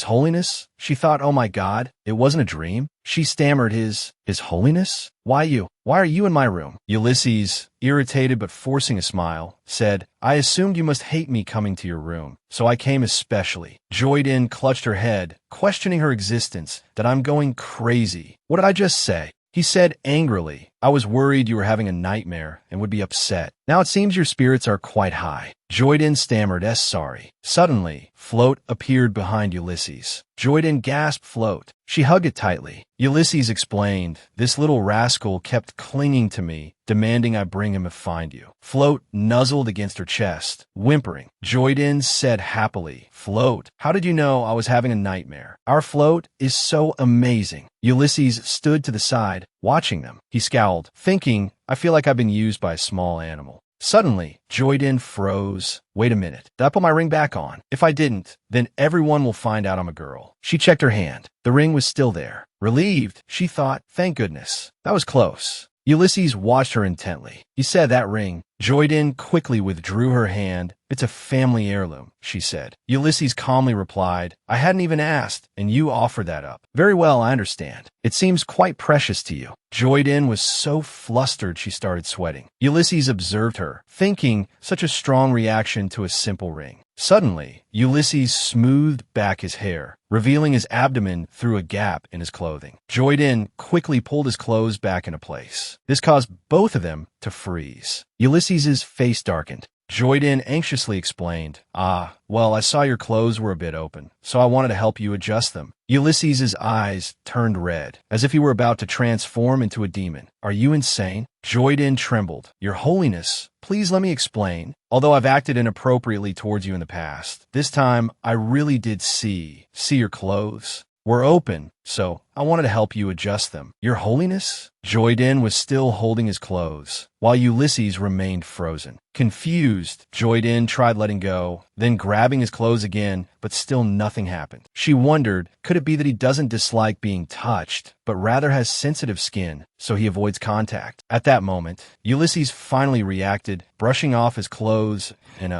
Holiness? She thought, oh my God, it wasn't a dream. She stammered, His Holiness? Why you? Why are you in my room? Ulysses, irritated but forcing a smile, said, I assumed you must hate me coming to your room, so I came especially. Joydin clutched her head, questioning her existence, that I'm going crazy. What did I just say? He said angrily, I was worried you were having a nightmare and would be upset. Now it seems your spirits are quite high. Joydin stammered, sorry. Suddenly, Float appeared behind Ulysses. Joydin gasped Float. She hugged it tightly. Ulysses explained, this little rascal kept clinging to me, demanding I bring him and find you. Float nuzzled against her chest, whimpering. Joydin said happily, Float, how did you know I was having a nightmare? Our Float is so amazing. Ulysses stood to the side, watching them. He scowled, thinking, I feel like I've been used by a small animal. Suddenly, Joydin froze. Wait a minute. Did I put my ring back on? If I didn't, then everyone will find out I'm a girl. She checked her hand. The ring was still there. Relieved, she thought, thank goodness. That was close. Ulysses watched her intently. "You said that ring." Joyden quickly withdrew her hand. "It's a family heirloom," she said. Ulysses calmly replied, "I hadn't even asked, and you offered that up." "Very well, I understand. It seems quite precious to you." Joyden was so flustered she started sweating. Ulysses observed her, thinking such a strong reaction to a simple ring. Suddenly, Ulysses smoothed back his hair, revealing his abdomen through a gap in his clothing. Joyden quickly pulled his clothes back into place. This caused both of them to freeze. Ulysses's face darkened. Joyden anxiously explained, well, I saw your clothes were a bit open, so I wanted to help you adjust them." Ulysses's eyes turned red, as if he were about to transform into a demon. "Are you insane?" Joyden trembled. "Your Holiness, please let me explain. Although I've acted inappropriately towards you in the past, this time I really did see your clothes were open, so I wanted to help you adjust them." "Your Holiness?" Joyden was still holding his clothes, while Ulysses remained frozen. Confused, Joyden tried letting go, then grabbing his clothes again, but still nothing happened. She wondered, could it be that he doesn't dislike being touched, but rather has sensitive skin, so he avoids contact? At that moment, Ulysses finally reacted, brushing off his clothes, and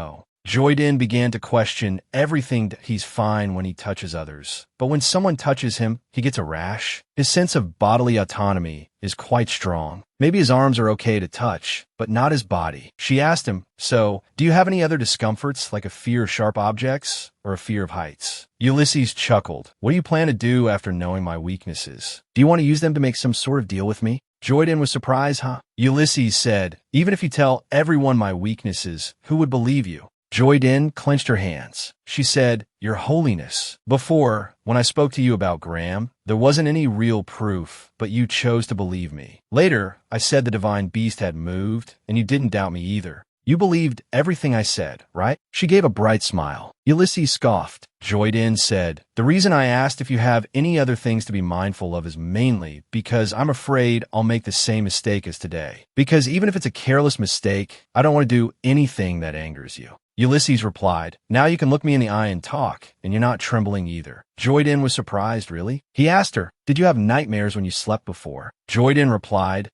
Joyden began to question everything. He's fine when he touches others, but when someone touches him, he gets a rash. His sense of bodily autonomy is quite strong. Maybe his arms are okay to touch, but not his body. She asked him, "So, do you have any other discomforts, like a fear of sharp objects or a fear of heights?" Ulysses chuckled. "What do you plan to do after knowing my weaknesses? Do you want to use them to make some sort of deal with me?" Joyden was surprised, Ulysses said, "Even if you tell everyone my weaknesses, who would believe you?" Joyden clenched her hands. She said, "Your Holiness, before, when I spoke to you about Graham, there wasn't any real proof, but you chose to believe me. Later, I said the divine beast had moved, and you didn't doubt me either. You believed everything I said, right?" She gave a bright smile. Ulysses scoffed. Joyden said, "The reason I asked if you have any other things to be mindful of is mainly because I'm afraid I'll make the same mistake as today. Because even if it's a careless mistake, I don't want to do anything that angers you." Ulysses replied, "Now you can look me in the eye and talk, and you're not trembling either." Joyden was surprised, really. He asked her, "Did you have nightmares when you slept before?" Joyden replied,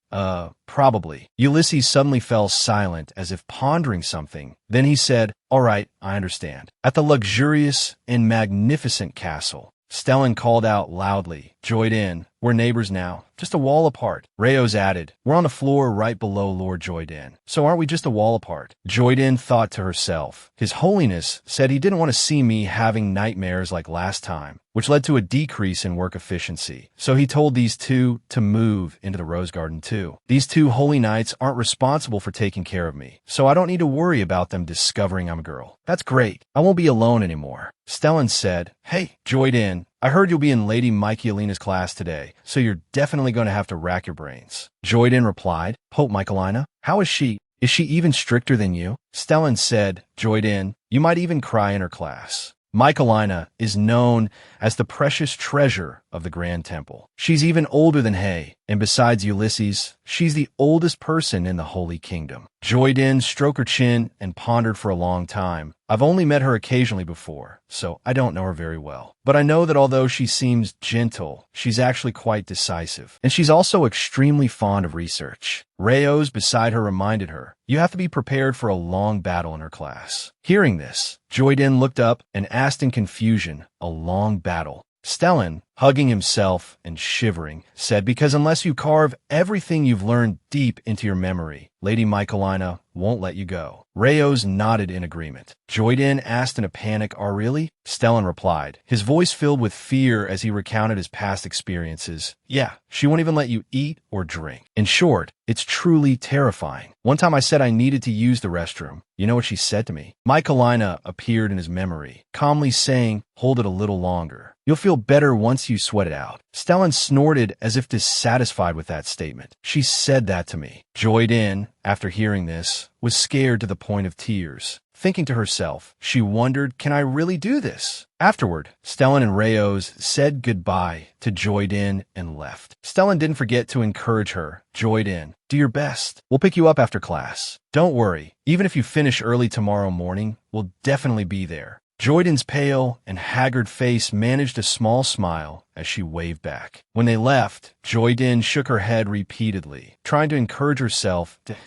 probably." Ulysses suddenly fell silent as if pondering something. Then he said, "All right, I understand." At the luxurious and magnificent castle, Stellan called out loudly, "Joyden, we're neighbors now, just a wall apart." Rayos added, "We're on the floor right below Lord Joyden, so aren't we just a wall apart?" Joyden thought to herself, "His Holiness said he didn't want to see me having nightmares like last time, which led to a decrease in work efficiency. So he told these two to move into the Rose Garden too. These two holy knights aren't responsible for taking care of me, so I don't need to worry about them discovering I'm a girl. That's great. I won't be alone anymore." Stellan said, "Hey, Joyden, I heard you'll be in Lady Michaelina's class today, so you're definitely going to have to rack your brains." Joyden replied, "Pope Michaelina? How is she? Is she even stricter than you?" Stellan said, "Joyden, you might even cry in her class. Michaelina is known as the precious treasure of the Grand Temple. She's even older than Hay, and besides Ulysses, she's the oldest person in the Holy Kingdom." Joyden stroked her chin and pondered for a long time. "I've only met her occasionally before, so I don't know her very well. But I know that although she seems gentle, she's actually quite decisive. And she's also extremely fond of research." Rayos beside her reminded her, "You have to be prepared for a long battle in her class." Hearing this, Joyden looked up and asked in confusion, "A long battle?" Stellan, hugging himself and shivering, said, "Because unless you carve everything you've learned deep into your memory, Lady Michaelina won't let you go." Rayos nodded in agreement. Joyden asked in a panic, "Oh, really?" Stellan replied, his voice filled with fear as he recounted his past experiences. "Yeah, she won't even let you eat or drink. In short, it's truly terrifying. One time I said I needed to use the restroom. You know what she said to me?" Michaelina appeared in his memory, calmly saying, "Hold it a little longer. You'll feel better once you sweat it out." Stellan snorted as if dissatisfied with that statement. "She said that to me." Joyden, after hearing this, was scared to the point of tears. Thinking to herself, she wondered, can I really do this? Afterward, Stellan and Rayos said goodbye to Joyden and left. Stellan didn't forget to encourage her. "Joyden, do your best. We'll pick you up after class. Don't worry, even if you finish early tomorrow morning, we'll definitely be there." Joyden's pale and haggard face managed a small smile as she waved back. When they left, Joyden shook her head repeatedly, trying to encourage herself to,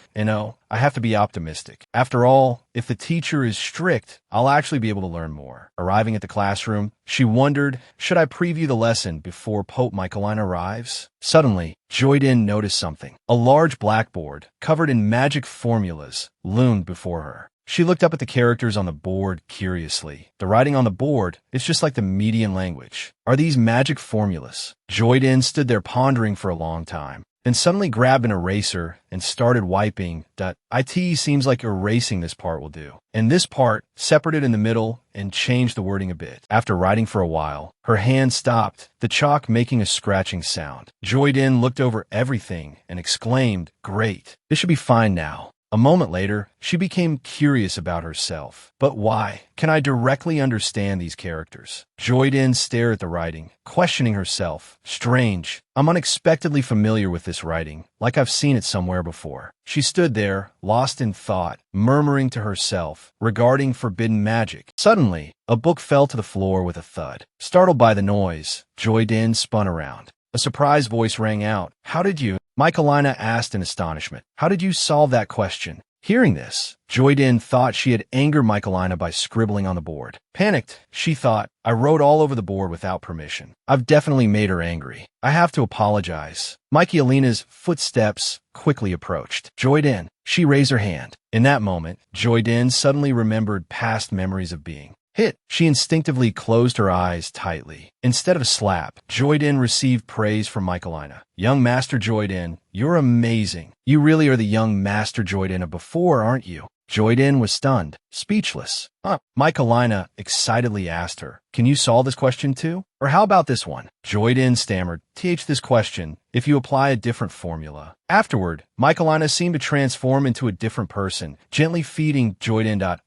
I have to be optimistic. After all, if the teacher is strict, I'll actually be able to learn more. Arriving at the classroom, she wondered, should I preview the lesson before Pope Michaeline arrives? Suddenly, Joyden noticed something. A large blackboard, covered in magic formulas, loomed before her. She looked up at the characters on the board curiously. The writing on the board is just like the median language. Are these magic formulas? Joyden stood there pondering for a long time, then suddenly grabbed an eraser and started wiping. It seems like erasing this part will do. And this part, separated in the middle and changed the wording a bit. After writing for a while, her hand stopped, the chalk making a scratching sound. Joyden looked over everything and exclaimed, "Great, this should be fine now." A moment later, she became curious about herself. But why? Can I directly understand these characters? Joyden stared at the writing, questioning herself. Strange. I'm unexpectedly familiar with this writing, like I've seen it somewhere before. She stood there, lost in thought, murmuring to herself, regarding forbidden magic. Suddenly, a book fell to the floor with a thud. Startled by the noise, Joyden spun around. A surprised voice rang out. "How did you?" Michaelina asked in astonishment. "How did you solve that question?" Hearing this, Joyden thought she had angered Michaelina by scribbling on the board. Panicked, she thought, "I wrote all over the board without permission. I've definitely made her angry. I have to apologize." Michaelina's footsteps quickly approached. "Joyden." She raised her hand. In that moment, Joyden suddenly remembered past memories of being hit. She instinctively closed her eyes tightly. Instead of a slap, Joyden received praise from Michaelina. "Young Master Joyden, you're amazing. You really are the young Master Joyden of before, aren't you?" Joyden was stunned, speechless. Michaelina excitedly asked her, "Can you solve this question too? Or how about this one?" Joyden stammered, "This question, if you apply a different formula." Afterward, Michaelina seemed to transform into a different person, gently feeding Joyden.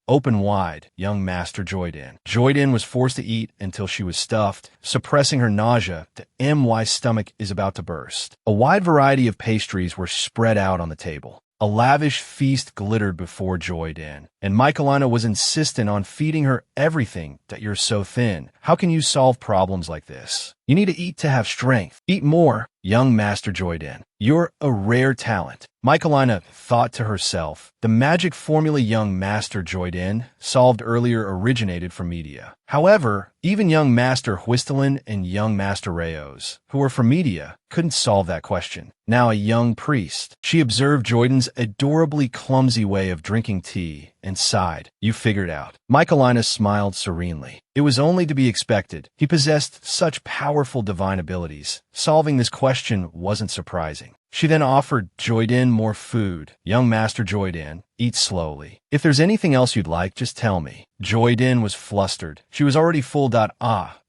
Open wide, young Master Joyden. Joyden was forced to eat until she was stuffed, suppressing her nausea. My stomach is about to burst. A wide variety of pastries were spread out on the table. A lavish feast glittered before Joyden, and Michaelina was insistent on feeding her everything. "You're so thin. How can you solve problems like this? You need to eat to have strength. Eat more, young Master Joyden. You're a rare talent." Michaelina thought to herself, the magic formula young Master Joyden solved earlier originated from media. However, even young Master Whistlein and young Master Rayos, who were from media, couldn't solve that question. Now a young priest. She observed Joyden's adorably clumsy way of drinking tea and sighed. "You figured out." Michaelina smiled serenely. It was only to be expected. He possessed such powerful divine abilities. Solving this question wasn't surprising. She then offered Joyden more food. "Young Master Joyden, eat slowly. If there's anything else you'd like, just tell me." Joyden was flustered. She was already full.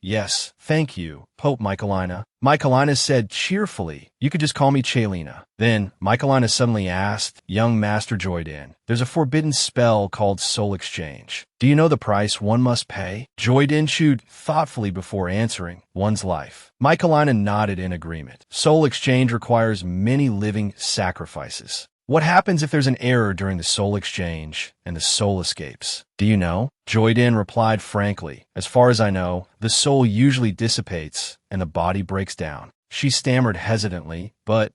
Yes, thank you, Pope Michaelina. Michaelina said cheerfully, "You could just call me Chalina." Then Michaelina suddenly asked, "Young Master Joyden, there's a forbidden spell called Soul Exchange. Do you know the price one must pay?" Joyden chewed thoughtfully before answering, "One's life." Michaelina nodded in agreement. Soul Exchange requires many living sacrifices. What happens if there's an error during the soul exchange and the soul escapes? Do you know? Joyden replied frankly, "As far as I know, the soul usually dissipates and the body breaks down." She stammered hesitantly, but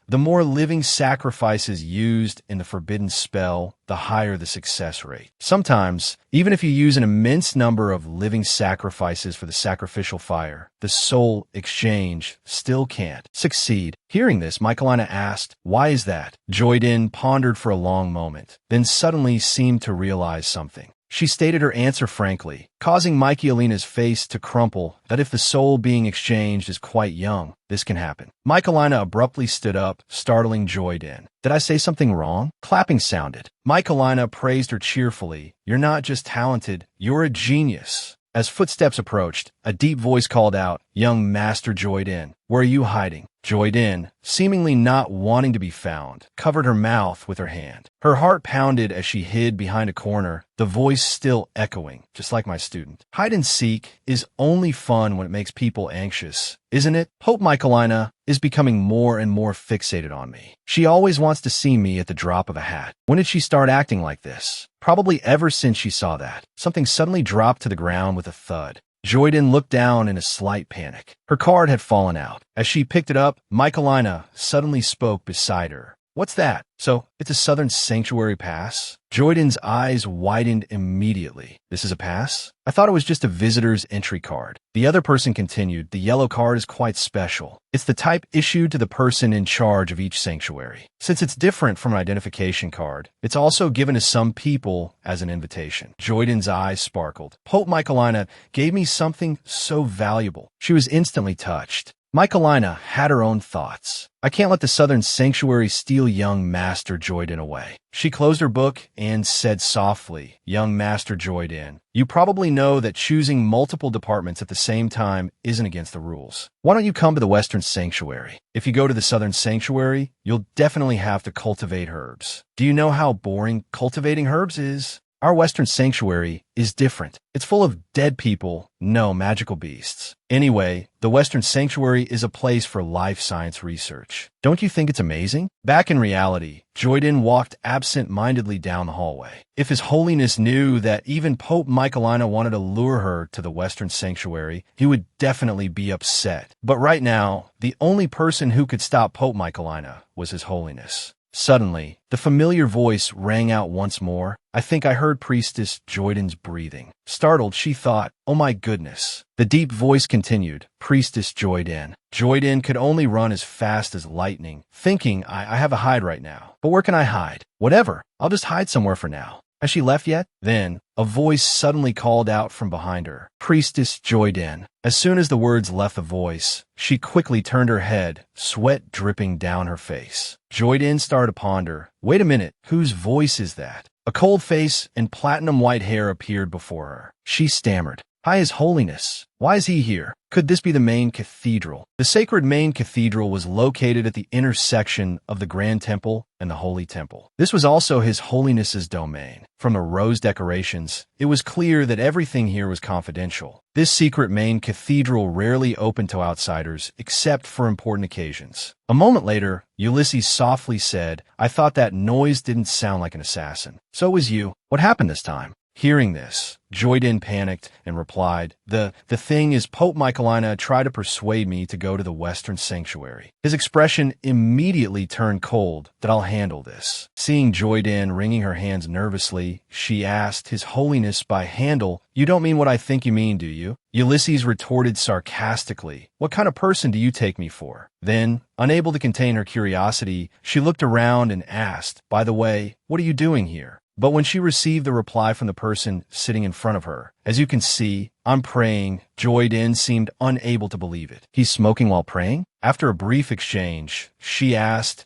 the more living sacrifices used in the forbidden spell, the higher the success rate. Sometimes, even if you use an immense number of living sacrifices for the sacrificial fire, the soul exchange still can't succeed. Hearing this, Michaelina asked, "Why is that?" Joyden pondered for a long moment, then suddenly seemed to realize something. She stated her answer frankly, causing Michaelina's face to crumple, that if the soul being exchanged is quite young, this can happen. Michaelina abruptly stood up, startling Joyden. "Did I say something wrong?" Clapping sounded. Michaelina praised her cheerfully. "You're not just talented, you're a genius." As footsteps approached, a deep voice called out, "Young Master Joyden, where are you hiding?" Joyden, seemingly not wanting to be found, covered her mouth with her hand. Her heart pounded as she hid behind a corner, the voice still echoing, just like my student. "Hide and seek is only fun when it makes people anxious, isn't it?" Pope Michaelina is becoming more and more fixated on me. She always wants to see me at the drop of a hat. When did she start acting like this? Probably ever since she saw that. Something suddenly dropped to the ground with a thud. Joyden looked down in a slight panic. Her card had fallen out. As she picked it up, Michaelina suddenly spoke beside her. What's that? So, it's a Southern Sanctuary pass? Joyden's eyes widened immediately. This is a pass? I thought it was just a visitor's entry card. The other person continued, the yellow card is quite special. It's the type issued to the person in charge of each sanctuary. Since it's different from an identification card, it's also given to some people as an invitation. Joyden's eyes sparkled. Pope Michaelina gave me something so valuable. She was instantly touched. Michaelina had her own thoughts. I can't let the Southern Sanctuary steal young Master Joyden away. She closed her book and said softly, Young Master Joyden, you probably know that choosing multiple departments at the same time isn't against the rules. Why don't you come to the Western Sanctuary? If you go to the Southern Sanctuary, you'll definitely have to cultivate herbs. Do you know how boring cultivating herbs is? Our Western Sanctuary is different. It's full of dead people, no magical beasts. Anyway, the Western Sanctuary is a place for life science research. Don't you think it's amazing? Back in reality, Joyden walked absent-mindedly down the hallway. If His Holiness knew that even Pope Michaelina wanted to lure her to the Western Sanctuary, he would definitely be upset. But right now, the only person who could stop Pope Michaelina was His Holiness. Suddenly, the familiar voice rang out once more. I think I heard Priestess Joyden's breathing. Startled, she thought, oh my goodness. The deep voice continued, Priestess Joyden. Joyden could only run as fast as lightning, thinking, I have a hide right now. But where can I hide? Whatever, I'll just hide somewhere for now. Has she left yet? Then, a voice suddenly called out from behind her, Priestess Joyden. As soon as the words left the voice, she quickly turned her head, sweat dripping down her face. Joyden started to ponder, wait a minute, whose voice is that? A cold face and platinum white hair appeared before her. She stammered, Hi, His Holiness. Why is he here? Could this be the main cathedral? The sacred main cathedral was located at the intersection of the Grand Temple and the Holy Temple. This was also His Holiness's domain. From the rose decorations, it was clear that everything here was confidential. This secret main cathedral rarely opened to outsiders except for important occasions. A moment later, Ulysses softly said, I thought that noise didn't sound like an assassin. So it was you. What happened this time? Hearing this, Joyden panicked and replied, The thing is Pope Michaelina tried to persuade me to go to the Western Sanctuary. His expression immediately turned cold, that I'll handle this. Seeing Joyden wringing her hands nervously, she asked, His Holiness by handle, you don't mean what I think you mean, do you? Ulysses retorted sarcastically, What kind of person do you take me for? Then, unable to contain her curiosity, she looked around and asked, By the way, what are you doing here? But when she received the reply from the person sitting in front of her, as you can see, I'm praying, Joyden seemed unable to believe it. He's smoking while praying? After a brief exchange, she asked,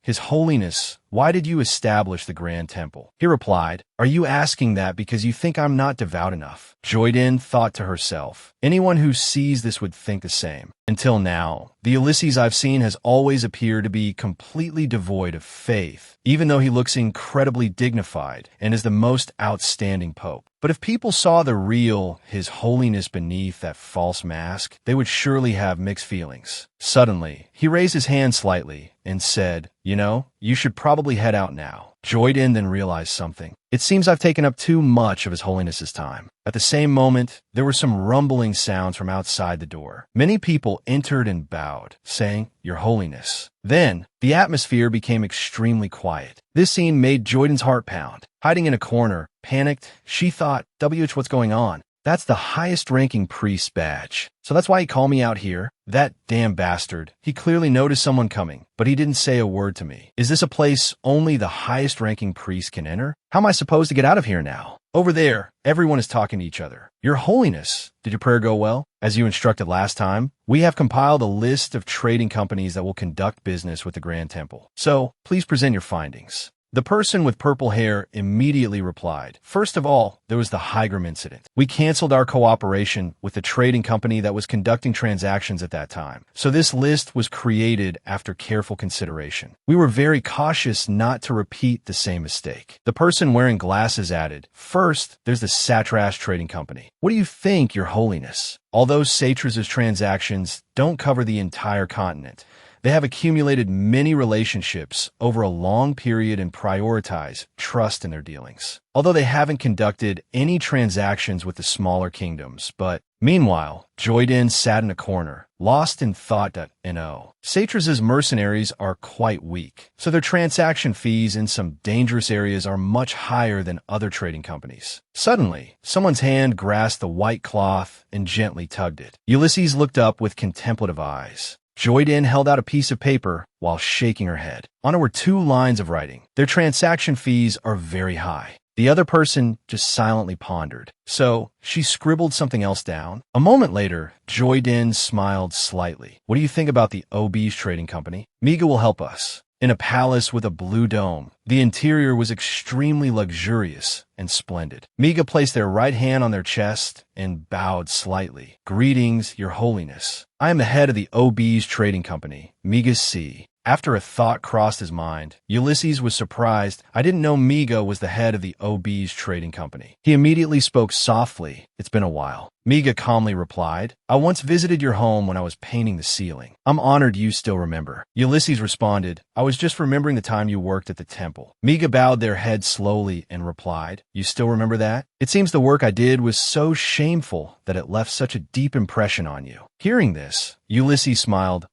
His Holiness, why did you establish the Grand Temple? He replied, Are you asking that because you think I'm not devout enough? Joyden thought to herself, anyone who sees this would think the same. Until now, the Ulysses I've seen has always appeared to be completely devoid of faith, even though he looks incredibly dignified and is the most outstanding pope. But if people saw the real His Holiness beneath that false mask, they would surely have mixed feelings. Suddenly, he raised his hand slightly and said, You know, you should probably head out now. Joyden then realized something. It seems I've taken up too much of His Holiness's time. At the same moment, there were some rumbling sounds from outside the door. Many people entered and bowed, saying, Your Holiness. Then, the atmosphere became extremely quiet. This scene made Joyden's heart pound. Hiding in a corner, panicked, she thought, what's going on? That's the highest-ranking priest's badge. So that's why he called me out here? That damn bastard. He clearly noticed someone coming, but he didn't say a word to me. Is this a place only the highest-ranking priest can enter? How am I supposed to get out of here now? Over there, everyone is talking to each other. Your Holiness, did your prayer go well? As you instructed last time, we have compiled a list of trading companies that will conduct business with the Grand Temple. So, please present your findings. The person with purple hair immediately replied, "First of all, there was the Higram incident. We canceled our cooperation with the trading company that was conducting transactions at that time. So this list was created after careful consideration. We were very cautious not to repeat the same mistake." The person wearing glasses added, "First, there's the Satrash Trading Company. What do you think, Your Holiness? Although Satras's transactions don't cover the entire continent, they have accumulated many relationships over a long period and prioritize trust in their dealings. Although they haven't conducted any transactions with the smaller kingdoms, but meanwhile, Joyden sat in a corner, lost in thought. Satras's mercenaries are quite weak, so their transaction fees in some dangerous areas are much higher than other trading companies. Suddenly, someone's hand grasped the white cloth and gently tugged it. Ulysses looked up with contemplative eyes. Joyden held out a piece of paper while shaking her head. On it were 2 lines of writing. "Their transaction fees are very high." The other person just silently pondered. So she scribbled something else down. A moment later, Joyden smiled slightly. "What do you think about the OB's trading company? Miga will help us." In a palace with a blue dome, the interior was extremely luxurious and splendid. Miga placed their right hand on their chest and bowed slightly. "Greetings, Your Holiness. I am the head of the OB's trading company, Miga C." After a thought crossed his mind, Ulysses was surprised. "I didn't know Miga was the head of the OB's trading company." He immediately spoke softly. "It's been a while." Miga calmly replied, "I once visited your home when I was painting the ceiling. I'm honored you still remember." Ulysses responded, "I was just remembering the time you worked at the temple." Miga bowed their head slowly and replied, "You still remember that? It seems the work I did was so shameful that it left such a deep impression on you." Hearing this, Ulysses smiled,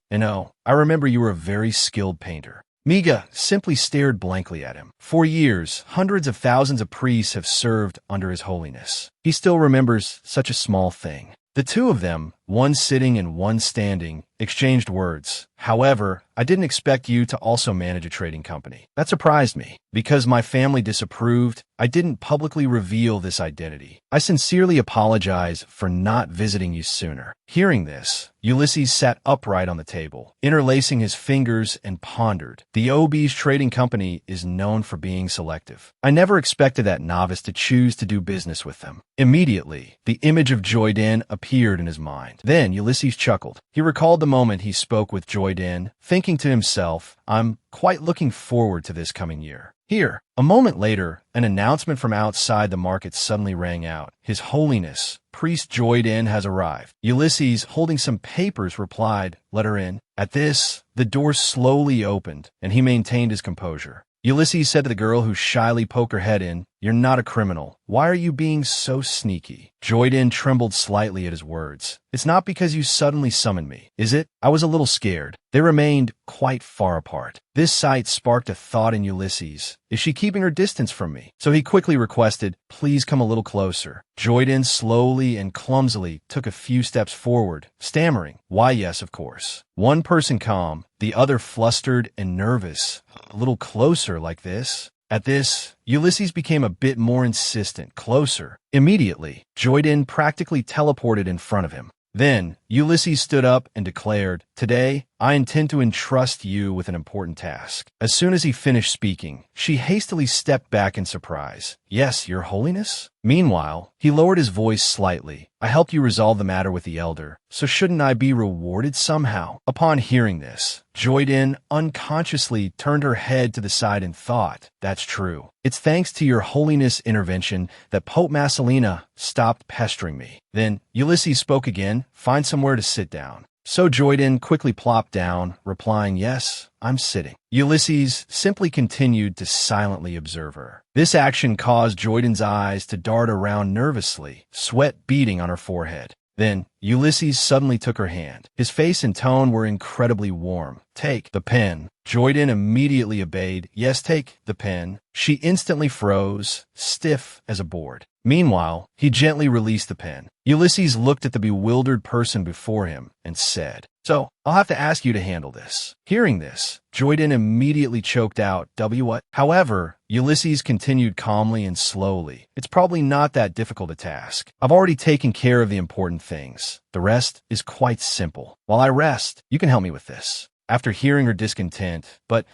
I remember you were a very skilled painter." Miga simply stared blankly at him. For years, hundreds of thousands of priests have served under His Holiness. He still remembers such a small thing. The 2 of them, one sitting and one standing, exchanged words. "However, I didn't expect you to also manage a trading company. That surprised me. Because my family disapproved, I didn't publicly reveal this identity. I sincerely apologize for not visiting you sooner." Hearing this, Ulysses sat upright on the table, interlacing his fingers and pondered. The OB's trading company is known for being selective. I never expected that novice to choose to do business with them. Immediately, the image of Joyden appeared in his mind. Then Ulysses chuckled. He recalled the moment he spoke with Joyden, thinking to himself, "I'm quite looking forward to this coming year." Here, a moment later, an announcement from outside the market suddenly rang out. "His Holiness, Priest Joyden has arrived." Ulysses, holding some papers, replied, "Let her in." At this, the door slowly opened, and he maintained his composure. Ulysses said to the girl who shyly poked her head in, "You're not a criminal. Why are you being so sneaky?" Joyden trembled slightly at his words. "It's not because you suddenly summoned me, is it?" I was a little scared. They remained quite far apart. This sight sparked a thought in Ulysses. Is she keeping her distance from me? So he quickly requested, "Please come a little closer." Joyden slowly and clumsily took a few steps forward, stammering, "Why, yes, of course." One person calm, the other flustered and nervous. "A little closer like this." At this, Ulysses became a bit more insistent. "Closer." Immediately, Joyden practically teleported in front of him. Then, Ulysses stood up and declared, "Today, I intend to entrust you with an important task." As soon as he finished speaking, she hastily stepped back in surprise. "Yes, Your Holiness?" Meanwhile, he lowered his voice slightly. "I helped you resolve the matter with the elder, so shouldn't I be rewarded somehow?" Upon hearing this, Joyden unconsciously turned her head to the side and thought, "That's true. It's thanks to Your Holiness' intervention that Pope Massalina stopped pestering me." Then Ulysses spoke again, "Find somewhere to sit down." So Joyden quickly plopped down, replying, "Yes, I'm sitting." Ulysses simply continued to silently observe her. This action caused Joyden's eyes to dart around nervously, sweat beading on her forehead. Then Ulysses suddenly took her hand. His face and tone were incredibly warm. "Take the pen." Joyden immediately obeyed. "Yes, take the pen." She instantly froze, stiff as a board. Meanwhile, he gently released the pen. Ulysses looked at the bewildered person before him and said, "So, I'll have to ask you to handle this." Hearing this, Joyden immediately choked out, What?" However, Ulysses continued calmly and slowly. "It's probably not that difficult a task. I've already taken care of the important things. The rest is quite simple. While I rest, you can help me with this." after hearing her discontent. But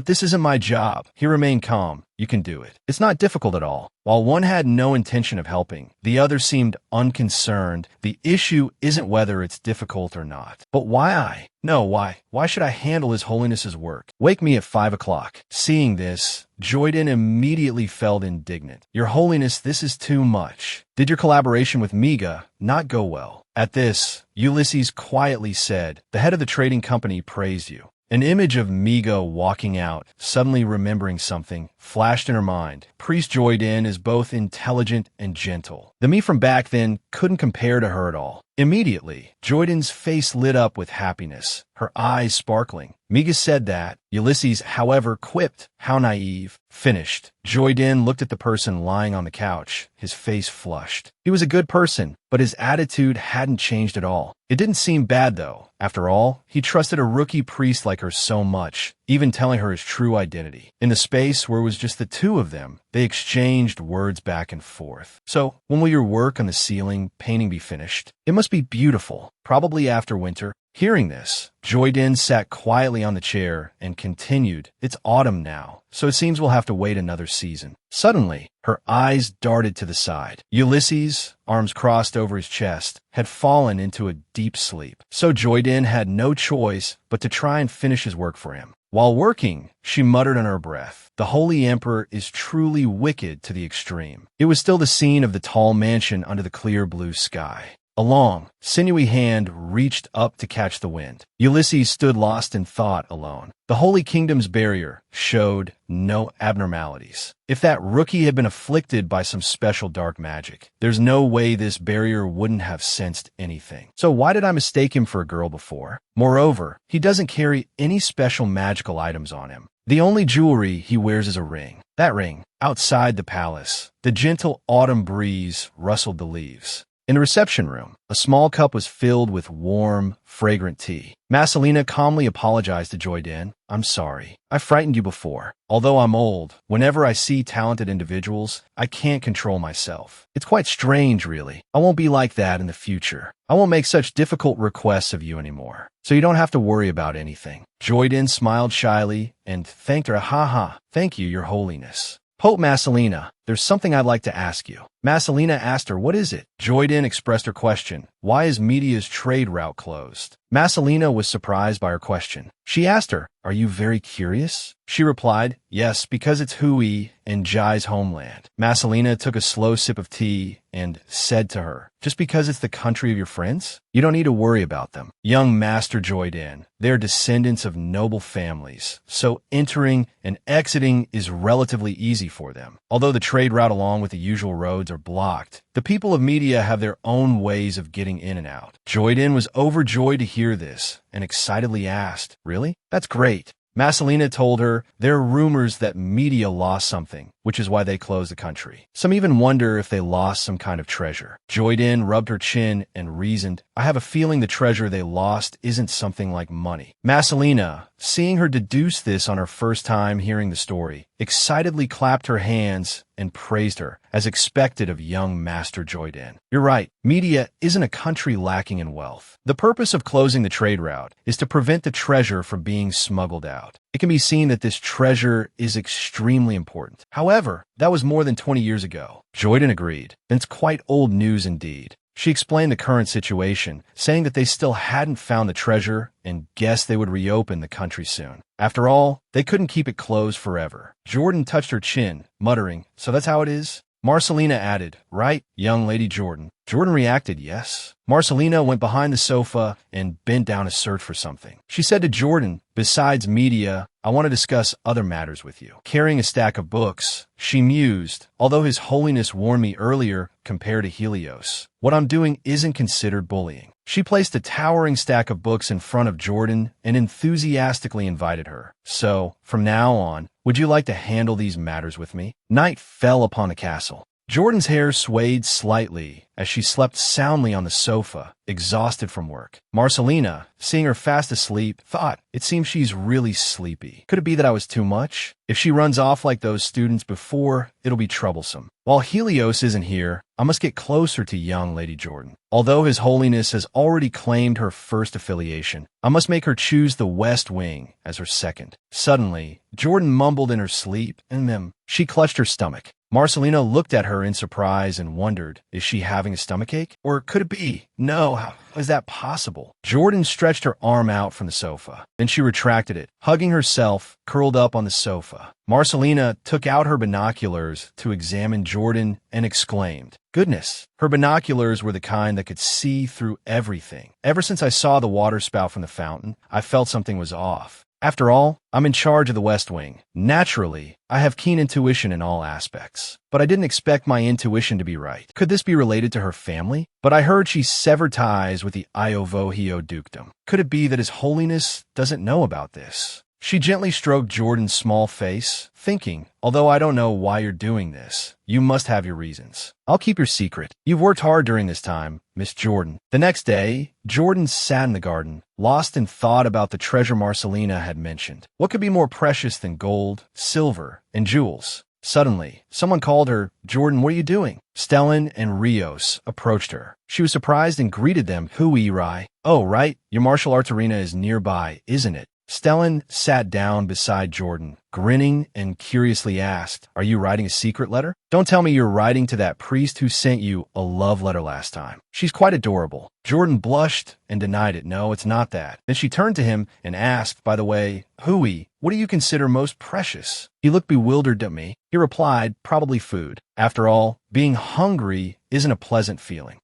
this isn't my job. He remained calm. You can do it. It's not difficult at all. While one had no intention of helping, the other seemed unconcerned. The issue isn't whether it's difficult or not, but why I? No, why? Why should I handle His Holiness's work? Wake me at 5 o'clock. Seeing this, Joyden immediately felt indignant. Your Holiness, this is too much. Did your collaboration with Miga not go well? At this, Ulysses quietly said, the head of the trading company praised you. An image of Miga walking out, suddenly remembering something, flashed in her mind. Priest Joyden is both intelligent and gentle. The me from back then couldn't compare to her at all. Immediately, Joyden's face lit up with happiness, her eyes sparkling. Miga said that. Ulysses, however, quipped, how naive. Finished. Joyden looked at the person lying on the couch, his face flushed. He was a good person, but his attitude hadn't changed at all. It didn't seem bad, though. After all, he trusted a rookie priest like her so much, even telling her his true identity. In the space where it was just the two of them, they exchanged words back and forth. So, when will your work on the ceiling painting be finished? It must be beautiful, probably after winter. Hearing this, Joyden sat quietly on the chair and continued, it's autumn now, so it seems we'll have to wait another season. Suddenly, her eyes darted to the side. Ulysses, arms crossed over his chest, had fallen into a deep sleep. So Joyden had no choice but to try and finish his work for him. While working, she muttered under her breath, the Holy Emperor is truly wicked to the extreme. It was still the scene of the tall mansion under the clear blue sky. A long, sinewy hand reached up to catch the wind. Ulysses stood lost in thought alone. The Holy Kingdom's barrier showed no abnormalities. If that rookie had been afflicted by some special dark magic, there's no way this barrier wouldn't have sensed anything. So why did I mistake him for a girl before? Moreover, he doesn't carry any special magical items on him. The only jewelry he wears is a ring. That ring, outside the palace, the gentle autumn breeze rustled the leaves. In the reception room, a small cup was filled with warm, fragrant tea. Massalina calmly apologized to Joyden. I'm sorry. I frightened you before. Although I'm old, whenever I see talented individuals, I can't control myself. It's quite strange, really. I won't be like that in the future. I won't make such difficult requests of you anymore, so you don't have to worry about anything. Joyden smiled shyly and thanked her. Ha, thank you, Your Holiness. Pope Massalina, there's something I'd like to ask you. Massalina asked her, what is it? Joyden expressed her question. Why is Media's trade route closed? Massalina was surprised by her question. She asked her, are you very curious? She replied, yes, because it's Hui and Jai's homeland. Massalina took a slow sip of tea and said to her, just because it's the country of your friends? You don't need to worry about them. Young Master Joyden, they're descendants of noble families, so entering and exiting is relatively easy for them. Although the trade route along with the usual roads are blocked, the people of Media have their own ways of getting in and out. Joyden was overjoyed to hear this and excitedly asked, really? That's great. Massalina told her there are rumors that Media lost something, which is why they closed the country. Some even wonder if they lost some kind of treasure. Joyden rubbed her chin and reasoned, I have a feeling the treasure they lost isn't something like money. Massalina, seeing her deduce this on her first time hearing the story, excitedly clapped her hands and praised her, as expected of young Master Joyden. You're right, Media isn't a country lacking in wealth. The purpose of closing the trade route is to prevent the treasure from being smuggled out. It can be seen that this treasure is extremely important. However, that was more than 20 years ago. Joyden agreed. Then it's quite old news indeed. She explained the current situation, saying that they still hadn't found the treasure and guessed they would reopen the country soon. After all, they couldn't keep it closed forever. Jordan touched her chin, muttering, so that's how it is? Marcelina added, right, young Lady Jordan. Jordan reacted, yes. Marcelina went behind the sofa and bent down to search for something. She said to Jordan, besides Media, I want to discuss other matters with you. Carrying a stack of books, she mused, although His Holiness warned me earlier, compared to Helios, what I'm doing isn't considered bullying. She placed a towering stack of books in front of Jordan and enthusiastically invited her. So, from now on, would you like to handle these matters with me? Night fell upon the castle. Jordan's hair swayed slightly as she slept soundly on the sofa, exhausted from work. Marcelina, seeing her fast asleep, thought, it seems she's really sleepy. Could it be that I was too much? If she runs off like those students before, it'll be troublesome. While Helios isn't here, I must get closer to young Lady Jordan. Although His Holiness has already claimed her first affiliation, I must make her choose the West Wing as her second. Suddenly, Jordan mumbled in her sleep, and she clutched her stomach. Marcelina looked at her in surprise and wondered, is she having a stomachache? Or could it be? No, how is that possible? Jordan stretched her arm out from the sofa. Then she retracted it, hugging herself, curled up on the sofa. Marcelina took out her binoculars to examine Jordan and exclaimed, goodness, her binoculars were the kind that could see through everything. Ever since I saw the water spout from the fountain, I felt something was off. After all, I'm in charge of the West Wing. Naturally, I have keen intuition in all aspects. But I didn't expect my intuition to be right. Could this be related to her family? But I heard she severed ties with the Iovohio dukedom. Could it be that His Holiness doesn't know about this? She gently stroked Jordan's small face, thinking, although I don't know why you're doing this, you must have your reasons. I'll keep your secret. You've worked hard during this time, Miss Jordan. The next day, Jordan sat in the garden, lost in thought about the treasure Marcelina had mentioned. What could be more precious than gold, silver, and jewels? Suddenly, someone called her, Jordan, what are you doing? Stellan and Rios approached her. She was surprised and greeted them, Hui Rai. Oh, right, your martial arts arena is nearby, isn't it? Stellan sat down beside Jordan, grinning and curiously asked, are you writing a secret letter? Don't tell me you're writing to that priest who sent you a love letter last time. She's quite adorable. Jordan blushed and denied it. No, it's not that. Then she turned to him and asked, by the way, Hui, what do you consider most precious? He looked bewildered at me. He replied, probably food. After all, being hungry isn't a pleasant feeling.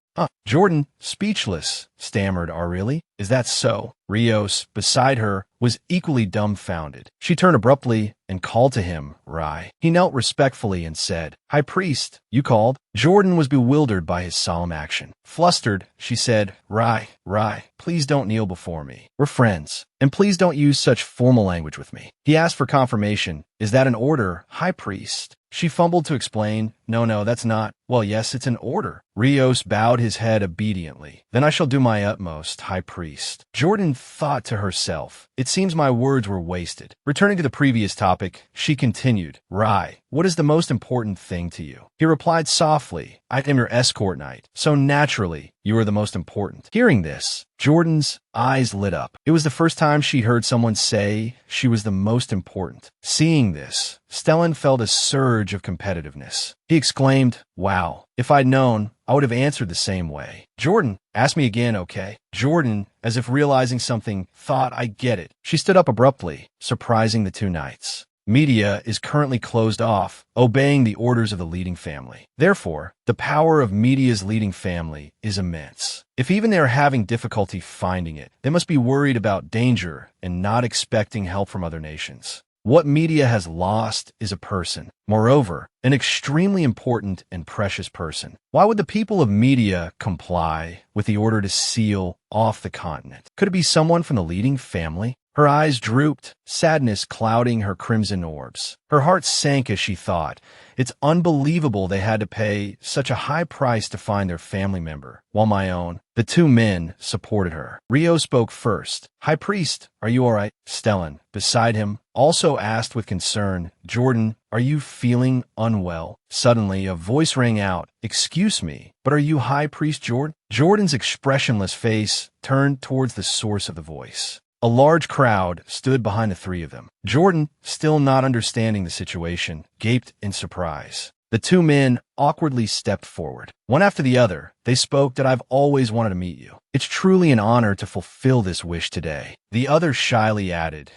Jordan, speechless, stammered, really? Is that so? Rios, beside her, was equally dumbfounded. She turned abruptly and called to him, Rai. He knelt respectfully and said, High Priest, you called? Jordan was bewildered by his solemn action. Flustered, she said, Rai, please don't kneel before me. We're friends, and please don't use such formal language with me. He asked for confirmation. Is that an order, High Priest? She fumbled to explain, No, that's not. Well, yes, it's an order. Rios bowed his head obediently. Then I shall do my utmost, High Priest. Jordan thought to herself, it seems my words were wasted. Returning to the previous topic, she continued, Rai, what is the most important thing to you? He replied softly, I am your escort knight, so naturally, you are the most important. Hearing this, Jordan's eyes lit up. It was the first time she heard someone say she was the most important. Seeing this, Stellan felt a surge of competitiveness. He exclaimed, wow, if I'd known, I would have answered the same way. Jordan, ask me again, okay? Jordan, as if realizing something, thought, I get it. She stood up abruptly, surprising the two knights. Media is currently closed off, obeying the orders of the leading family. Therefore, the power of Media's leading family is immense. If even they are having difficulty finding it, they must be worried about danger and not expecting help from other nations. What Media has lost is a person. Moreover, an extremely important and precious person. Why would the people of Media comply with the order to seal off the continent? Could it be someone from the leading family? Her eyes drooped, sadness clouding her crimson orbs. Her heart sank as she thought, it's unbelievable they had to pay such a high price to find their family member, while my own. The two men supported her. Rio spoke first. High Priest, are you all right? Stellan, beside him, also asked with concern, Jordan, are you feeling unwell? Suddenly, a voice rang out, excuse me, but are you High Priest Jordan? Jordan's expressionless face turned towards the source of the voice. A large crowd stood behind the three of them. Jordan, still not understanding the situation, gaped in surprise. The two men awkwardly stepped forward. One after the other, they spoke that I've always wanted to meet you. It's truly an honor to fulfill this wish today. The other shyly added,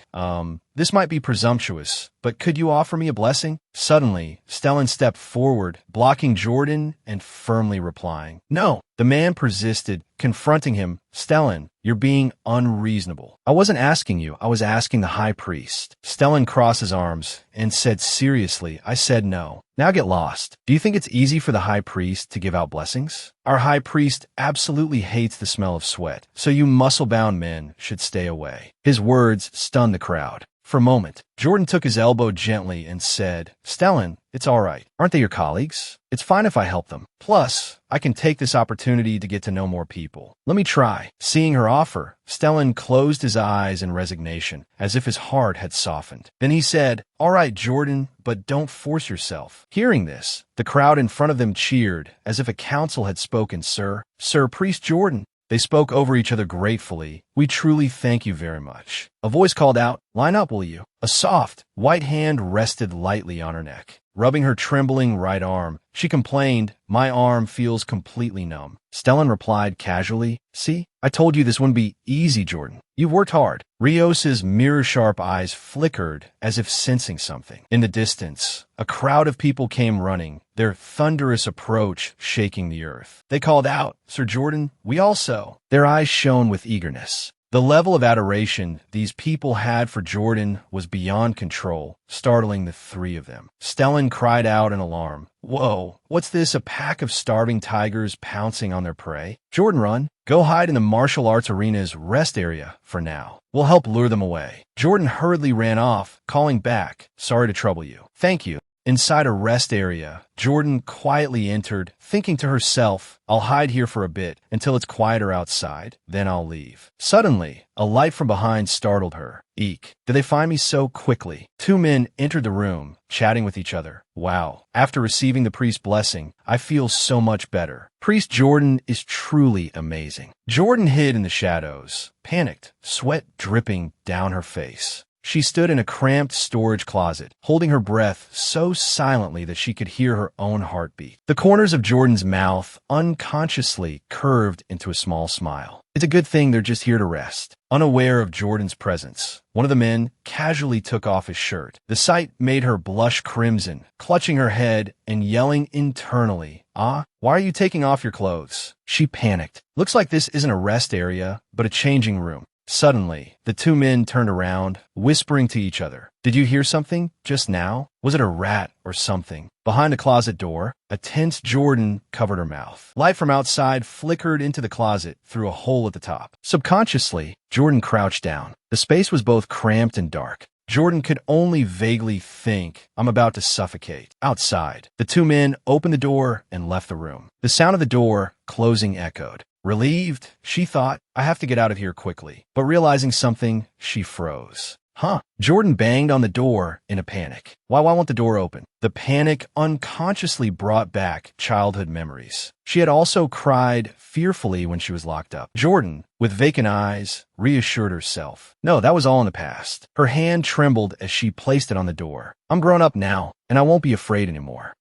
this might be presumptuous, but could you offer me a blessing? Suddenly, Stellan stepped forward, blocking Jordan and firmly replying, no. The man persisted, confronting him, Stellan, you're being unreasonable. I wasn't asking you, I was asking the High Priest. Stellan crossed his arms and said seriously, I said no. Now get lost. Do you think it's easy for the High Priest to give out blessings? Our High Priest absolutely hates the smell of sweat, so you muscle-bound men should stay away. His words stunned the crowd. For a moment, Jordan took his elbow gently and said, Stellan, it's all right. Aren't they your colleagues? It's fine if I help them. Plus, I can take this opportunity to get to know more people. Let me try. Seeing her offer, Stellan closed his eyes in resignation, as if his heart had softened. Then he said, All right, Jordan, but don't force yourself. Hearing this, the crowd in front of them cheered, as if a council had spoken. Sir, Priest Jordan. They spoke over each other gratefully. We truly thank you very much. A voice called out, Line up, will you? A soft, white hand rested lightly on her neck. Rubbing her trembling right arm, she complained, My arm feels completely numb. Stellan replied casually, See, I told you this wouldn't be easy, Jordan. You've worked hard. Rios's mirror-sharp eyes flickered as if sensing something. In the distance, a crowd of people came running, their thunderous approach shaking the earth. They called out, Sir Jordan, we also. Their eyes shone with eagerness. The level of adoration these people had for Jordan was beyond control, startling the three of them. Stellan cried out in alarm. Whoa, what's this, a pack of starving tigers pouncing on their prey? Jordan, run. Go hide in the martial arts arena's rest area for now. We'll help lure them away. Jordan hurriedly ran off, calling back, Sorry to trouble you. Thank you. Inside a rest area, Jordan quietly entered, thinking to herself, I'll hide here for a bit until it's quieter outside, then I'll leave. Suddenly, a light from behind startled her. Eek! Did they find me so quickly? Two men entered the room, chatting with each other. Wow. After receiving the priest's blessing, I feel so much better. Priest Jordan is truly amazing. Jordan hid in the shadows, panicked, sweat dripping down her face. She stood in a cramped storage closet, holding her breath so silently that she could hear her own heartbeat. The corners of Jordan's mouth unconsciously curved into a small smile. It's a good thing they're just here to rest. Unaware of Jordan's presence, one of the men casually took off his shirt. The sight made her blush crimson, clutching her head and yelling internally, why are you taking off your clothes? She panicked. Looks like this isn't a rest area, but a changing room. Suddenly, the two men turned around, whispering to each other. Did you hear something just now? Was it a rat or something? Behind a closet door, a tense Jordan covered her mouth. Light from outside flickered into the closet through a hole at the top. Subconsciously, Jordan crouched down. The space was both cramped and dark. Jordan could only vaguely think, I'm about to suffocate. Outside, the two men opened the door and left the room. The sound of the door closing echoed. Relieved, she thought, I have to get out of here quickly. But realizing something, she froze. Jordan banged on the door in a panic. Why won't the door open? The panic unconsciously brought back childhood memories. She had also cried fearfully when she was locked up. Jordan, with vacant eyes, reassured herself. No, that was all in the past. Her hand trembled as she placed it on the door. I'm grown up now, and I won't be afraid anymore.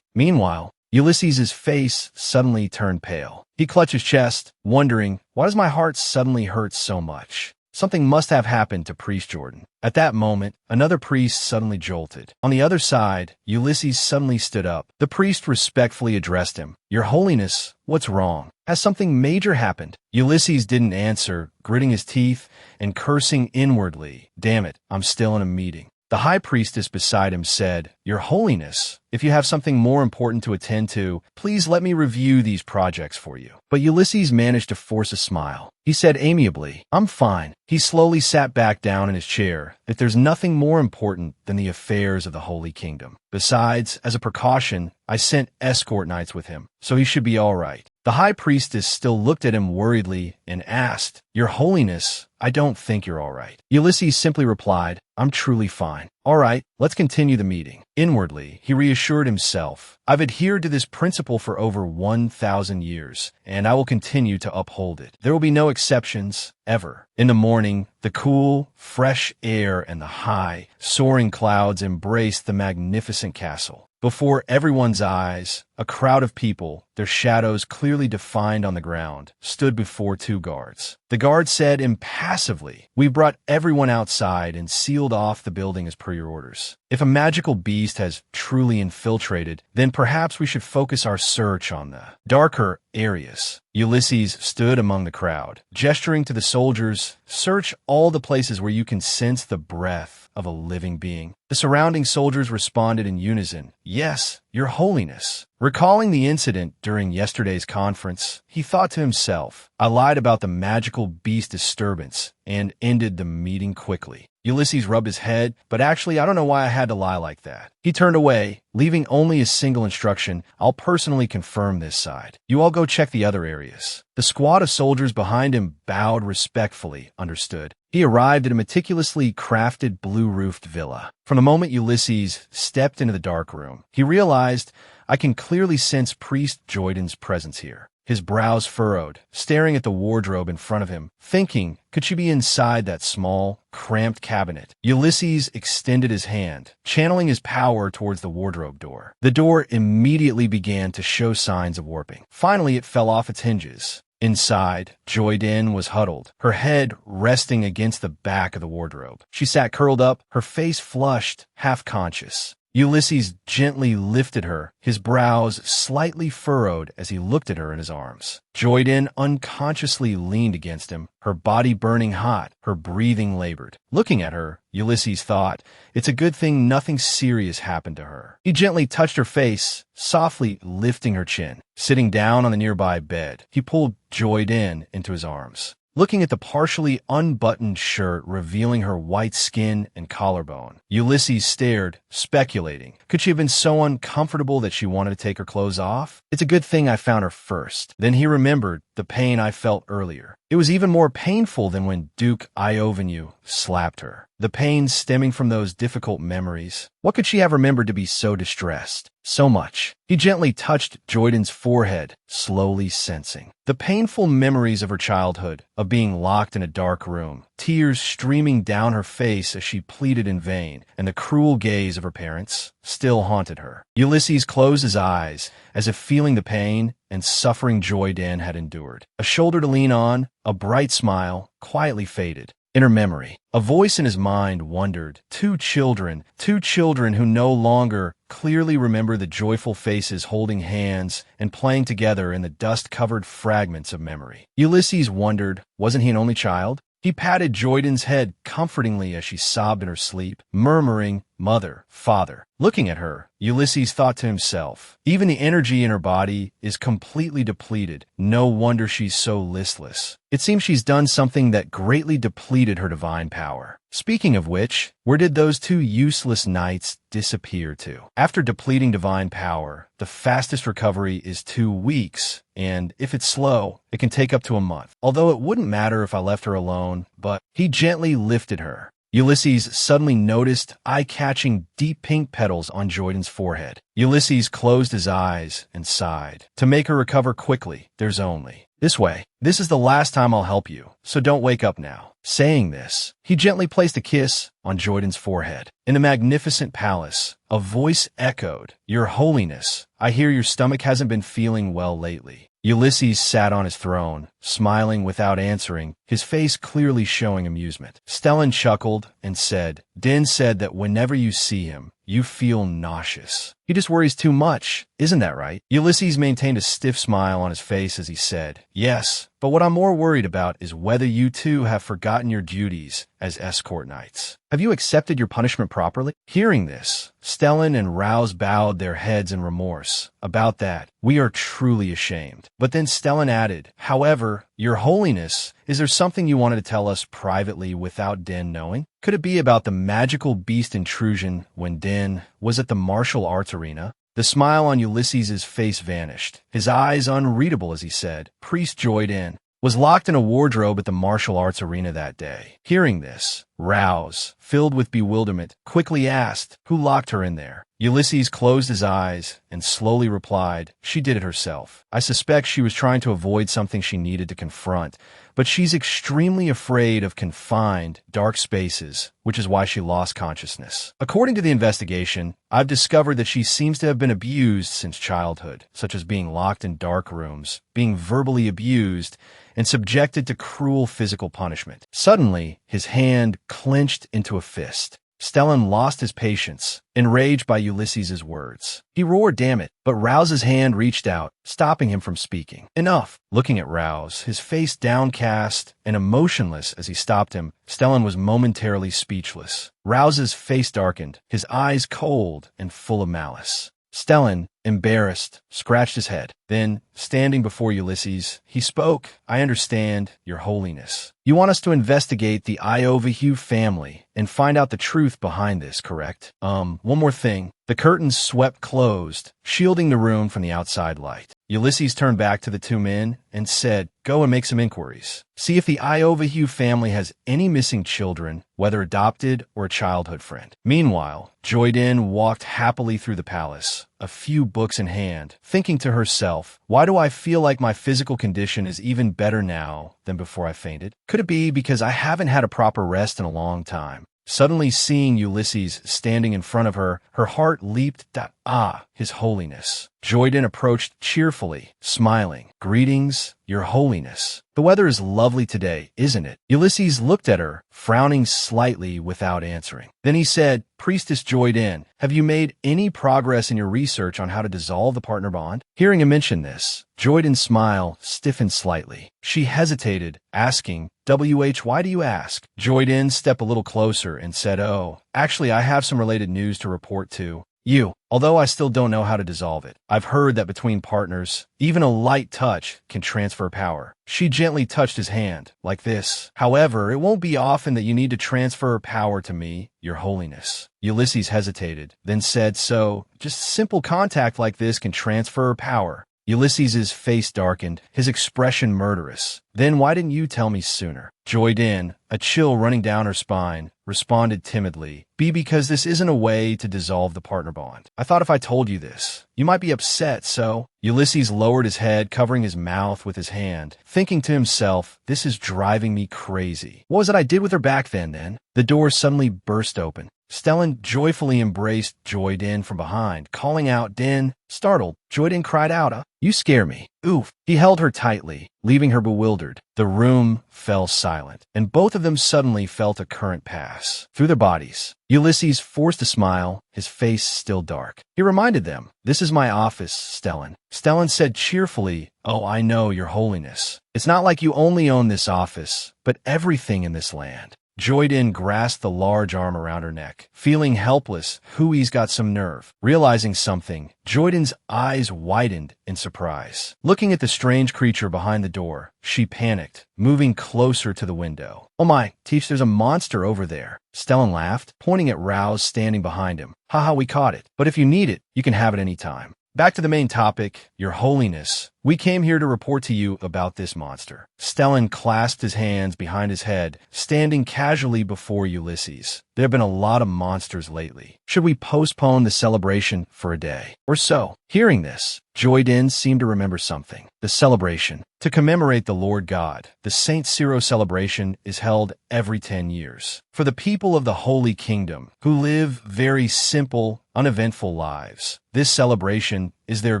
Meanwhile, Ulysses' face suddenly turned pale. He clutched his chest, wondering, why does my heart suddenly hurt so much? Something must have happened to Priest Jordan. At that moment, another priest suddenly jolted. On the other side, Ulysses suddenly stood up. The priest respectfully addressed him. Your Holiness, what's wrong? Has something major happened? Ulysses didn't answer, gritting his teeth and cursing inwardly. Damn it, I'm still in a meeting. The high priestess beside him said, Your Holiness, if you have something more important to attend to, please let me review these projects for you. But Ulysses managed to force a smile. He said amiably, I'm fine. He slowly sat back down in his chair, that there's nothing more important than the affairs of the Holy Kingdom. Besides, as a precaution, I sent escort knights with him, so he should be all right. The high priestess still looked at him worriedly and asked, Your Holiness, I don't think you're all right. Ulysses simply replied, I'm truly fine. All right, let's continue the meeting. Inwardly, he reassured himself, I've adhered to this principle for over 1,000 years, and I will continue to uphold it. There will be no exceptions, ever. In the morning, the cool, fresh air and the high, soaring clouds embraced the magnificent castle. Before everyone's eyes, a crowd of people, their shadows clearly defined on the ground, stood before two guards. The guard said impassively, We've brought everyone outside and sealed off the building as per your orders. If a magical beast has truly infiltrated, then perhaps we should focus our search on the darker areas. Ulysses stood among the crowd, gesturing to the soldiers, Search all the places where you can sense the breath of a living being. The surrounding soldiers responded in unison, "Yes, Your Holiness." Recalling the incident during yesterday's conference, he thought to himself, "I lied about the magical beast disturbance and ended the meeting quickly." Ulysses rubbed his head, "But actually, I don't know why I had to lie like that." He turned away, leaving only a single instruction, "I'll personally confirm this side. You all go check the other areas." The squad of soldiers behind him bowed respectfully, understood. He arrived at a meticulously crafted blue-roofed villa. From the moment Ulysses stepped into the dark room, he realized, "I can clearly sense Priest Joyden's presence here." His brows furrowed, staring at the wardrobe in front of him, thinking, could she be inside that small, cramped cabinet? Ulysses extended his hand, channeling his power towards the wardrobe door. The door immediately began to show signs of warping. Finally, it fell off its hinges. Inside, Joyden was huddled, her head resting against the back of the wardrobe. She sat curled up, her face flushed, half-conscious. Ulysses gently lifted her, his brows slightly furrowed as he looked at her in his arms. Joyden unconsciously leaned against him, her body burning hot, her breathing labored. Looking at her, Ulysses thought, it's a good thing nothing serious happened to her. He gently touched her face, softly lifting her chin. Sitting down on the nearby bed, he pulled Joyden into his arms. Looking at the partially unbuttoned shirt revealing her white skin and collarbone, Ulysses stared, speculating. Could she have been so uncomfortable that she wanted to take her clothes off? It's a good thing I found her first. Then he remembered the pain I felt earlier. It was even more painful than when Duke Iovenu slapped her. The pain stemming from those difficult memories. What could she have remembered to be so distressed? So much. He gently touched Joyden's forehead, slowly sensing the painful memories of her childhood, of being locked in a dark room, tears streaming down her face as she pleaded in vain, and the cruel gaze of her parents still haunted her. Ulysses closed his eyes, as if feeling the pain and suffering Joyden had endured. A shoulder to lean on, a bright smile, quietly faded. In her memory, a voice in his mind wondered, two children who no longer clearly remember the joyful faces holding hands and playing together in the dust-covered fragments of memory. Ulysses wondered, wasn't he an only child? He patted Joyden's head comfortingly as she sobbed in her sleep, murmuring, "Mother, Father." Looking at her, Ulysses thought to himself, even the energy in her body is completely depleted. No wonder she's so listless. It seems she's done something that greatly depleted her divine power. Speaking of which, where did those 2 useless nights disappear to? After depleting divine power, the fastest recovery is 2 weeks, and if it's slow, it can take up to a month. Although it wouldn't matter if I left her alone, but he gently lifted her. Ulysses suddenly noticed eye-catching deep pink petals on Joyden's forehead. Ulysses closed his eyes and sighed. To make her recover quickly, there's only this way. This is the last time I'll help you, so don't wake up now. Saying this, he gently placed a kiss on Joyden's forehead. In the magnificent palace, a voice echoed, "Your Holiness, I hear your stomach hasn't been feeling well lately." Ulysses sat on his throne, smiling without answering, his face clearly showing amusement. Stellan chuckled and said, "Din said that whenever you see him, you feel nauseous. He just worries too much, isn't that right?" Ulysses maintained a stiff smile on his face as he said, "Yes, but what I'm more worried about is whether you two have forgotten your duties as escort knights. Have you accepted your punishment properly?" Hearing this, Stellan and Rouse bowed their heads in remorse. "About that, we are truly ashamed." But then Stellan added, "However, Your Holiness, is there something you wanted to tell us privately without Din knowing? Could it be about the magical beast intrusion when Din was at the martial arts arena?" The smile on Ulysses' face vanished, his eyes unreadable as he said, "Priest Joyden was locked in a wardrobe at the martial arts arena that day." Hearing this, Rouse, filled with bewilderment, quickly asked, "Who locked her in there?" Ulysses closed his eyes and slowly replied, "She did it herself. I suspect she was trying to avoid something she needed to confront, but she's extremely afraid of confined, dark spaces, which is why she lost consciousness. According to the investigation, I've discovered that she seems to have been abused since childhood, such as being locked in dark rooms, being verbally abused, and subjected to cruel physical punishment." Suddenly, his hand clenched into a fist. Stellan lost his patience, enraged by Ulysses's words. He roared, "Damn it!" But Rouse's hand reached out, stopping him from speaking. "Enough!" Looking at Rouse, his face downcast and emotionless as he stopped him, Stellan was momentarily speechless. Rouse's face darkened, his eyes cold and full of malice. Stellan, embarrassed, scratched his head. Then, standing before Ulysses, he spoke. "I understand, Your Holiness. You want us to investigate the Iovahu family and find out the truth behind this, correct? One more thing." The curtains swept closed, shielding the room from the outside light. Ulysses turned back to the two men and said, "Go and make some inquiries. See if the Iovahu family has any missing children, whether adopted or a childhood friend." Meanwhile, Joyden walked happily through the palace, a few books in hand, thinking to herself, "Why do I feel like my physical condition is even better now than before I fainted? Could it be because I haven't had a proper rest in a long time?" Suddenly seeing Ulysses standing in front of her, her heart leaped. "Ah, His Holiness." Joyden approached cheerfully, smiling. "Greetings, Your Holiness. The weather is lovely today, isn't it?" Ulysses looked at her, frowning slightly without answering. Then he said, "Priestess Joyden, have you made any progress in your research on how to dissolve the partner bond?" Hearing him mention this, Joyden's smile stiffened slightly. She hesitated, asking, "Why do you ask?" Joyden stepped a little closer and said, "Oh, actually I have some related news to report to you. Although I still don't know how to dissolve it. I've heard that between partners, even a light touch can transfer power." She gently touched his hand, like this. "However, it won't be often that you need to transfer power to me, Your Holiness." Ulysses hesitated, then said, "So, just simple contact like this can transfer power?" Ulysses's face darkened, his expression murderous. "Then why didn't you tell me sooner?" Joyden, a chill running down her spine, responded timidly, Because this isn't a way to dissolve the partner bond. I thought if I told you this, you might be upset, so..." Ulysses lowered his head, covering his mouth with his hand, thinking to himself, "This is driving me crazy. What was it I did with her back then?" The door suddenly burst open. Stellan joyfully embraced Joyden from behind, calling out, "Din!" Startled, Joyden cried out, "You scare me." "Oof." He held her tightly, leaving her bewildered. The room fell silent, and both of them suddenly felt a current pass through their bodies. Ulysses forced a smile, his face still dark. He reminded them, "This is my office, Stellan." Stellan said cheerfully, "Oh, I know, Your Holiness. It's not like you only own this office, but everything in this land." Joyden grasped the large arm around her neck. Feeling helpless, Hui's got some nerve. Realizing something, Joyden's eyes widened in surprise. Looking at the strange creature behind the door, she panicked, moving closer to the window. "Oh my, Teach, there's a monster over there." Stellan laughed, pointing at Rouse standing behind him. "Haha, we caught it. But if you need it, you can have it any time." Back to the main topic, Your Holiness. We came here to report to you about this monster. Stellan clasped his hands behind his head, standing casually before Ulysses. There have been a lot of monsters lately. Should we postpone the celebration for a day or so? Hearing this, Joyden seemed to remember something. The celebration. To commemorate the Lord God, the Saint Ciro celebration is held every 10 years. For the people of the Holy Kingdom, who live very simple, uneventful lives, this celebration is their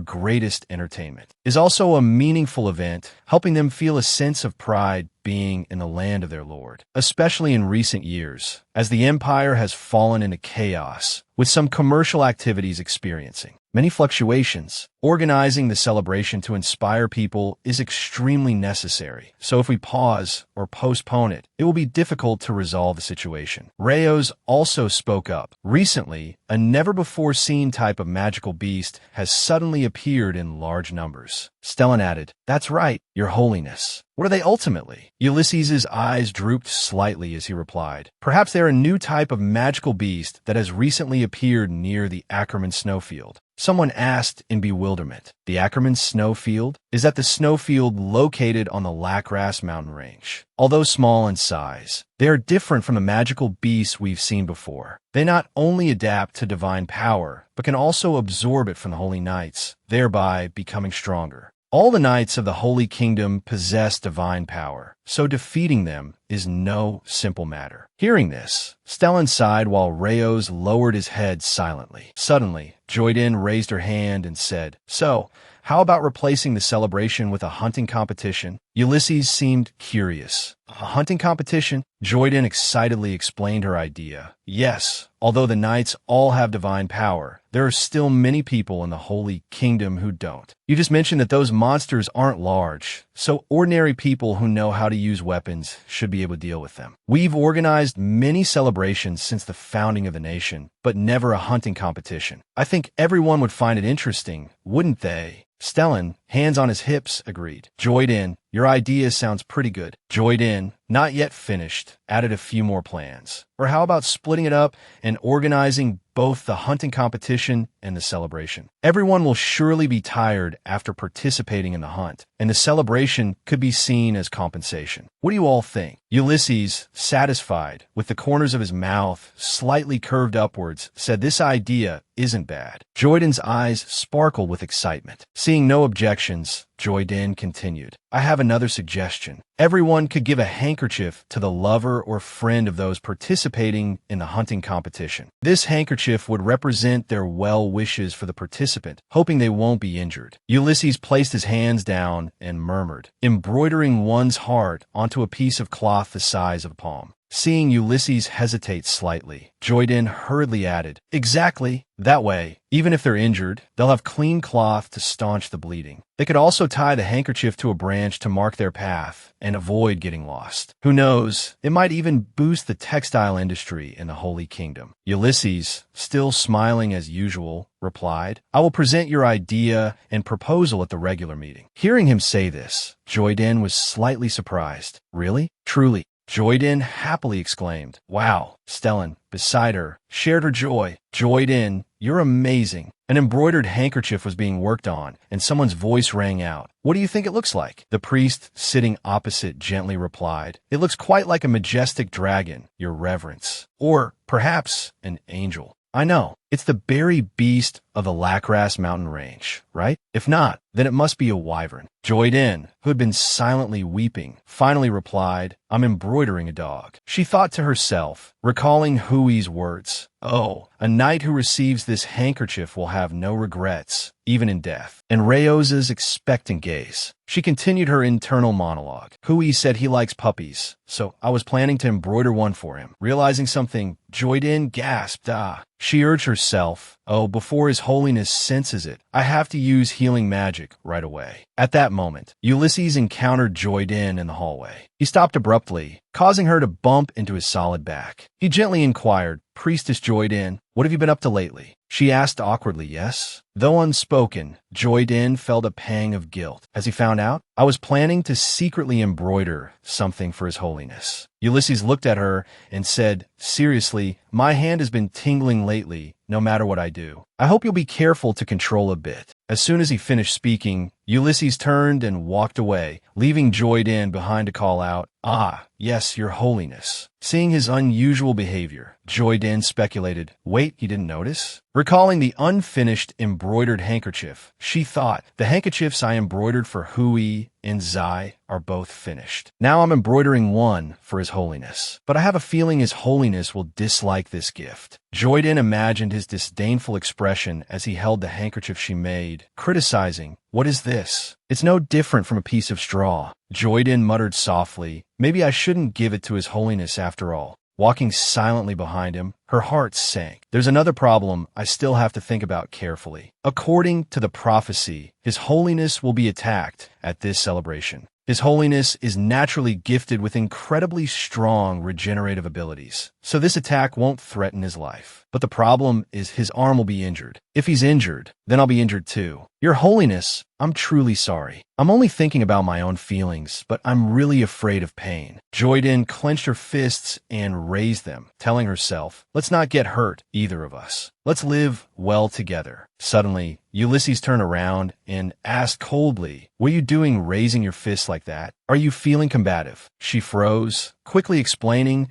greatest entertainment. It is also a meaningful event, helping them feel a sense of pride being in the land of their Lord, especially in recent years, as the empire has fallen into chaos, with some commercial activities experiencing many fluctuations. Organizing the celebration to inspire people is extremely necessary, so if we pause or postpone it, it will be difficult to resolve the situation. Rayos also spoke up. Recently, a never-before-seen type of magical beast has suddenly appeared in large numbers. Stellan added, "That's right, Your Holiness. What are they ultimately?" Ulysses's eyes drooped slightly as he replied, "Perhaps they're a new type of magical beast that has recently appeared near the Ackerman snowfield." Someone asked in bewilderment, "The Ackerman snowfield? Is that the snowfield located on the Lacras mountain range?" Although small in size, they are different from the magical beasts we've seen before. They not only adapt to divine power, but can also absorb it from the holy knights, thereby becoming stronger. All the knights of the Holy Kingdom possess divine power, so defeating them is no simple matter. Hearing this, Stellan sighed while Rayos lowered his head silently. Suddenly, Joyden raised her hand and said, "So, how about replacing the celebration with a hunting competition?" Ulysses seemed curious. A hunting competition? Joyden excitedly explained her idea. Yes, although the knights all have divine power, there are still many people in the Holy Kingdom who don't. You just mentioned that those monsters aren't large, so ordinary people who know how to use weapons should be able to deal with them. We've organized many celebrations since the founding of the nation, but never a hunting competition. I think everyone would find it interesting, wouldn't they? Stellan, hands on his hips, agreed. Joyden, your idea sounds pretty good. Joyden, not yet finished, added a few more plans. Or how about splitting it up and organizing both the hunting competition and the celebration? Everyone will surely be tired after participating in the hunt, and the celebration could be seen as compensation. What do you all think? Ulysses, satisfied, with the corners of his mouth slightly curved upwards, said this idea isn't bad. Joyden's eyes sparkled with excitement. Seeing no objections, Joyden continued. I have another suggestion. Everyone could give a handkerchief to the lover or friend of those participating in the hunting competition. This handkerchief would represent their well wishes for the participant, hoping they won't be injured. Ulysses placed his hands down and murmured, embroidering one's heart onto a piece of cloth the size of a palm. Seeing Ulysses hesitate slightly, Joyden hurriedly added, Exactly. That way, even if they're injured, they'll have clean cloth to staunch the bleeding. They could also tie the handkerchief to a branch to mark their path and avoid getting lost. Who knows, it might even boost the textile industry in the Holy Kingdom. Ulysses, still smiling as usual, replied, I will present your idea and proposal at the regular meeting. Hearing him say this, Joyden was slightly surprised. Really? Truly? Joyden happily exclaimed. Wow. Stellan, beside her, shared her joy. Joyden, you're amazing. An embroidered handkerchief was being worked on, and someone's voice rang out. What do you think it looks like? The priest, sitting opposite, gently replied. It looks quite like a majestic dragon, your reverence. Or, perhaps, an angel. I know. It's the berry beast of the Lacras mountain range, right? If not, then it must be a wyvern. Joyden, who had been silently weeping, finally replied, I'm embroidering a dog. She thought to herself, recalling Hui's words, Oh, a knight who receives this handkerchief will have no regrets, even in death. And Rayos's expectant gaze. She continued her internal monologue. Hui said he likes puppies, so I was planning to embroider one for him. Realizing something, Joyden gasped, She urged herself, Oh, before His Holiness senses it, I have to use healing magic right away. At that moment, Ulysses encountered Joyden in the hallway. He stopped abruptly, causing her to bump into his solid back. He gently inquired, Priestess Joyden, what have you been up to lately? She asked awkwardly, yes? Though unspoken, Joyden felt a pang of guilt. Has he found out? I was planning to secretly embroider something for His Holiness. Ulysses looked at her and said, Seriously, my hand has been tingling lately, no matter what I do. I hope you'll be careful to control a bit. As soon as he finished speaking, Ulysses turned and walked away, leaving Joyden behind to call out, Yes, Your Holiness. Seeing his unusual behavior, Joyden speculated, Wait, he didn't notice? Recalling the unfinished embroidered handkerchief, she thought, the handkerchiefs I embroidered for Hui and Zai are both finished. Now I'm embroidering one for His Holiness. But I have a feeling His Holiness will dislike this gift. Joyden imagined his disdainful expression as he held the handkerchief she made, criticizing, What is this? It's no different from a piece of straw. Joyden muttered softly, Maybe I shouldn't give it to His Holiness after all. Walking silently behind him, her heart sank. There's another problem I still have to think about carefully. According to the prophecy, His Holiness will be attacked at this celebration. His Holiness is naturally gifted with incredibly strong regenerative abilities, so this attack won't threaten his life. But the problem is his arm will be injured. If he's injured, then I'll be injured too. Your Holiness, I'm truly sorry. I'm only thinking about my own feelings, but I'm really afraid of pain. Joyden clenched her fists and raised them, telling herself, Let's not get hurt, either of us. Let's live well together. Suddenly, Ulysses turned around and asked coldly, What are you doing raising your fists like that? Are you feeling combative? She froze, quickly explaining,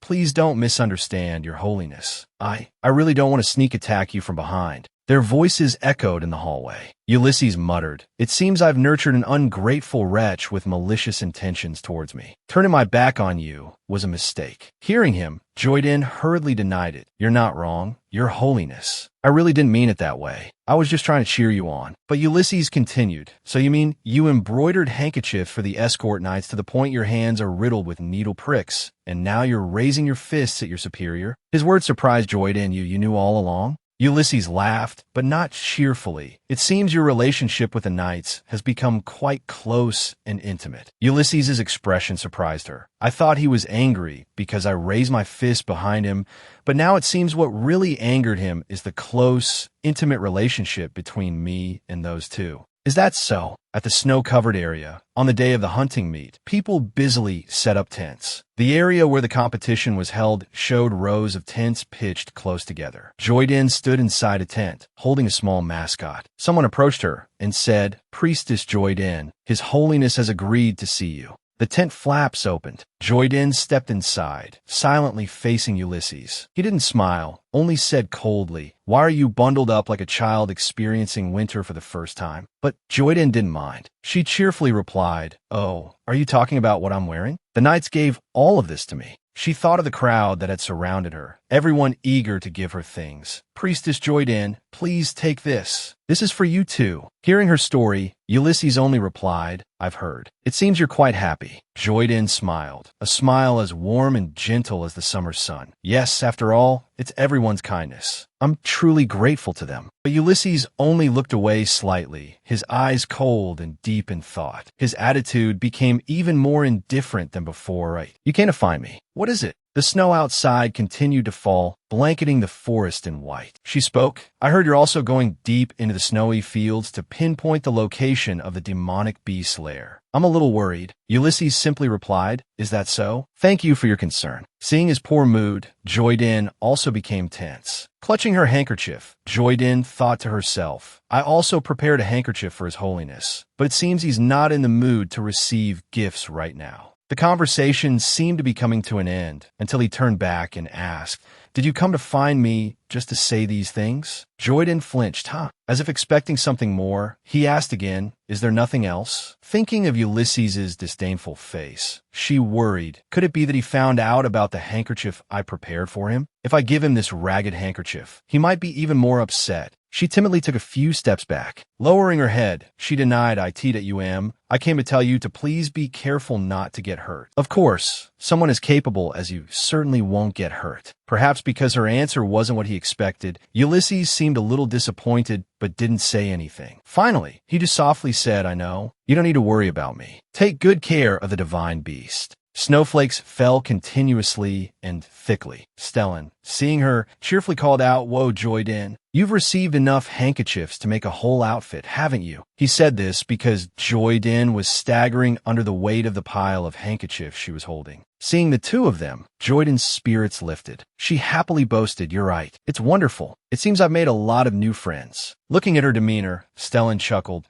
Please don't misunderstand, Your Holiness. I really don't want to sneak attack you from behind. Their voices echoed in the hallway. Ulysses muttered, "It seems I've nurtured an ungrateful wretch with malicious intentions towards me. Turning my back on you was a mistake." Hearing him, Joyden hurriedly denied it. "You're not wrong, Your Holiness. I really didn't mean it that way. I was just trying to cheer you on." But Ulysses continued, "So you mean you embroidered handkerchiefs for the escort knights to the point your hands are riddled with needle pricks, and now you're raising your fists at your superior?" His words surprised Joyden. You knew all along?" Ulysses laughed, but not cheerfully. "It seems your relationship with the knights has become quite close and intimate." Ulysses's expression surprised her. "I thought he was angry because I raised my fist behind him, but now it seems what really angered him is the close, intimate relationship between me and those two." "Is that so?" At the snow-covered area, on the day of the hunting meet, people busily set up tents. The area where the competition was held showed rows of tents pitched close together. Joyden stood inside a tent, holding a small mascot. Someone approached her and said, "Priestess Joyden, His Holiness has agreed to see you." The tent flaps opened. Joyden stepped inside, silently facing Ulysses. He didn't smile, only said coldly, "Why are you bundled up like a child experiencing winter for the first time?" But Joyden didn't mind. She cheerfully replied, "Oh, are you talking about what I'm wearing? The knights gave all of this to me." She thought of the crowd that had surrounded her, everyone eager to give her things. "Priestess Joyden, please take this. This is for you too." Hearing her story, Ulysses only replied, "I've heard. It seems you're quite happy." Joyden smiled, a smile as warm and gentle as the summer sun. "Yes, after all, it's everyone's kindness. I'm truly grateful to them." But Ulysses only looked away slightly, his eyes cold and deep in thought. His attitude became even more indifferent than before. "Right, you came to find me. What is it?" The snow outside continued to fall, blanketing the forest in white. She spoke, "I heard you're also going deep into the snowy fields to pinpoint the location of the demonic beast's lair. I'm a little worried." Ulysses simply replied, "Is that so? Thank you for your concern." Seeing his poor mood, Joyden also became tense. Clutching her handkerchief, Joyden thought to herself, "I also prepared a handkerchief for His Holiness, but it seems he's not in the mood to receive gifts right now." The conversation seemed to be coming to an end until he turned back and asked, "Did you come to find me just to say these things?" Joyden flinched, as if expecting something more. He asked again, "Is there nothing else?" Thinking of Ulysses's disdainful face, she worried. Could it be that he found out about the handkerchief I prepared for him? If I give him this ragged handkerchief, he might be even more upset. She timidly took a few steps back. Lowering her head, she denied, "I came to tell you to please be careful not to get hurt." Of course, someone as capable as you certainly won't get hurt. Perhaps because her answer wasn't what he expected, Ulysses seemed a little disappointed but didn't say anything. Finally, he just softly said, "I know. You don't need to worry about me. Take good care of the divine beast." Snowflakes fell continuously and thickly. Stellan, seeing her, cheerfully called out, "Whoa, Joyden, you've received enough handkerchiefs to make a whole outfit, haven't you?" He said this because Joyden was staggering under the weight of the pile of handkerchiefs she was holding. Seeing the two of them, Joyden's spirits lifted. She happily boasted, "You're right. It's wonderful. It seems I've made a lot of new friends." Looking at her demeanor, Stellan chuckled,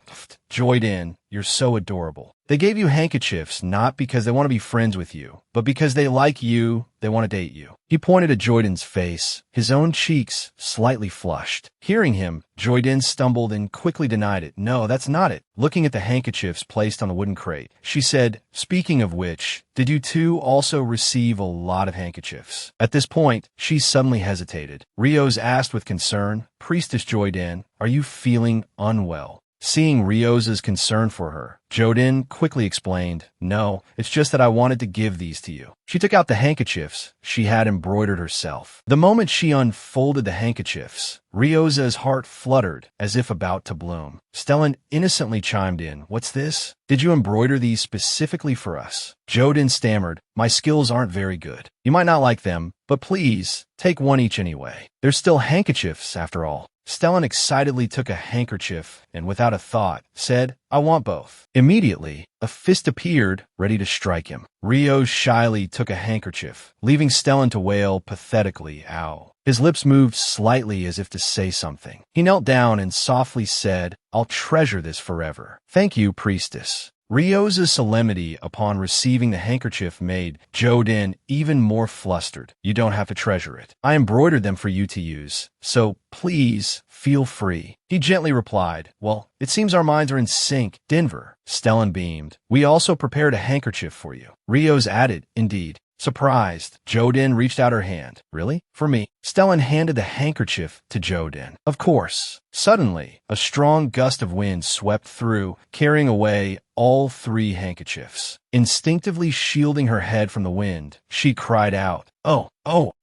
"Joyden, you're so adorable. They gave you handkerchiefs not because they want to be friends with you, but because they like you, they want to date you." He pointed at Joyden's face, his own cheeks slightly flushed. Hearing him, Joyden stumbled and quickly denied it. "No, that's not it." Looking at the handkerchiefs placed on the wooden crate, she said, "Speaking of which, did you two also receive a lot of handkerchiefs?" At this point, she suddenly hesitated. Rios asked with concern, "Priestess Joyden, are you feeling unwell?" Seeing Rios's concern for her, Joyden quickly explained, "No, it's just that I wanted to give these to you." She took out the handkerchiefs she had embroidered herself. The moment she unfolded the handkerchiefs, Rios's heart fluttered as if about to bloom. Stellan innocently chimed in, "What's this? Did you embroider these specifically for us?" Joyden stammered, "My skills aren't very good. You might not like them, but please, take one each anyway. They're still handkerchiefs, after all." Stellan excitedly took a handkerchief and, without a thought, said, "I want both." Immediately, a fist appeared, ready to strike him. Rios shyly took a handkerchief, leaving Stellan to wail pathetically, "Ow." His lips moved slightly as if to say something. He knelt down and softly said, "I'll treasure this forever." "Thank you, priestess." Ryo's solemnity upon receiving the handkerchief made Jodin even more flustered. You don't have to treasure it. I embroidered them for you to use, so please feel free. He gently replied, well, it seems our minds are in sync. Denver. Stellan beamed. We also prepared a handkerchief for you. Ryo's added, indeed. Surprised, Jodin reached out her hand. Really? For me? Stellan handed the handkerchief to Jodin. Of course. Suddenly, a strong gust of wind swept through, carrying away all 3 handkerchiefs. Instinctively shielding her head from the wind, she cried out, Oh!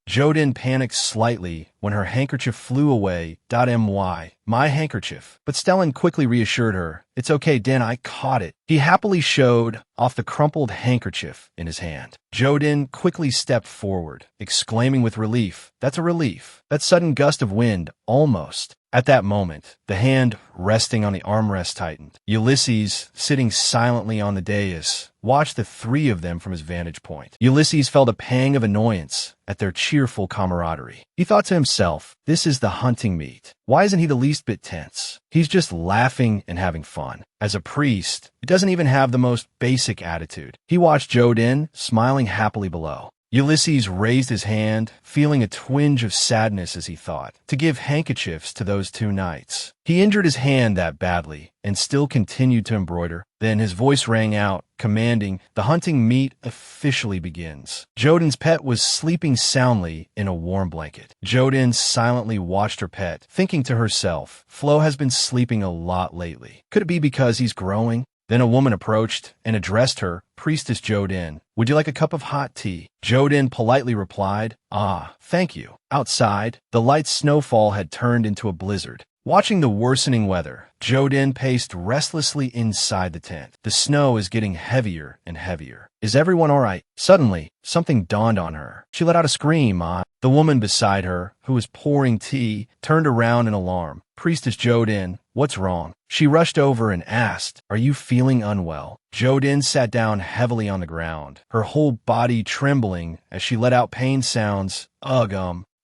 Jodin panicked slightly when her handkerchief flew away. My handkerchief. But Stellan quickly reassured her. It's okay, Den, I caught it. He happily showed off the crumpled handkerchief in his hand. Jodin quickly stepped forward, exclaiming with relief. That's a relief. That sudden gust of wind, almost. At that moment, the hand resting on the armrest tightened. Ulysses, sitting silently on the dais, watched the 3 of them from his vantage point. Ulysses felt a pang of annoyance at their cheerful camaraderie. He thought to himself, this is the hunting meet. Why isn't he the least bit tense? He's just laughing and having fun. As a priest, he doesn't even have the most basic attitude. He watched Jodin, smiling happily below. Ulysses raised his hand, feeling a twinge of sadness as he thought, to give handkerchiefs to those 2 knights. He injured his hand that badly, and still continued to embroider. Then his voice rang out, commanding, the hunting meet officially begins. Jodin's pet was sleeping soundly in a warm blanket. Jodin silently watched her pet, thinking to herself, Flo has been sleeping a lot lately. Could it be because he's growing? Then a woman approached and addressed her, Priestess Jodin. Would you like a cup of hot tea? Jodin politely replied, thank you. Outside, the light snowfall had turned into a blizzard. Watching the worsening weather, Jodin paced restlessly inside the tent. The snow is getting heavier and heavier. Is everyone all right? Suddenly, something dawned on her. She let out a scream. The woman beside her, who was pouring tea, turned around in alarm. Priestess Jodin, what's wrong? She rushed over and asked, are you feeling unwell? Jodin sat down heavily on the ground, her whole body trembling as she let out pain sounds.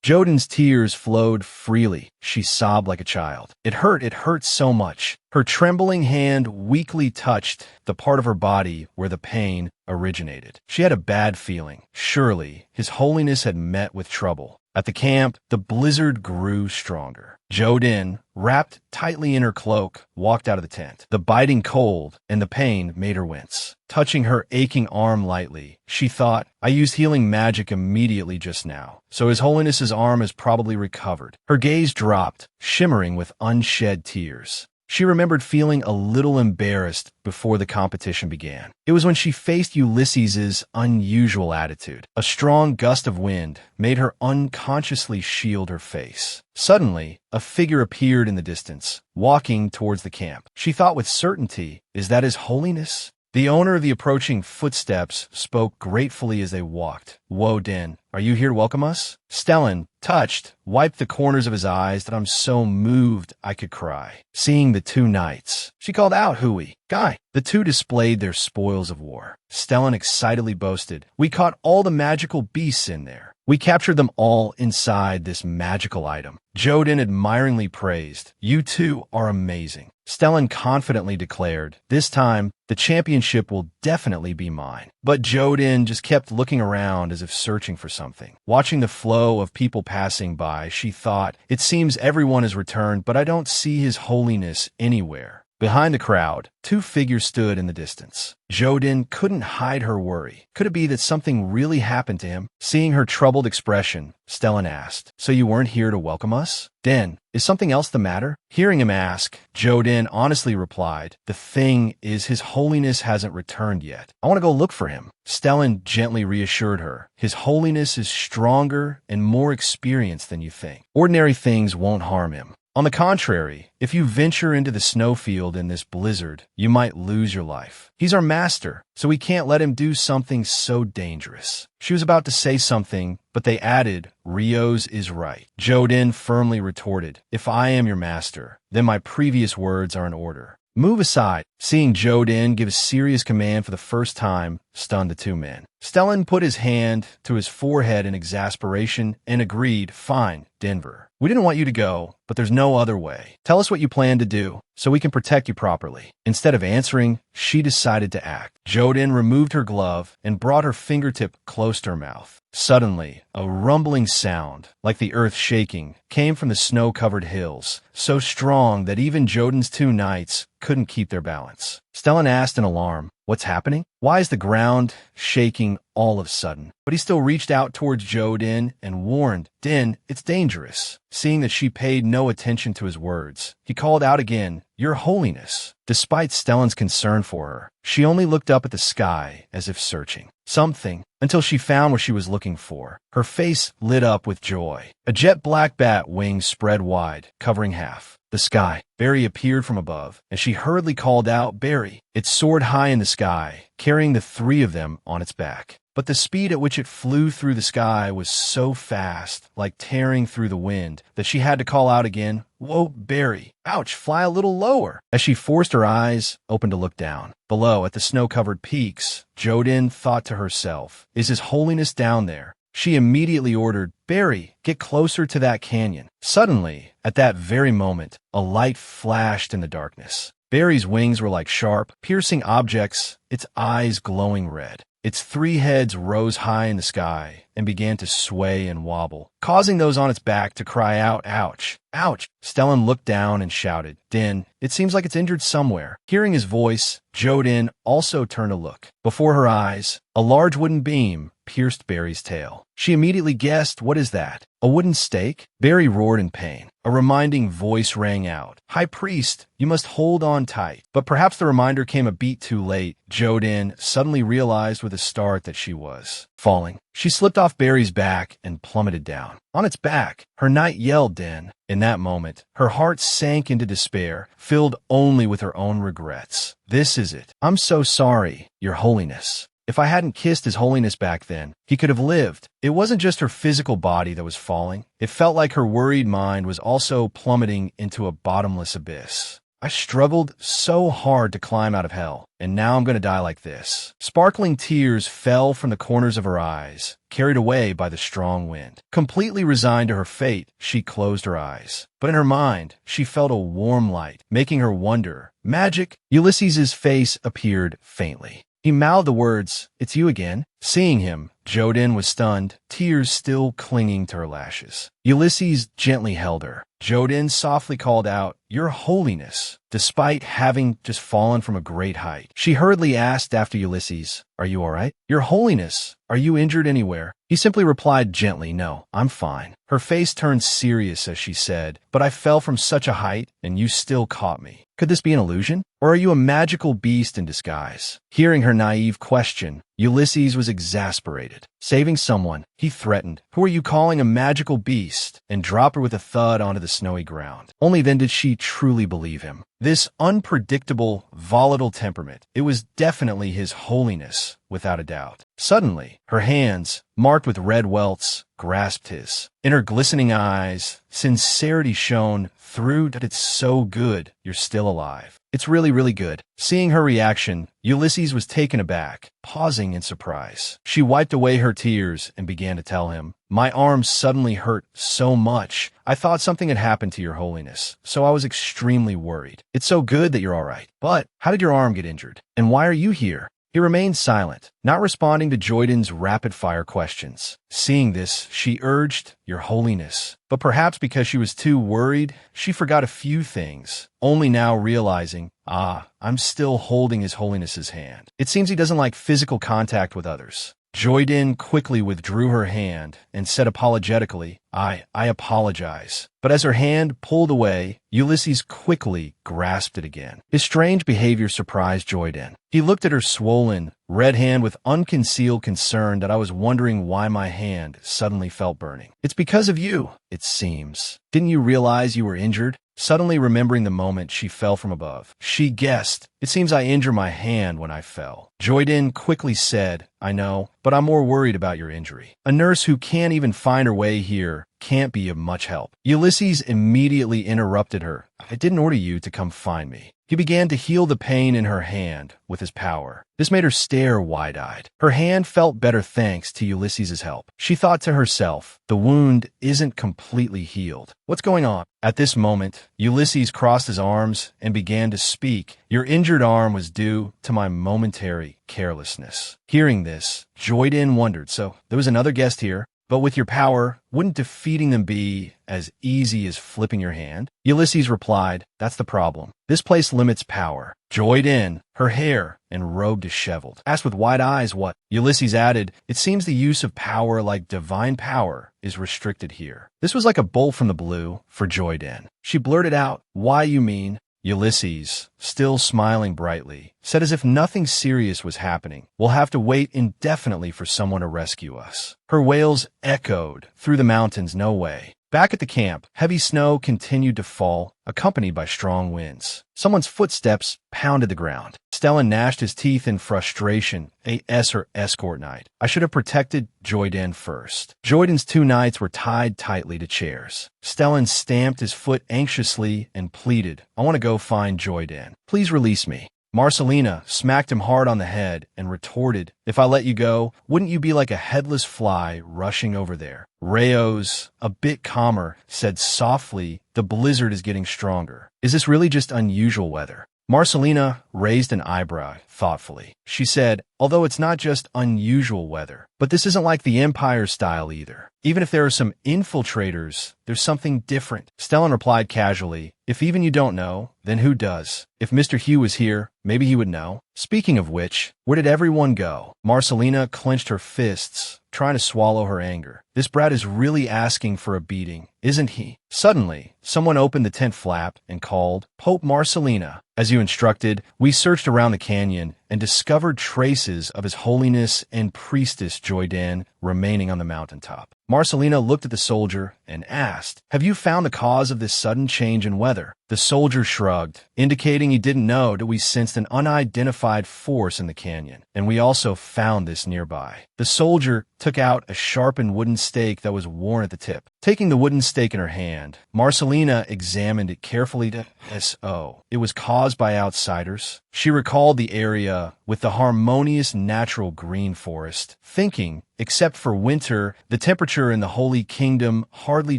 Jodin's tears flowed freely. She sobbed like a child. It hurt so much. Her trembling hand weakly touched the part of her body where the pain originated. She had a bad feeling. Surely, His Holiness had met with trouble. At the camp, the blizzard grew stronger. Jodin, wrapped tightly in her cloak, walked out of the tent. The biting cold and the pain made her wince. Touching her aching arm lightly, she thought, I used healing magic immediately just now, so His Holiness's arm has probably recovered. Her gaze dropped, shimmering with unshed tears. She remembered feeling a little embarrassed before the competition began. It was when she faced Ulysses's unusual attitude. A strong gust of wind made her unconsciously shield her face. Suddenly, a figure appeared in the distance, walking towards the camp. She thought with certainty, is that His Holiness? The owner of the approaching footsteps spoke gratefully as they walked. Woe Din, are you here to welcome us? Stellan, touched, wiped the corners of his eyes that I'm so moved I could cry. Seeing the 2 knights, she called out, Hui, Guy. The 2 displayed their spoils of war. Stellan excitedly boasted, we caught all the magical beasts in there. We captured them all inside this magical item. Jodin admiringly praised, you 2 are amazing. Stellan confidently declared, this time, the championship will definitely be mine. But Jodin just kept looking around as if searching for something. Watching the flow of people passing by, she thought, it seems everyone has returned, but I don't see His Holiness anywhere. Behind the crowd, 2 figures stood in the distance. Jodin couldn't hide her worry. Could it be that something really happened to him? Seeing her troubled expression, Stellan asked, so you weren't here to welcome us? Den, is something else the matter? Hearing him ask, Jodin honestly replied, the thing is His Holiness hasn't returned yet. I want to go look for him. Stellan gently reassured her, His Holiness is stronger and more experienced than you think. Ordinary things won't harm him. On the contrary, if you venture into the snowfield in this blizzard, you might lose your life. He's our master, so we can't let him do something so dangerous. She was about to say something, but they added, Ryo's is right. Jodin firmly retorted, if I am your master, then my previous words are in order. Move aside. Seeing Jodin give a serious command for the first time stunned the two men. Stellan put his hand to his forehead in exasperation and agreed, "Fine, Denver. We didn't want you to go, but there's no other way. Tell us what you plan to do, so we can protect you properly." Instead of answering, she decided to act. Jodin removed her glove and brought her fingertip close to her mouth. Suddenly, a rumbling sound, like the earth shaking, came from the snow-covered hills, so strong that even Jodin's two knights couldn't keep their balance. Stellan asked in alarm, "What's happening? Why is the ground shaking all of a sudden?" But he still reached out towards Jodin and warned, "Din, it's dangerous." Seeing that she paid no attention to his words, he called out again, "Your Holiness." Despite Stellan's concern for her, she only looked up at the sky as if searching something until she found what she was looking for. Her face lit up with joy. A jet-black bat wings spread wide, covering half the sky. Barry appeared from above, and she hurriedly called out, "Barry!" It soared high in the sky, carrying the three of them on its back. But the speed at which it flew through the sky was so fast, like tearing through the wind, that she had to call out again, "Whoa, Barry! Ouch, fly a little lower!" As she forced her eyes open to look down. Below, at the snow-covered peaks, Jodin thought to herself, "Is His Holiness down there?" She immediately ordered, "Barry, get closer to that canyon." Suddenly, at that very moment, a light flashed in the darkness. Barry's wings were like sharp, piercing objects, its eyes glowing red. Its three heads rose high in the sky and began to sway and wobble, causing those on its back to cry out, "Ouch! Ouch!" Stellan looked down and shouted, "Din, it seems like it's injured somewhere." Hearing his voice, Jodin also turned to look. Before her eyes, a large wooden beam pierced Barry's tail. She immediately guessed, "What is that? A wooden stake?" Barry roared in pain. A reminding voice rang out, "High Priest, you must hold on tight." But perhaps the reminder came a beat too late. Jodin suddenly realized with a start that she was falling. She slipped off Barry's back and plummeted down. On its back, her knight yelled, "Din." In that moment, her heart sank into despair, filled only with her own regrets. "This is it. I'm so sorry, Your Holiness. If I hadn't kissed His Holiness back then, he could have lived." It wasn't just her physical body that was falling. It felt like her worried mind was also plummeting into a bottomless abyss. "I struggled so hard to climb out of hell, and now I'm going to die like this." Sparkling tears fell from the corners of her eyes, carried away by the strong wind. Completely resigned to her fate, she closed her eyes. But in her mind, she felt a warm light, making her wonder. Magic? Ulysses's face appeared faintly. He mouthed the words, "It's you again." Seeing him, Jodin was stunned, tears still clinging to her lashes. Ulysses gently held her. Jodin softly called out, "Your Holiness," despite having just fallen from a great height. She hurriedly asked after Ulysses, "Are you all right?" "Your Holiness, are you injured anywhere?" He simply replied gently, "No, I'm fine." Her face turned serious as she said, "But I fell from such a height, and you still caught me. Could this be an illusion? Or are you a magical beast in disguise?" Hearing her naive question, Ulysses was exasperated. Saving someone, he threatened, "Who are you calling a magical beast?" and dropped her with a thud onto the snowy ground. Only then did she truly believe him. This unpredictable, volatile temperament, it was definitely His Holiness, without a doubt. Suddenly, her hands, marked with red welts, grasped his. In her glistening eyes, sincerity shone through. "That it's so good you're still alive. It's really, really good." Seeing her reaction, Ulysses was taken aback, pausing in surprise. She wiped away her tears and began to tell him, "My arm suddenly hurt so much. I thought something had happened to Your Holiness, so I was extremely worried. It's so good that you're all right. But how did your arm get injured? And why are you here?" He remained silent, not responding to Jodin's rapid-fire questions. Seeing this, she urged, "Your Holiness." But perhaps because she was too worried, she forgot a few things, only now realizing, I'm still holding His Holiness's hand. It seems he doesn't like physical contact with others. Jodin quickly withdrew her hand and said apologetically, I apologize." But as her hand pulled away, Ulysses quickly grasped it again. His strange behavior surprised Jodin. He looked at her swollen, red hand with unconcealed concern that I was wondering why my hand suddenly felt burning. "It's because of you, it seems. Didn't you realize you were injured?" Suddenly remembering the moment she fell from above, she guessed, "It seems I injured my hand when I fell." Jodin quickly said, "I know, but I'm more worried about your injury. A nurse who can't even find her way here water can't be of much help. Ulysses immediately interrupted her. I didn't order you to come find me. He began to heal the pain in her hand with his power. This made her stare wide-eyed. Her hand felt better thanks to Ulysses's help. She thought to herself, the wound isn't completely healed. What's going on? At this moment, Ulysses crossed his arms and began to speak. Your injured arm was due to my momentary carelessness. Hearing this, Joyden wondered, so there was another guest here. But with your power, wouldn't defeating them be as easy as flipping your hand? Ulysses replied, that's the problem. This place limits power. Joyden, her hair and robe disheveled, asked with wide eyes what? Ulysses added, it seems the use of power like divine power is restricted here. This was like a bolt from the blue for Joyden. She blurted out, why you mean? Ulysses, still smiling brightly, said as if nothing serious was happening. We'll have to wait indefinitely for someone to rescue us. Her wails echoed through the mountains. No way. Back at the camp, heavy snow continued to fall, accompanied by strong winds. Someone's footsteps pounded the ground. Stellan gnashed his teeth in frustration. Her escort knight. I should have protected Joyden first. Joyden's 2 knights were tied tightly to chairs. Stellan stamped his foot anxiously and pleaded, I want to go find Joyden. Please release me. Marcelina smacked him hard on the head and retorted, if I let you go, wouldn't you be like a headless fly rushing over there? Rayos, a bit calmer, said softly, the blizzard is getting stronger. Is this really just unusual weather? Marcelina raised an eyebrow thoughtfully. She said, although it's not just unusual weather, but this isn't like the Empire style either. Even if there are some infiltrators, there's something different. Stellan replied casually, if even you don't know, then who does? If Mr. Hugh was here, maybe he would know. Speaking of which, where did everyone go? Marcelina clenched her fists, trying to swallow her anger. This brat is really asking for a beating, isn't he? Suddenly, someone opened the tent flap and called, Pope Marcelina. As you instructed, we searched around the canyon and discovered traces of His Holiness and Priestess Joyden remaining on the mountaintop. Marcelina looked at the soldier and asked, have you found the cause of this sudden change in weather? The soldier shrugged, indicating he didn't know that we sensed an unidentified force in the canyon, and we also found this nearby. The soldier took out a sharpened wooden stake that was worn at the tip. Taking the wooden stake in her hand, Marcelina examined it carefully to S.O. It was caused by outsiders. She recalled the area with the harmonious natural green forest, thinking, except for winter, the temperature in the Holy Kingdom hardly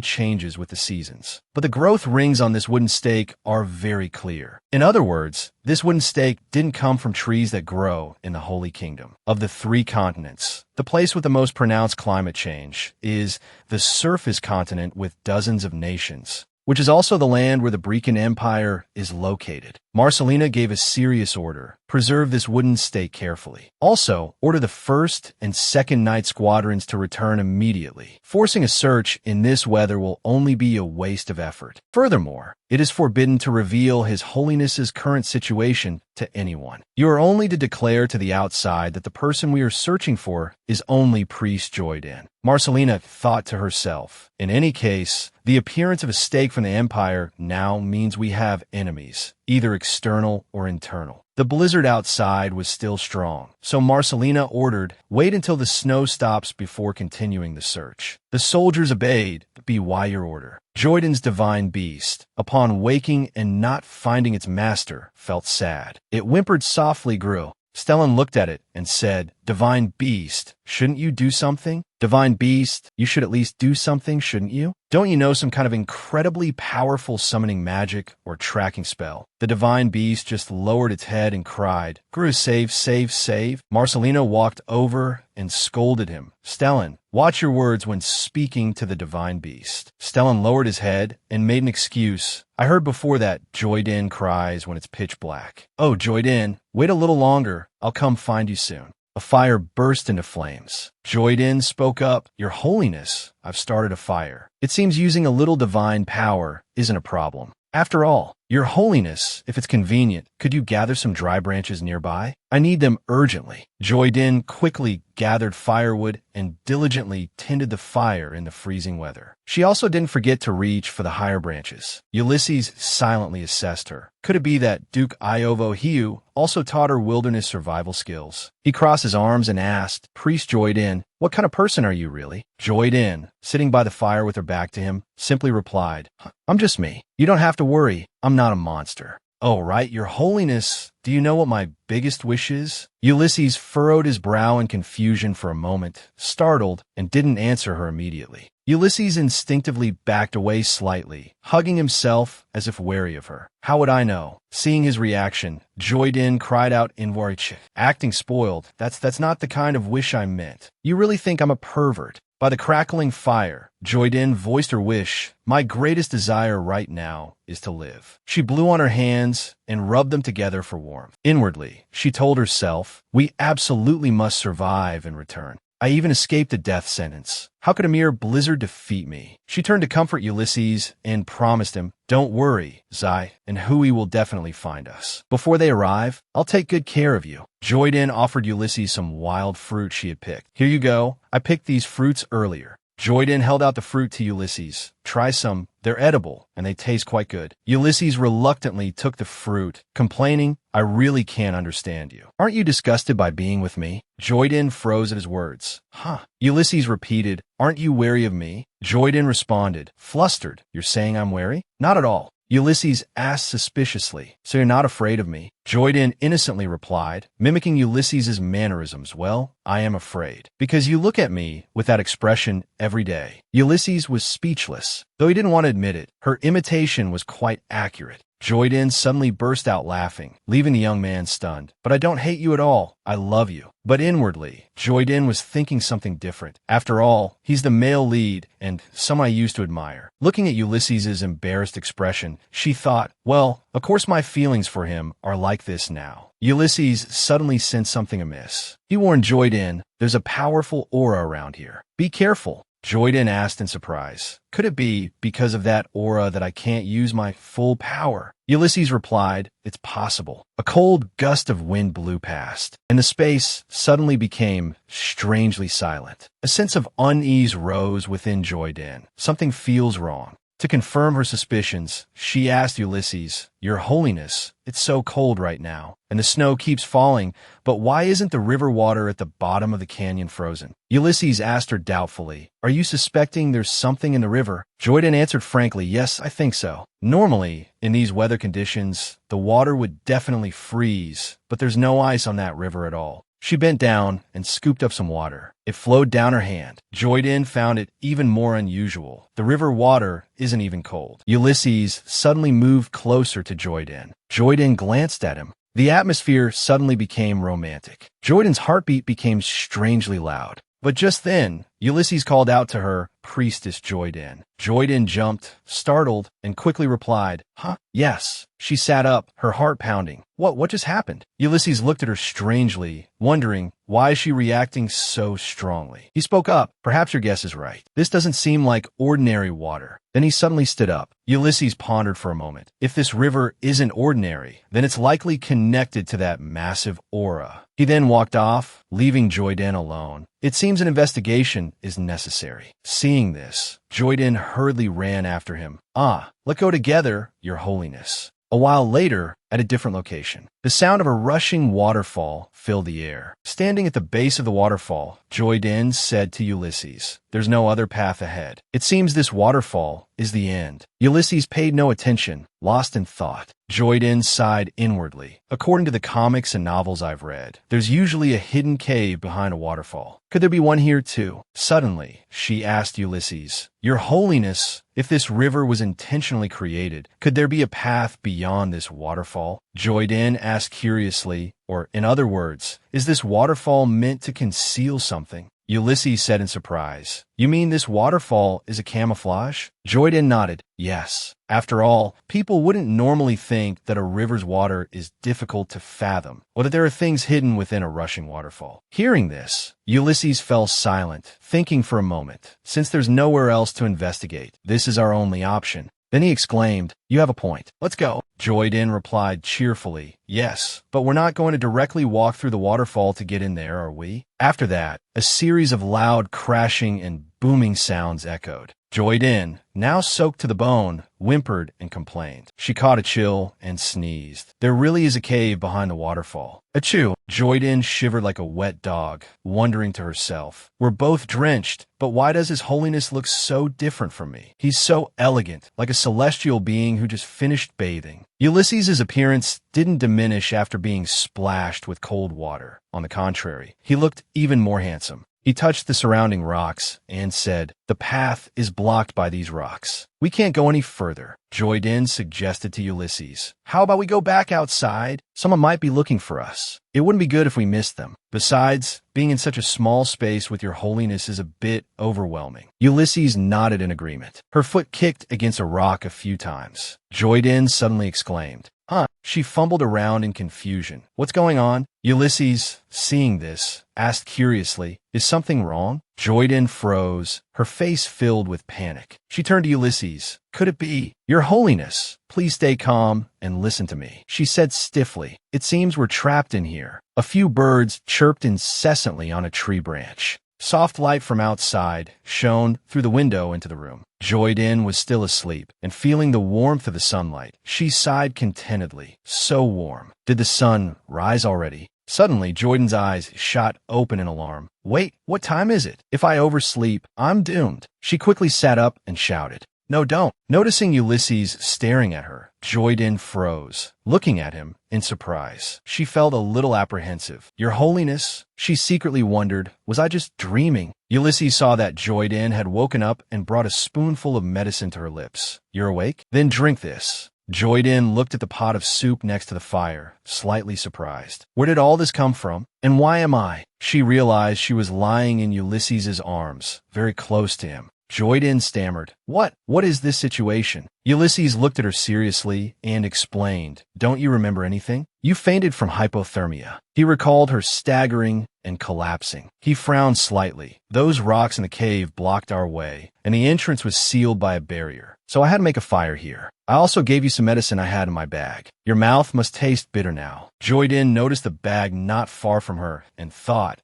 changes with the seasons. But the growth rings on this wooden stake are very clear. In other words, this wooden stake didn't come from trees that grow in the Holy Kingdom. Of the 3 continents, the place with the most pronounced climate change is the surface continent with dozens of nations, which is also the land where the Brecan Empire is located. Marcelina gave a serious order. Preserve this wooden stake carefully. Also, order the 1st and 2nd Night Squadrons to return immediately. Forcing a search in this weather will only be a waste of effort. Furthermore, it is forbidden to reveal His Holiness's current situation to anyone. You are only to declare to the outside that the person we are searching for is only Priest Joyden. Marcelina thought to herself, in any case, the appearance of a stake from the Empire now means we have enemies, either external or internal. The blizzard outside was still strong, so Marcelina ordered, wait until the snow stops before continuing the search. The soldiers obeyed, be your order. Joyden's divine beast, upon waking and not finding its master, felt sad. It whimpered softly, grew. Stellan looked at it and said, Divine beast, shouldn't you do something? Divine beast, you should at least do something, shouldn't you? Don't you know some kind of incredibly powerful summoning magic or tracking spell? The divine beast just lowered its head and cried, Gru, save, save, save. Marcelina walked over and scolded him. Stellan, watch your words when speaking to the divine beast. Stellan lowered his head and made an excuse. I heard before that Joyden cries when it's pitch black. Oh, Joyden, wait a little longer. I'll come find you soon. A fire burst into flames. Joyden spoke up, Your Holiness, I've started a fire. It seems using a little divine power isn't a problem. After all, Your Holiness, if it's convenient, could you gather some dry branches nearby? I need them urgently. Joydin quickly gathered firewood and diligently tended the fire in the freezing weather. She also didn't forget to reach for the higher branches. Ulysses silently assessed her. Could it be that Duke Iovo Hiu also taught her wilderness survival skills? He crossed his arms and asked, Priest Joydin, what kind of person are you really? Joydin, sitting by the fire with her back to him, simply replied, I'm just me. You don't have to worry. I'm not a monster. Oh, right, Your Holiness, do you know what my biggest wish is? Ulysses furrowed his brow in confusion for a moment, startled, and didn't answer her immediately. Ulysses instinctively backed away slightly, hugging himself as if wary of her. How would I know? Seeing his reaction, Joydin cried out in Warich, acting spoiled. That's not the kind of wish I meant. You really think I'm a pervert? By the crackling fire, Joydin voiced her wish. My greatest desire right now is to live. She blew on her hands and rubbed them together for warmth. Inwardly, she told herself, we absolutely must survive and return. I even escaped a death sentence. How could a mere blizzard defeat me? She turned to comfort Ulysses and promised him, don't worry, Zai and Hui will definitely find us. Before they arrive, I'll take good care of you. Joydin offered Ulysses some wild fruit she had picked. Here you go. I picked these fruits earlier. Joydin held out the fruit to Ulysses. Try some. They're edible, and they taste quite good. Ulysses reluctantly took the fruit, complaining, I really can't understand you. Aren't you disgusted by being with me? Joydin froze at his words. Huh. Ulysses repeated, aren't you wary of me? Joydin responded, flustered. You're saying I'm wary? Not at all. Ulysses asked suspiciously, so you're not afraid of me? Joydin innocently replied, mimicking Ulysses's mannerisms. Well, I am afraid, because you look at me with that expression every day. Ulysses was speechless. Though he didn't want to admit it, her imitation was quite accurate. Joydin suddenly burst out laughing, leaving the young man stunned. But I don't hate you at all. I love you. But inwardly, Joydin was thinking something different. After all, he's the male lead and someone I used to admire. Looking at Ulysses's embarrassed expression, she thought, well, of course my feelings for him are like this now. Ulysses suddenly sensed something amiss. He warned Joydin, there's a powerful aura around here. Be careful. Joydin asked in surprise, could it be because of that aura that I can't use my full power? Ulysses replied, it's possible. A cold gust of wind blew past, and the space suddenly became strangely silent. A sense of unease rose within Joydin. Something feels wrong. To confirm her suspicions, she asked Ulysses, Your Holiness, it's so cold right now, and the snow keeps falling, but why isn't the river water at the bottom of the canyon frozen? Ulysses asked her doubtfully, Are you suspecting there's something in the river? Joydin answered frankly, Yes, I think so. Normally, in these weather conditions, the water would definitely freeze, but there's no ice on that river at all. She bent down and scooped up some water. It flowed down her hand. Joydin found it even more unusual. The river water isn't even cold. Ulysses suddenly moved closer to Joydin. Joydin glanced at him. The atmosphere suddenly became romantic. Joydin's heartbeat became strangely loud. But just then, Ulysses called out to her, Priestess Joydin. Joydin jumped, startled, and quickly replied, Huh? Yes. She sat up, her heart pounding. What just happened? Ulysses looked at her strangely, wondering, why is she reacting so strongly? He spoke up, Perhaps your guess is right. This doesn't seem like ordinary water. Then he suddenly stood up. Ulysses pondered for a moment. If this river isn't ordinary, then it's likely connected to that massive aura. He then walked off, leaving Joydin alone. It seems an investigation is necessary. Seeing this, Joydin hurriedly ran after him. Let's go together, Your Holiness. A while later, at a different location, the sound of a rushing waterfall filled the air. Standing at the base of the waterfall, Joydin said to Ulysses, There's no other path ahead. It seems this waterfall is the end. Ulysses paid no attention, lost in thought. Joydin sighed inwardly. According to the comics and novels I've read, there's usually a hidden cave behind a waterfall. Could there be one here too? Suddenly, she asked Ulysses, Your Holiness, if this river was intentionally created, could there be a path beyond this waterfall? Joydin asked curiously, or in other words, is this waterfall meant to conceal something? Ulysses said in surprise, You mean this waterfall is a camouflage? Joydin nodded, Yes. After all, people wouldn't normally think that a river's water is difficult to fathom, or that there are things hidden within a rushing waterfall. Hearing this, Ulysses fell silent, thinking for a moment. Since there's nowhere else to investigate, this is our only option. Then he exclaimed, "You have a point. Let's go." Joy-din replied cheerfully, "Yes, but we're not going to directly walk through the waterfall to get in there, are we?" After that, a series of loud crashing and booming sounds echoed. Joy-din, now soaked to the bone, whimpered and complained. She caught a chill and sneezed. There really is a cave behind the waterfall. Achoo! Joy-din shivered like a wet dog, wondering to herself, "We're both drenched, but why does His Holiness look so different from me? He's so elegant, like a celestial being who just finished bathing." Ulysses' appearance didn't diminish after being splashed with cold water. On the contrary, he looked even more handsome. He touched the surrounding rocks and said, "The path is blocked by these rocks. We can't go any further." Joy-din suggested to Ulysses, "How about we go back outside? Someone might be looking for us. It wouldn't be good if we missed them. Besides, being in such a small space with your holiness is a bit overwhelming." Ulysses nodded in agreement. Her foot kicked against a rock a few times. Joy-din suddenly exclaimed, "Huh?" She fumbled around in confusion. "What's going on?" Ulysses, seeing this, asked curiously, "Is something wrong?" Joy-din froze, her face filled with panic. She turned to Ulysses. "Could it be? Your Holiness, please stay calm and listen to me," she said stiffly. "It seems we're trapped in here." A few birds chirped incessantly on a tree branch. Soft light from outside shone through the window into the room. Joy-din was still asleep, and feeling the warmth of the sunlight, she sighed contentedly. So warm. Did the sun rise already? Suddenly, Joy-din's eyes shot open in alarm. "Wait, what time is it? If I oversleep, I'm doomed." She quickly sat up and shouted, "No, don't." Noticing Ulysses staring at her, Joy-din froze, looking at him in surprise. She felt a little apprehensive. "Your Holiness," she secretly wondered, "was I just dreaming?" Ulysses saw that Joy-din had woken up and brought a spoonful of medicine to her lips. "You're awake? Then drink this." Joy-din looked at the pot of soup next to the fire, slightly surprised. Where did all this come from? And why am I? She realized she was lying in Ulysses' arms, very close to him. Joy-din stammered, What is this situation?" Ulysses looked at her seriously and explained, "Don't you remember anything? You fainted from hypothermia." He recalled her staggering and collapsing. He frowned slightly. "Those rocks in the cave blocked our way, and the entrance was sealed by a barrier. So I had to make a fire here. I also gave you some medicine I had in my bag. Your mouth must taste bitter now." Joy-din noticed the bag not far from her and thought,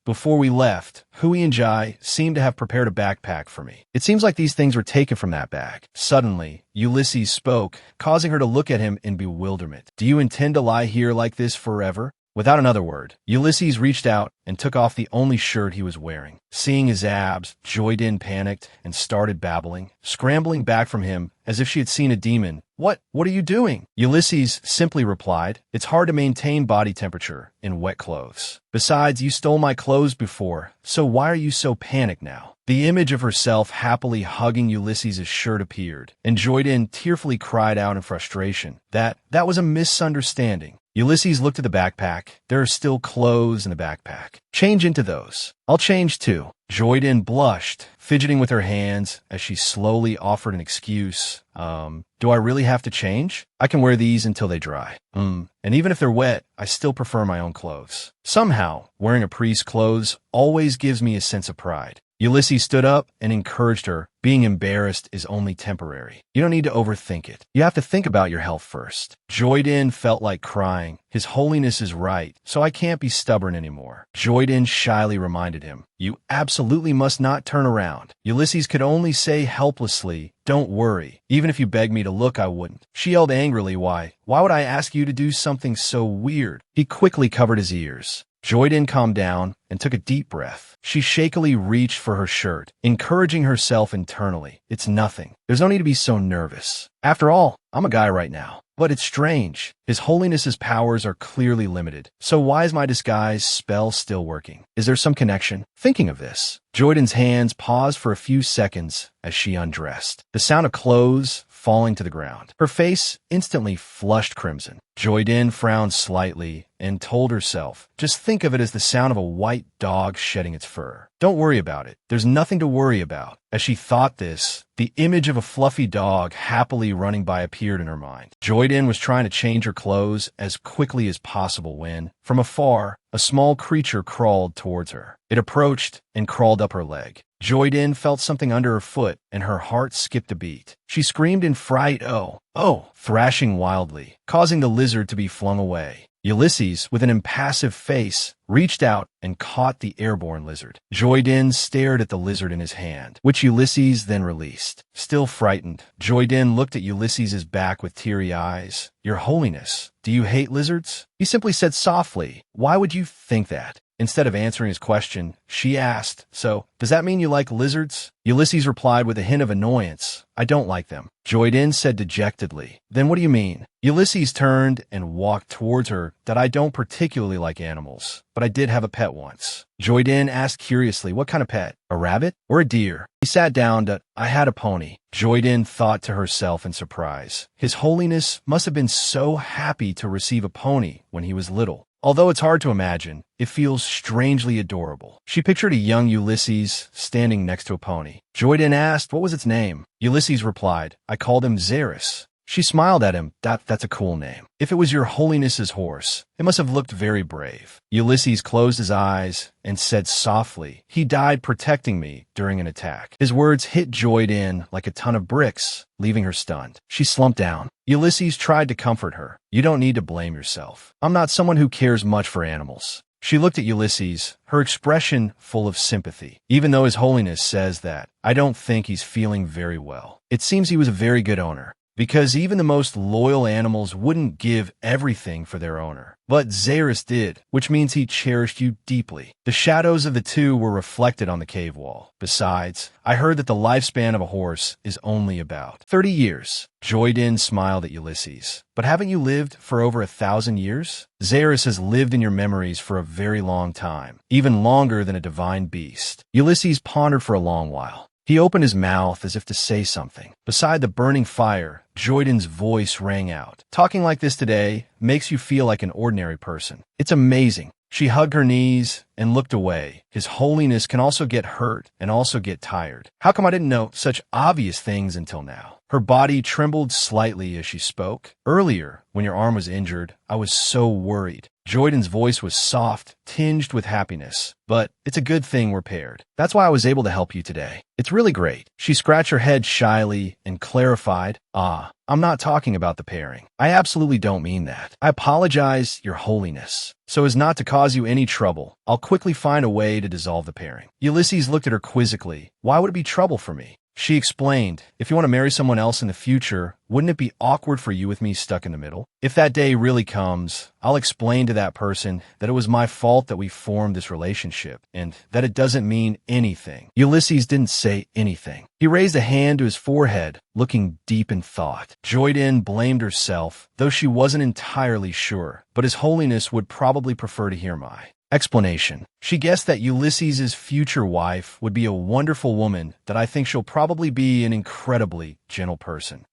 before we left, Hui and Jai seemed to have prepared a backpack for me. It seems like these things were taken from that bag. Suddenly, Ulysses spoke, causing her to look at him in bewilderment. "Do you intend to lie here like this forever?" Without another word, Ulysses reached out and took off the only shirt he was wearing. Seeing his abs, Joy-din panicked and started babbling, scrambling back from him as if she had seen a demon. What are you doing?" Ulysses simply replied, "It's hard to maintain body temperature in wet clothes. Besides, you stole my clothes before, so why are you so panicked now?" The image of herself happily hugging Ulysses' shirt appeared, and Joy-din tearfully cried out in frustration. That was a misunderstanding. Ulysses looked at the backpack. There are still clothes in the backpack. "Change into those." "I'll change too." Joy-din blushed, fidgeting with her hands as she slowly offered an excuse. Do I really have to change? I can wear these until they dry. And even if they're wet, I still prefer my own clothes." Somehow, wearing a priest's clothes always gives me a sense of pride. Ulysses stood up and encouraged her. "Being embarrassed is only temporary. You don't need to overthink it. You have to think about your health first." Joy-din felt like crying. "His Holiness is right, so I can't be stubborn anymore." Joy-din shyly reminded him, "You absolutely must not turn around." Ulysses could only say helplessly, "Don't worry. Even if you begged me to look, I wouldn't." She yelled angrily, Why would I ask you to do something so weird?" He quickly covered his ears. Joy-din calmed down and took a deep breath. She shakily reached for her shirt, encouraging herself internally. "It's nothing. There's no need to be so nervous. After all, I'm a guy right now." But it's strange. His Holiness's powers are clearly limited. So why is my disguise spell still working? Is there some connection? Thinking of this, Joy-din's hands paused for a few seconds as she undressed. The sound of clothes falling to the ground. Her face instantly flushed crimson. Joy-din frowned slightly and told herself, "Just think of it as the sound of a white dog shedding its fur. Don't worry about it. There's nothing to worry about." As she thought this, The image of a fluffy dog happily running by appeared in her mind. Joyden was trying to change her clothes as quickly as possible when, from afar, a small creature crawled towards her. It approached and crawled up her leg. Joyden felt something under her foot, and her heart skipped a beat. She screamed in fright, "Oh! Oh!" thrashing wildly, causing the lizard to be flung away. Ulysses, with an impassive face, reached out and caught the airborne lizard. Joyden stared at the lizard in his hand, which Ulysses then released. Still frightened, Joyden looked at Ulysses's back with teary eyes. "Your Holiness, do you hate lizards?" He simply said softly, "Why would you think that?" Instead of answering his question, she asked, "So, does that mean you like lizards?" Ulysses replied with a hint of annoyance, "I don't like them." Joyden said dejectedly, "Then what do you mean?" Ulysses turned and walked towards her. "That I don't particularly like animals, but I did have a pet once." Joyden asked curiously, "What kind of pet? A rabbit or a deer?" He sat down. "I had a pony." Joyden thought to herself in surprise. His Holiness must have been so happy to receive a pony when he was little. Although it's hard to imagine, it feels strangely adorable. She pictured a young Ulysses standing next to a pony. Joyden asked what was its name. Ulysses replied, "I called him Xerus." She smiled at him. That's a cool name. If it was your Holiness's horse, it must have looked very brave." Ulysses closed his eyes and said softly, "He died protecting me during an attack." His words hit Joyden like a ton of bricks, leaving her stunned. She slumped down. Ulysses tried to comfort her. "You don't need to blame yourself. I'm not someone who cares much for animals." She looked at Ulysses, her expression full of sympathy. "Even though His Holiness says that, I don't think he's feeling very well. It seems he was a very good owner. Because even the most loyal animals wouldn't give everything for their owner. But Xerus did, which means he cherished you deeply." The shadows of the two were reflected on the cave wall. "Besides, I heard that the lifespan of a horse is only about 30 years. Joyden smiled at Ulysses. "But haven't you lived for over 1,000 years? Xerus has lived in your memories for a very long time, even longer than a divine beast." Ulysses pondered for a long while. He opened his mouth as if to say something. Beside the burning fire, Joyden's voice rang out. "Talking like this today makes you feel like an ordinary person. It's amazing." She hugged her knees and looked away. His Holiness can also get hurt and also get tired. How come I didn't know such obvious things until now? Her body trembled slightly as she spoke. "Earlier, when your arm was injured, I was so worried." Joyden's voice was soft, tinged with happiness. "But it's a good thing we're paired. That's why I was able to help you today. It's really great." She scratched her head shyly and clarified, I'm not talking about the pairing. I absolutely don't mean that. I apologize, Your Holiness. So as not to cause you any trouble, I'll quickly find a way to dissolve the pairing." Ulysses looked at her quizzically. "Why would it be trouble for me?" She explained, "If you want to marry someone else in the future, wouldn't it be awkward for you with me stuck in the middle? If that day really comes, I'll explain to that person that it was my fault that we formed this relationship, and that it doesn't mean anything." Ulysses didn't say anything. He raised a hand to his forehead, looking deep in thought. Joyden blamed herself, though she wasn't entirely sure, but His Holiness would probably prefer to hear my explanation. She guessed that Ulysses's future wife would be a wonderful woman, that I think she'll probably be an incredibly gentle person.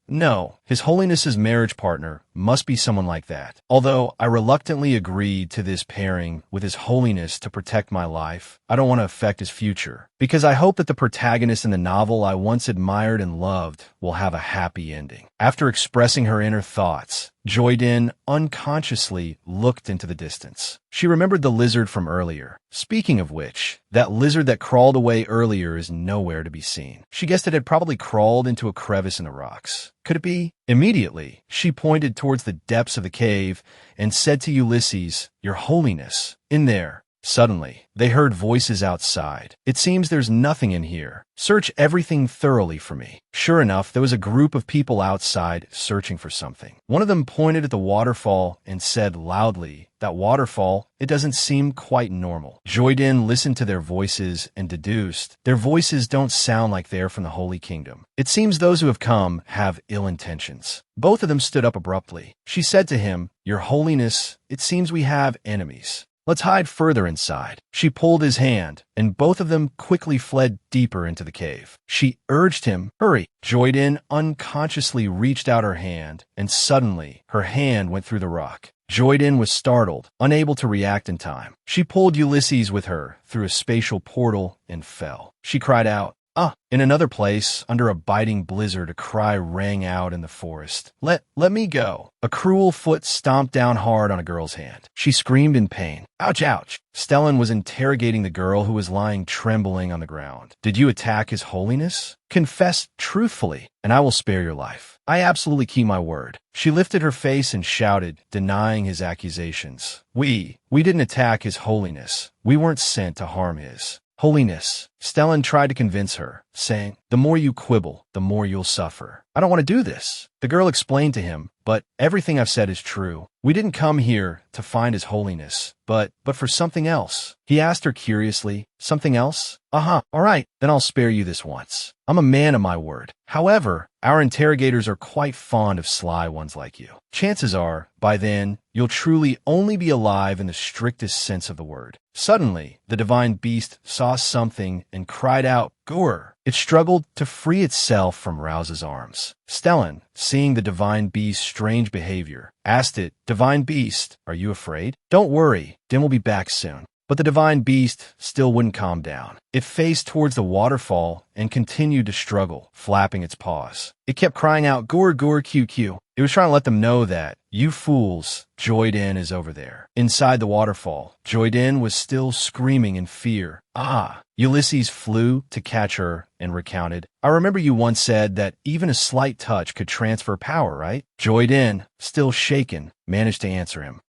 No, His Holiness's marriage partner must be someone like that. Although I reluctantly agreed to this pairing with His Holiness to protect my life, I don't want to affect his future, because I hope that the protagonist in the novel I once admired and loved will have a happy ending. After expressing her inner thoughts, Joyden unconsciously looked into the distance. She remembered the lizard from earlier. Speaking of which, that lizard that crawled away earlier is nowhere to be seen. She guessed it had probably crawled into a crevice in the rocks. Could it be? Immediately, she pointed towards the depths of the cave and said to Ulysses, "Your Holiness, in there." Suddenly, they heard voices outside. "It seems there's nothing in here. Search everything thoroughly for me." Sure enough, there was a group of people outside searching for something. One of them pointed at the waterfall and said loudly, "That waterfall, it doesn't seem quite normal." Joyden listened to their voices and deduced, their voices don't sound like they're from the Holy Kingdom. It seems those who have come have ill intentions. Both of them stood up abruptly. She said to him, "Your Holiness, it seems we have enemies. Let's hide further inside." She pulled his hand, and both of them quickly fled deeper into the cave. She urged him, "Hurry." Joyden unconsciously reached out her hand, and suddenly her hand went through the rock. Joyden was startled, unable to react in time. She pulled Ulysses with her through a spatial portal and fell. She cried out, In another place, under a biting blizzard, a cry rang out in the forest. Let me go. A cruel foot stomped down hard on a girl's hand. She screamed in pain. Ouch, ouch. Stellan was interrogating the girl who was lying trembling on the ground. Did you attack His Holiness? Confess truthfully, and I will spare your life. I absolutely keep my word. She lifted her face and shouted, denying his accusations. We didn't attack His Holiness. We weren't sent to harm His Holiness. Stellan tried to convince her, saying, the more you quibble, the more you'll suffer. I don't want to do this. The girl explained to him, but everything I've said is true. We didn't come here to find His Holiness, but for something else. He asked her curiously, something else? All right, then I'll spare you this once. I'm a man of my word. However, our interrogators are quite fond of sly ones like you. Chances are, by then, you'll truly only be alive in the strictest sense of the word. Suddenly, the divine beast saw something and cried out, Gur! It struggled to free itself from Rouse's arms. Stellan, seeing the divine beast's strange behavior, asked it, Divine beast, are you afraid? Don't worry, Dim will be back soon. But the divine beast still wouldn't calm down. It faced towards the waterfall and continued to struggle, flapping its paws. It kept crying out, Gur, Gur, QQ. It was trying to let them know that, you fools, Joyden is over there. Inside the waterfall, Joyden was still screaming in fear. Ulysses flew to catch her and recounted, I remember you once said that even a slight touch could transfer power, right? Joyden, still shaken, managed to answer him.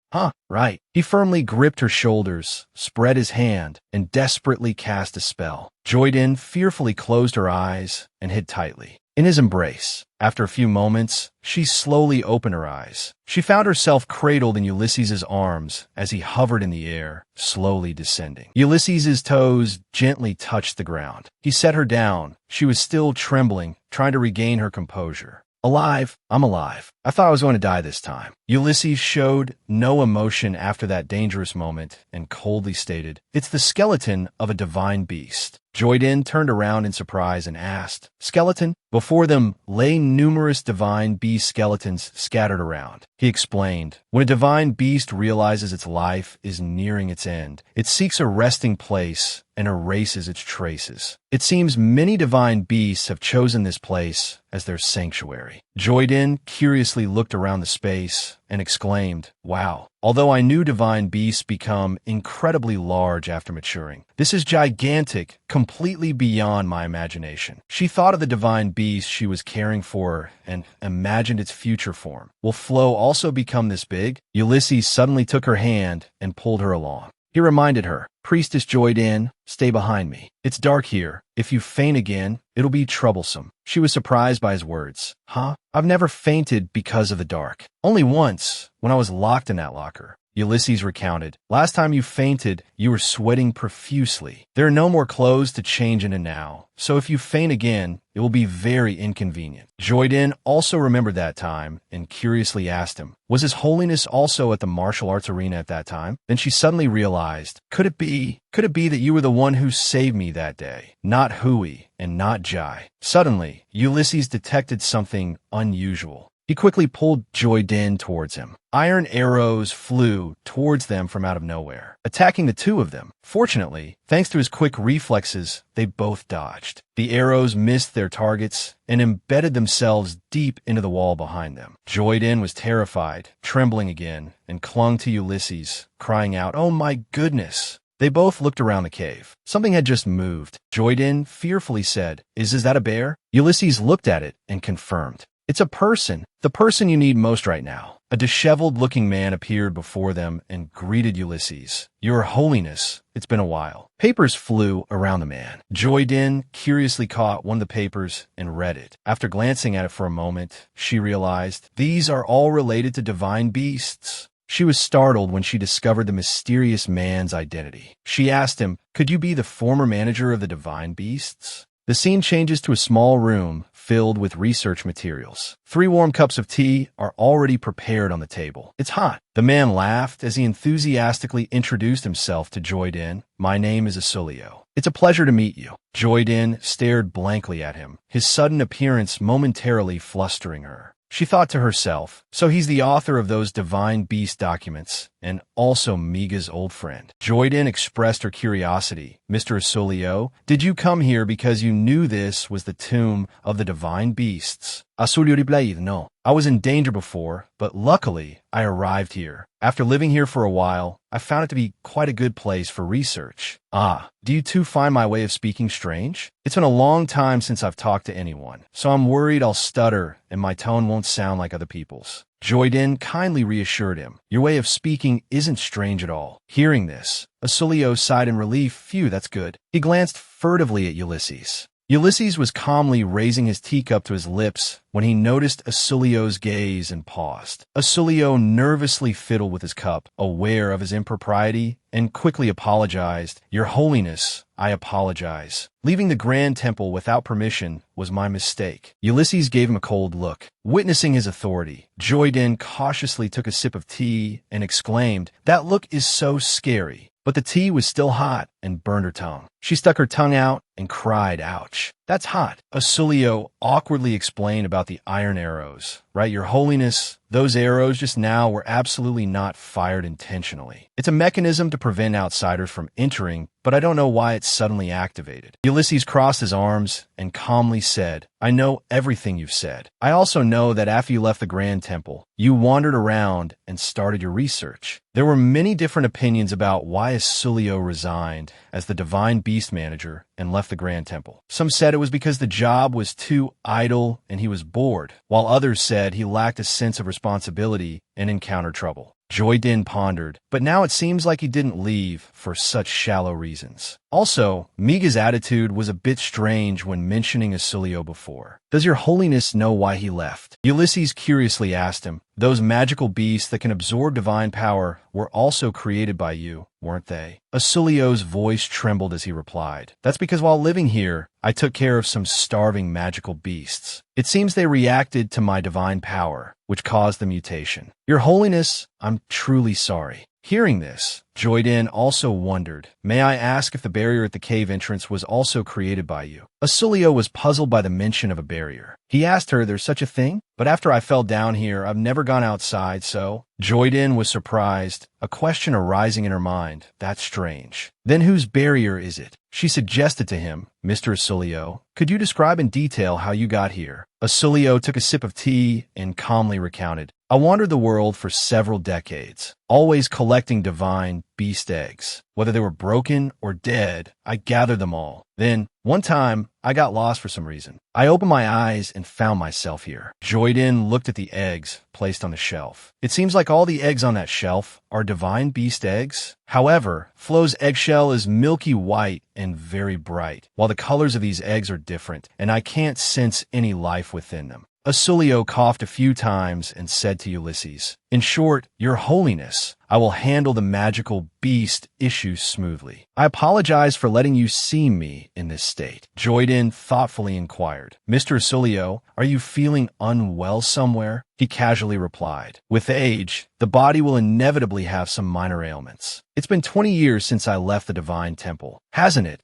Right. He firmly gripped her shoulders, spread his hand, and desperately cast a spell. Joyden fearfully closed her eyes and hid tightly. In his embrace, after a few moments, she slowly opened her eyes. She found herself cradled in Ulysses' arms as he hovered in the air, slowly descending. Ulysses' toes gently touched the ground. He set her down. She was still trembling, trying to regain her composure. Alive, I'm alive. I thought I was going to die this time. Ulysses showed no emotion after that dangerous moment and coldly stated, It's the skeleton of a divine beast. Joyden turned around in surprise and asked, Skeleton? Before them lay numerous divine beast skeletons scattered around. He explained, when a divine beast realizes its life is nearing its end, it seeks a resting place and erases its traces. It seems many divine beasts have chosen this place as their sanctuary. Joyden curiously looked around the space and exclaimed, Wow, although I knew divine beasts become incredibly large after maturing, this is gigantic, completely beyond my imagination. She thought of the divine beast she was caring for and imagined its future form. Will Flo also become this big? Ulysses suddenly took her hand and pulled her along. He reminded her, Priestess Joyden, stay behind me. It's dark here. If you faint again, it'll be troublesome. She was surprised by his words. I've never fainted because of the dark. Only once, when I was locked in that locker. Ulysses recounted, Last time you fainted, you were sweating profusely. There are no more clothes to change into now, so if you faint again, it will be very inconvenient. Joyden also remembered that time and curiously asked him, Was His Holiness also at the martial arts arena at that time? Then she suddenly realized, Could it be that you were the one who saved me that day? Not Hui and not Jai. Suddenly, Ulysses detected something unusual. He quickly pulled Joyden towards him. Iron arrows flew towards them from out of nowhere, attacking the two of them. Fortunately, thanks to his quick reflexes, they both dodged. The arrows missed their targets and embedded themselves deep into the wall behind them. Joyden was terrified, trembling again, and clung to Ulysses, crying out, Oh my goodness! They both looked around the cave. Something had just moved. Joyden fearfully said, Is that a bear? Ulysses looked at it and confirmed. It's a person, the person you need most right now. A disheveled-looking man appeared before them and greeted Ulysses. Your Holiness, it's been a while. Papers flew around the man. Joyden curiously caught one of the papers and read it. After glancing at it for a moment, she realized, These are all related to divine beasts. She was startled when she discovered the mysterious man's identity. She asked him, Could you be the former manager of the divine beasts? The scene changes to a small room filled with research materials. 3 warm cups of tea are already prepared on the table. It's hot. The man laughed as he enthusiastically introduced himself to Joyden. My name is Asulio. It's a pleasure to meet you. Joyden stared blankly at him, his sudden appearance momentarily flustering her. She thought to herself, so he's the author of those divine beast documents, and also Miga's old friend. Joyden expressed her curiosity, Mr. Asulio, did you come here because you knew this was the tomb of the divine beasts? Asulio replied, no. I was in danger before, but luckily I arrived here. After living here for a while, I found it to be quite a good place for research. Ah, do you too find my way of speaking strange? It's been a long time since I've talked to anyone, so I'm worried I'll stutter and my tone won't sound like other people's. Joyden kindly reassured him. Your way of speaking isn't strange at all. Hearing this, Asulio sighed in relief. Phew, that's good. He glanced furtively at Ulysses. Ulysses was calmly raising his teacup to his lips when he noticed Asulio's gaze and paused. Asulio nervously fiddled with his cup, aware of his impropriety, and quickly apologized. Your Holiness, I apologize. Leaving the Grand Temple without permission was my mistake. Ulysses gave him a cold look. Witnessing his authority, Joyden cautiously took a sip of tea and exclaimed, that look is so scary. But the tea was still hot and burned her tongue. She stuck her tongue out and cried, ouch. That's hot. Asulio awkwardly explained about the iron arrows. Right, Your Holiness, those arrows just now were absolutely not fired intentionally. It's a mechanism to prevent outsiders from entering, but I don't know why it's suddenly activated. Ulysses crossed his arms and calmly said, I know everything you've said. I also know that after you left the Grand Temple, you wandered around and started your research. There were many different opinions about why Asulio resigned as the Divine Beast Manager and left the Grand Temple. Some said it was because the job was too idle and he was bored, while others said he lacked a sense of responsibility and encountered trouble. Joyden pondered, but now it seems like he didn't leave for such shallow reasons. Also, Miga's attitude was a bit strange when mentioning Asulio before. Does Your Holiness know why he left? Ulysses curiously asked him. Those magical beasts that can absorb divine power were also created by you, weren't they? Asulio's voice trembled as he replied. That's because while living here, I took care of some starving magical beasts. It seems they reacted to my divine power, which caused the mutation. Your Holiness, I'm truly sorry. Hearing this, Joyden also wondered, may I ask if the barrier at the cave entrance was also created by you? Asulio was puzzled by the mention of a barrier. He asked her, there's such a thing? But after I fell down here, I've never gone outside, so... Joyden was surprised, a question arising in her mind. That's strange. Then whose barrier is it? She suggested to him, Mr. Asulio, could you describe in detail how you got here? Asulio took a sip of tea and calmly recounted. I wandered the world for several decades, always collecting divine beast eggs. Whether they were broken or dead, I gathered them all. Then, one time, I got lost for some reason. I opened my eyes and found myself here. Joyden looked at the eggs placed on the shelf. It seems like all the eggs on that shelf are divine beast eggs. However, Flo's eggshell is milky white and very bright, while the colors of these eggs are different, and I can't sense any life within them. Asulio coughed a few times and said to Ulysses, in short, Your Holiness, I will handle the magical beast issue smoothly. I apologize for letting you see me in this state. Joyden thoughtfully inquired, Mr. Asulio, are you feeling unwell somewhere? He casually replied, with age, the body will inevitably have some minor ailments. It's been 20 years since I left the Divine Temple, hasn't it?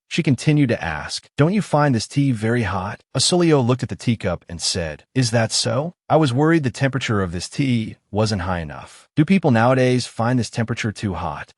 She continued to ask, don't you find this tea very hot? Asulio looked at the teacup and said, is that so? I was worried the temperature of this tea wasn't high enough. Do people nowadays find this temperature too hot?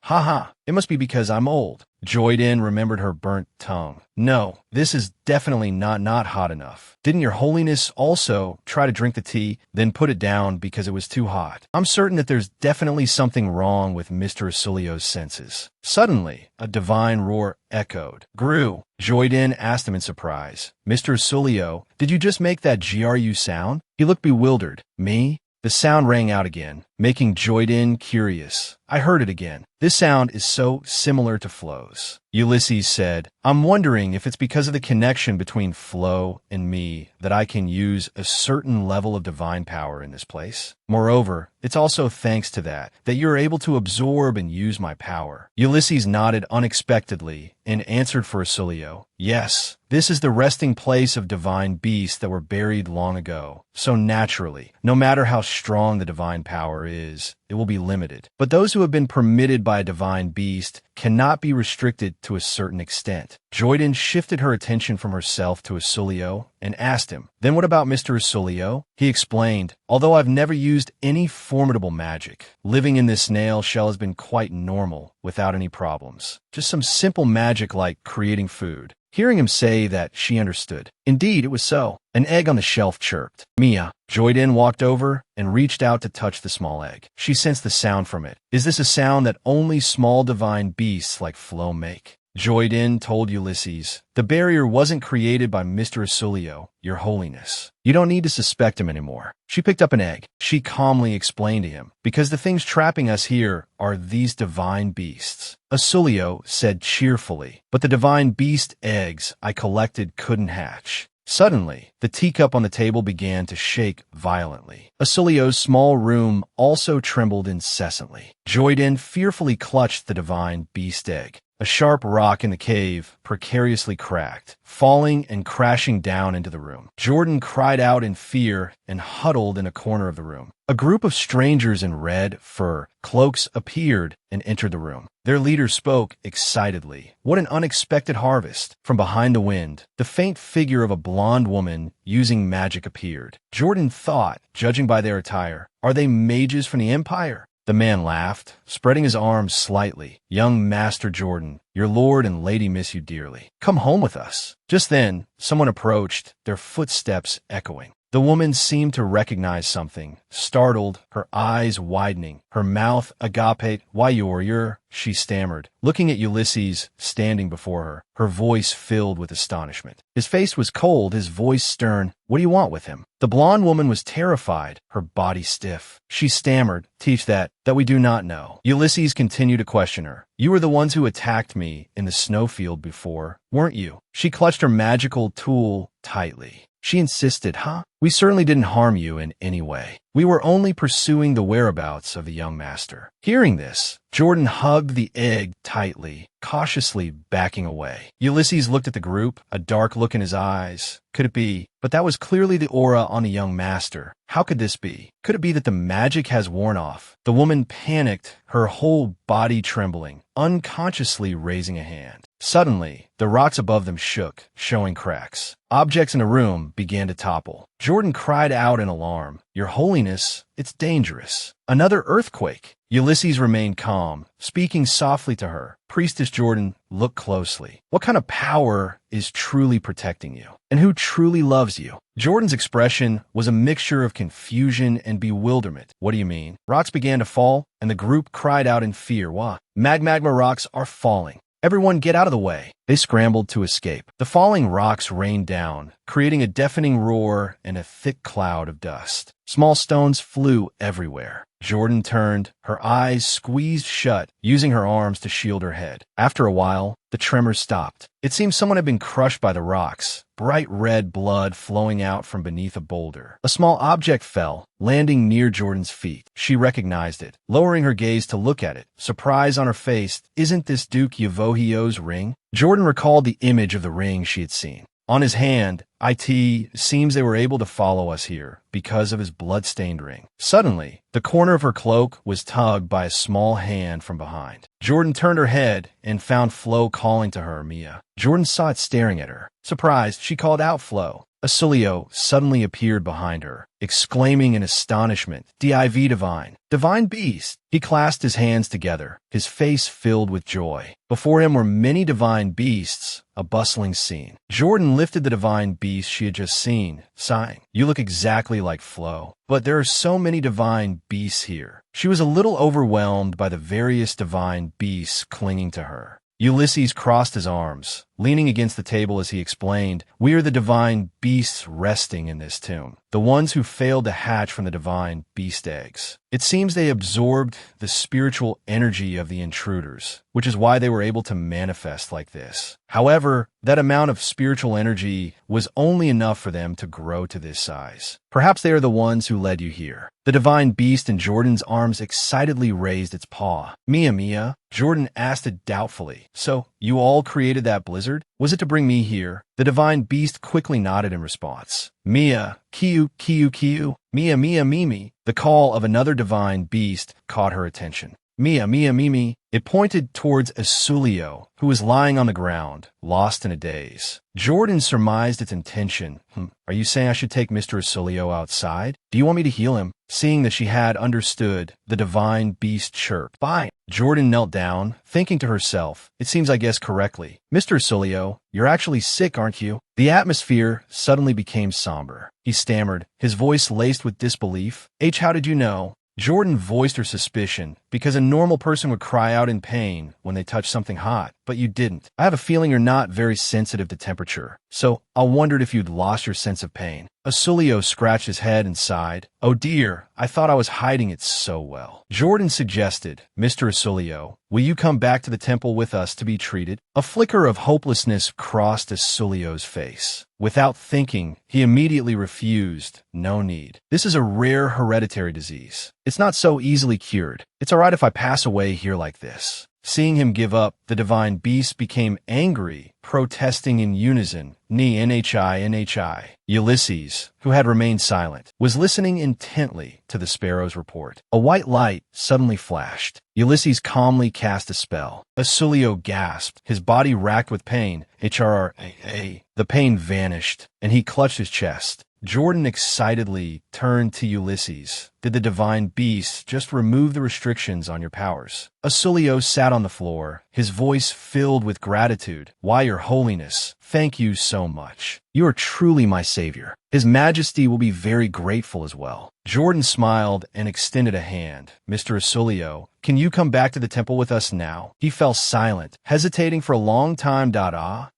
It must be because I'm old. Joyden remembered her burnt tongue. No, this is definitely not hot enough. Didn't Your Holiness also try to drink the tea, then put it down because it was too hot? I'm certain that there's definitely something wrong with Mr. Asulio's senses. Suddenly, a divine roar echoed. Grew. Joyden asked him in surprise. Mr. Asulio, did you just make that GRU sound? He looked bewildered. Me? The sound rang out again, making Joyden curious. I heard it again. This sound is so similar to Flo's. Ulysses said, I'm wondering if it's because of the connection between Flo and me that I can use a certain level of divine power in this place. Moreover, it's also thanks to that you're able to absorb and use my power. Ulysses nodded unexpectedly and answered for Asulio. Yes, this is the resting place of divine beasts that were buried long ago. So naturally, no matter how strong the divine power is, it will be limited. But those who have been permitted by a divine beast cannot be restricted to a certain extent. Joyden shifted her attention from herself to Asulio and asked him, "Then what about Mr. Asulio?" He explained, "Although I've never used any formidable magic, living in this snail shell has been quite normal without any problems. Just some simple magic like creating food." Hearing him say that, she understood. Indeed, it was so. An egg on the shelf chirped. Mia. Joyden walked over and reached out to touch the small egg. She sensed the sound from it. Is this a sound that only small divine beasts like Flo make? Joyden told Ulysses, "The barrier wasn't created by Mr. Asulio, Your Holiness. You don't need to suspect him anymore." She picked up an egg. She calmly explained to him, "Because the things trapping us here are these divine beasts." Asulio said cheerfully, "But the divine beast eggs I collected couldn't hatch." Suddenly, the teacup on the table began to shake violently. Asulio's small room also trembled incessantly. Joyden fearfully clutched the divine beast egg. A sharp rock in the cave precariously cracked, falling and crashing down into the room. Jordan cried out in fear and huddled in a corner of the room. A group of strangers in red fur cloaks appeared and entered the room. Their leader spoke excitedly. "What an unexpected harvest!" From behind the wind, the faint figure of a blonde woman using magic appeared. Jordan thought, judging by their attire, "Are they mages from the Empire?" The man laughed, spreading his arms slightly. "Young Master Jordan, your lord and lady miss you dearly. Come home with us." Just then, someone approached, their footsteps echoing. The woman seemed to recognize something, startled, her eyes widening, her mouth agape. "Why, you're," she stammered, looking at Ulysses standing before her, her voice filled with astonishment. His face was cold, his voice stern. "What do you want with him?" The blonde woman was terrified, her body stiff. She stammered, "Teach that we do not know." Ulysses continued to question her. "You were the ones who attacked me in the snowfield before, weren't you?" She clutched her magical tool tightly. She insisted, "We certainly didn't harm you in any way. We were only pursuing the whereabouts of the young master." Hearing this, Jordan hugged the egg tightly, cautiously backing away. Ulysses looked at the group, a dark look in his eyes. Could it be? But that was clearly the aura on the young master. How could this be? Could it be that the magic has worn off? The woman panicked, her whole body trembling, unconsciously raising a hand. Suddenly, the rocks above them shook, showing cracks. Objects in the room began to topple. Jordan cried out in alarm, "Your Holiness, it's dangerous." Another earthquake. Ulysses remained calm, speaking softly to her. "Priestess Jordan, look closely. What kind of power is truly protecting you? And who truly loves you?" Jordan's expression was a mixture of confusion and bewilderment. "What do you mean?" Rocks began to fall, and the group cried out in fear. "Wah! Magma rocks are falling. Everyone get out of the way." They scrambled to escape. The falling rocks rained down, creating a deafening roar and a thick cloud of dust. Small stones flew everywhere. Jordan turned, her eyes squeezed shut, using her arms to shield her head. After a while, the tremors stopped. It seemed someone had been crushed by the rocks, bright red blood flowing out from beneath a boulder. A small object fell, landing near Jordan's feet. She recognized it, lowering her gaze to look at it, surprise on her face. "Isn't this Duke Yavohio's ring?" Jordan recalled the image of the ring she had seen. On his hand, "It seems they were able to follow us here because of his blood-stained ring." Suddenly, the corner of her cloak was tugged by a small hand from behind. Jordan turned her head and found Flo calling to her, "Mia." Jordan saw it staring at her. Surprised, she called out, "Flo." Asulio suddenly appeared behind her, exclaiming in astonishment, "Div divine, divine beast." He clasped his hands together, his face filled with joy. Before him were many divine beasts, a bustling scene. Jordan lifted the divine beast she had just seen, sighing, "You look exactly like Flo, but there are so many divine beasts here." She was a little overwhelmed by the various divine beasts clinging to her. Ulysses crossed his arms, leaning against the table as he explained, "We are the divine beasts resting in this tomb, the ones who failed to hatch from the divine beast eggs. It seems they absorbed the spiritual energy of the intruders, which is why they were able to manifest like this. However, that amount of spiritual energy was only enough for them to grow to this size. Perhaps they are the ones who led you here." The divine beast in Jordan's arms excitedly raised its paw. Mia," Jordan asked it doubtfully. "So, you all created that blizzard?" hazard? Was it to bring me here? The divine beast quickly nodded in response. Mia, Kiu, Kiu, Kiu, Mia, Mia, Mimi. The call of another divine beast caught her attention. Mia, Mia, Mimi. It pointed towards Asulio, who was lying on the ground, lost in a daze. Jordan surmised its intention. Are you saying I should take Mr. Asulio outside? Do you want me to heal him? Seeing that she had understood, the divine beast chirped. Fine. Jordan knelt down, thinking to herself, it seems I guessed correctly. Mr. Asulio, you're actually sick, aren't you? The atmosphere suddenly became somber. He stammered, his voice laced with disbelief. How did you know? Jordan voiced her suspicion, because a normal person would cry out in pain when they touch something hot, but you didn't. I have a feeling you're not very sensitive to temperature, so I wondered if you'd lost your sense of pain. Asulio scratched his head and sighed. Oh dear, I thought I was hiding it so well. Jordan suggested, Mr. Asulio, will you come back to the temple with us to be treated? A flicker of hopelessness crossed Asulio's face. Without thinking, he immediately refused. No need. This is a rare hereditary disease. It's not so easily cured. It's all right if I pass away here like this. Seeing him give up, the divine beast became angry, protesting in unison, Nhi. Ulysses, who had remained silent, was listening intently to the sparrow's report. A white light suddenly flashed. Ulysses calmly cast a spell. Asulio gasped, his body racked with pain. HRRA. The pain vanished, and he clutched his chest. Jordan excitedly turned to Ulysses. Did the divine beast just remove the restrictions on your powers? Asulio sat on the floor, his voice filled with gratitude. Why, Your Holiness, thank you so much. You are truly my savior. His Majesty will be very grateful as well. Jordan smiled and extended a hand. Mr. Asulio, can you come back to the temple with us now? He fell silent, hesitating for a long time.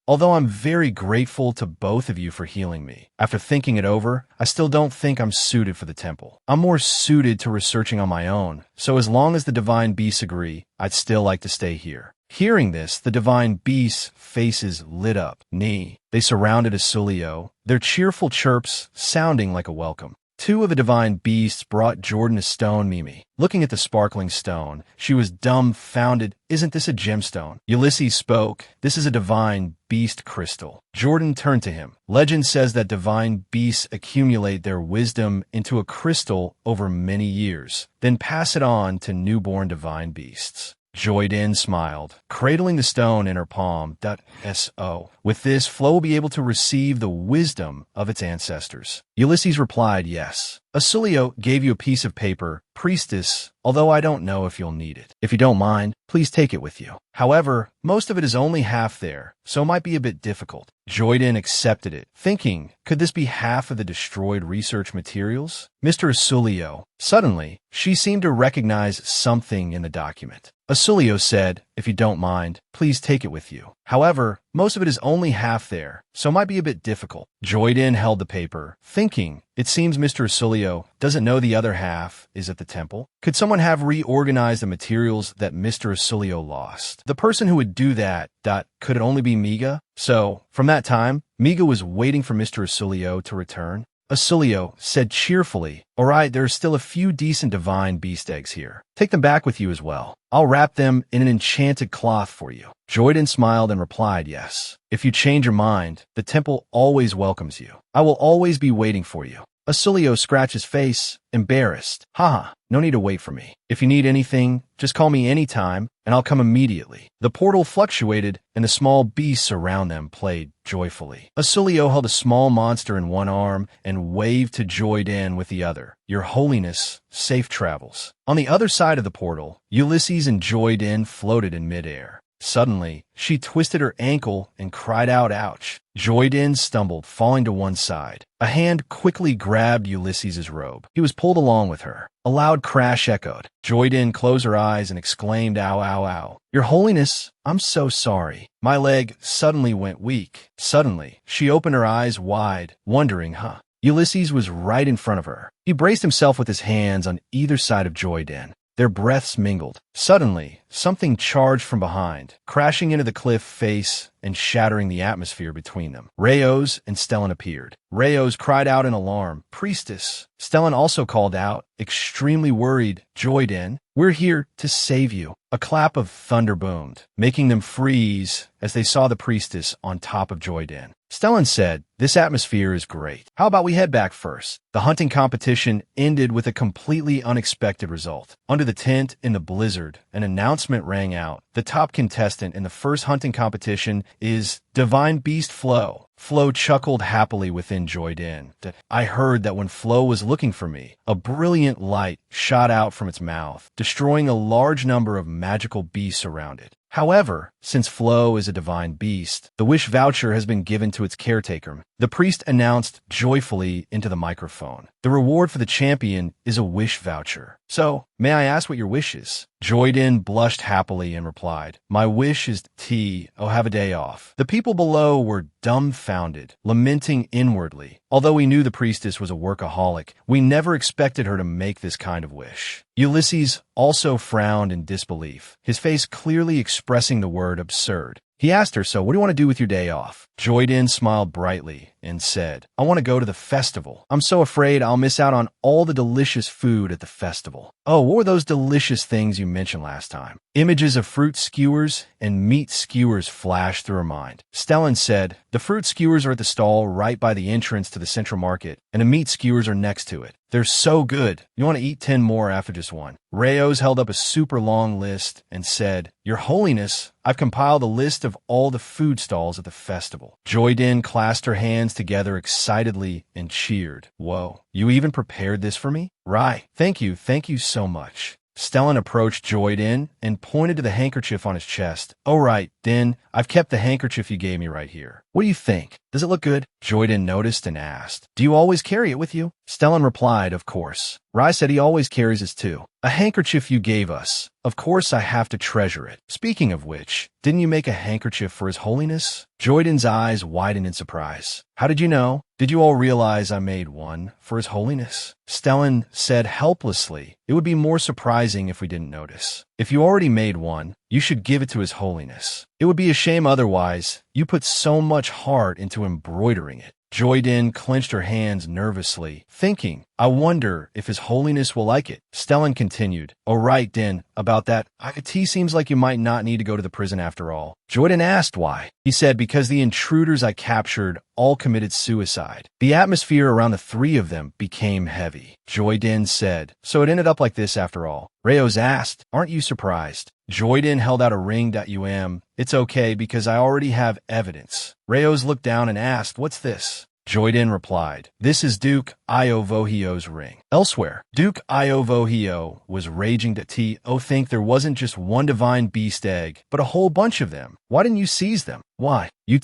Although I'm very grateful to both of you for healing me, after thinking it over, I still don't think I'm suited for the temple. I'm more suited to researching on my own, so as long as the divine beasts agree, I'd still like to stay here. Hearing this, the divine beasts' faces lit up. They surrounded Asulio, their cheerful chirps sounding like a welcome. Two of the divine beasts brought Jordan a stone. Mimi, looking at the sparkling stone, she was dumbfounded. Isn't this a gemstone? Ulysses spoke. This is a divine beast crystal. Jordan turned to him. Legend says that divine beasts accumulate their wisdom into a crystal over many years, then pass it on to newborn divine beasts. Joyden smiled, cradling the stone in her palm. With this, Flo will be able to receive the wisdom of its ancestors. Ulysses replied, yes. Asulio gave you a piece of paper, priestess, although I don't know if you'll need it. If you don't mind, please take it with you. However, most of it is only half there, so it might be a bit difficult. Joyden accepted it, thinking, could this be half of the destroyed research materials? Mr. Asulio. Suddenly, she seemed to recognize something in the document. Asulio said, if you don't mind, please take it with you. However, most of it is only half there, so it might be a bit difficult. Joyden held the paper, thinking, it seems Mr. Asulio doesn't know the other half is at the temple. Could someone have reorganized the materials that Mr. Asulio lost? The person who would do that, could it only be Miga? So, from that time, Miga was waiting for Mr. Asulio to return. Asulio said cheerfully, all right, there are still a few decent divine beast eggs here. Take them back with you as well. I'll wrap them in an enchanted cloth for you. Joyden smiled and replied, yes. If you change your mind, the temple always welcomes you. I will always be waiting for you. Asulio scratched his face, embarrassed. No need to wait for me. If you need anything, just call me anytime, and I'll come immediately. The portal fluctuated, and the small beasts around them played joyfully. Asulio held a small monster in one arm and waved to Joyden with the other. Your Holiness, safe travels. On the other side of the portal, Ulysses and Joyden floated in midair. Suddenly, she twisted her ankle and cried out, ouch. Joyden stumbled, falling to one side. A hand quickly grabbed Ulysses' robe. He was pulled along with her. A loud crash echoed. Joyden closed her eyes and exclaimed, ow, ow, ow. Your Holiness, I'm so sorry. My leg suddenly went weak. Suddenly, she opened her eyes wide, wondering, Ulysses was right in front of her. He braced himself with his hands on either side of Joyden. Their breaths mingled. Suddenly, something charged from behind, crashing into the cliff face and shattering the atmosphere between them. Rayos and Stellan appeared. Rayos cried out in alarm, "Priestess!" Stellan also called out, extremely worried, "Joyden, we're here to save you." A clap of thunder boomed, making them freeze as they saw the priestess on top of Joyden. Stellan said, "This atmosphere is great. How about we head back first?" The hunting competition ended with a completely unexpected result. Under the tent in the blizzard, an announcement rang out. The top contestant in the first hunting competition is Divine Beast Flo. Flo chuckled happily within Joyden. I heard that when Flo was looking for me, a brilliant light shot out from its mouth, destroying a large number of magical beasts around it. However, since Flo is a divine beast, the wish voucher has been given to its caretaker. The priest announced joyfully into the microphone. The reward for the champion is a wish voucher. So, may I ask what your wish is? Joyden blushed happily and replied, "My wish is have a day off." The people below were dumbfounded, lamenting inwardly. Although we knew the priestess was a workaholic, we never expected her to make this kind of wish. Ulysses also frowned in disbelief, his face clearly expressing the word absurd. He asked her, "So what do you want to do with your day off?" Joyden smiled brightly and said, "I want to go to the festival. I'm so afraid I'll miss out on all the delicious food at the festival." "Oh, what were those delicious things you mentioned last time?" Images of fruit skewers and meat skewers flashed through her mind. Stellan said, "The fruit skewers are at the stall right by the entrance to the central market, and the meat skewers are next to it. They're so good. You want to eat 10 more after just one." Rayos held up a super long list and said, "Your Holiness, I've compiled a list of all the food stalls at the festival." Joyden clasped her hands together excitedly and cheered. "Whoa, you even prepared this for me?" "Right. Thank you so much." Stellan approached Joyden and pointed to the handkerchief on his chest. "Oh right, Den, I've kept the handkerchief you gave me right here. What do you think? Does it look good?" Joyden noticed and asked, "Do you always carry it with you?" Stellan replied, "Of course." Rai said he always carries his too. "A handkerchief you gave us. Of course I have to treasure it. Speaking of which, didn't you make a handkerchief for His Holiness?" Joyden's eyes widened in surprise. "How did you know? Did you all realize I made one for His Holiness?" Stellan said helplessly, "It would be more surprising if we didn't notice. If you already made one, you should give it to His Holiness. It would be a shame otherwise. You put so much heart into embroidering it." Joyden clenched her hands nervously, thinking, "I wonder if His Holiness will like it." Stellan continued, "Oh right, Den, about that, it seems like you might not need to go to the prison after all." Joyden asked why. He said, "Because the intruders I captured all committed suicide." The atmosphere around the three of them became heavy. Joyden said, "So it ended up like this after all." Rayos asked, "Aren't you surprised?" Joyden held out a ring. "It's okay because I already have evidence." Rayos looked down and asked, "What's this?" Joyden replied, "This is Duke Iovohio's ring." Elsewhere, Duke Iovohio was raging to think there wasn't just one divine beast egg, but a whole bunch of them. Why didn't you seize them? Why? You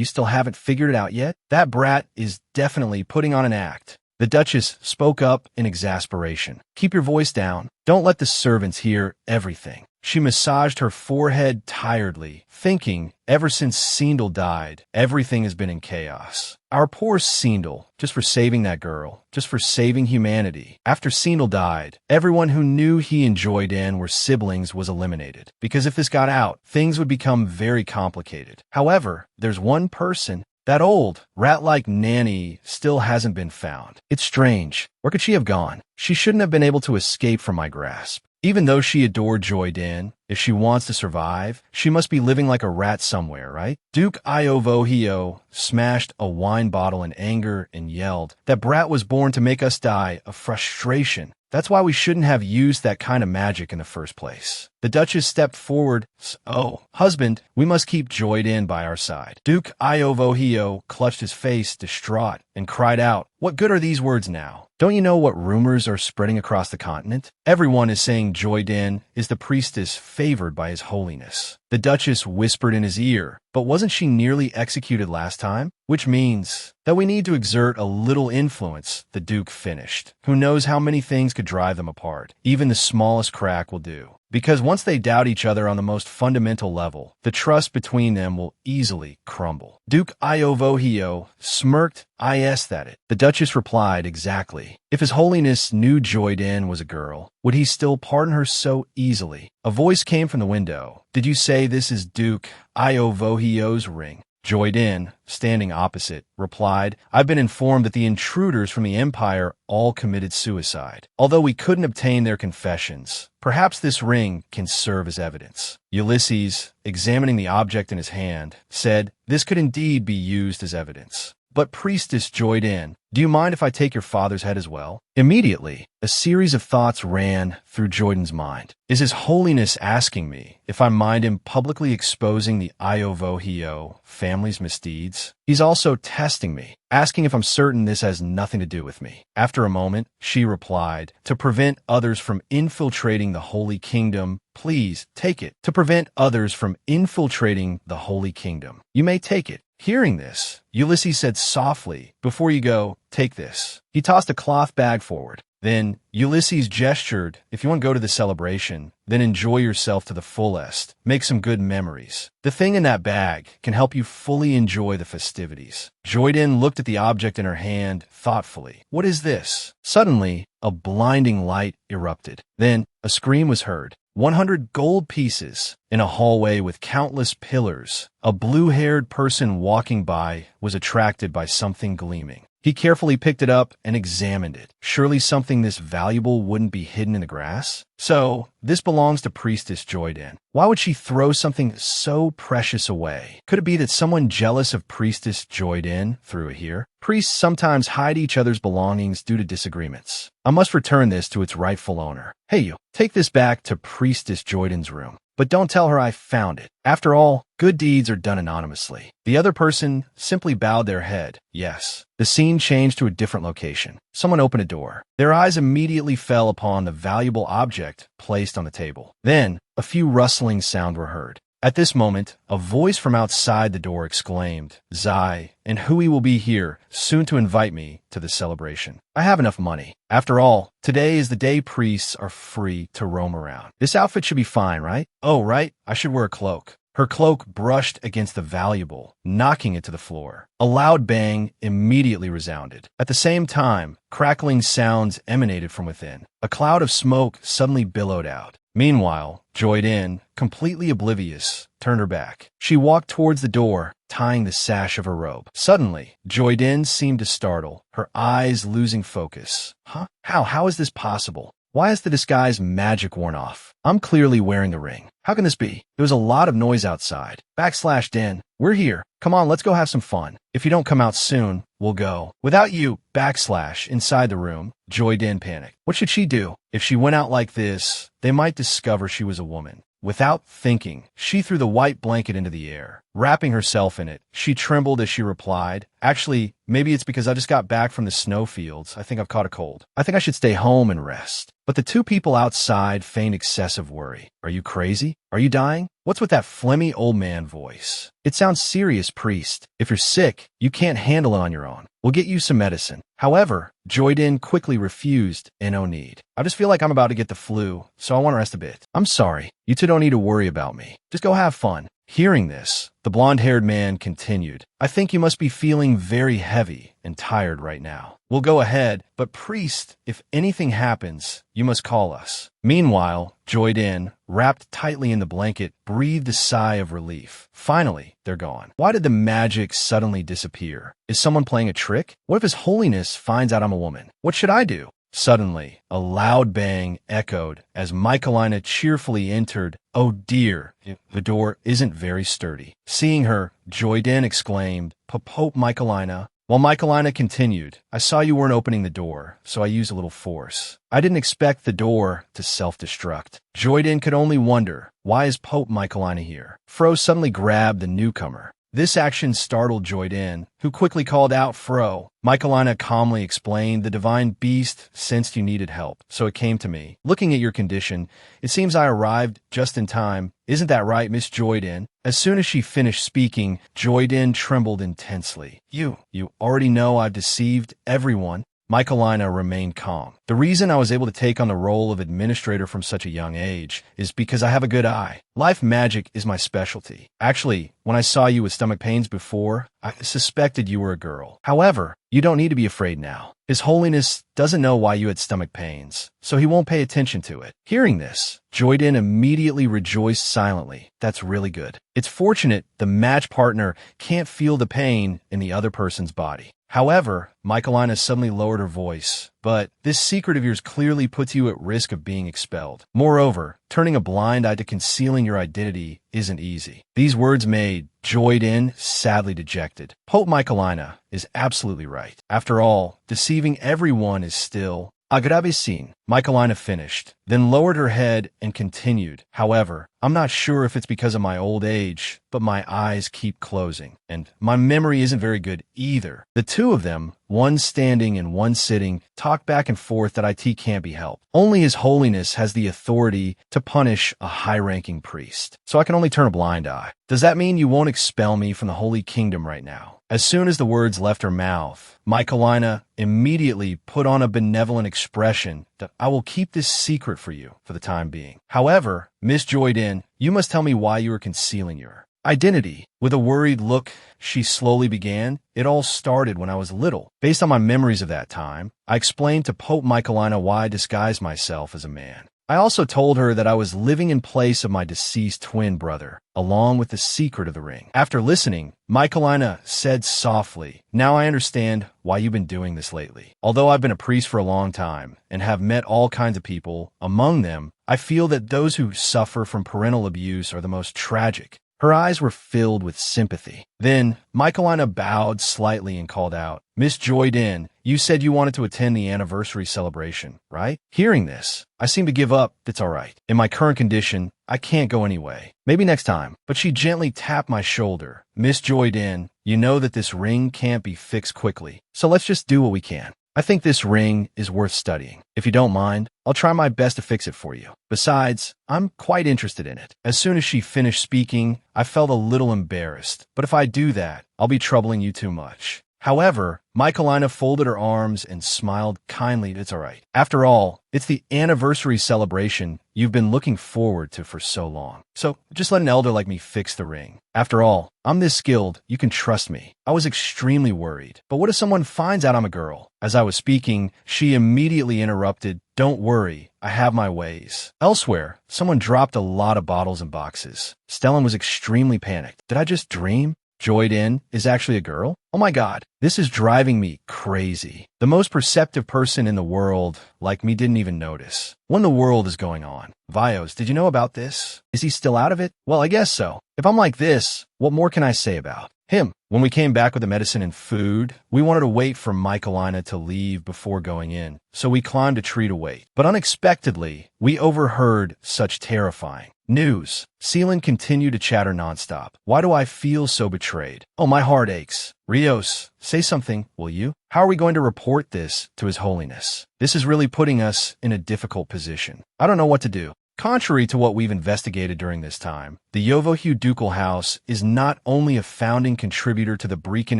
still haven't figured it out yet? That brat is definitely putting on an act. The Duchess spoke up in exasperation. "Keep your voice down. Don't let the servants hear everything." She massaged her forehead tiredly, thinking, ever since Sindel died, everything has been in chaos. Our poor Sindel, just for saving that girl, just for saving humanity. After Sindel died, everyone who knew he and Joyden were siblings was eliminated. Because if this got out, things would become very complicated. However, there's one person. That old, rat-like nanny still hasn't been found. It's strange. Where could she have gone? She shouldn't have been able to escape from my grasp. Even though she adored Joyden, if she wants to survive, she must be living like a rat somewhere, right? Duke Iovohio smashed a wine bottle in anger and yelled, "That brat was born to make us die of frustration. That's why we shouldn't have used that kind of magic in the first place." The Duchess stepped forward. "Oh, husband, we must keep Joyden by our side." Duke Iovohio clutched his face, distraught, and cried out, "What good are these words now? Don't you know what rumors are spreading across the continent? Everyone is saying Joyden is the priestess favored by His Holiness." The Duchess whispered in his ear, "But wasn't she nearly executed last time? Which means that we need to exert a little influence," the Duke finished. "Who knows how many things could drive them apart? Even the smallest crack will do." Because once they doubt each other on the most fundamental level, the trust between them will easily crumble. Duke Iovohio smirked. I asked that it. The Duchess replied, exactly. If His Holiness knew Joyden was a girl, would he still pardon her so easily? A voice came from the window. Did you say this is Duke Iovohio's ring? Joyden, standing opposite, replied, I've been informed that the intruders from the Empire all committed suicide. Although we couldn't obtain their confessions, perhaps this ring can serve as evidence. Ulysses, examining the object in his hand, said, this could indeed be used as evidence. But Priestess Joyden, do you mind if I take your father's head as well? Immediately, a series of thoughts ran through Joyden's mind. Is His Holiness asking me if I mind him publicly exposing the Iovohio family's misdeeds? He's also testing me, asking if I'm certain this has nothing to do with me. After a moment, she replied, to prevent others from infiltrating the Holy Kingdom, please take it. To prevent others from infiltrating the Holy Kingdom. You may take it. Hearing this, Ulysses said softly, before you go, take this. He tossed a cloth bag forward. Then Ulysses gestured, if you want to go to the celebration, then enjoy yourself to the fullest. Make some good memories. The thing in that bag can help you fully enjoy the festivities. Joyden looked at the object in her hand thoughtfully. What is this? Suddenly, a blinding light erupted. Then a scream was heard. 100 gold pieces in a hallway with countless pillars. A blue-haired person walking by was attracted by something gleaming. He carefully picked it up and examined it. Surely something this valuable wouldn't be hidden in the grass? So, this belongs to Priestess Joyden. Why would she throw something so precious away? Could it be that someone jealous of Priestess Joyden threw it here? Priests sometimes hide each other's belongings due to disagreements. I must return this to its rightful owner. Hey you, take this back to Priestess Joyden's room. But don't tell her I found it. After all, good deeds are done anonymously. The other person simply bowed their head. Yes. The scene changed to a different location. Someone opened a door. Their eyes immediately fell upon the valuable object placed on the table. Then, a few rustling sounds were heard. At this moment, a voice from outside the door exclaimed, Zai and Hui will be here soon to invite me to the celebration. I have enough money. After all, today is the day priests are free to roam around. This outfit should be fine, right? Oh, right, I should wear a cloak. Her cloak brushed against the valuable, knocking it to the floor. A loud bang immediately resounded. At the same time, crackling sounds emanated from within. A cloud of smoke suddenly billowed out. Meanwhile, Joyden, completely oblivious, turned her back. She walked towards the door, tying the sash of her robe. Suddenly, Joyden seemed to startle, her eyes losing focus. Huh? How is this possible? Why has the disguise magic worn off? I'm clearly wearing the ring. How can this be? There was a lot of noise outside. /Den. We're here. Come on, let's go have some fun. If you don't come out soon, we'll go. Without you, / inside the room, Joyden panicked. What should she do? If she went out like this, they might discover she was a woman. Without thinking, she threw the white blanket into the air. Wrapping herself in it, she trembled as she replied, actually, maybe it's because I just got back from the snowfields. I think I've caught a cold. I think I should stay home and rest. But the two people outside feigned excessive worry. Are you crazy? Are you dying? What's with that phlegmy old man voice? It sounds serious, priest. If you're sick, you can't handle it on your own. We'll get you some medicine. However, Joyden quickly refused, no need. I just feel like I'm about to get the flu, so I want to rest a bit. I'm sorry. You two don't need to worry about me. Just go have fun. Hearing this, the blonde-haired man continued, I think you must be feeling very heavy and tired right now. We'll go ahead, but priest, if anything happens, you must call us. Meanwhile, Joyden, wrapped tightly in the blanket, breathed a sigh of relief. Finally, they're gone. Why did the magic suddenly disappear? Is someone playing a trick? What if His Holiness finds out I'm a woman? What should I do? Suddenly, a loud bang echoed as Michaelina cheerfully entered. Oh dear, the door isn't very sturdy. Seeing her, Joyden exclaimed, Pope Michaelina. While Michaelina continued, I saw you weren't opening the door, so I used a little force. I didn't expect the door to self-destruct. Joyden could only wonder, why is Pope Michaelina here? Fro suddenly grabbed the newcomer. This action startled Joyden, who quickly called out Fro. Michaelina calmly explained, the divine beast sensed you needed help, so it came to me. Looking at your condition, it seems I arrived just in time. Isn't that right, Miss Joyden? As soon as she finished speaking, Joyden trembled intensely. You already know I've deceived everyone. Michaelina remained calm. The reason I was able to take on the role of administrator from such a young age is because I have a good eye. Life magic is my specialty. Actually, when I saw you with stomach pains before, I suspected you were a girl. However, you don't need to be afraid now. His Holiness doesn't know why you had stomach pains, so he won't pay attention to it. Hearing this, Joyden immediately rejoiced silently. That's really good. It's fortunate the match partner can't feel the pain in the other person's body. However, Michaelina suddenly lowered her voice. But this secret of yours clearly puts you at risk of being expelled. Moreover, turning a blind eye to concealing your identity isn't easy. These words made Joyden sadly dejected. Pope Michaelina is absolutely right. After all, deceiving everyone is still Agrabesin. Michaelina finished, then lowered her head and continued. However, I'm not sure if it's because of my old age, but my eyes keep closing, and my memory isn't very good either. The two of them, one standing and one sitting, talk back and forth that IT can't be helped. Only His Holiness has the authority to punish a high-ranking priest, so I can only turn a blind eye. Does that mean you won't expel me from the Holy Kingdom right now? As soon as the words left her mouth, Michaelina immediately put on a benevolent expression that I will keep this secret for you for the time being. However, Miss Joyden, you must tell me why you are concealing your identity. With a worried look, she slowly began. It all started when I was little. Based on my memories of that time, I explained to Pope Michaelina why I disguised myself as a man. I also told her that I was living in place of my deceased twin brother, along with the secret of the ring. After listening, Michaelina said softly, "Now I understand why you've been doing this lately. Although I've been a priest for a long time and have met all kinds of people, among them, I feel that those who suffer from parental abuse are the most tragic." Her eyes were filled with sympathy. Then, Michaelina bowed slightly and called out, "Miss Joyden, you said you wanted to attend the anniversary celebration, right?" Hearing this, I seem to give up. It's all right. In my current condition, I can't go anyway. Maybe next time. But she gently tapped my shoulder. "Miss Joyden, you know that this ring can't be fixed quickly, so let's just do what we can. I think this ring is worth studying. If you don't mind, I'll try my best to fix it for you. Besides, I'm quite interested in it." As soon as she finished speaking, I felt a little embarrassed. But if I do that, I'll be troubling you too much. However, Michaelina folded her arms and smiled kindly. "It's all right. After all, it's the anniversary celebration you've been looking forward to for so long. So just let an elder like me fix the ring. After all, I'm this skilled. You can trust me." I was extremely worried. But what if someone finds out I'm a girl? As I was speaking, she immediately interrupted. "Don't worry. I have my ways." Elsewhere, someone dropped a lot of bottles and boxes. Stellan was extremely panicked. Did I just dream? Joyden is actually a girl? Oh my god, this is driving me crazy. The most perceptive person in the world, like me, didn't even notice. What in the world is going on? Vios, did you know about this? Is he still out of it? Well, I guess so. If I'm like this, what more can I say about him? When we came back with the medicine and food, we wanted to wait for Michaelina to leave before going in, so we climbed a tree to wait. But unexpectedly, we overheard such terrifying news. Seelan continued to chatter nonstop. Why do I feel so betrayed? Oh, my heart aches. Rios, say something, will you? How are we going to report this to His Holiness? This is really putting us in a difficult position. I don't know what to do. Contrary to what we've investigated during this time, the Yovohu Ducal House is not only a founding contributor to the Brecan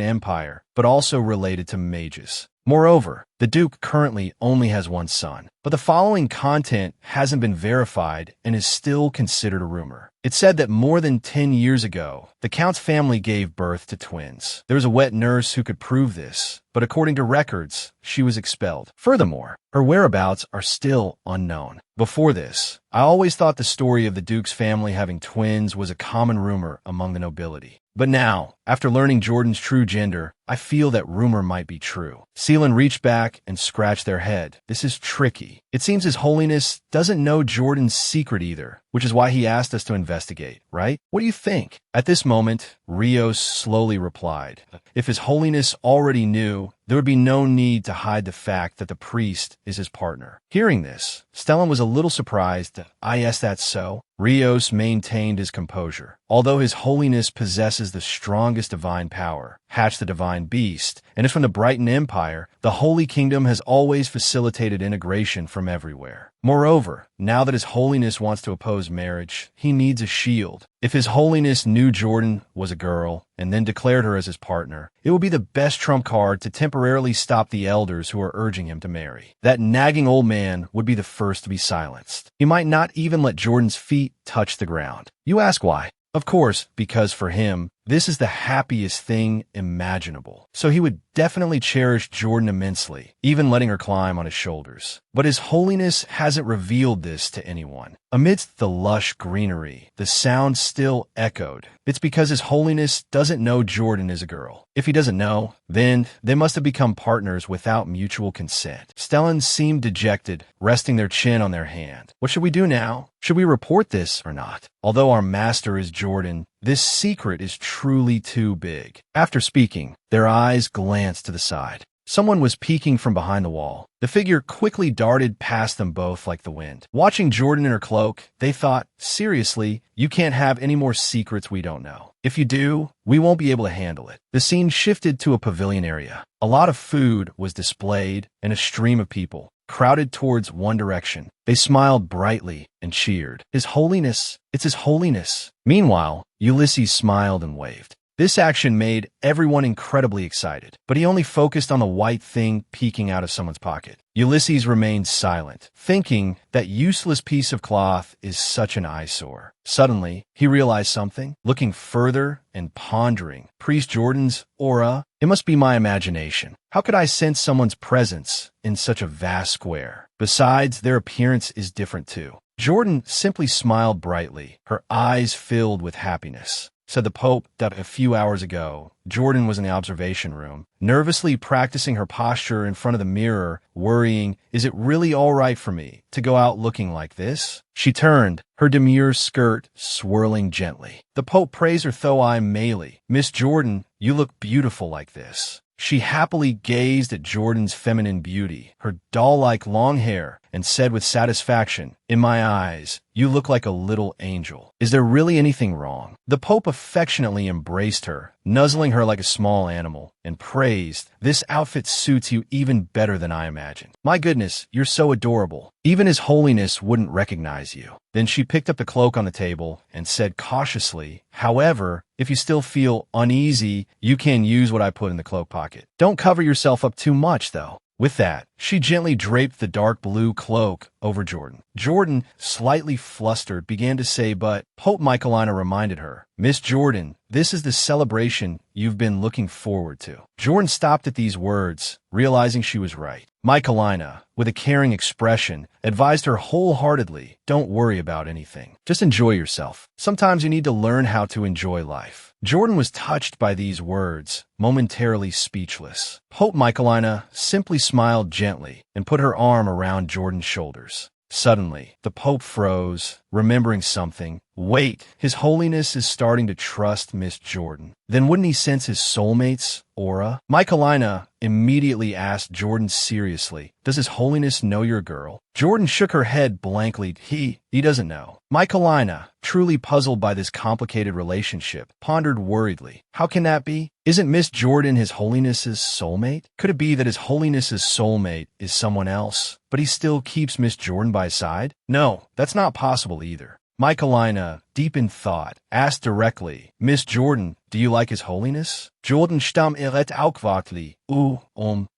Empire, but also related to mages. Moreover, the Duke currently only has one son, but the following content hasn't been verified and is still considered a rumor. It's said that more than 10 years ago, the Count's family gave birth to twins. There was a wet nurse who could prove this, but according to records, she was expelled. Furthermore, her whereabouts are still unknown. Before this, I always thought the story of the Duke's family having twins was a common rumor among the nobility. But now, after learning Jordan's true gender, I feel that rumor might be true. Seelan reached back and scratched their head. This is tricky. It seems His Holiness doesn't know Jordan's secret either, which is why he asked us to investigate, right? What do you think? At this moment, Rios slowly replied, "If His Holiness already knew, there would be no need to hide the fact that the priest is his partner." Hearing this, Stellan was a little surprised. "Yes, that's so." Rios maintained his composure. Although His Holiness possesses the strongest divine power, hatched the divine beast, and is from the Brighton Empire, the Holy Kingdom has always facilitated integration from everywhere. Moreover, now that His Holiness wants to oppose marriage, he needs a shield. smiled. If His Holiness knew Jordan was a girl and then declared her as his partner, it would be the best trump card to temporarily stop the elders who are urging him to marry. That nagging old man would be the first to be silenced. He might not even let Jordan's feet touch the ground. You ask why? Of course, because for him, this is the happiest thing imaginable. So he would definitely cherish Jordan immensely, even letting her climb on his shoulders. But His Holiness hasn't revealed this to anyone. Amidst the lush greenery, the sound still echoed. It's because His Holiness doesn't know Jordan is a girl. If he doesn't know, then they must have become partners without mutual consent. Stellan seemed dejected, resting their chin on their hand. What should we do now? Should we report this or not? Although our master is Jordan, this secret is truly too big. After speaking, their eyes glanced to the side. Someone was peeking from behind the wall. The figure quickly darted past them both like the wind. Watching Jordan in her cloak, they thought, seriously, you can't have any more secrets we don't know. If you do, we won't be able to handle it. The scene shifted to a pavilion area. A lot of food was displayed, and a stream of people crowded towards one direction. They smiled brightly and cheered. His Holiness! It's His Holiness! Meanwhile, Ulysses smiled and waved. This action made everyone incredibly excited, but he only focused on the white thing peeking out of someone's pocket. Ulysses remained silent, thinking that useless piece of cloth is such an eyesore. Suddenly, he realized something. Looking further and pondering, Priest Jordan's aura, it must be my imagination. How could I sense someone's presence in such a vast square? Besides, their appearance is different too. Jordan simply smiled brightly, her eyes filled with happiness. Said the Pope that a few hours ago, Jordan was in the observation room, nervously practicing her posture in front of the mirror, worrying, is it really all right for me to go out looking like this? She turned, her demure skirt swirling gently. The Pope praised her thoi melee. Miss Jordan, you look beautiful like this. She happily gazed at Jordan's feminine beauty, her doll-like long hair, and said with satisfaction, in my eyes, you look like a little angel. Is there really anything wrong? The Pope affectionately embraced her, nuzzling her like a small animal, and praised, this outfit suits you even better than I imagined. My goodness, you're so adorable. Even His Holiness wouldn't recognize you. Then she picked up the cloak on the table and said cautiously, however, if you still feel uneasy, you can use what I put in the cloak pocket. Don't cover yourself up too much, though. With that, she gently draped the dark blue cloak over Jordan. Jordan, slightly flustered, began to say, but Pope Michaelina reminded her, Miss Jordan, this is the celebration you've been looking forward to. Jordan stopped at these words, realizing she was right. Michaelina, with a caring expression, advised her wholeheartedly, don't worry about anything. Just enjoy yourself. Sometimes you need to learn how to enjoy life. Jordan was touched by these words, momentarily speechless. Pope Michaelina simply smiled gently and put her arm around Jordan's shoulders. Suddenly, the Pope froze, remembering something. Wait, His Holiness is starting to trust Miss Jordan. Then wouldn't he sense his soulmate's aura? Michaelina immediately asked Jordan seriously, does His Holiness know you're a girl? Jordan shook her head blankly. He doesn't know. Michaelina, truly puzzled by this complicated relationship, pondered worriedly. How can that be? Isn't Miss Jordan His Holiness's soulmate? Could it be that His Holiness's soulmate is someone else, but he still keeps Miss Jordan by his side? No, that's not possible either. Michaelina, deep in thought, asked directly, Miss Jordan, do you like His Holiness? Jordan stam eret aukwartli,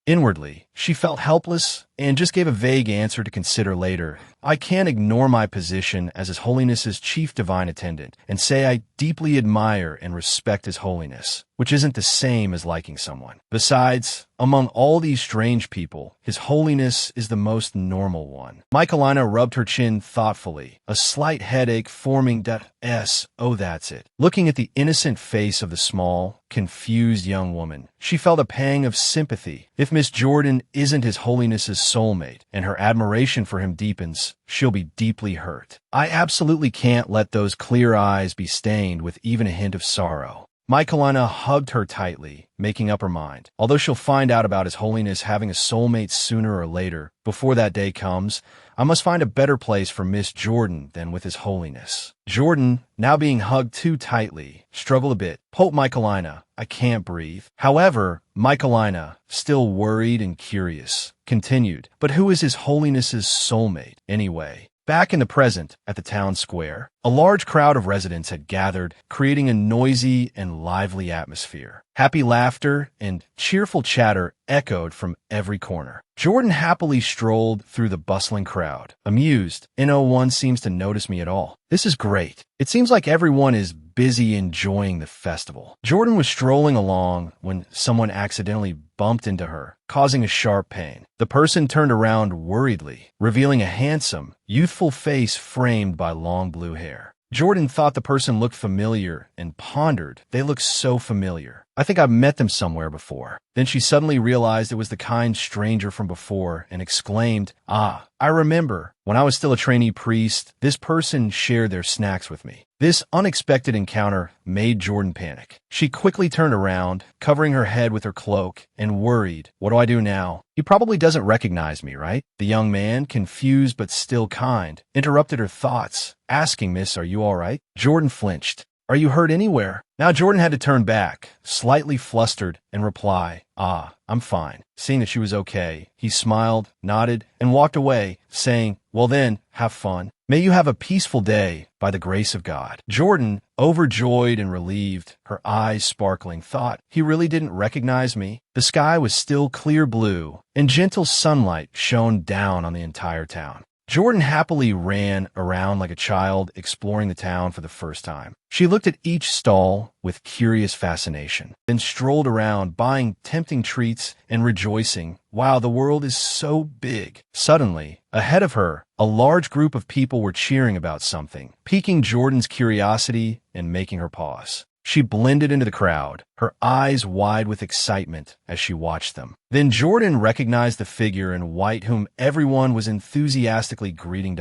Inwardly, she felt helpless and just gave a vague answer to consider later. I can't ignore my position as His Holiness's chief divine attendant and say I deeply admire and respect His Holiness, which isn't the same as liking someone. Besides, among all these strange people, His Holiness is the most normal one. Michaelina rubbed her chin thoughtfully, a slight headache forming that's it. Looking at the innocent face of the small, confused young woman, she felt a pang of sympathy. If Miss Jordan isn't His Holiness's soulmate and her admiration for him deepens, she'll be deeply hurt. I absolutely can't let those clear eyes be stained with even a hint of sorrow. Michaelina hugged her tightly, making up her mind. Although she'll find out about His Holiness having a soulmate sooner or later, before that day comes, I must find a better place for Miss Jordan than with His Holiness. Jordan, now being hugged too tightly, struggled a bit. Pope Michaelina, I can't breathe. However, Michaelina, still worried and curious, continued, but who is His Holiness's soulmate, anyway? Back in the present, at the town square, a large crowd of residents had gathered, creating a noisy and lively atmosphere. Happy laughter and cheerful chatter echoed from every corner. Jordan happily strolled through the bustling crowd, amused. No one seems to notice me at all. This is great. It seems like everyone is busy enjoying the festival. Jordan was strolling along when someone accidentally bumped into her, causing a sharp pain. The person turned around worriedly, revealing a handsome, youthful face framed by long blue hair. Jordan thought the person looked familiar and pondered. They looked so familiar. I think I've met them somewhere before. Then she suddenly realized it was the kind stranger from before and exclaimed, "Ah, I remember. When I was still a trainee priest, this person shared their snacks with me." This unexpected encounter made Jordan panic. She quickly turned around, covering her head with her cloak, and worried. What do I do now? He probably doesn't recognize me, right? The young man, confused but still kind, interrupted her thoughts, asking, "Miss, are you all right?" Jordan flinched. "Are you hurt anywhere?" Now Jordan had to turn back, slightly flustered, and reply, "Ah, I'm fine." Seeing that she was okay, he smiled, nodded, and walked away, saying, "Well then, have fun. May you have a peaceful day, by the grace of God." Jordan, overjoyed and relieved, her eyes sparkling, thought, he really didn't recognize me. The sky was still clear blue, and gentle sunlight shone down on the entire town. Jordan happily ran around like a child exploring the town for the first time. She looked at each stall with curious fascination, then strolled around buying tempting treats and rejoicing, "Wow, the world is so big." Suddenly, ahead of her, a large group of people were cheering about something, piquing Jordan's curiosity and making her pause. She blended into the crowd, her eyes wide with excitement as she watched them. Then Jordan recognized the figure in white whom everyone was enthusiastically greeting.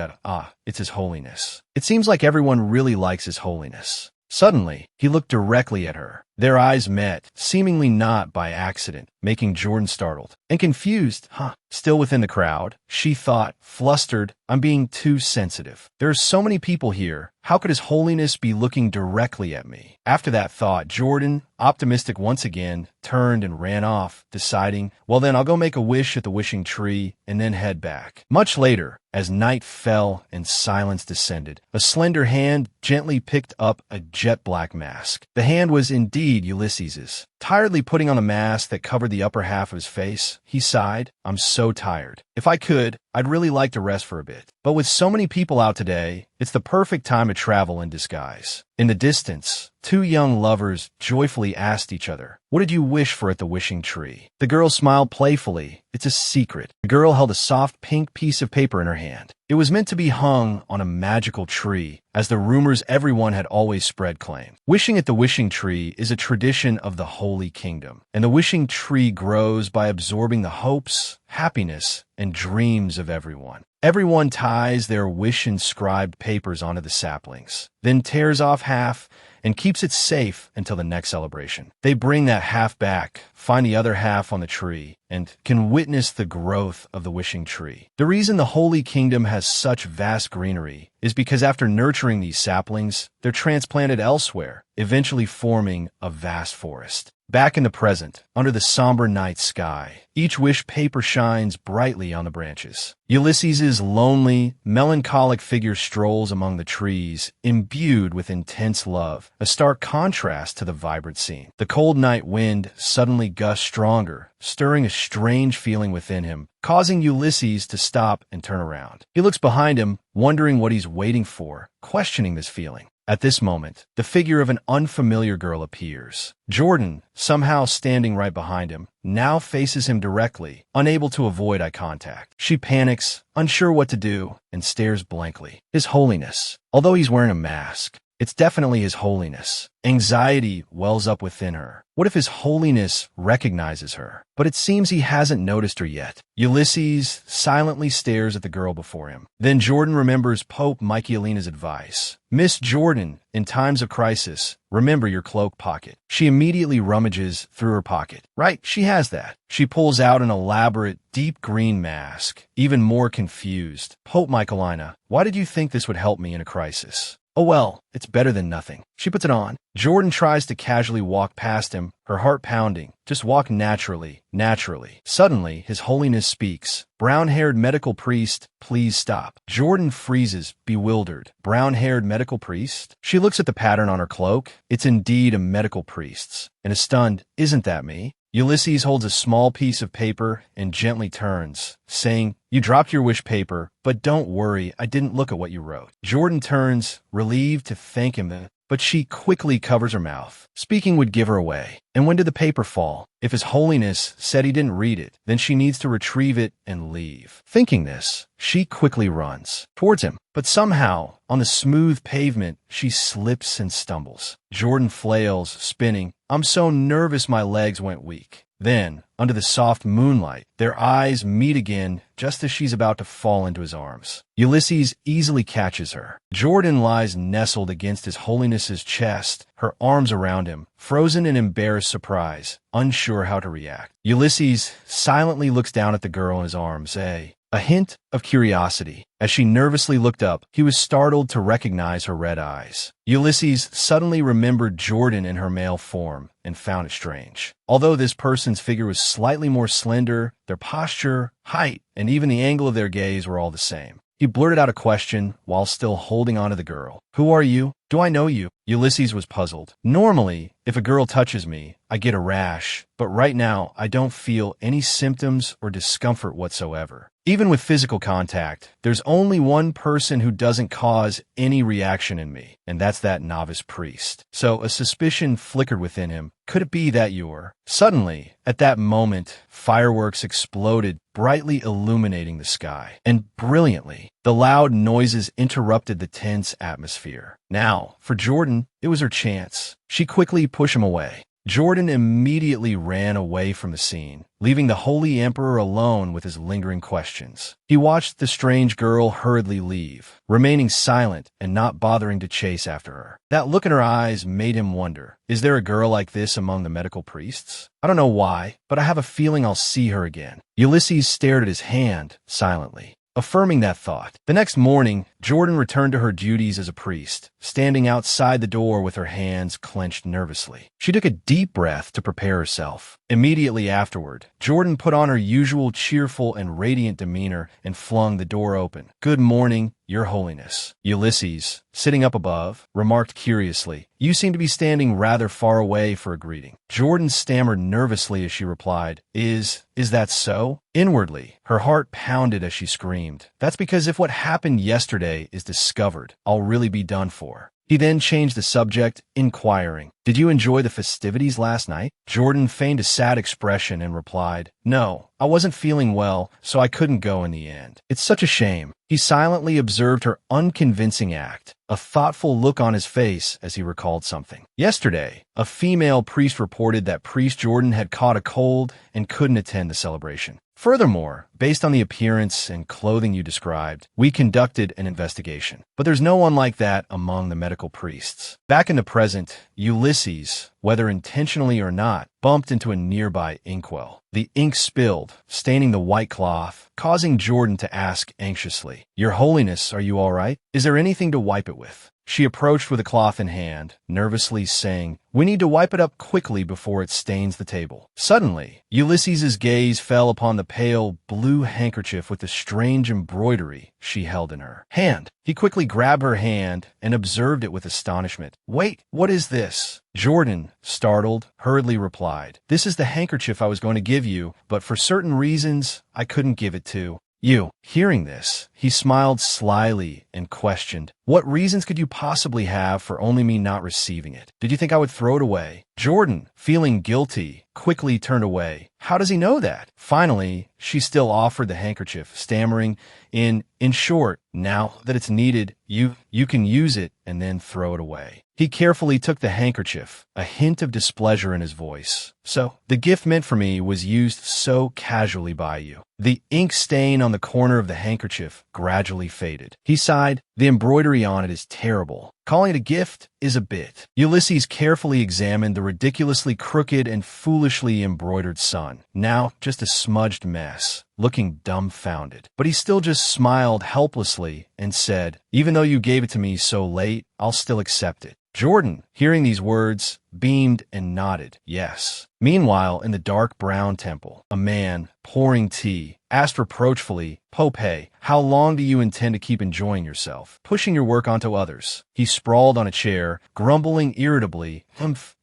It's His Holiness. It seems like everyone really likes His Holiness. Suddenly, he looked directly at her. Their eyes met, seemingly not by accident, making Jordan startled and confused. Still within the crowd, she thought, flustered, "I'm being too sensitive. There are so many people here. How could His Holiness be looking directly at me?" After that thought, Jordan, optimistic once again, turned and ran off, deciding, "Well then, I'll go make a wish at the wishing tree and then head back." Much later, as night fell and silence descended, a slender hand gently picked up a jet-black mask. The hand was indeed Ulysses's. Tiredly putting on a mask that covered the upper half of his face, he sighed, "I'm so tired. If I could, I'd really like to rest for a bit. But with so many people out today, it's the perfect time to travel in disguise." In the distance, two young lovers joyfully asked each other, "What did you wish for at the wishing tree?" The girl smiled playfully. "It's a secret." The girl held a soft pink piece of paper in her hand. It was meant to be hung on a magical tree, as the rumors everyone had always spread claimed. Wishing at the wishing tree is a tradition of the Holy Kingdom, and the wishing tree grows by absorbing the hopes, happiness, and dreams of everyone. Everyone ties their wish-inscribed papers onto the saplings, then tears off half and keeps it safe until the next celebration. They bring that half back, find the other half on the tree, and can witness the growth of the wishing tree. The reason the Holy Kingdom has such vast greenery is because after nurturing these saplings, they're transplanted elsewhere, eventually forming a vast forest. Back in the present, under the somber night sky, each wish paper shines brightly on the branches. Ulysses's lonely, melancholic figure strolls among the trees, imbued with intense love, a stark contrast to the vibrant scene. The cold night wind suddenly gusts stronger, stirring a strange feeling within him, causing Ulysses to stop and turn around. He looks behind him, wondering what he's waiting for, questioning this feeling. At this moment, the figure of an unfamiliar girl appears. Jordan, somehow standing right behind him, now faces him directly, unable to avoid eye contact. She panics, unsure what to do, and stares blankly. His Holiness. Although he's wearing a mask, it's definitely His Holiness. Anxiety wells up within her. What if His Holiness recognizes her? But it seems he hasn't noticed her yet. Ulysses silently stares at the girl before him. Then Jordan remembers Pope Michaelina's advice. "Miss Jordan, in times of crisis, remember your cloak pocket." She immediately rummages through her pocket. Right, she has that. She pulls out an elaborate, deep green mask, even more confused. "Pope Michaelina, why did you think this would help me in a crisis?" Oh well, it's better than nothing. She puts it on. Jordan tries to casually walk past him, her heart pounding. Just walk naturally, naturally. Suddenly, His Holiness speaks. Brown-haired medical priest, please stop. Jordan freezes, bewildered. Brown-haired medical priest? She looks at the pattern on her cloak. It's indeed a medical priest's. And is stunned, isn't that me? Ulysses holds a small piece of paper and gently turns, saying, you dropped your wish paper, but don't worry, I didn't look at what you wrote. Jordan turns, relieved to thank him, but she quickly covers her mouth. Speaking would give her away. And when did the paper fall? If His Holiness said he didn't read it, then she needs to retrieve it and leave. Thinking this, she quickly runs towards him. But somehow, on the smooth pavement, she slips and stumbles. Jordan flails, spinning. I'm so nervous my legs went weak. Then, under the soft moonlight, their eyes meet again just as she's about to fall into his arms. Ulysses easily catches her. Jordan lies nestled against His Holiness's chest, her arms around him, frozen in embarrassed surprise, unsure how to react. Ulysses silently looks down at the girl in his arms, a hint of curiosity. As she nervously looked up, he was startled to recognize her red eyes. Ulysses suddenly remembered Jordan in her male form and found it strange. Although this person's figure was slightly more slender, their posture, height, and even the angle of their gaze were all the same. He blurted out a question while still holding onto the girl. Who are you? Do I know you? Ulysses was puzzled. Normally, if a girl touches me, I get a rash, but right now I don't feel any symptoms or discomfort whatsoever. Even with physical contact, there's only one person who doesn't cause any reaction in me, and that's that novice priest. So a suspicion flickered within him. Could it be that you're? Suddenly, at that moment, fireworks exploded, brightly illuminating the sky. And brilliantly, the loud noises interrupted the tense atmosphere. Now, for Jordan, it was her chance. She quickly pushed him away. Jordan immediately ran away from the scene, leaving the Holy Emperor alone with his lingering questions. He watched the strange girl hurriedly leave, remaining silent and not bothering to chase after her. That look in her eyes made him wonder, is there a girl like this among the medical priests? I don't know why, but I have a feeling I'll see her again. Ulysses stared at his hand silently, affirming that thought. The next morning, Jordan returned to her duties as a priest, standing outside the door with her hands clenched nervously. She took a deep breath to prepare herself. Immediately afterward, Jordan put on her usual cheerful and radiant demeanor and flung the door open. Good morning, Your Holiness. Ulysses, sitting up above, remarked curiously, you seem to be standing rather far away for a greeting. Jordan stammered nervously as she replied, Is that so? Inwardly, her heart pounded as she screamed. That's because if what happened yesterday is discovered, I'll really be done for. He then changed the subject, inquiring, Did you enjoy the festivities last night? Jordan feigned a sad expression and replied, No, I wasn't feeling well, so I couldn't go in the end. It's such a shame. He silently observed her unconvincing act, a thoughtful look on his face as he recalled something. Yesterday, a female priest reported that Priest Jordan had caught a cold and couldn't attend the celebration. Furthermore, based on the appearance and clothing you described, we conducted an investigation. But there's no one like that among the medical priests. Back in the present, Ulysses, whether intentionally or not, bumped into a nearby inkwell. The ink spilled, staining the white cloth, causing Jordan to ask anxiously, Your Holiness, are you all right? Is there anything to wipe it with? She approached with a cloth in hand, nervously saying, We need to wipe it up quickly before it stains the table. Suddenly, Ulysses's gaze fell upon the pale blue handkerchief with the strange embroidery she held in her hand. He quickly grabbed her hand and observed it with astonishment. Wait, what is this? Jordan, startled, hurriedly replied, This is the handkerchief I was going to give you, but for certain reasons, I couldn't give it to you. Hearing this, he smiled slyly and questioned, What reasons could you possibly have for only me not receiving it? Did you think I would throw it away? Jordan, feeling guilty, quickly turned away. How does he know that? Finally, she still offered the handkerchief, stammering, In short, now that it's needed, you can use it and then throw it away. He carefully took the handkerchief, a hint of displeasure in his voice. So, the gift meant for me was used so casually by you. The ink stain on the corner of the handkerchief gradually faded. He sighed. The embroidery on it is terrible. Calling it a gift is a bit. Ulysses carefully examined the ridiculously crooked and foolishly embroidered sun. Now just a smudged mess, looking dumbfounded. But he still just smiled helplessly and said, "Even though you gave it to me so late, I'll still accept it." Jordan, hearing these words, beamed and nodded, yes. Meanwhile, in the dark brown temple, a man, pouring tea, asked reproachfully, "Pope, how long do you intend to keep enjoying yourself, pushing your work onto others?" He sprawled on a chair, grumbling irritably,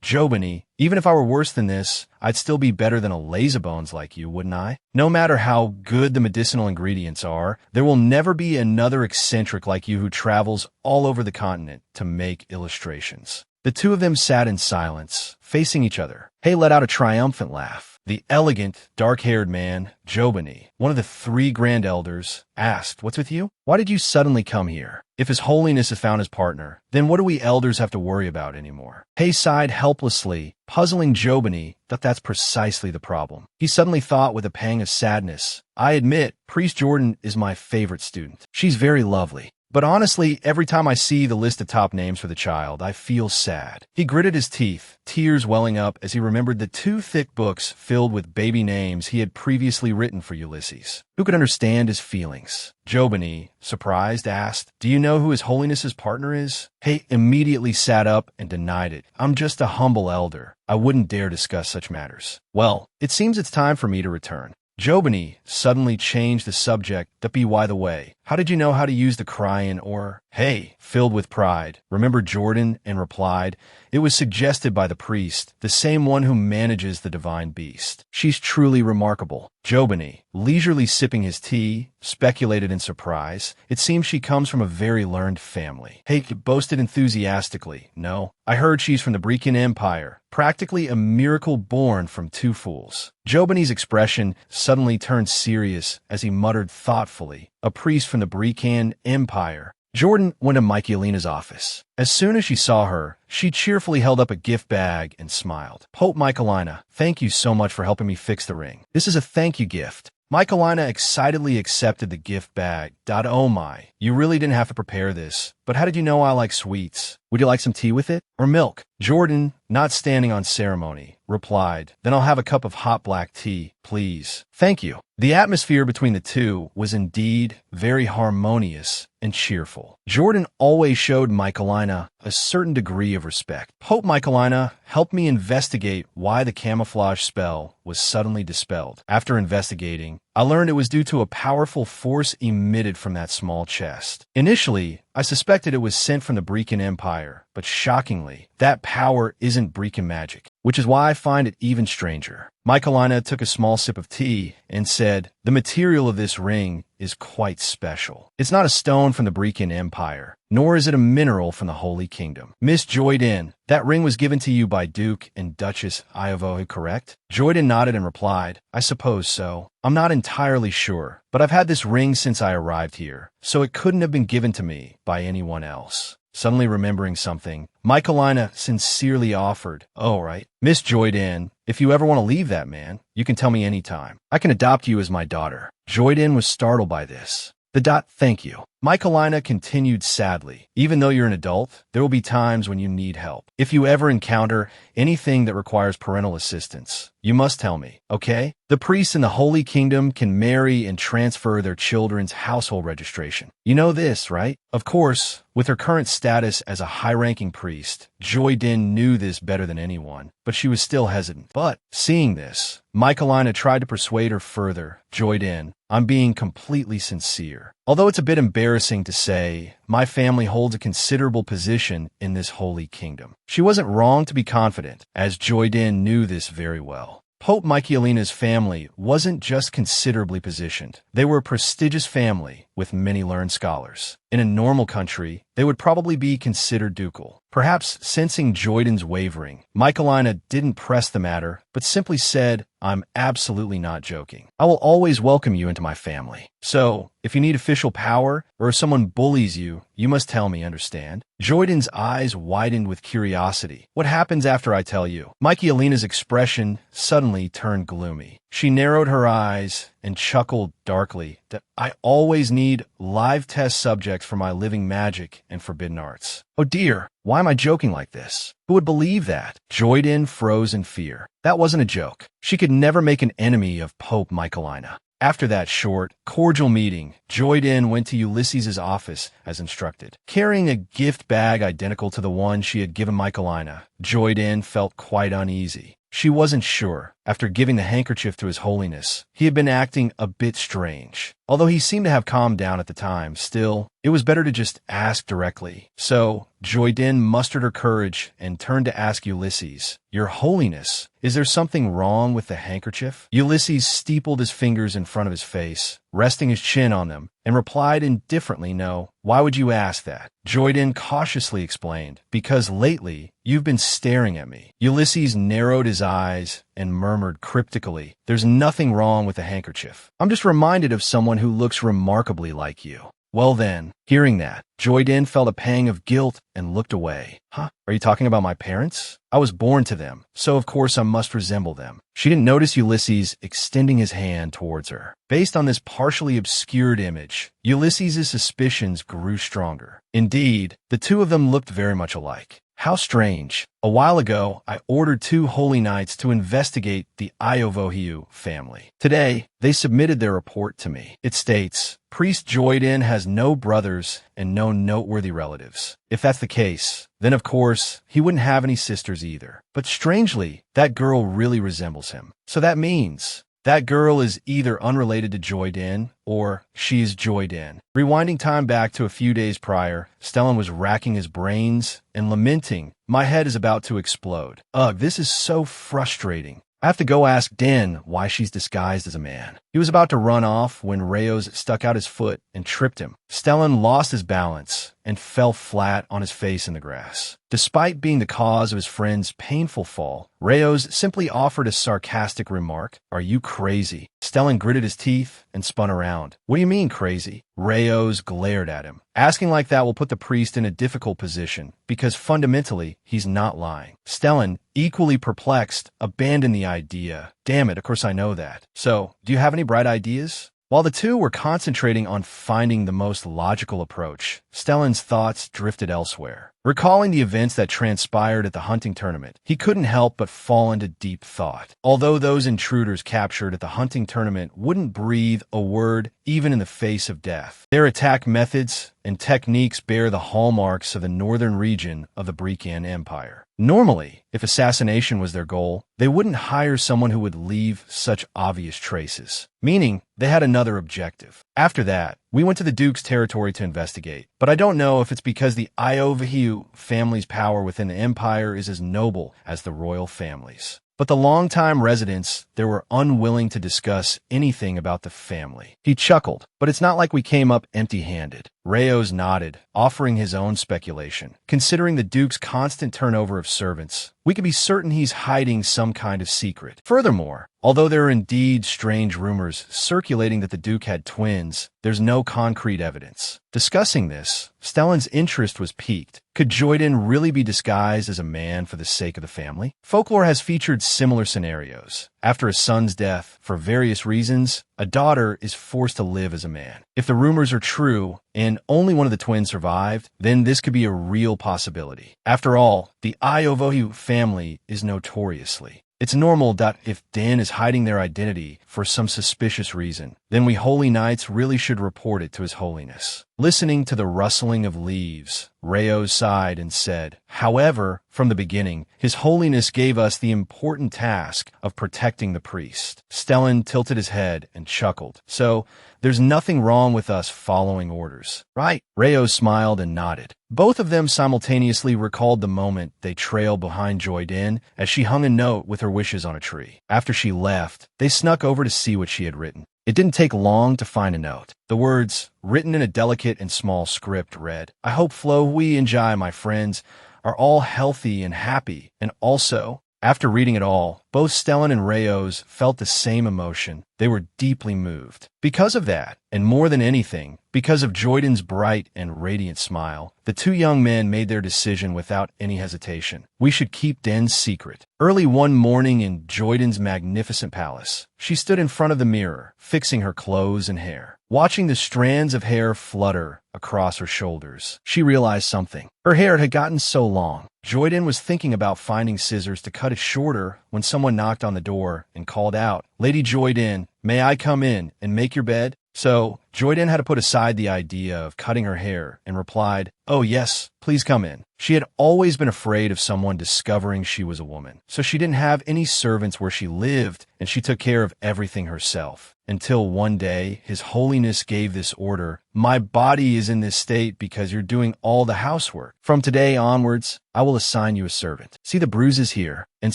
Jobany, even if I were worse than this, I'd still be better than a lazybones like you, wouldn't I? No matter how good the medicinal ingredients are, there will never be another eccentric like you who travels all over the continent to make illustrations." The two of them sat in silence, facing each other. Hay let out a triumphant laugh. The elegant, dark-haired man, Jobany, one of the 3 grand elders, asked, "What's with you? Why did you suddenly come here? If His Holiness has found his partner, then what do we elders have to worry about anymore?" Hay sighed helplessly, puzzling Jobany that that's precisely the problem. He suddenly thought with a pang of sadness, "I admit, Priest Jordan is my favorite student. She's very lovely. But honestly, every time I see the list of top names for the child, I feel sad." He gritted his teeth, tears welling up as he remembered the 2 thick books filled with baby names he had previously written for Ulysses. Who could understand his feelings? Jobany, surprised, asked, "Do you know who His Holiness's partner is?" Hay immediately sat up and denied it. "I'm just a humble elder. I wouldn't dare discuss such matters." "Well, it seems it's time for me to return." Jobany suddenly changed the subject. By the way, how did you know how to use the Cryon or... Hay, filled with pride, remembered Jordan and replied, "It was suggested by the priest, the same one who manages the divine beast. She's truly remarkable." Jobany, leisurely sipping his tea, speculated in surprise. "It seems she comes from a very learned family." Hay boasted enthusiastically, "No, I heard she's from the Brecan Empire, practically a miracle born from 2 fools." Jobany's expression suddenly turned serious as he muttered thoughtfully, "A priest from the Brecan Empire." Jordan went to Michaelina's office. As soon as she saw her, she cheerfully held up a gift bag and smiled. "Pope Michaelina, thank you so much for helping me fix the ring. This is a thank you gift." Michaelina excitedly accepted the gift bag. "Oh my, you really didn't have to prepare this. But how did you know I like sweets? Would you like some tea with it? Or milk?" Jordan, not standing on ceremony, replied, "Then I'll have a cup of hot black tea, please." "Thank you." The atmosphere between the two was indeed very harmonious and cheerful. Jordan always showed Michaelina a certain degree of respect. "Pope Michaelina helped me investigate why the camouflage spell was suddenly dispelled. After investigating, I learned it was due to a powerful force emitted from that small chest. Initially, I suspected it was sent from the Brecan Empire, but shockingly, that power isn't Brecan magic, which is why I find it even stranger." Michaelina took a small sip of tea and said, "The material of this ring is quite special. It's not a stone from the Brecan Empire, nor is it a mineral from the Holy Kingdom. Miss Joyden, that ring was given to you by Duke and Duchess Iavohe, correct?" Joyden nodded and replied, "I suppose so. I'm not entirely sure, but I've had this ring since I arrived here, so it couldn't have been given to me by anyone else." Suddenly remembering something, Michaelina sincerely offered, "Oh, right. Miss Joyden, if you ever want to leave that man, you can tell me anytime. I can adopt you as my daughter." Joyden was startled by this. Thank you." Michaelina continued sadly, "Even though you're an adult, there will be times when you need help. If you ever encounter anything that requires parental assistance, you must tell me, okay? The priests in the Holy Kingdom can marry and transfer their children's household registration. You know this, right?" Of course, with her current status as a high-ranking priest, Joyden knew this better than anyone, but she was still hesitant. But, seeing this, Michaelina tried to persuade her further. "Joyden, I'm being completely sincere. Although it's a bit embarrassing to say, my family holds a considerable position in this holy kingdom." She wasn't wrong to be confident, as Joyden knew this very well. Pope Michaelina's family wasn't just considerably positioned. They were a prestigious family with many learned scholars. In a normal country, they would probably be considered ducal. Perhaps sensing Joyden's wavering, Michaelina didn't press the matter, but simply said, "I'm absolutely not joking. I will always welcome you into my family. So, if you need official power, or if someone bullies you, you must tell me, understand?" Joyden's eyes widened with curiosity. "What happens after I tell you?" Michaelina's expression suddenly turned gloomy. She narrowed her eyes and chuckled darkly that I always need live test subjects for my living magic and forbidden arts. Oh dear, why am I joking like this? Who would believe that? Joyden froze in fear. That wasn't a joke. She could never make an enemy of Pope Michaelina. After that short, cordial meeting, Joyden went to Ulysses' office as instructed. Carrying a gift bag identical to the one she had given Michaelina, Joyden felt quite uneasy. She wasn't sure. After giving the handkerchief to His Holiness, he had been acting a bit strange. Although he seemed to have calmed down at the time, still, it was better to just ask directly. So, Joyden mustered her courage and turned to ask Ulysses, "Your Holiness, is there something wrong with the handkerchief?" Ulysses steepled his fingers in front of his face, resting his chin on them, and replied indifferently, "No. Why would you ask that?" Joyden cautiously explained, "Because lately, you've been staring at me." Ulysses narrowed his eyes and murmured cryptically, "There's nothing wrong with the handkerchief. I'm just reminded of someone who looks remarkably like you." Well then, hearing that, Joyden felt a pang of guilt and looked away. Huh? Are you talking about my parents? I was born to them, so of course I must resemble them. She didn't notice Ulysses extending his hand towards her. Based on this partially obscured image, Ulysses' suspicions grew stronger. Indeed, the two of them looked very much alike. How strange. A while ago, I ordered 2 holy knights to investigate the Iovohiu family. Today, they submitted their report to me. It states, Priest Joyden has no brothers and no noteworthy relatives. If that's the case, then of course, he wouldn't have any sisters either. But strangely, that girl really resembles him. So that means that girl is either unrelated to Joyden or she's Joyden. Rewinding time back to a few days prior, Stellan was racking his brains and lamenting, "My head is about to explode. Ugh, this is so frustrating. I have to go ask Den why she's disguised as a man." He was about to run off when Rayos stuck out his foot and tripped him. Stellan lost his balance and fell flat on his face in the grass. Despite being the cause of his friend's painful fall, Rayos simply offered a sarcastic remark, "Are you crazy?" Stellan gritted his teeth and spun around. "What do you mean crazy?" Rayos glared at him. Asking like that will put the priest in a difficult position, because fundamentally, he's not lying. Stellan, equally perplexed, abandoned the idea. "Damn it, of course I know that. So, do you have any bright ideas?" While the two were concentrating on finding the most logical approach, Stellan's thoughts drifted elsewhere. Recalling the events that transpired at the hunting tournament, he couldn't help but fall into deep thought. Although those intruders captured at the hunting tournament wouldn't breathe a word even in the face of death, their attack methods and techniques bear the hallmarks of the northern region of the Brecan Empire. Normally, if assassination was their goal, they wouldn't hire someone who would leave such obvious traces, meaning they had another objective. After that, we went to the Duke's territory to investigate, but I don't know if it's because the Iovohiu family's power within the Empire is as noble as the royal families. But the longtime residents there were unwilling to discuss anything about the family. He chuckled, but it's not like we came up empty-handed. Rayos nodded, offering his own speculation. Considering the Duke's constant turnover of servants, we could be certain he's hiding some kind of secret. Furthermore, although there are indeed strange rumors circulating that the Duke had twins, there's no concrete evidence. Discussing this, Stellan's interest was piqued. Could Joyden really be disguised as a man for the sake of the family? Folklore has featured similar scenarios. After a son's death, for various reasons, a daughter is forced to live as a man. If the rumors are true, and only one of the twins survived, then this could be a real possibility. After all, the Iovohiu family is notoriously. It's normal that if Dan is hiding their identity for some suspicious reason, then we holy knights really should report it to His Holiness. Listening to the rustling of leaves, Rayos sighed and said, "However, from the beginning, His Holiness gave us the important task of protecting the priest." Stellan tilted his head and chuckled. "So, there's nothing wrong with us following orders, right?" Rayos smiled and nodded. Both of them simultaneously recalled the moment they trailed behind Joyden as she hung a note with her wishes on a tree. After she left, they snuck over to see what she had written. It didn't take long to find a note. The words, written in a delicate and small script, read, "I hope Flo, Hui, and Jai, my friends, are all healthy and happy, and also After reading it all, both Stellan and Rayos felt the same emotion. They were deeply moved. Because of that, and more than anything, because of Joyden's bright and radiant smile, the two young men made their decision without any hesitation. We should keep Den's secret. Early one morning in Joyden's magnificent palace, she stood in front of the mirror, fixing her clothes and hair. Watching the strands of hair flutter across her shoulders, she realized something. Her hair had gotten so long. Joyden was thinking about finding scissors to cut it shorter when someone knocked on the door and called out, "Lady Joyden, may I come in and make your bed?" So, Joyden had to put aside the idea of cutting her hair and replied, "Oh yes, please come in." She had always been afraid of someone discovering she was a woman, so she didn't have any servants where she lived, and she took care of everything herself. Until one day, His Holiness gave this order, "My body is in this state because you're doing all the housework. From today onwards, I will assign you a servant. See the bruises here? And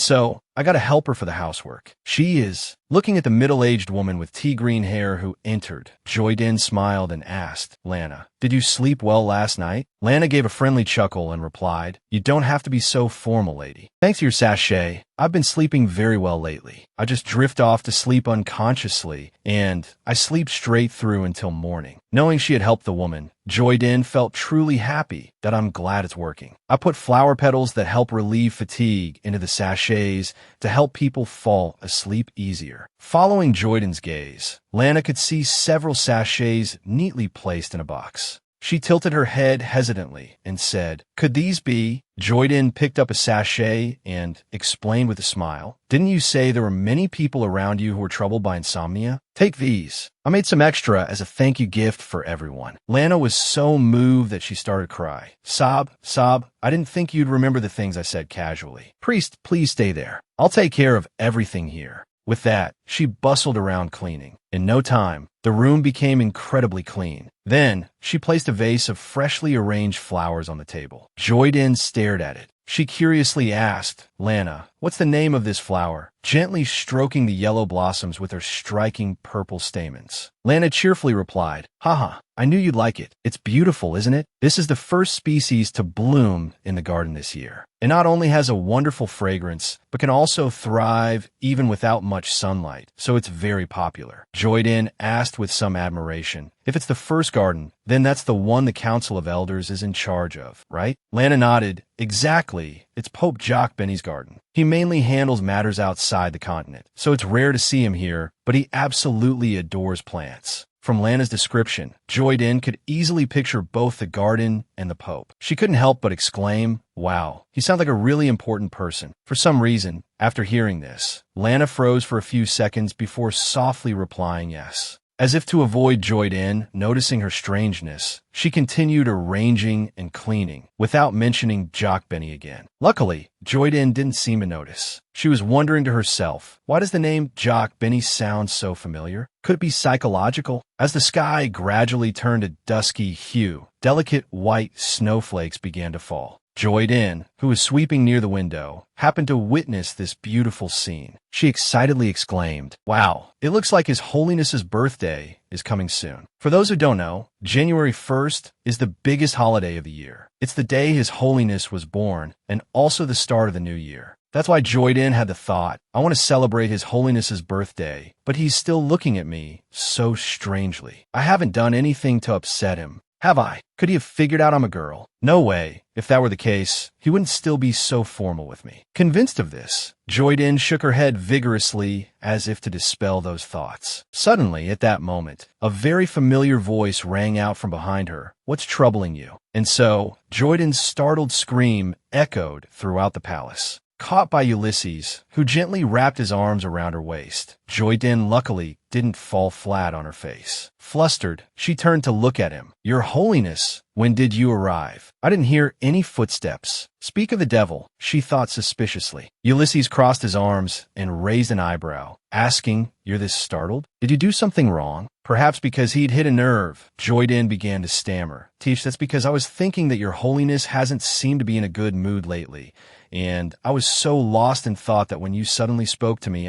so, I got a helper for the housework. She is." Looking at the middle-aged woman with tea-green hair who entered, Joyden smiled and asked, "Lana, did you sleep well last night?" Lana gave a friendly chuckle and replied, "You don't have to be so formal, lady. Thanks to your sachet, I've been sleeping very well lately. I just drift off to sleep unconsciously, and I sleep straight through until morning." Knowing she had helped the woman, Joyden felt truly happy. "That I'm glad it's working. I put flower petals that help relieve fatigue into the sachets to help people fall asleep easier." Following Joyden's gaze, Lana could see several sachets neatly placed in a box. She tilted her head hesitantly and said, "Could these be?" Joyden picked up a sachet and explained with a smile, "Didn't you say there were many people around you who were troubled by insomnia? Take these. I made some extra as a thank you gift for everyone." Lana was so moved that she started to cry. Sob, I didn't think you'd remember the things I said casually. Priest, please stay there. I'll take care of everything here." With that, she bustled around cleaning. In no time, the room became incredibly clean. Then, she placed a vase of freshly arranged flowers on the table. Joyden stared at it. She curiously asked, "Lana, what's the name of this flower?" Gently stroking the yellow blossoms with her striking purple stamens. Lana cheerfully replied, "Haha, I knew you'd like it. It's beautiful, isn't it? This is the first species to bloom in the garden this year. It not only has a wonderful fragrance, but can also thrive even without much sunlight, so it's very popular." Joyden asked with some admiration, "If it's the first garden, then that's the one the Council of Elders is in charge of, right?" Lana nodded. "Exactly. It's Pope Jock Benny's garden. He mainly handles matters outside the continent, so it's rare to see him here, but he absolutely adores plants." From Lana's description, Joyden could easily picture both the garden and the Pope. She couldn't help but exclaim, "Wow, he sounds like a really important person." For some reason, after hearing this, Lana froze for a few seconds before softly replying yes. As if to avoid Joyden noticing her strangeness, she continued arranging and cleaning, without mentioning Jock Benny again. Luckily, Joyden didn't seem to notice. She was wondering to herself, why does the name Jock Benny sound so familiar? Could it be psychological? As the sky gradually turned a dusky hue, delicate white snowflakes began to fall. Joyden, who was sweeping near the window, happened to witness this beautiful scene. She excitedly exclaimed, "Wow, it looks like His Holiness's birthday is coming soon." For those who don't know, January 1st is the biggest holiday of the year. It's the day His Holiness was born and also the start of the new year. That's why Joyden had the thought, I want to celebrate His Holiness's birthday, but he's still looking at me so strangely. I haven't done anything to upset him, have I? Could he have figured out I'm a girl? No way. If that were the case, he wouldn't still be so formal with me. Convinced of this, Joyden shook her head vigorously as if to dispel those thoughts. Suddenly, at that moment, a very familiar voice rang out from behind her. "What's troubling you?" And so, Joyden's startled scream echoed throughout the palace. Caught by Ulysses, who gently wrapped his arms around her waist, Joyden luckily didn't fall flat on her face. Flustered, she turned to look at him. "Your Holiness, when did you arrive? I didn't hear any footsteps." Speak of the devil, she thought suspiciously. Ulysses crossed his arms and raised an eyebrow, asking, "You're this startled? Did you do something wrong?" Perhaps because he'd hit a nerve, Joyden began to stammer. "Teach, that's because I was thinking that Your Holiness hasn't seemed to be in a good mood lately, and I was so lost in thought that when you suddenly spoke to me,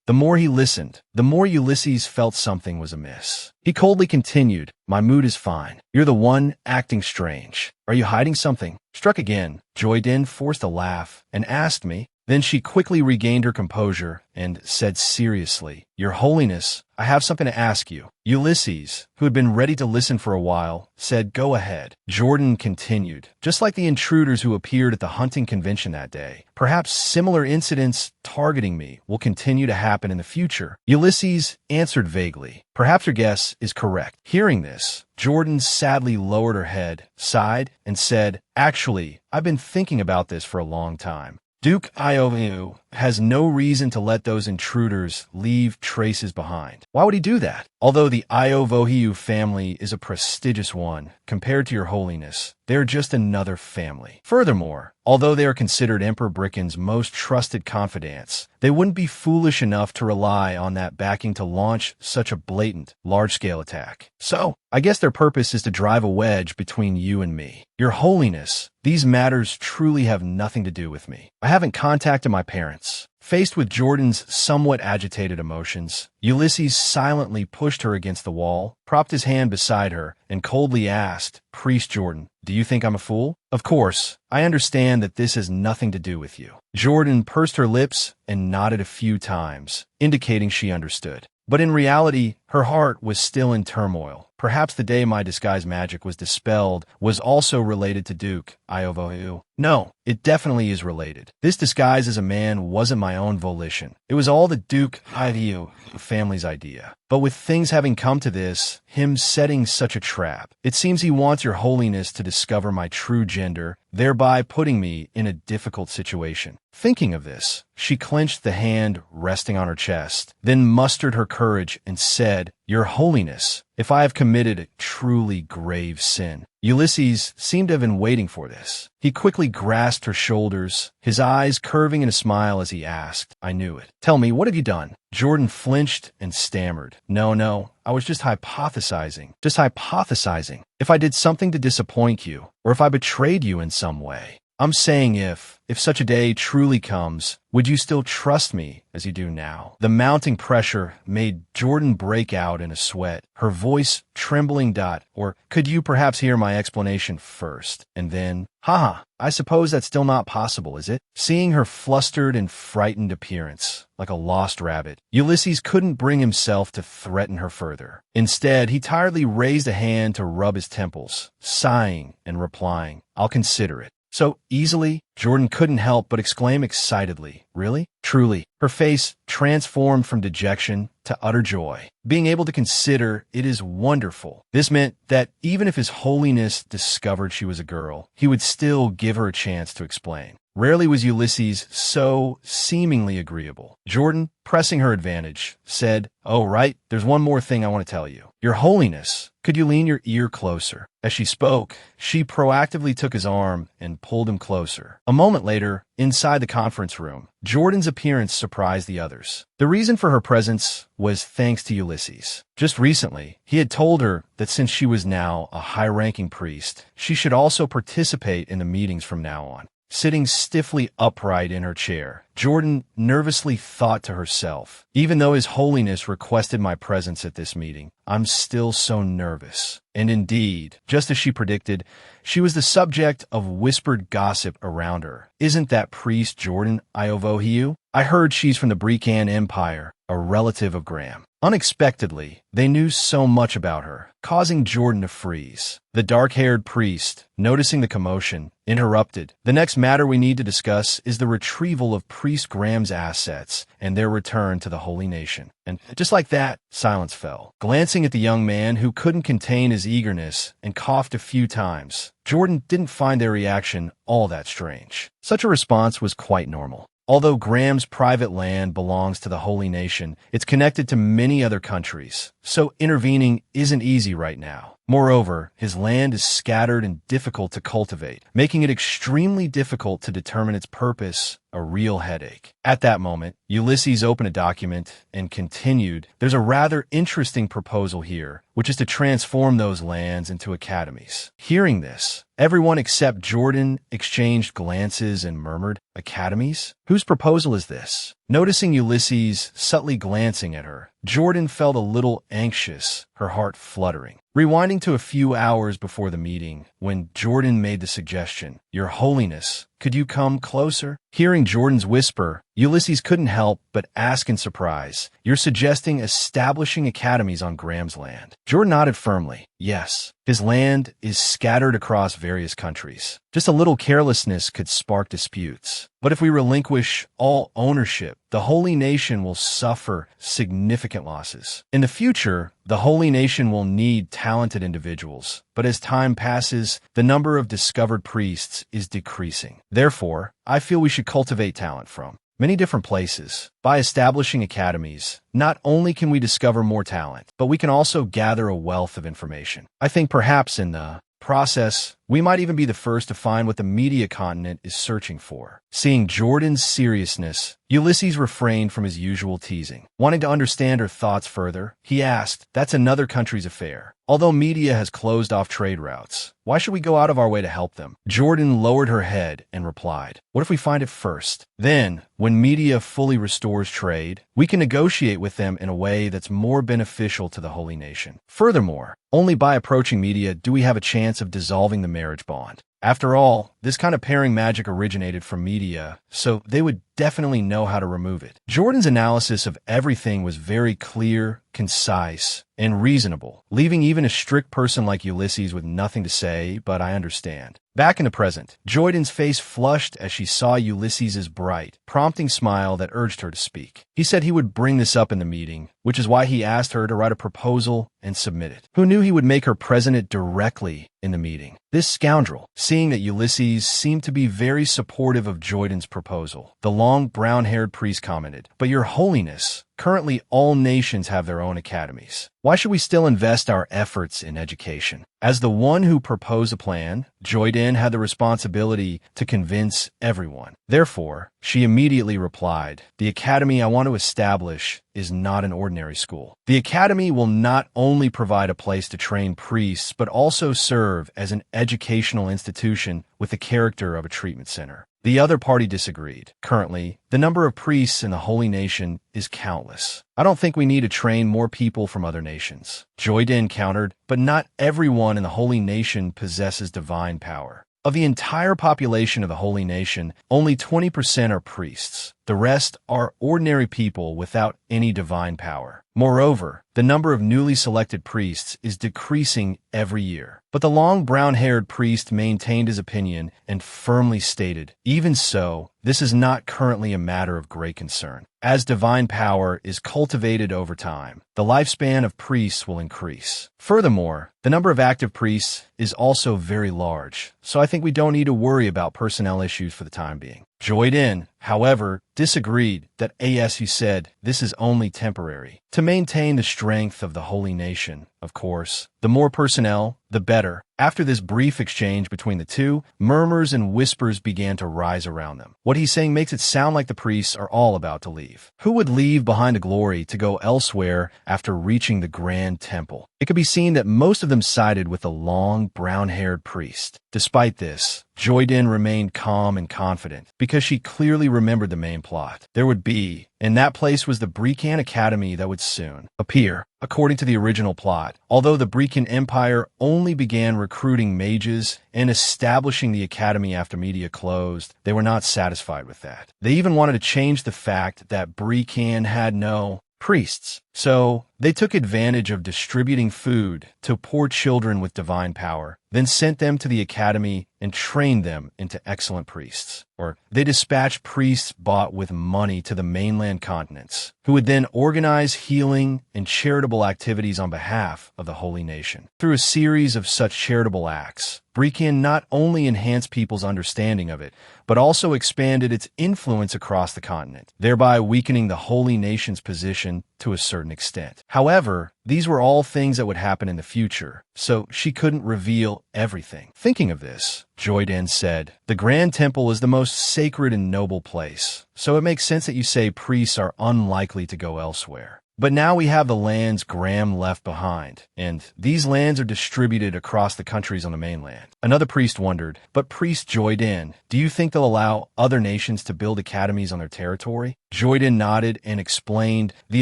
The more he listened, the more Ulysses felt something was amiss. He coldly continued, "My mood is fine. You're the one acting strange. Are you hiding something?" Struck again, Joyden forced a laugh and asked me, Then she quickly regained her composure and said seriously, "Your Holiness, I have something to ask you." Ulysses, who had been ready to listen for a while, said, "Go ahead." Jordan continued, "Just like the intruders who appeared at the hunting convention that day, perhaps similar incidents targeting me will continue to happen in the future." Ulysses answered vaguely, "Perhaps your guess is correct." Hearing this, Jordan sadly lowered her head, sighed, and said, "Actually, I've been thinking about this for a long time. Duke Iovu has no reason to let those intruders leave traces behind. Why would he do that? Although the Iovohiu family is a prestigious one, compared to your Holiness, they're just another family. Furthermore, although they are considered Emperor Bricken's most trusted confidants, they wouldn't be foolish enough to rely on that backing to launch such a blatant, large-scale attack. So, I guess their purpose is to drive a wedge between you and me. Your Holiness, these matters truly have nothing to do with me. I haven't contacted my parents." Faced with Jordan's somewhat agitated emotions, Ulysses silently pushed her against the wall, propped his hand beside her, and coldly asked, "Priest Jordan, do you think I'm a fool? Of course, I understand that this has nothing to do with you." Jordan pursed her lips and nodded a few times, indicating she understood. But in reality, her heart was still in turmoil. Perhaps the day my disguise magic was dispelled was also related to Duke Iovohiu. No, it definitely is related. This disguise as a man wasn't my own volition. It was all the Duke Iovohiu family's idea. But with things having come to this, him setting such a trap, it seems he wants your Holiness to discover my true gender, thereby putting me in a difficult situation. Thinking of this, she clenched the hand resting on her chest, then mustered her courage and said, "Your Holiness, if I have committed a truly grave sin." Ulysses seemed to have been waiting for this. He quickly grasped her shoulders, his eyes curving in a smile as he asked, "I knew it. Tell me, what have you done?" Jordan flinched and stammered, No, I was just hypothesizing. Just hypothesizing. If I did something to disappoint you, or if I betrayed you in some way. I'm saying if such a day truly comes, would you still trust me as you do now?" The mounting pressure made Jordan break out in a sweat, her voice trembling. "Or could you perhaps hear my explanation first, and then—" "Haha, I suppose that's still not possible, is it?" Seeing her flustered and frightened appearance, like a lost rabbit, Ulysses couldn't bring himself to threaten her further. Instead, he tiredly raised a hand to rub his temples, sighing and replying, "I'll consider it." So easily, Jordan couldn't help but exclaim excitedly, "Really? Truly?" Her face transformed from dejection to utter joy. Being able to consider it is wonderful. This meant that even if His Holiness discovered she was a girl, he would still give her a chance to explain. Rarely was Ulysses so seemingly agreeable. Jordan, pressing her advantage, said, "Oh, right, there's one more thing I want to tell you. Your Holiness, could you lean your ear closer?" As she spoke, she proactively took his arm and pulled him closer. A moment later, inside the conference room, Jordan's appearance surprised the others. The reason for her presence was thanks to Ulysses. Just recently, he had told her that since she was now a high-ranking priest, she should also participate in the meetings from now on. Sitting stiffly upright in her chair, Jordan nervously thought to herself, "Even though His Holiness requested my presence at this meeting, I'm still so nervous." And indeed, just as she predicted, she was the subject of whispered gossip around her. "Isn't that priest Jordan Iovohiu? I heard she's from the Brecan Empire, a relative of Graham." Unexpectedly, they knew so much about her, causing Jordan to freeze. The dark-haired priest, noticing the commotion, interrupted. "The next matter we need to discuss is the retrieval of Priest Graham's assets and their return to the Holy Nation." And just like that, silence fell. Glancing at the young man who couldn't contain his eagerness and coughed a few times, Jordan didn't find their reaction all that strange. Such a response was quite normal. Although Graham's private land belongs to the Holy Nation, it's connected to many other countries, so intervening isn't easy right now. Moreover, his land is scattered and difficult to cultivate, making it extremely difficult to determine its purpose, a real headache. At that moment, Ulysses opened a document and continued, "There's a rather interesting proposal here, which is to transform those lands into academies." Hearing this, everyone except Jordan exchanged glances and murmured, "Academies? Whose proposal is this?" Noticing Ulysses subtly glancing at her, Jordan felt a little anxious, her heart fluttering. Rewinding to a few hours before the meeting, when Jordan made the suggestion, "Your Holiness, could you come closer?" Hearing Jordan's whisper, Ulysses couldn't help but ask in surprise, "You're suggesting establishing academies on Graham's land?" Jordan nodded firmly. Yes, his land is scattered across various countries. Just a little carelessness could spark disputes. But if we relinquish all ownership, the Holy Nation will suffer significant losses. In the future, the Holy Nation will need talented individuals, but as time passes, the number of discovered priests is decreasing. Therefore, I feel we should cultivate talent from many different places. By establishing academies, not only can we discover more talent, but we can also gather a wealth of information. I think perhaps in the process, we might even be the first to find what the media continent is searching for. Seeing Jordan's seriousness, Ulysses refrained from his usual teasing. Wanting to understand her thoughts further, he asked, "That's another country's affair. Although media has closed off trade routes, why should we go out of our way to help them?" Jordan lowered her head and replied, "What if we find it first? Then, when media fully restores trade, we can negotiate with them in a way that's more beneficial to the Holy Nation. Furthermore, only by approaching media do we have a chance of dissolving the marriage bond. After all, this kind of pairing magic originated from media, so they would definitely know how to remove it." Jordan's analysis of everything was very clear, concise, and reasonable, leaving even a strict person like Ulysses with nothing to say, but I understand. Back in the present, Jordan's face flushed as she saw Ulysses's bright, prompting smile that urged her to speak. He said he would bring this up in the meeting, which is why he asked her to write a proposal and submit it. Who knew he would make her present it directly in the meeting? This scoundrel, seeing that Ulysses seemed to be very supportive of Jordan's proposal, the long brown-haired priest commented, "But Your Holiness, currently all nations have their own academies. Why should we still invest our efforts in education?" As the one who proposed a plan, Jordan had the responsibility to convince everyone. Therefore, she immediately replied, "The academy I want to establish is not an ordinary school. The academy will not only provide a place to train priests, but also serve as an educational institution with the character of a treatment center." The other party disagreed. Currently, the number of priests in the Holy Nation is countless. "I don't think we need to train more people from other nations." Jordan countered, "But not everyone in the Holy Nation possesses divine power. Of the entire population of the Holy Nation, only 20% are priests. The rest are ordinary people without any divine power. Moreover, the number of newly selected priests is decreasing every year." But the long brown-haired priest maintained his opinion and firmly stated, "Even so, this is not currently a matter of great concern. As divine power is cultivated over time, the lifespan of priests will increase. Furthermore, the number of active priests is also very large, so I think we don't need to worry about personnel issues for the time being." Jordan, however, disagreed that he said this is only temporary. To maintain the strength of the Holy Nation, of course, the more personnel, the better. After this brief exchange between the two, murmurs and whispers began to rise around them. What he's saying makes it sound like the priests are all about to leave. Who would leave behind the glory to go elsewhere after reaching the grand temple? It could be seen that most of them sided with the long, brown-haired priest. Despite this, Jordan remained calm and confident because she clearly remembered the main plot. There would be, and that place was the Brecan Academy that would soon appear. According to the original plot, although the Brecan Empire only began recruiting mages and establishing the academy after media closed, they were not satisfied with that. They even wanted to change the fact that Brecan had no priests. So they took advantage of distributing food to poor children with divine power, then sent them to the academy and trained them into excellent priests. Or they dispatched priests bought with money to the mainland continents, who would then organize healing and charitable activities on behalf of the Holy Nation. Through a series of such charitable acts, Brecan not only enhanced people's understanding of it, but also expanded its influence across the continent, thereby weakening the Holy Nation's position to a certain extent. However, these were all things that would happen in the future, so she couldn't reveal everything. Thinking of this, Jordan said, "The Grand Temple is the most sacred and noble place, so it makes sense that you say priests are unlikely to go elsewhere. But now we have the lands Graham left behind, and these lands are distributed across the countries on the mainland." Another priest wondered, "But Priest Jordan, do you think they'll allow other nations to build academies on their territory?" Jordan nodded and explained, "The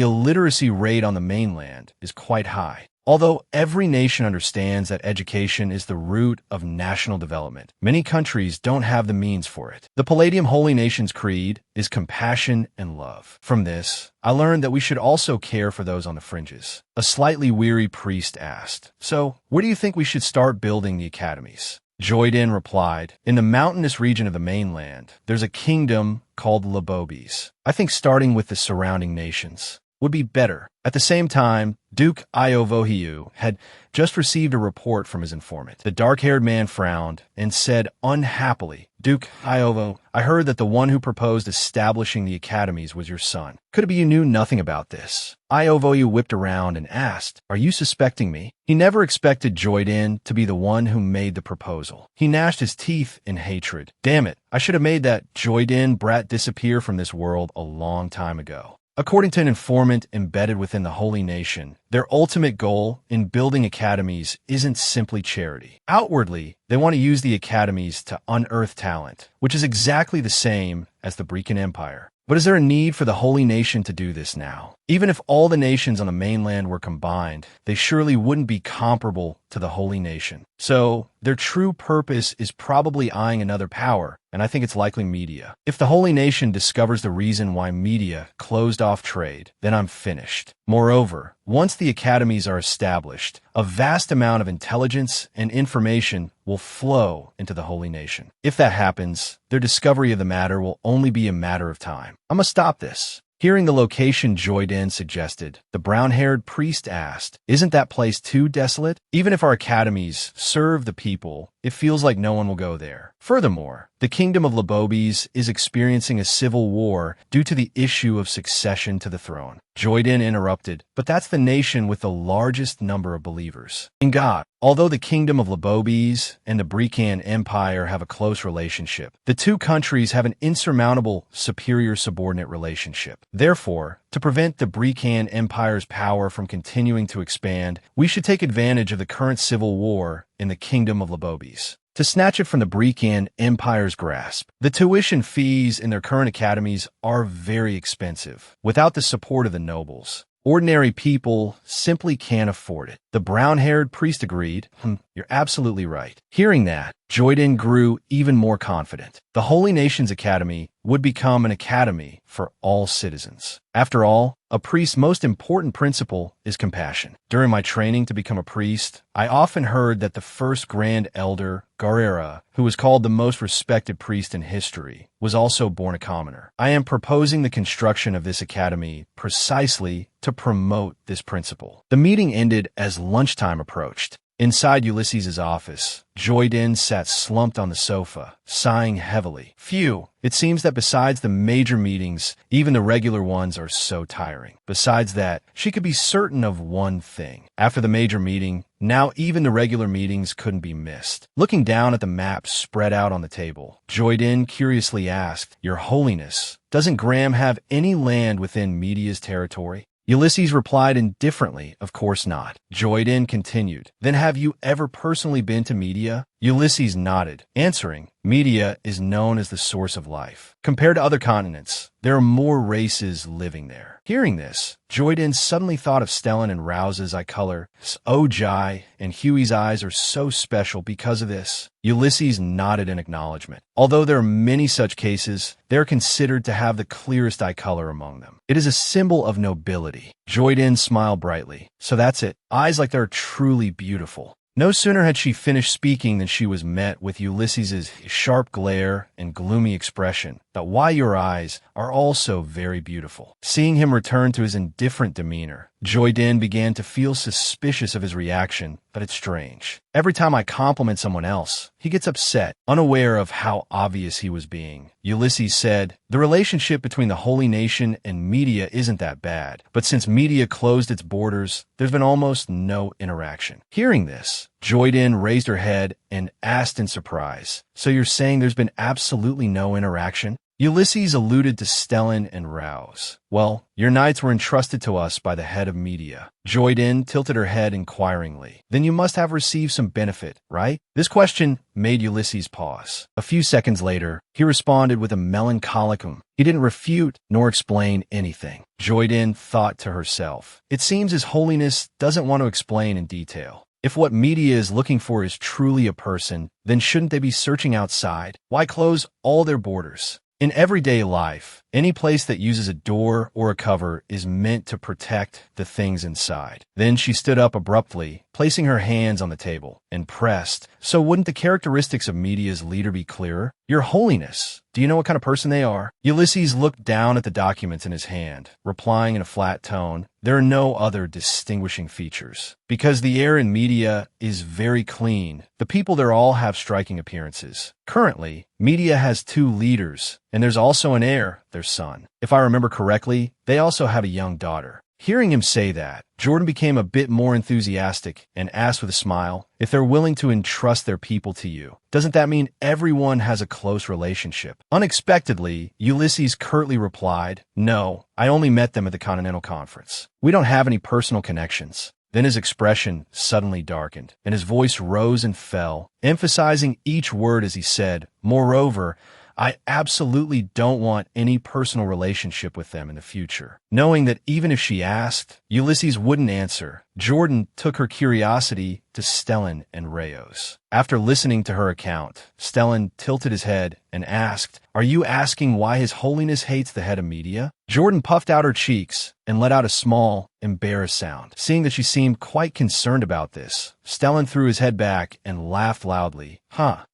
illiteracy rate on the mainland is quite high. Although every nation understands that education is the root of national development, many countries don't have the means for it. The Palladium Holy Nations Creed is compassion and love. From this, I learned that we should also care for those on the fringes. A slightly weary priest asked, "So, where do you think we should start building the academies?" Joydin replied, "In the mountainous region of the mainland, there's a kingdom called the Lebobis. I think starting with the surrounding nations would be better." At the same time, Duke Iovohiu had just received a report from his informant. The dark-haired man frowned and said unhappily, "Duke Iovo, I heard that the one who proposed establishing the academies was your son. Could it be you knew nothing about this?" Iovohiu whipped around and asked, "Are you suspecting me?" He never expected Joydin to be the one who made the proposal. He gnashed his teeth in hatred. Damn it, I should have made that Joydin brat disappear from this world a long time ago. According to an informant embedded within the Holy Nation, their ultimate goal in building academies isn't simply charity. Outwardly, they want to use the academies to unearth talent, which is exactly the same as the Brecan Empire. But is there a need for the Holy Nation to do this now? Even if all the nations on the mainland were combined, they surely wouldn't be comparable to the Holy Nation. So, their true purpose is probably eyeing another power, and I think it's likely media. If the Holy Nation discovers the reason why media closed off trade, then I'm finished. Moreover, once the academies are established, a vast amount of intelligence and information will flow into the Holy Nation. If that happens, their discovery of the matter will only be a matter of time. I must stop this. Hearing the location Joydin suggested, the brown-haired priest asked, "Isn't that place too desolate? Even if our academies serve the people, it feels like no one will go there. Furthermore, the kingdom of Lebobis is experiencing a civil war due to the issue of succession to the throne." Joydin interrupted, "But that's the nation with the largest number of believers in God." Although the kingdom of Lebobis and the Brecan Empire have a close relationship, the two countries have an insurmountable superior-subordinate relationship. Therefore, to prevent the Brecan Empire's power from continuing to expand, we should take advantage of the current civil war in the kingdom of Lebobis to snatch it from the Brecan Empire's grasp. The tuition fees in their current academies are very expensive. Without the support of the nobles, ordinary people simply can't afford it. The brown-haired priest agreed. You're absolutely right." Hearing that, Joydin grew even more confident. The Holy Nations Academy would become an academy for all citizens. After all, a priest's most important principle is compassion. During my training to become a priest, I often heard that the first Grand Elder, Garera, who was called the most respected priest in history, was also born a commoner. I am proposing the construction of this academy precisely to promote this principle. The meeting ended as lunchtime approached. Inside Ulysses' office, Joydin sat slumped on the sofa, sighing heavily. Phew, it seems that besides the major meetings, even the regular ones are so tiring. Besides that, she could be certain of one thing. After the major meeting, now even the regular meetings couldn't be missed. Looking down at the map spread out on the table, Joydin curiously asked, "Your Holiness, doesn't Graham have any land within Media's territory?" Ulysses replied indifferently, "Of course not." Joydin continued, "Then have you ever personally been to Media?" Ulysses nodded, answering, "Media is known as the source of life. Compared to other continents, there are more races living there." Hearing this, Joydin suddenly thought of Stellan and Rouse's eye color. Ojai and Huey's eyes are so special because of this. Ulysses nodded in acknowledgement. Although there are many such cases, they are considered to have the clearest eye color among them. It is a symbol of nobility. Joydin smiled brightly. "So that's it. Eyes like they're truly beautiful." No sooner had she finished speaking than she was met with Ulysses's sharp glare and gloomy expression. "That why your eyes are also very beautiful." Seeing him return to his indifferent demeanor, Joydin began to feel suspicious of his reaction, but it's strange. Every time I compliment someone else, he gets upset, unaware of how obvious he was being. Ulysses said, "The relationship between the Holy Nation and Media isn't that bad, but since Media closed its borders, there's been almost no interaction." Hearing this, Joydin raised her head and asked in surprise, "So you're saying there's been absolutely no interaction?" Ulysses alluded to Stellan and Rouse. Well, your knights were entrusted to us by the head of media. Joyden tilted her head inquiringly. Then you must have received some benefit, right? This question made Ulysses pause. A few seconds later, he responded with a melancholic He didn't refute nor explain anything. Joyden thought to herself, it seems His Holiness doesn't want to explain in detail. If what media is looking for is truly a person, then shouldn't they be searching outside? Why close all their borders? In everyday life, any place that uses a door or a cover is meant to protect the things inside. Then she stood up abruptly, placing her hands on the table, and pressed. So wouldn't the characteristics of media's leader be clearer? Your Holiness, do you know what kind of person they are? Ulysses looked down at the documents in his hand, replying in a flat tone, there are no other distinguishing features. Because the air in media is very clean, the people there all have striking appearances. Currently, media has 2 leaders, and there's also an heir, their son. If I remember correctly, they also have a young daughter. Hearing him say that, Jordan became a bit more enthusiastic and asked with a smile, if they're willing to entrust their people to you, doesn't that mean everyone has a close relationship? Unexpectedly, Ulysses curtly replied, no, I only met them at the Continental Conference. We don't have any personal connections. Then his expression suddenly darkened, and his voice rose and fell, emphasizing each word as he said, moreover, I absolutely don't want any personal relationship with them in the future. Knowing that even if she asked, Ulysses wouldn't answer, Jordan took her curiosity to Stellan and Rayos. After listening to her account, Stellan tilted his head and asked, are you asking why His Holiness hates the head of media? Jordan puffed out her cheeks and let out a small, embarrassed sound. Seeing that she seemed quite concerned about this, Stellan threw his head back and laughed loudly.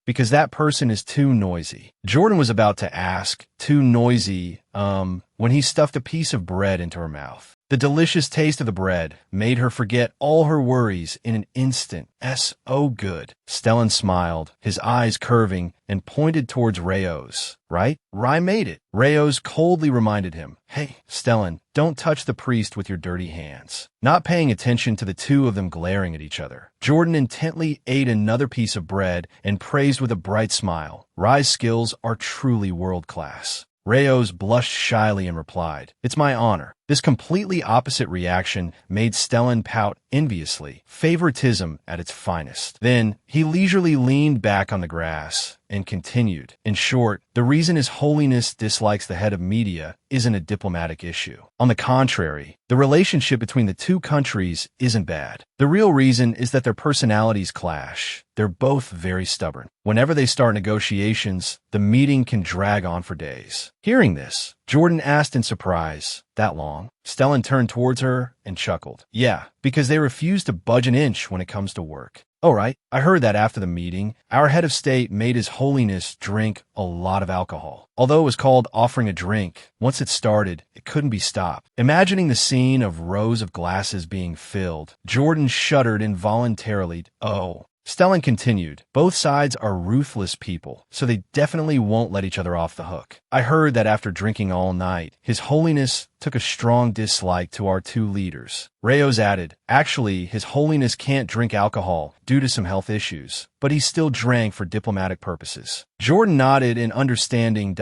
Because that person is too noisy. Jordan was about to ask, too noisy, when he stuffed a piece of bread into her mouth. The delicious taste of the bread made her forget all her worries in an instant. S.O. good. Stellan smiled, his eyes curving, and pointed towards Rayos. Right? Rai made it. Rayos coldly reminded him, hey, Stellan, don't touch the priest with your dirty hands. Not paying attention to the 2 of them glaring at each other, Jordan intently ate another piece of bread and praised with a bright smile, Rai's skills are truly world-class. Rayos blushed shyly and replied, it's my honor. This completely opposite reaction made Stellan pout enviously, favoritism at its finest. Then, he leisurely leaned back on the grass and continued, in short, the reason His Holiness dislikes the head of media isn't a diplomatic issue. On the contrary, the relationship between the 2 countries isn't bad. The real reason is that their personalities clash. They're both very stubborn. Whenever they start negotiations, the meeting can drag on for days. Hearing this, Jordan asked in surprise, that long? Stellan turned towards her and chuckled. Yeah, because they refuse to budge an inch when it comes to work. Oh, right. I heard that after the meeting, our head of state made His Holiness drink a lot of alcohol. Although it was called offering a drink, once it started, it couldn't be stopped. Imagining the scene of rows of glasses being filled, Jordan shuddered involuntarily. Oh. Stellan continued, both sides are ruthless people, so they definitely won't let each other off the hook. I heard that after drinking all night, His Holiness took a strong dislike to our 2 leaders. Rayos added, actually, His Holiness can't drink alcohol due to some health issues, but he still drank for diplomatic purposes. Jordan nodded in understanding.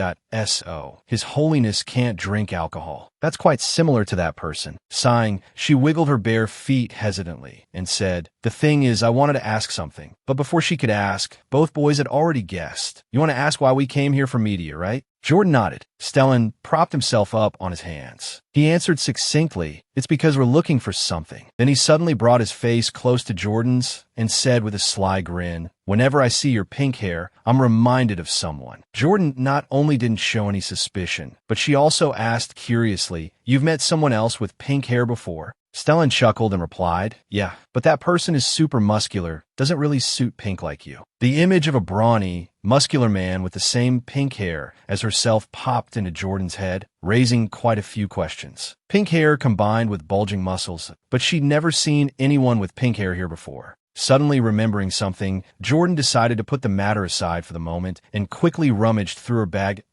So, His Holiness can't drink alcohol. That's quite similar to that person. Sighing, she wiggled her bare feet hesitantly and said, the thing is, I wanted to ask something. But before she could ask, both boys had already guessed. You want to ask why we came here for media, right? Jordan nodded. Stellan propped himself up on his hands. He answered succinctly, it's because we're looking for something. Then he suddenly brought his face close to Jordan's and said with a sly grin, whenever I see your pink hair, I'm reminded of someone. Jordan not only didn't show any suspicion, but she also asked curiously, you've met someone else with pink hair before? Stellan chuckled and replied, yeah, but that person is super muscular, doesn't really suit pink like you. The image of a brawny, muscular man with the same pink hair as herself popped into Jordan's head, raising quite a few questions. Pink hair combined with bulging muscles, but she'd never seen anyone with pink hair here before. Suddenly remembering something, Jordan decided to put the matter aside for the moment and quickly rummaged through her bag.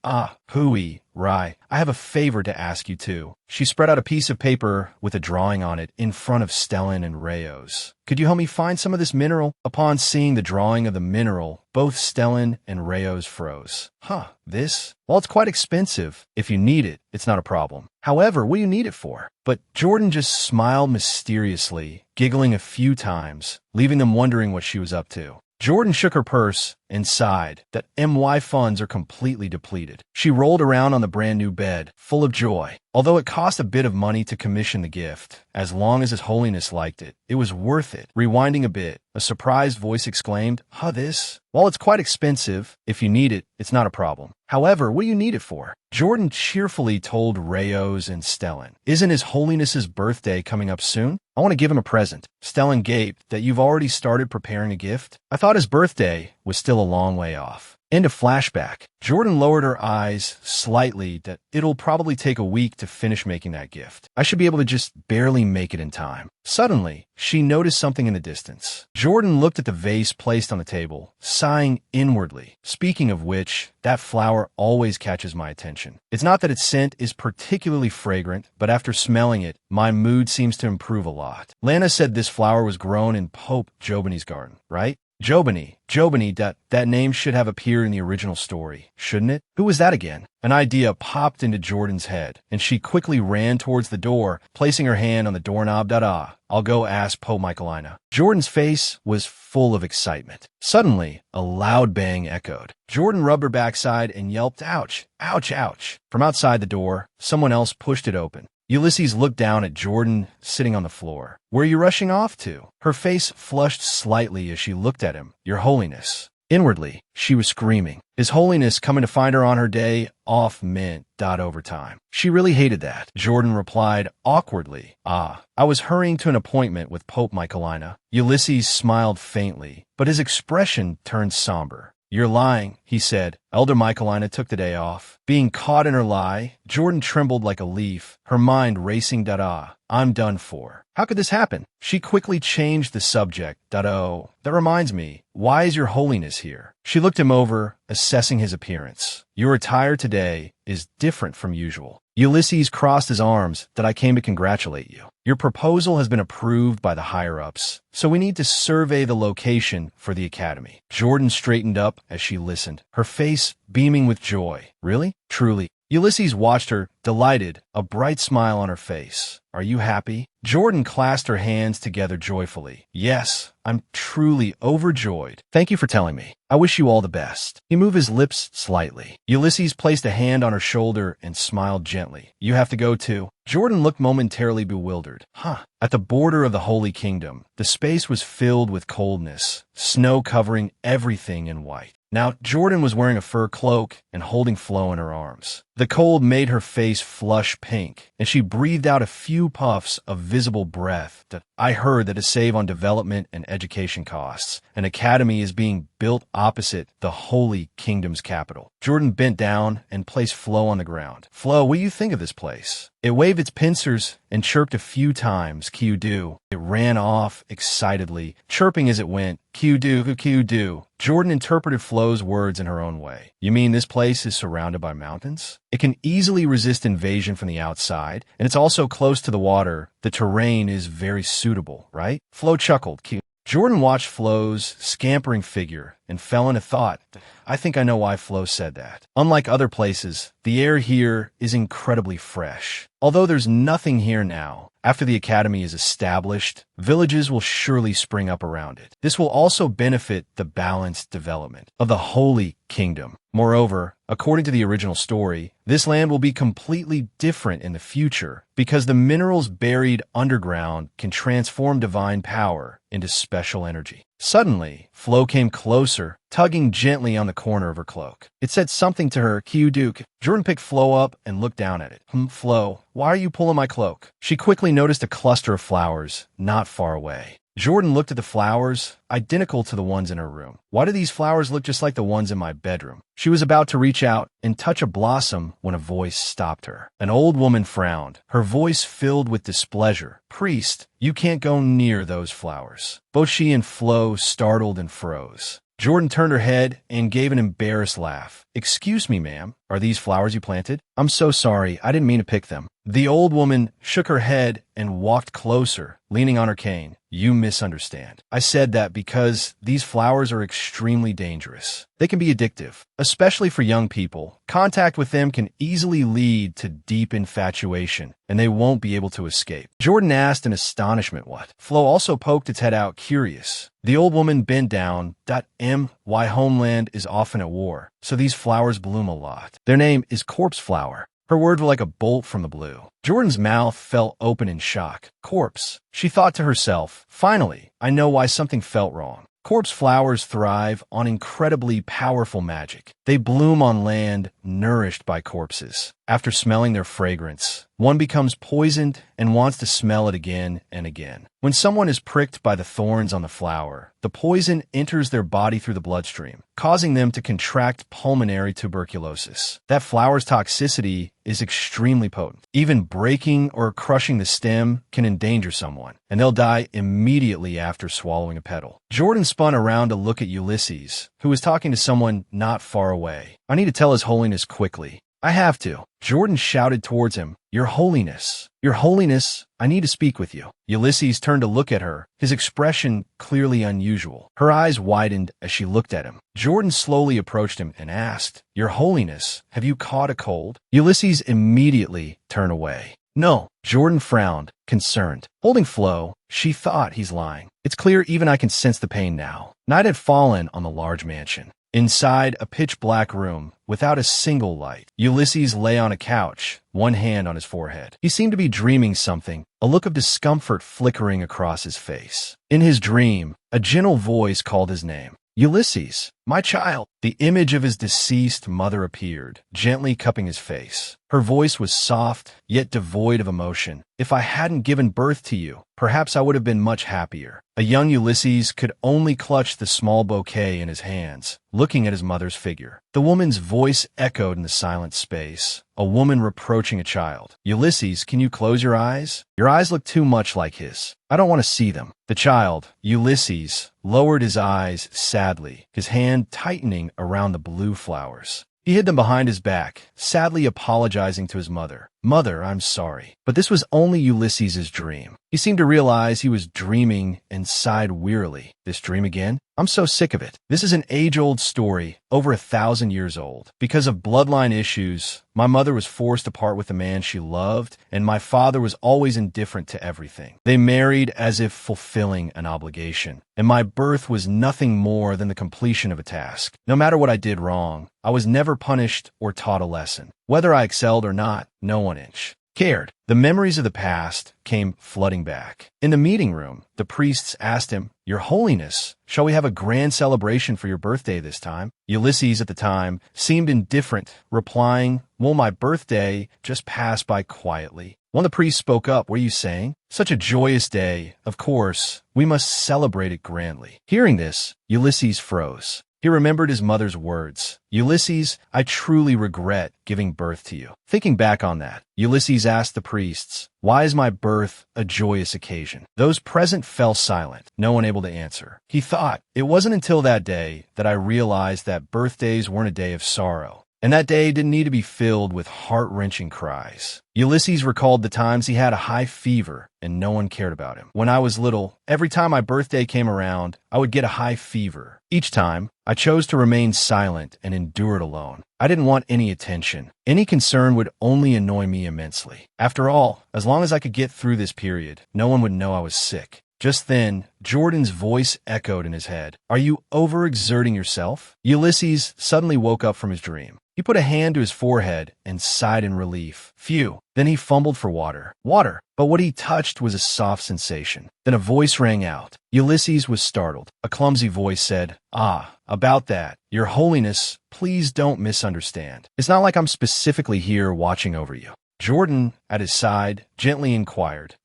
Hooey, Right. I have a favor to ask you too. She spread out a piece of paper with a drawing on it in front of Stellan and Rayos. Could you help me find some of this mineral? Upon seeing the drawing of the mineral, both Stellan and Rayos froze. Huh, this? Well, it's quite expensive. If you need it, it's not a problem. However, what do you need it for? But Jordan just smiled mysteriously, giggling a few times, leaving them wondering what she was up to. Jordan shook her purse and sighed that MY funds are completely depleted. She rolled around on the brand new bed, full of joy. Although it cost a bit of money to commission the gift, as long as His Holiness liked it, it was worth it. Rewinding a bit, a surprised voice exclaimed, "Huh, this? Well, it's quite expensive. If you need it, it's not a problem. However, what do you need it for?" Jordan cheerfully told Rayos and Stellan, "Isn't His Holiness's birthday coming up soon? I want to give him a present." Stellan gaped that you've already started preparing a gift. I thought his birthday was still a long way off. End of flashback. Jordan lowered her eyes slightly that it'll probably take a week to finish making that gift. I should be able to just barely make it in time. Suddenly, she noticed something in the distance. Jordan looked at the vase placed on the table, sighing inwardly. Speaking of which, that flower always catches my attention. It's not that its scent is particularly fragrant, but after smelling it, my mood seems to improve a lot. Lana said this flower was grown in Pope Jobany's garden, right? Jobany, that name should have appeared in the original story, shouldn't it? Who was that again? An idea popped into Jordan's head, and she quickly ran towards the door, placing her hand on the doorknob. I'll go ask Pope Michaelina. Jordan's face was full of excitement. Suddenly, a loud bang echoed. Jordan rubbed her backside and yelped, "Ouch, ouch, ouch." From outside the door, someone else pushed it open. Ulysses looked down at Jordan sitting on the floor. "Where are you rushing off to?" Her face flushed slightly as she looked at him. "Your Holiness." Inwardly, she was screaming. His Holiness coming to find her on her day off meant overtime. She really hated that. Jordan replied awkwardly, I was hurrying to an appointment with Pope Michaelina." Ulysses smiled faintly, but his expression turned somber. "You're lying," he said. Elder Michaelina took the day off. Being caught in her lie, Jordan trembled like a leaf, her mind racing. I'm done for. How could this happen? She quickly changed the subject. Oh, that reminds me, why is Your Holiness here? She looked him over, assessing his appearance. Your attire today is different from usual. Ulysses crossed his arms. "I came to congratulate you. Your proposal has been approved by the higher-ups, so we need to survey the location for the academy." Jordan straightened up as she listened, her face beaming with joy. "Really? Truly?" Ulysses watched her, delighted, a bright smile on her face. "Are you happy?" Jordan clasped her hands together joyfully. "Yes, I'm truly overjoyed. Thank you for telling me. I wish you all the best." He moved his lips slightly. Ulysses placed a hand on her shoulder and smiled gently. "You have to go too." Jordan looked momentarily bewildered. At the border of the Holy Kingdom, the space was filled with coldness, snow covering everything in white. Now, Jordan was wearing a fur cloak and holding Flo in her arms. The cold made her face flush pink, and she breathed out a few puffs of visible breath. I heard that to save on development and education costs, an academy is being built opposite the Holy Kingdom's capital. Jordan bent down and placed Flo on the ground. "Flo, what do you think of this place?" It waved its pincers and chirped a few times. "Kiu-do." It ran off excitedly, chirping as it went. "Kiu-do, Kiu-do." Jordan interpreted Flo's words in her own way. "You mean this place is surrounded by mountains? It can easily resist invasion from the outside, and it's also close to the water. The terrain is very suitable, right?" Flo chuckled. Jordan watched Flo's scampering figure and fell into thought. I think I know why Flo said that. Unlike other places, the air here is incredibly fresh. Although there's nothing here now, after the academy is established, villages will surely spring up around it. This will also benefit the balanced development of the Holy Kingdom. Moreover, according to the original story, this land will be completely different in the future because the minerals buried underground can transform divine power into special energy. Suddenly, Flo came closer, tugging gently on the corner of her cloak. It said something to her, "Kiu-duke." Jordan picked Flo up and looked down at it. "Flo, why are you pulling my cloak?" She quickly noticed a cluster of flowers not far away. Jordan looked at the flowers, identical to the ones in her room. "Why do these flowers look just like the ones in my bedroom?" She was about to reach out and touch a blossom when a voice stopped her. An old woman frowned, her voice filled with displeasure. "Priest, you can't go near those flowers." Both she and Flo startled and froze. Jordan turned her head and gave an embarrassed laugh. Excuse me, ma'am. Are these flowers you planted? I'm so sorry. I didn't mean to pick them. The old woman shook her head and walked closer, leaning on her cane. You misunderstand. I said that because these flowers are extremely dangerous. They can be addictive, especially for young people. Contact with them can easily lead to deep infatuation, and they won't be able to escape. Jordan asked in astonishment what. Flo also poked its head out, curious. The old woman bent down. My homeland is often at war, so these flowers bloom a lot. Their name is corpse flower. Her words were like a bolt from the blue. Jordan's mouth fell open in shock. Corpse. She thought to herself, finally, I know why something felt wrong. Corpse flowers thrive on incredibly powerful magic. They bloom on land nourished by corpses. After smelling their fragrance, one becomes poisoned and wants to smell it again and again. When someone is pricked by the thorns on the flower, the poison enters their body through the bloodstream, causing them to contract pulmonary tuberculosis. That flower's toxicity is extremely potent. Even breaking or crushing the stem can endanger someone, and they'll die immediately after swallowing a petal. Jordan spun around to look at Ulysses, who was talking to someone not far away. I need to tell His Holiness quickly. I have to. Jordan shouted towards him, Your Holiness, Your Holiness, I need to speak with you. Ulysses turned to look at her, his expression clearly unusual. Her eyes widened as she looked at him. Jordan slowly approached him and asked, Your Holiness, have you caught a cold? Ulysses immediately turned away. No. Jordan frowned, concerned. Holding Flo, she thought he's lying. It's clear even I can sense the pain now. Night had fallen on the large mansion. Inside a pitch-black room, without a single light, Ulysses lay on a couch, one hand on his forehead. He seemed to be dreaming something, a look of discomfort flickering across his face. In his dream, a gentle voice called his name. Ulysses, my child. The image of his deceased mother appeared, gently cupping his face. Her voice was soft, yet devoid of emotion. If I hadn't given birth to you, perhaps I would have been much happier. A young Ulysses could only clutch the small bouquet in his hands, looking at his mother's figure. The woman's voice echoed in the silent space, a woman reproaching a child. Ulysses, can you close your eyes? Your eyes look too much like his. I don't want to see them. The child, Ulysses, lowered his eyes sadly, his hand tightening around the blue flowers. He hid them behind his back, sadly apologizing to his mother. Mother, I'm sorry. But this was only Ulysses' dream. He seemed to realize he was dreaming and sighed wearily. This dream again? I'm so sick of it. This is an age-old story, over 1,000 years old. Because of bloodline issues, my mother was forced apart with the man she loved, and my father was always indifferent to everything. They married as if fulfilling an obligation, and my birth was nothing more than the completion of a task. No matter what I did wrong, I was never punished or taught a lesson. Whether I excelled or not, no one cared. The memories of the past came flooding back. In the meeting room, the priests asked him, Your Holiness, shall we have a grand celebration for your birthday this time? Ulysses at the time seemed indifferent, replying, Well, my birthday just passed by quietly. One of the priests spoke up, What are you saying? Such a joyous day. Of course, we must celebrate it grandly. Hearing this, Ulysses froze. He remembered his mother's words. Ulysses, I truly regret giving birth to you. Thinking back on that, Ulysses asked the priests, Why is my birth a joyous occasion? Those present fell silent, no one able to answer. He thought, It wasn't until that day that I realized that birthdays weren't a day of sorrow. And that day didn't need to be filled with heart-wrenching cries. Ulysses recalled the times he had a high fever and no one cared about him. When I was little, every time my birthday came around, I would get a high fever. Each time, I chose to remain silent and endure it alone. I didn't want any attention. Any concern would only annoy me immensely. After all, as long as I could get through this period, no one would know I was sick. Just then, Jordan's voice echoed in his head. Are you overexerting yourself? Ulysses suddenly woke up from his dream. He put a hand to his forehead and sighed in relief. Phew. Then he fumbled for water. Water. But what he touched was a soft sensation. Then a voice rang out. Ulysses was startled. A clumsy voice said, About that. Your Holiness, please don't misunderstand. It's not like I'm specifically here watching over you. Jordan at his side, gently inquired,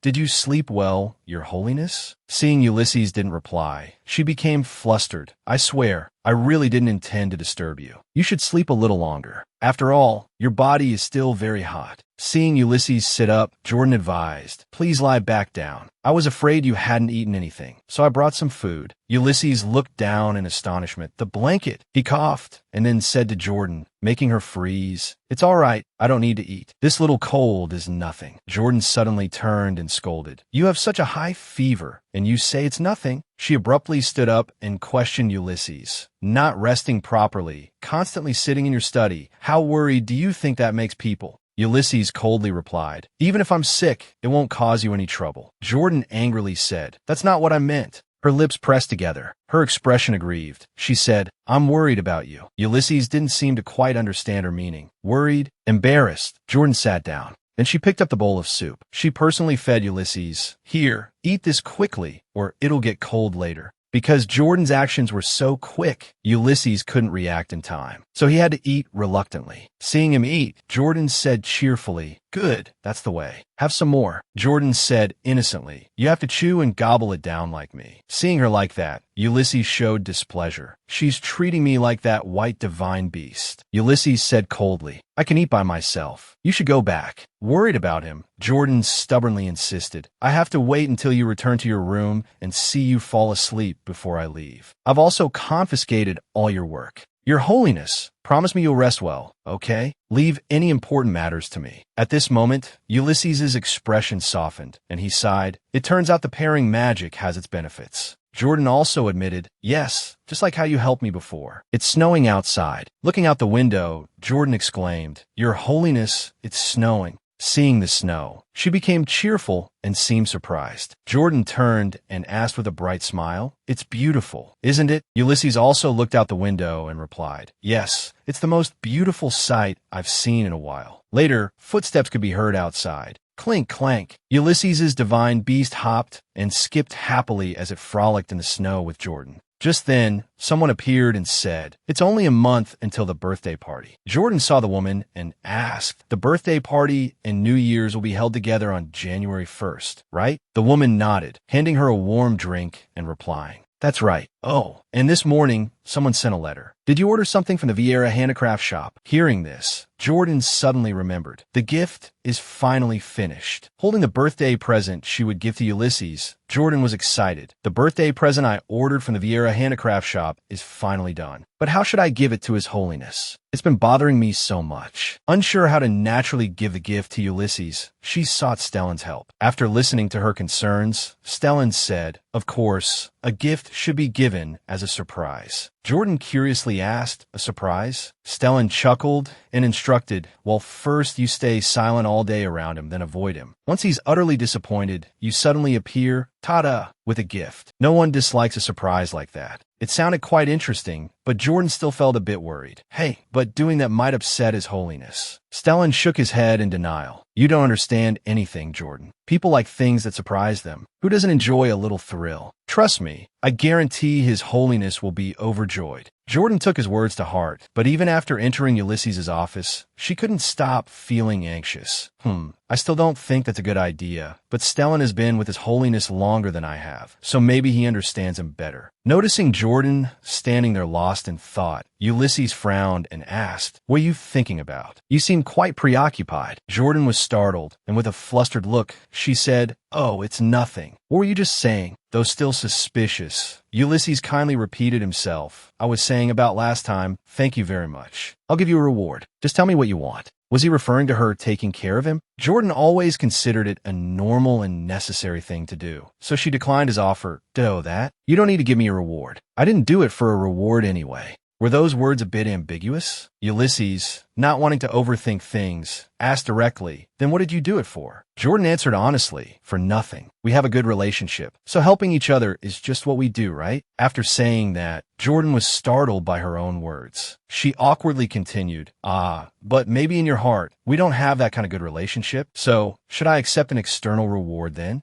did you sleep well, Your Holiness? Seeing Ulysses didn't reply, she became flustered. I swear, I really didn't intend to disturb you. You should sleep a little longer. After all, your body is still very hot. Seeing Ulysses sit up, Jordan advised, please lie back down. I was afraid you hadn't eaten anything, so I brought some food. Ulysses looked down in astonishment. The blanket! He coughed, and then said to Jordan, making her freeze, it's all right, I don't need to eat. This little cold is nothing. Jordan suddenly turned and scolded. You have such a high fever, and you say it's nothing. She abruptly stood up and questioned Ulysses. Not resting properly, constantly sitting in your study. How worried do you think that makes people? Ulysses coldly replied, even if I'm sick, it won't cause you any trouble. Jordan angrily said, that's not what I meant. Her lips pressed together, her expression aggrieved. She said, I'm worried about you. Ulysses didn't seem to quite understand her meaning. Worried? Embarrassed? Jordan sat down. Then she picked up the bowl of soup. She personally fed Ulysses. Here, eat this quickly, or it'll get cold later. Because Jordan's actions were so quick, Ulysses couldn't react in time, so he had to eat reluctantly. Seeing him eat, Jordan said cheerfully, good, that's the way. Have some more. Jordan said innocently, you have to chew and gobble it down like me. Seeing her like that, Ulysses showed displeasure. She's treating me like that white divine beast. Ulysses said coldly, I can eat by myself. You should go back. Worried about him, Jordan stubbornly insisted, I have to wait until you return to your room and see you fall asleep before I leave. I've also confiscated all your work. Your Holiness, promise me you'll rest well, okay? Leave any important matters to me. At this moment, Ulysses' expression softened, and he sighed. It turns out the pairing magic has its benefits. Jordan also admitted, yes, just like how you helped me before. It's snowing outside. Looking out the window, Jordan exclaimed, Your Holiness, it's snowing. Seeing the snow, she became cheerful and seemed surprised. Jordan turned and asked with a bright smile, it's beautiful, isn't it? Ulysses also looked out the window and replied, yes, it's the most beautiful sight I've seen in a while. Later, footsteps could be heard outside. Clink, clank. Ulysses' divine beast hopped and skipped happily as it frolicked in the snow with Jordan. Just then, someone appeared and said, it's only a month until the birthday party. Jordan saw the woman and asked, the birthday party and New Year's will be held together on January 1st, right? The woman nodded, handing her a warm drink and replying, that's right. Oh, and this morning, someone sent a letter. Did you order something from the Vieira handicraft shop? Hearing this, Jordan suddenly remembered. The gift is finally finished. Holding the birthday present she would give to Ulysses, Jordan was excited. The birthday present I ordered from the Vieira handicraft shop is finally done. But how should I give it to His Holiness? It's been bothering me so much. Unsure how to naturally give the gift to Ulysses, she sought Stellan's help. After listening to her concerns, Stellan said, of course, a gift should be given as a surprise. Jordan curiously asked, a surprise? Stellan chuckled and instructed, well, first you stay silent all day around him, then avoid him. Once he's utterly disappointed, you suddenly appear, ta-da, with a gift. No one dislikes a surprise like that. It sounded quite interesting, but Jordan still felt a bit worried. Hey, but doing that might upset His Holiness. Stellan shook his head in denial. You don't understand anything, Jordan. People like things that surprise them. Who doesn't enjoy a little thrill? Trust me, I guarantee His Holiness will be overjoyed. Jordan took his words to heart, but even after entering Ulysses' office, she couldn't stop feeling anxious. I still don't think that's a good idea, but Stellan has been with His Holiness longer than I have, so maybe he understands him better. Noticing Jordan standing there lost in thought, Ulysses frowned and asked, what are you thinking about? You seem quite preoccupied. Jordan was startled, and with a flustered look, she said, oh, it's nothing. What were you just saying? Though still suspicious, Ulysses kindly repeated himself. I was saying about last time, thank you very much. I'll give you a reward. Just tell me what you want. Was he referring to her taking care of him? Jordan always considered it a normal and necessary thing to do, so she declined his offer. Ditto that. You don't need to give me a reward. I didn't do it for a reward anyway. Were those words a bit ambiguous? Ulysses, not wanting to overthink things, asked directly, then what did you do it for? Jordan answered honestly, for nothing. We have a good relationship, so helping each other is just what we do, right? After saying that, Jordan was startled by her own words. She awkwardly continued, but maybe in your heart, we don't have that kind of good relationship, so should I accept an external reward then?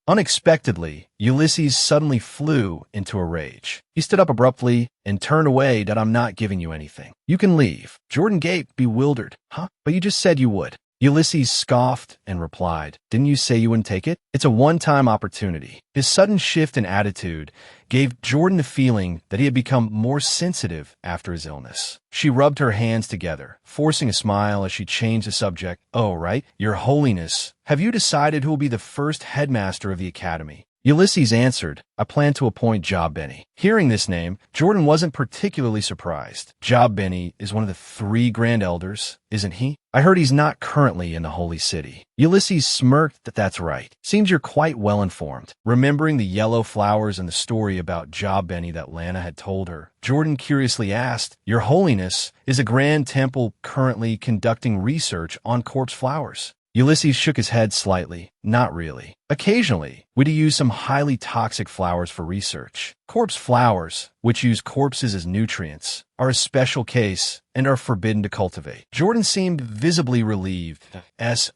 Unexpectedly, Ulysses suddenly flew into a rage. He stood up abruptly and turned away that I'm not giving you anything. You can leave. Jordan gaped, bewildered. Huh? But you just said you would. Ulysses scoffed and replied, "Didn't you say you wouldn't take it? It's a one-time opportunity." His sudden shift in attitude gave Jordan the feeling that he had become more sensitive after his illness. She rubbed her hands together, forcing a smile as she changed the subject. "Oh, right. Your Holiness, have you decided who will be the first headmaster of the academy?" Ulysses answered, "I plan to appoint Job Benny." Hearing this name, Jordan wasn't particularly surprised. Job Benny is one of the 3 Grand Elders, isn't he? I heard he's not currently in the Holy City. Ulysses smirked. That's right. Seems you're quite well informed. Remembering the yellow flowers and the story about Job Benny that Lana had told her, Jordan curiously asked, "Your Holiness, is a Grand Temple currently conducting research on corpse flowers?" Ulysses shook his head slightly. "Not really. Occasionally, we do use some highly toxic flowers for research. Corpse flowers, which use corpses as nutrients, are a special case and are forbidden to cultivate." Jordan seemed visibly relieved.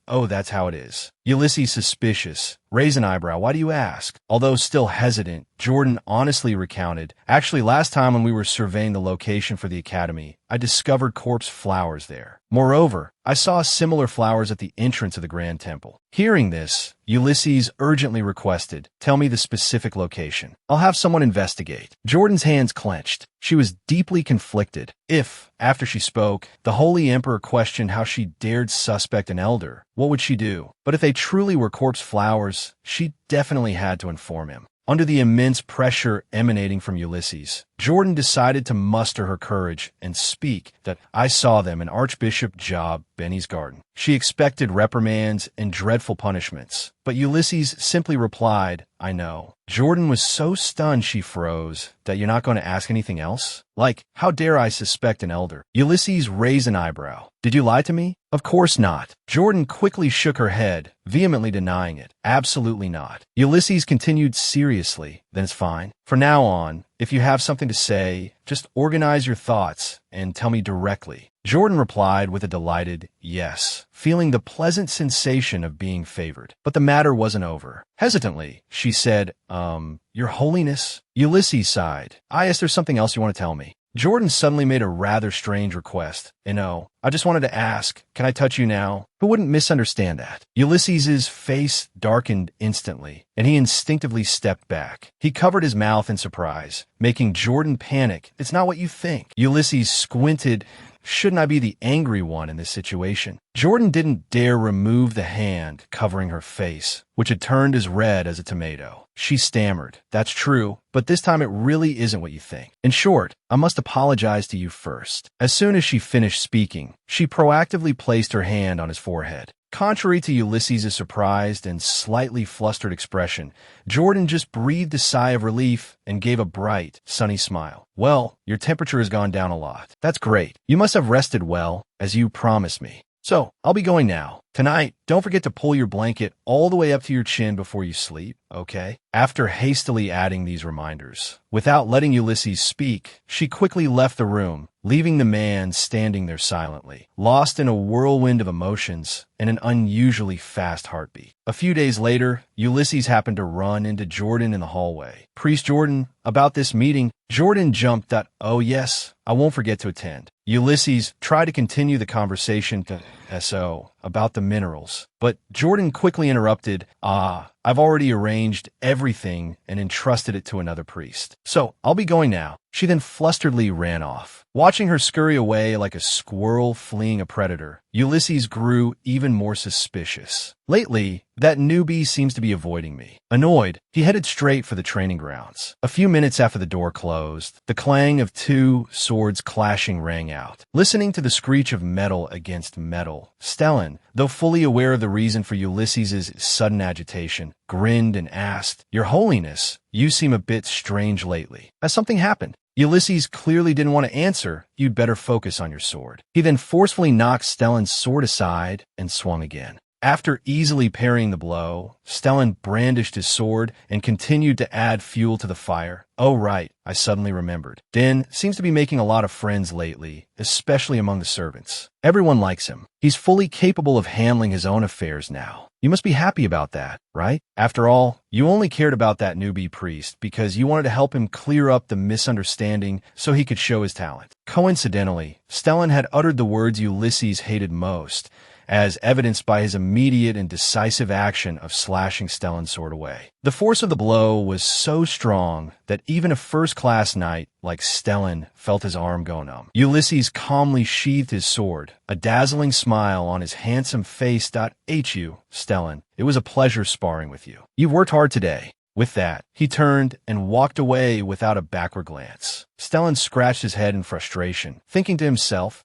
"Oh, that's how it is." Ulysses, suspicious, raised an eyebrow. "Why do you ask?" Although still hesitant, Jordan honestly recounted, "Actually, last time when we were surveying the location for the academy, I discovered corpse flowers there. Moreover, I saw similar flowers at the entrance of the Grand Temple." Hearing this, Ulysses urgently requested, "Tell me the specific location. I'll have someone investigate." Jordan's hands clenched. She was deeply conflicted. If, after she spoke, the Holy Emperor questioned how she dared suspect an elder, what would she do? But if they truly were corpse flowers, she definitely had to inform him. Under the immense pressure emanating from Ulysses, Jordan decided to muster her courage and speak that "I saw them in Archbishop Job Benny's garden." She expected reprimands and dreadful punishments, but Ulysses simply replied, "I know." Jordan was so stunned she froze. "That you're not going to ask anything else? Like, how dare I suspect an elder?" Ulysses raised an eyebrow. "Did you lie to me?" "Of course not." Jordan quickly shook her head, vehemently denying it. "Absolutely not." Ulysses continued seriously, "Then it's fine. From now on, if you have something to say, just organize your thoughts and tell me directly." Jordan replied with a delighted yes, feeling the pleasant sensation of being favored. But the matter wasn't over. Hesitantly, she said, Your Holiness?" Ulysses sighed. "Is there something else you want to tell me?" Jordan suddenly made a rather strange request. I just wanted to ask, can I touch you now?" Who wouldn't misunderstand that? Ulysses's face darkened instantly, and he instinctively stepped back. He covered his mouth in surprise, making Jordan panic. "It's not what you think." Ulysses squinted. "Shouldn't I be the angry one in this situation?" Jordan didn't dare remove the hand covering her face, which had turned as red as a tomato. She stammered, "That's true, but this time it really isn't what you think. In short, I must apologize to you first." As soon as she finished speaking, she proactively placed her hand on his forehead. Contrary to Ulysses' surprised and slightly flustered expression, Jordan just breathed a sigh of relief and gave a bright, sunny smile. "Well, your temperature has gone down a lot. That's great. You must have rested well, as you promised me. So, I'll be going now. Tonight, don't forget to pull your blanket all the way up to your chin before you sleep, okay?" After hastily adding these reminders, without letting Ulysses speak, she quickly left the room, leaving the man standing there silently, lost in a whirlwind of emotions and an unusually fast heartbeat. A few days later, Ulysses happened to run into Jordan in the hallway. "Priest Jordan, about this meeting." Jordan jumped at, "Oh yes, I won't forget to attend." Ulysses tried to continue the conversation to S.O. about the minerals, but Jordan quickly interrupted, I've already arranged everything and entrusted it to another priest. So, I'll be going now." She then flusteredly ran off. Watching her scurry away like a squirrel fleeing a predator, Ulysses grew even more suspicious. "Lately, that newbie seems to be avoiding me." Annoyed, he headed straight for the training grounds. A few minutes after the door closed, the clang of 2 swords clashing rang out. Listening to the screech of metal against metal, Stellan, though fully aware of the reason for Ulysses's sudden agitation, grinned and asked, "Your Holiness, you seem a bit strange lately. Has something happened?" Ulysses clearly didn't want to answer. "You'd better focus on your sword." He then forcefully knocked Stellan's sword aside and swung again. After easily parrying the blow, Stellan brandished his sword and continued to add fuel to the fire. "Oh right, I suddenly remembered. Den seems to be making a lot of friends lately, especially among the servants. Everyone likes him. He's fully capable of handling his own affairs now. You must be happy about that, right? After all, you only cared about that newbie priest because you wanted to help him clear up the misunderstanding so he could show his talent." Coincidentally, Stellan had uttered the words Ulysses hated most, as evidenced by his immediate and decisive action of slashing Stellan's sword away. The force of the blow was so strong that even a first-class knight like Stellan felt his arm go numb. Ulysses calmly sheathed his sword, a dazzling smile on his handsome face. "Hu, Stellan, it was a pleasure sparring with you. You've worked hard today." With that, he turned and walked away without a backward glance. Stellan scratched his head in frustration, thinking to himself,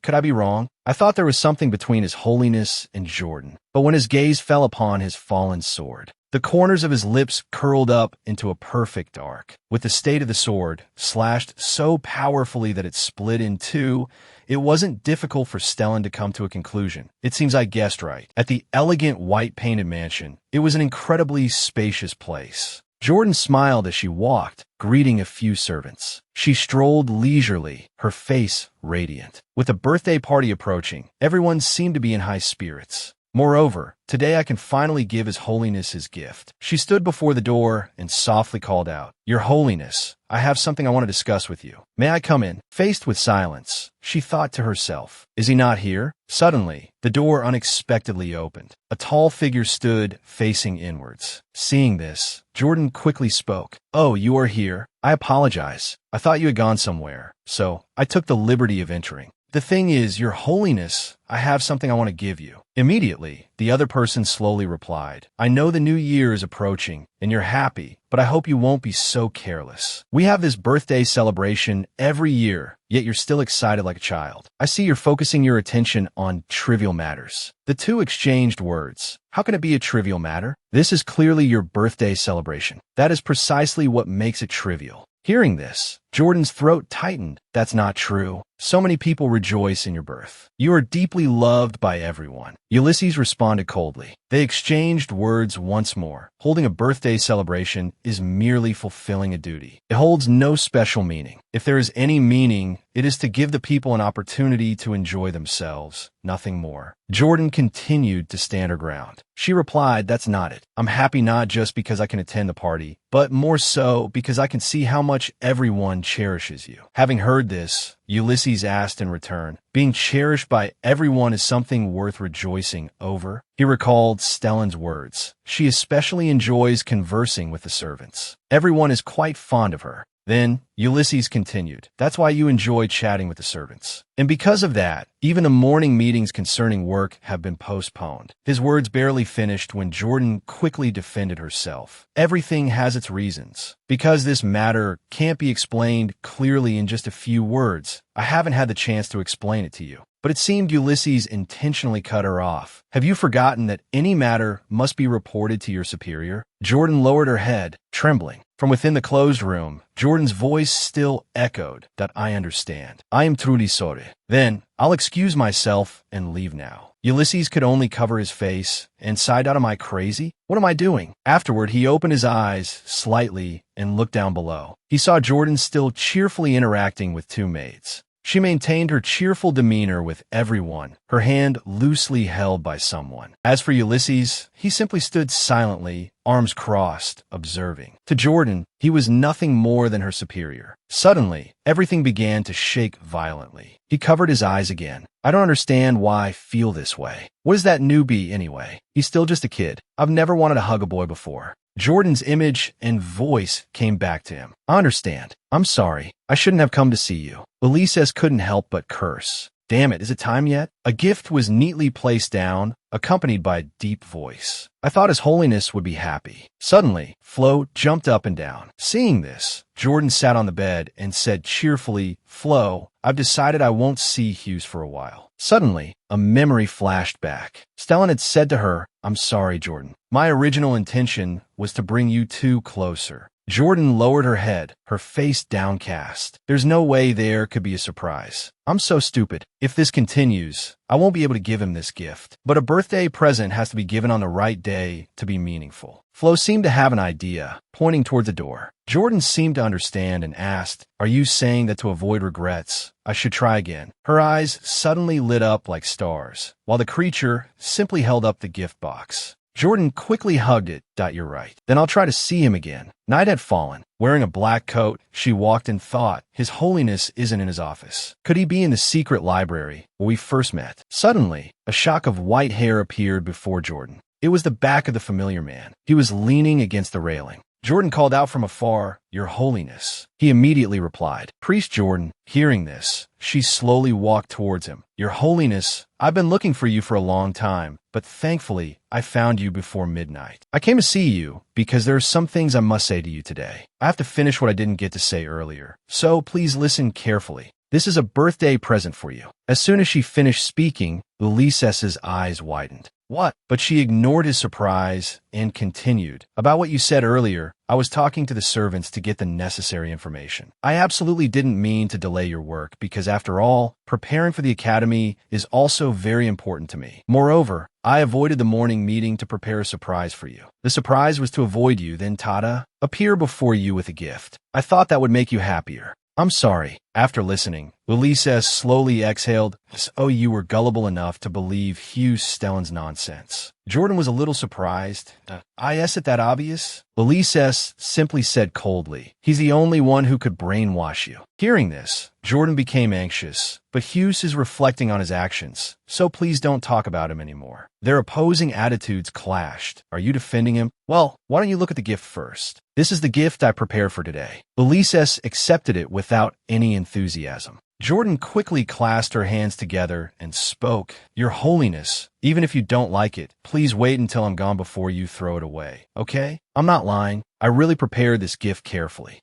could I be wrong? I thought there was something between His Holiness and Jordan. But when his gaze fell upon his fallen sword, the corners of his lips curled up into a perfect arc. With the state of the sword slashed so powerfully that it split in two, it wasn't difficult for Stellan to come to a conclusion. It seems I guessed right. At the elegant white-painted mansion, it was an incredibly spacious place. Jordan smiled as she walked, greeting a few servants. She strolled leisurely, her face radiant. With the birthday party approaching, everyone seemed to be in high spirits. Moreover, today I can finally give His Holiness his gift. She stood before the door and softly called out, "Your Holiness, I have something I want to discuss with you. May I come in?" Faced with silence, she thought to herself, is he not here? Suddenly, the door unexpectedly opened. A tall figure stood, facing inwards. Seeing this, Jordan quickly spoke. "Oh, you are here? I apologize. I thought you had gone somewhere, so I took the liberty of entering. The thing is, Your Holiness, I have something I want to give you." Immediately, the other person slowly replied, "I know the new year is approaching, and you're happy, but I hope you won't be so careless. We have this birthday celebration every year, yet you're still excited like a child. I see you're focusing your attention on trivial matters." The two exchanged words. How can it be a trivial matter? This is clearly your birthday celebration. That is precisely what makes it trivial. Hearing this, Jordan's throat tightened. That's not true. So many people rejoice in your birth. You are deeply loved by everyone. Ulysses responded coldly. They exchanged words once more. Holding a birthday celebration is merely fulfilling a duty. It holds no special meaning. If there is any meaning, it is to give the people an opportunity to enjoy themselves, nothing more. Jordan continued to stand her ground. She replied, "That's not it. I'm happy not just because I can attend the party, but more so because I can see how much everyone cherishes you." Having heard this, Ulysses asked in return, "Being cherished by everyone is something worth rejoicing over?" He recalled Stellan's words. She especially enjoys conversing with the servants. Everyone is quite fond of her. Then, Ulysses continued, "That's why you enjoy chatting with the servants. And because of that, even the morning meetings concerning work have been postponed." His words barely finished when Jordan quickly defended herself. "Everything has its reasons. Because this matter can't be explained clearly in just a few words, I haven't had the chance to explain it to you." But it seemed Ulysses intentionally cut her off. "Have you forgotten that any matter must be reported to your superior?" Jordan lowered her head, trembling. From within the closed room, Jordan's voice still echoed, "That I understand. I am truly sorry." "Then, I'll excuse myself and leave now." Ulysses could only cover his face and sighed out, "Am I crazy? What am I doing?" Afterward, he opened his eyes slightly and looked down below. He saw Jordan still cheerfully interacting with two maids. She maintained her cheerful demeanor with everyone, her hand loosely held by someone. As for Ulysses, he simply stood silently, arms crossed, observing. To Jordan, he was nothing more than her superior. Suddenly, everything began to shake violently. He covered his eyes again. "I don't understand why I feel this way. What is that newbie anyway? He's still just a kid. I've never wanted to hug a boy before." Jordan's image and voice came back to him. "I understand. I'm sorry. I shouldn't have come to see you." Ulysses couldn't help but curse. "Damn it, is it time yet?" A gift was neatly placed down, accompanied by a deep voice. "I thought His Holiness would be happy." Suddenly, Flo jumped up and down. Seeing this, Jordan sat on the bed and said cheerfully, "Flo, I've decided I won't see Hughes for a while." Suddenly, a memory flashed back. Stellan had said to her, "I'm sorry, Jordan. My original intention was to bring you two closer." Jordan lowered her head, her face downcast. There's no way there could be a surprise. "I'm so stupid. If this continues, I won't be able to give him this gift. But a birthday present has to be given on the right day to be meaningful." Flo seemed to have an idea, pointing toward the door. Jordan seemed to understand and asked, "Are you saying that to avoid regrets, I should try again?" Her eyes suddenly lit up like stars, while the creature simply held up the gift box. Jordan quickly hugged it. You're right. Then I'll try to see him again. Night had fallen. Wearing a black coat, she walked in thought. His Holiness isn't in his office. Could he be in the secret library where we first met? Suddenly, a shock of white hair appeared before Jordan. It was the back of the familiar man. He was leaning against the railing. Jordan called out from afar, "Your Holiness." He immediately replied. Priest Jordan, hearing this, she slowly walked towards him. "Your Holiness, I've been looking for you for a long time, but thankfully, I found you before midnight. I came to see you because there are some things I must say to you today. I have to finish what I didn't get to say earlier, so please listen carefully. This is a birthday present for you." As soon as she finished speaking, Ulysses's eyes widened. "What?" But she ignored his surprise and continued. "About what you said earlier, I was talking to the servants to get the necessary information. I absolutely didn't mean to delay your work because, after all, preparing for the academy is also very important to me. Moreover, I avoided the morning meeting to prepare a surprise for you. The surprise was to avoid you, then Tada, appear before you with a gift. I thought that would make you happier. I'm sorry." After listening, Ulysses slowly exhaled. "Oh, you were gullible enough to believe Hugh Stellan's nonsense." Jordan was a little surprised. Is it that obvious?" Ulysses simply said coldly. "He's the only one who could brainwash you." Hearing this, Jordan became anxious, but Hughes is reflecting on his actions, so please don't talk about him anymore. Their opposing attitudes clashed. "Are you defending him? Well, why don't you look at the gift first? This is the gift I prepared for today." Ulysses accepted it without any enthusiasm. Jordan quickly clasped her hands together and spoke. "Your Holiness, even if you don't like it, please wait until I'm gone before you throw it away, okay? I'm not lying. I really prepared this gift carefully."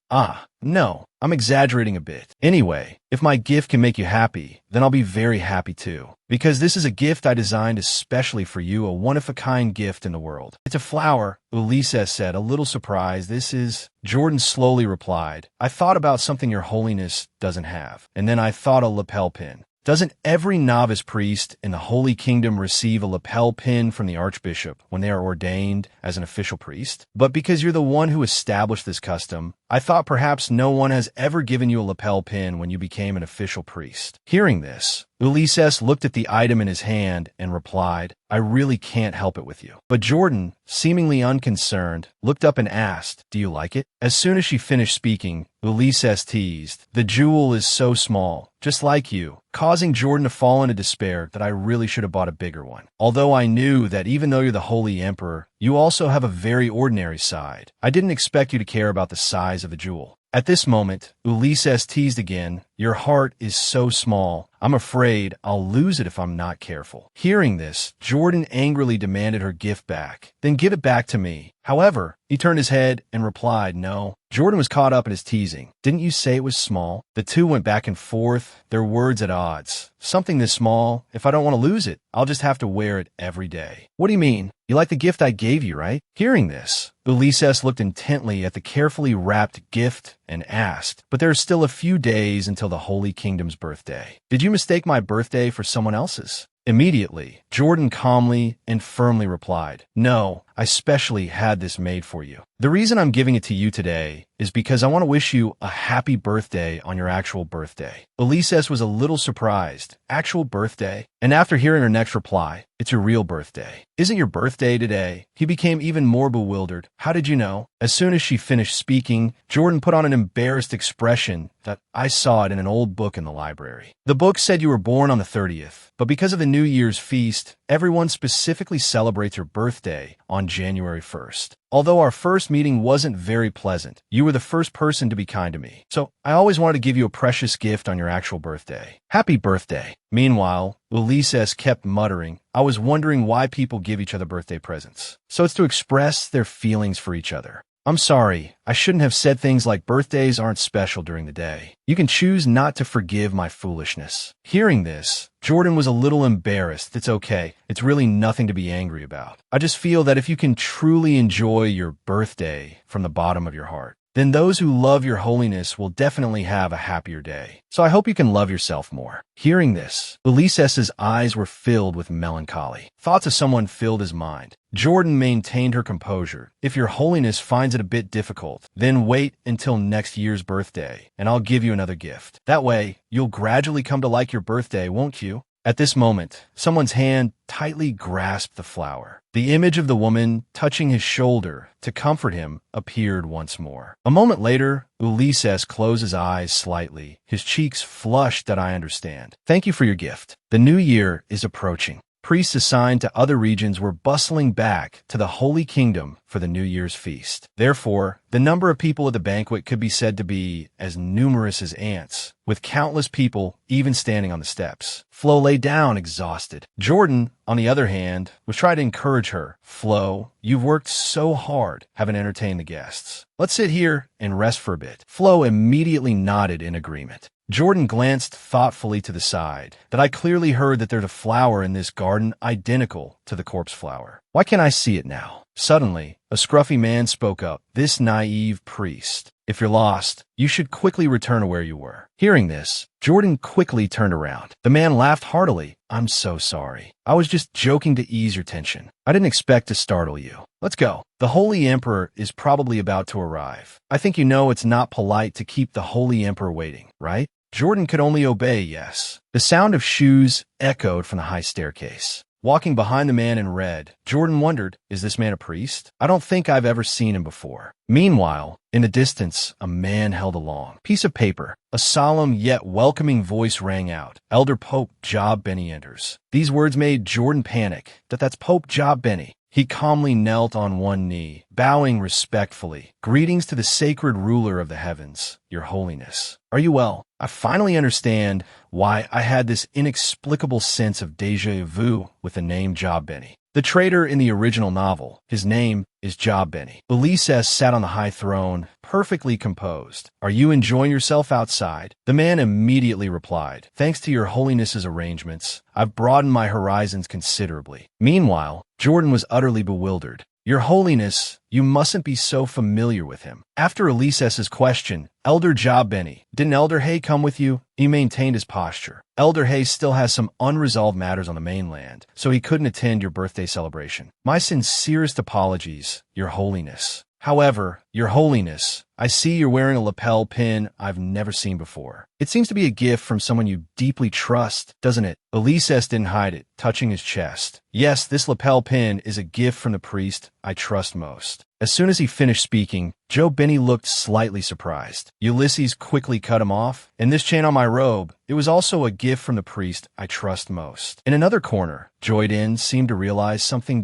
No, I'm exaggerating a bit. "Anyway, if my gift can make you happy, then I'll be very happy too. Because this is a gift I designed especially for you, a one-of-a-kind gift in the world." "It's a flower," Ulysses said, a little surprised. "This is—" Jordan slowly replied, "I thought about something your Holiness doesn't have, and then I thought a lapel pin. Doesn't every novice priest in the Holy Kingdom receive a lapel pin from the Archbishop when they are ordained as an official priest? But because you're the one who established this custom, I thought perhaps no one has ever given you a lapel pin when you became an official priest." Hearing this, Ulysses looked at the item in his hand and replied, "I really can't help it with you." But Jordan, seemingly unconcerned, looked up and asked, "Do you like it?" As soon as she finished speaking, Ulysses teased, "The jewel is so small, just like you," causing Jordan to fall into despair that I really should have bought a bigger one. Although I knew that even though you're the Holy Emperor, you also have a very ordinary side. I didn't expect you to care about the size of the jewel. At this moment, Ulysses teased again, "Your heart is so small. I'm afraid I'll lose it if I'm not careful." Hearing this, Jordan angrily demanded her gift back. "Then give it back to me." However, he turned his head and replied, "No." Jordan was caught up in his teasing. "Didn't you say it was small?" The two went back and forth, their words at odds. "Something this small, if I don't want to lose it, I'll just have to wear it every day." "What do you mean? You like the gift I gave you, right?" Hearing this, Ulysses looked intently at the carefully wrapped gift and asked, "But there are still a few days until the Holy Kingdom's birthday. Did you mistake my birthday for someone else's?" Immediately, Jordan calmly and firmly replied, "No, I specially had this made for you. The reason I'm giving it to you today is because I want to wish you a happy birthday on your actual birthday." Ulysses was a little surprised. "Actual birthday?" And after hearing her next reply, "It's your real birthday. Isn't your birthday today?" He became even more bewildered. "How did you know?" As soon as she finished speaking, Jordan put on an embarrassed expression that I saw it in an old book in the library. The book said you were born on the 30th, but because of the New Year's feast, everyone specifically celebrates your birthday on January 1st. Although our first meeting wasn't very pleasant, you were the first person to be kind to me. So I always wanted to give you a precious gift on your actual birthday. Happy birthday. Meanwhile, Ulysses kept muttering, "I was wondering why people give each other birthday presents. So it's to express their feelings for each other. I'm sorry, I shouldn't have said things like birthdays aren't special during the day. You can choose not to forgive my foolishness." Hearing this, Jordan was a little embarrassed. "It's okay. It's really nothing to be angry about. I just feel that if you can truly enjoy your birthday from the bottom of your heart, then those who love your holiness will definitely have a happier day. So I hope you can love yourself more." Hearing this, Ulysses's eyes were filled with melancholy. Thoughts of someone filled his mind. Jordan maintained her composure. "If your holiness finds it a bit difficult, then wait until next year's birthday, and I'll give you another gift. That way, you'll gradually come to like your birthday, won't you?" At this moment, someone's hand tightly grasped the flower. The image of the woman touching his shoulder to comfort him appeared once more. A moment later, Ulysses closed his eyes slightly, his cheeks flushed that I understand. Thank you for your gift. The new year is approaching. Priests assigned to other regions were bustling back to the Holy Kingdom for the New Year's feast. Therefore, the number of people at the banquet could be said to be as numerous as ants, with countless people even standing on the steps. Flo lay down exhausted. Jordan, on the other hand, was trying to encourage her. Flo, you've worked so hard, having entertained the guests. Let's sit here and rest for a bit. Flo immediately nodded in agreement. Jordan glanced thoughtfully to the side, that I clearly heard that there's a flower in this garden identical to the corpse flower. Why can't I see it now? Suddenly, a scruffy man spoke up. This naive priest. If you're lost, you should quickly return to where you were. Hearing this, Jordan quickly turned around. The man laughed heartily. I'm so sorry. I was just joking to ease your tension. I didn't expect to startle you. Let's go. The Holy Emperor is probably about to arrive. I think you know it's not polite to keep the Holy Emperor waiting, right? Jordan could only obey, yes. The sound of shoes echoed from the high staircase. Walking behind the man in red, Jordan wondered, is this man a priest? I don't think I've ever seen him before. Meanwhile, in the distance, a man held a long piece of paper. A solemn yet welcoming voice rang out. Elder Pope Job Benny enters. These words made Jordan panic. That's Pope Job Benny. He calmly knelt on one knee, bowing respectfully. Greetings to the sacred ruler of the heavens, Your Holiness. Are you well? I finally understand why I had this inexplicable sense of déjà vu with the name Job Benny. The traitor in the original novel, his name is Job Benny. Ulysses sat on the high throne, perfectly composed. Are you enjoying yourself outside? The man immediately replied, thanks to Your Holiness's arrangements, I've broadened my horizons considerably. Meanwhile, Jordan was utterly bewildered. Your Holiness, you mustn't be so familiar with him. After Ulysses's question, Elder Job Benny, didn't Elder Hay come with you? He maintained his posture. Elder Hay still has some unresolved matters on the mainland, so he couldn't attend your birthday celebration. My sincerest apologies, Your Holiness. However, Your Holiness, I see you're wearing a lapel pin I've never seen before. It seems to be a gift from someone you deeply trust, doesn't it? Ulysses didn't hide it, touching his chest. Yes, this lapel pin is a gift from the priest I trust most. As soon as he finished speaking, Job Benny looked slightly surprised. Ulysses quickly cut him off. And this chain on my robe, it was also a gift from the priest I trust most. In another corner, Joyden seemed to realize something.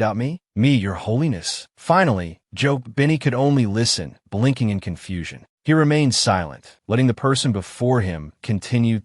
Me, Your Holiness. Finally, Job Benny could only listen, blinking in confusion. He remained silent, letting the person before him continue.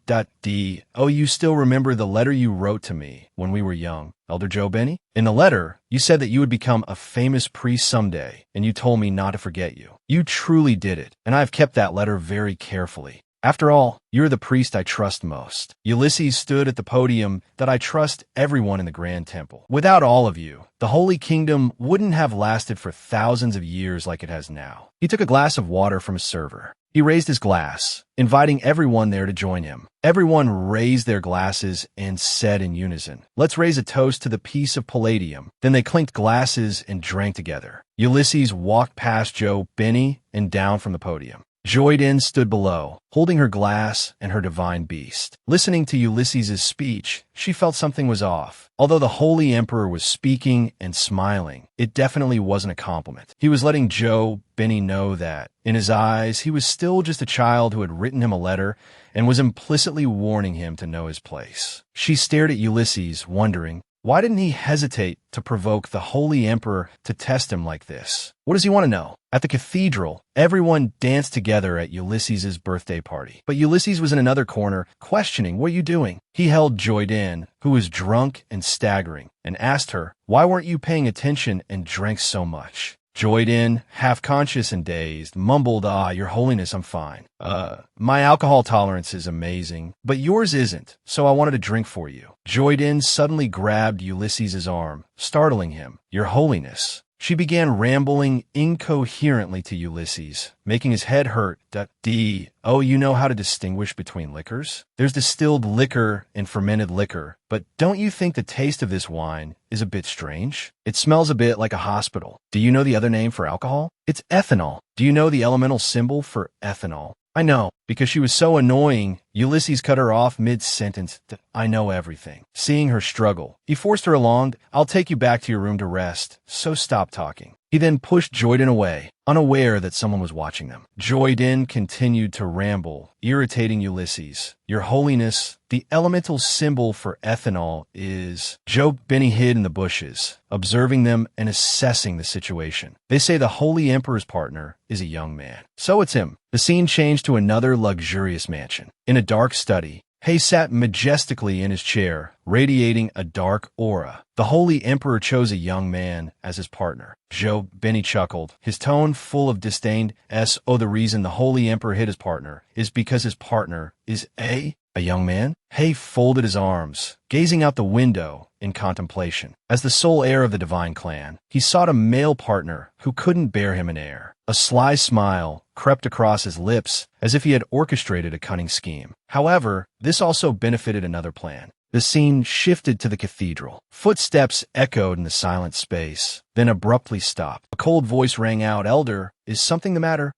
Oh, you still remember the letter you wrote to me when we were young, Elder Job Benny? In the letter, you said that you would become a famous priest someday, and you told me not to forget you. You truly did it, and I have kept that letter very carefully. After all, you're the priest I trust most. Ulysses stood at the podium that I trust everyone in the Grand Temple. Without all of you, the Holy Kingdom wouldn't have lasted for thousands of years like it has now. He took a glass of water from a server. He raised his glass, inviting everyone there to join him. Everyone raised their glasses and said in unison, let's raise a toast to the peace of Palladium. Then they clinked glasses and drank together. Ulysses walked past Job Benny and down from the podium. Joyden stood below, holding her glass and her divine beast. Listening to Ulysses's speech, she felt something was off. Although the Holy Emperor was speaking and smiling, it definitely wasn't a compliment. He was letting Job Benny know that, in his eyes, he was still just a child who had written him a letter and was implicitly warning him to know his place. She stared at Ulysses, wondering, why didn't he hesitate to provoke the Holy Emperor to test him like this? What does he want to know? At the cathedral, everyone danced together at Ulysses's birthday party. But Ulysses was in another corner, questioning, what are you doing? He held Joyden, who was drunk and staggering, and asked her, why weren't you paying attention and drank so much? Joyden, half conscious and dazed, mumbled, Your Holiness, I'm fine. My alcohol tolerance is amazing, but yours isn't, so I wanted to drink for you. Joyden suddenly grabbed Ulysses's arm, startling him. Your Holiness. She began rambling incoherently to Ulysses, making his head hurt. Oh, you know how to distinguish between liquors? There's distilled liquor and fermented liquor, but don't you think the taste of this wine is a bit strange? It smells a bit like a hospital. Do you know the other name for alcohol? It's ethanol. Do you know the elemental symbol for ethanol? I know, because she was so annoying. Ulysses cut her off mid-sentence. I know everything. Seeing her struggle, he forced her along. I'll take you back to your room to rest, so stop talking. He then pushed Joyden away, unaware that someone was watching them. Joyden continued to ramble, irritating Ulysses. Your Holiness, the elemental symbol for ethanol is... Benny hid in the bushes, observing them and assessing the situation. They say the Holy Emperor's partner is a young man. So it's him. The scene changed to another luxurious mansion. In a dark study, Hay sat majestically in his chair, radiating a dark aura. The Holy Emperor chose a young man as his partner. Benny chuckled, his tone full of disdain. The reason the Holy Emperor hid his partner is because his partner is a young man? Hay folded his arms, gazing out the window in contemplation. As the sole heir of the divine clan, he sought a male partner who couldn't bear him an heir. A sly smile crept across his lips as if he had orchestrated a cunning scheme. However, this also benefited another plan. The scene shifted to the cathedral. Footsteps echoed in the silent space, then abruptly stopped. A cold voice rang out, "Elder, is something the matter?"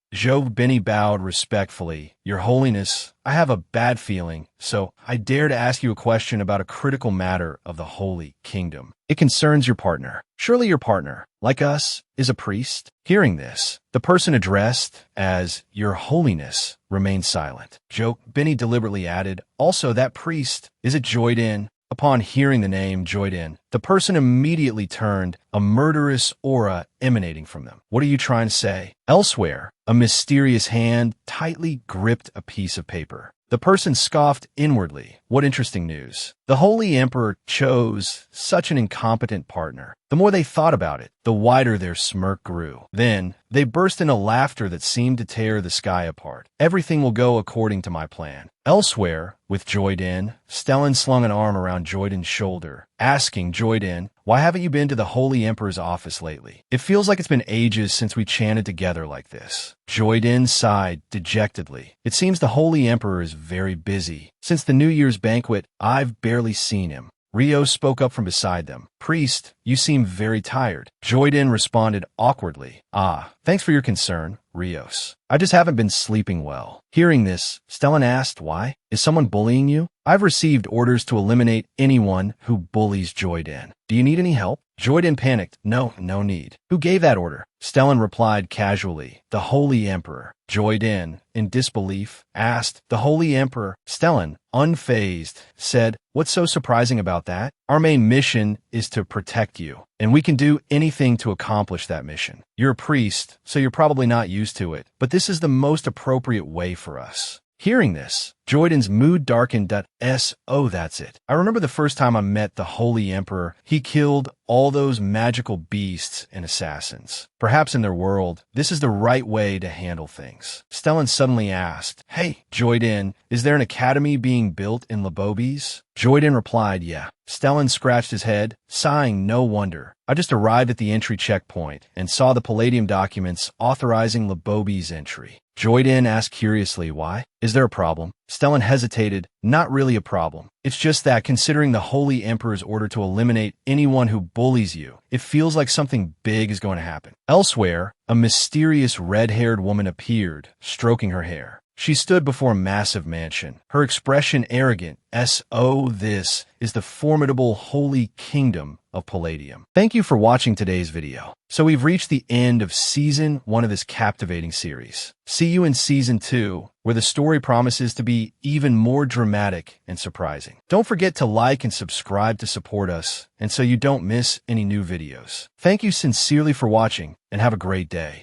Benny bowed respectfully. "Your Holiness, I have a bad feeling, so I dare to ask you a question about a critical matter of the Holy Kingdom. It concerns your partner. Surely your partner, like us, is a priest?" Hearing this, the person addressed as Your Holiness remained silent. Benny deliberately added, "Also, that priest, is it Joyden?" Upon hearing the name Joyden, the person immediately turned, a murderous aura emanating from them. "What are you trying to say?" Elsewhere, a mysterious hand tightly gripped a piece of paper. The person scoffed inwardly. What interesting news. The Holy Emperor chose such an incompetent partner. The more they thought about it, the wider their smirk grew. Then, they burst into laughter that seemed to tear the sky apart. "Everything will go according to my plan." Elsewhere, with Joyden, Stellan slung an arm around Joyden's shoulder, asking Joyden, "Why haven't you been to the Holy Emperor's office lately? It feels like it's been ages since we chanted together like this." Joyden sighed dejectedly. "It seems the Holy Emperor is very busy. Since the New Year's banquet, I've barely seen him." Rio spoke up from beside them. "Priest, you seem very tired." Joyden responded awkwardly. Thanks for your concern, Rios. I just haven't been sleeping well." Hearing this, Stellan asked, "Why? Is someone bullying you?" "I've received orders to eliminate anyone who bullies Joyden. Do you need any help?" Joyden panicked. No need." "Who gave that order?" Stellan replied casually, "The Holy Emperor." Joyden, in disbelief, asked, "The Holy Emperor?" Stellan, unfazed, said, "What's so surprising about that? Our main mission is to protect you, and we can do anything to accomplish that mission. You're a priest, so you're probably not used to it, but this is the most appropriate way for us." Hearing this, Joyden's mood darkened. That's it. I remember the first time I met the Holy Emperor. He killed all those magical beasts and assassins. Perhaps in their world, this is the right way to handle things. Stellan suddenly asked, "Hey, Joyden, is there an academy being built in Lebobis?" Joyden replied, "Yeah." Stellan scratched his head, sighing, "No wonder. I just arrived at the entry checkpoint and saw the Palladium documents authorizing Lebobis' entry." Joyden asked curiously, "Why? Is there a problem?" Stellan hesitated. "Not really a problem. It's just that considering the Holy Emperor's order to eliminate anyone who bullies you, it feels like something big is going to happen." Elsewhere, a mysterious red-haired woman appeared, stroking her hair. She stood before a massive mansion, her expression arrogant. This is the formidable Holy Kingdom of Palladium. Thank you for watching today's video. So we've reached the end of Season 1 of this captivating series. See you in Season 2, where the story promises to be even more dramatic and surprising. Don't forget to like and subscribe to support us, and so you don't miss any new videos. Thank you sincerely for watching, and have a great day.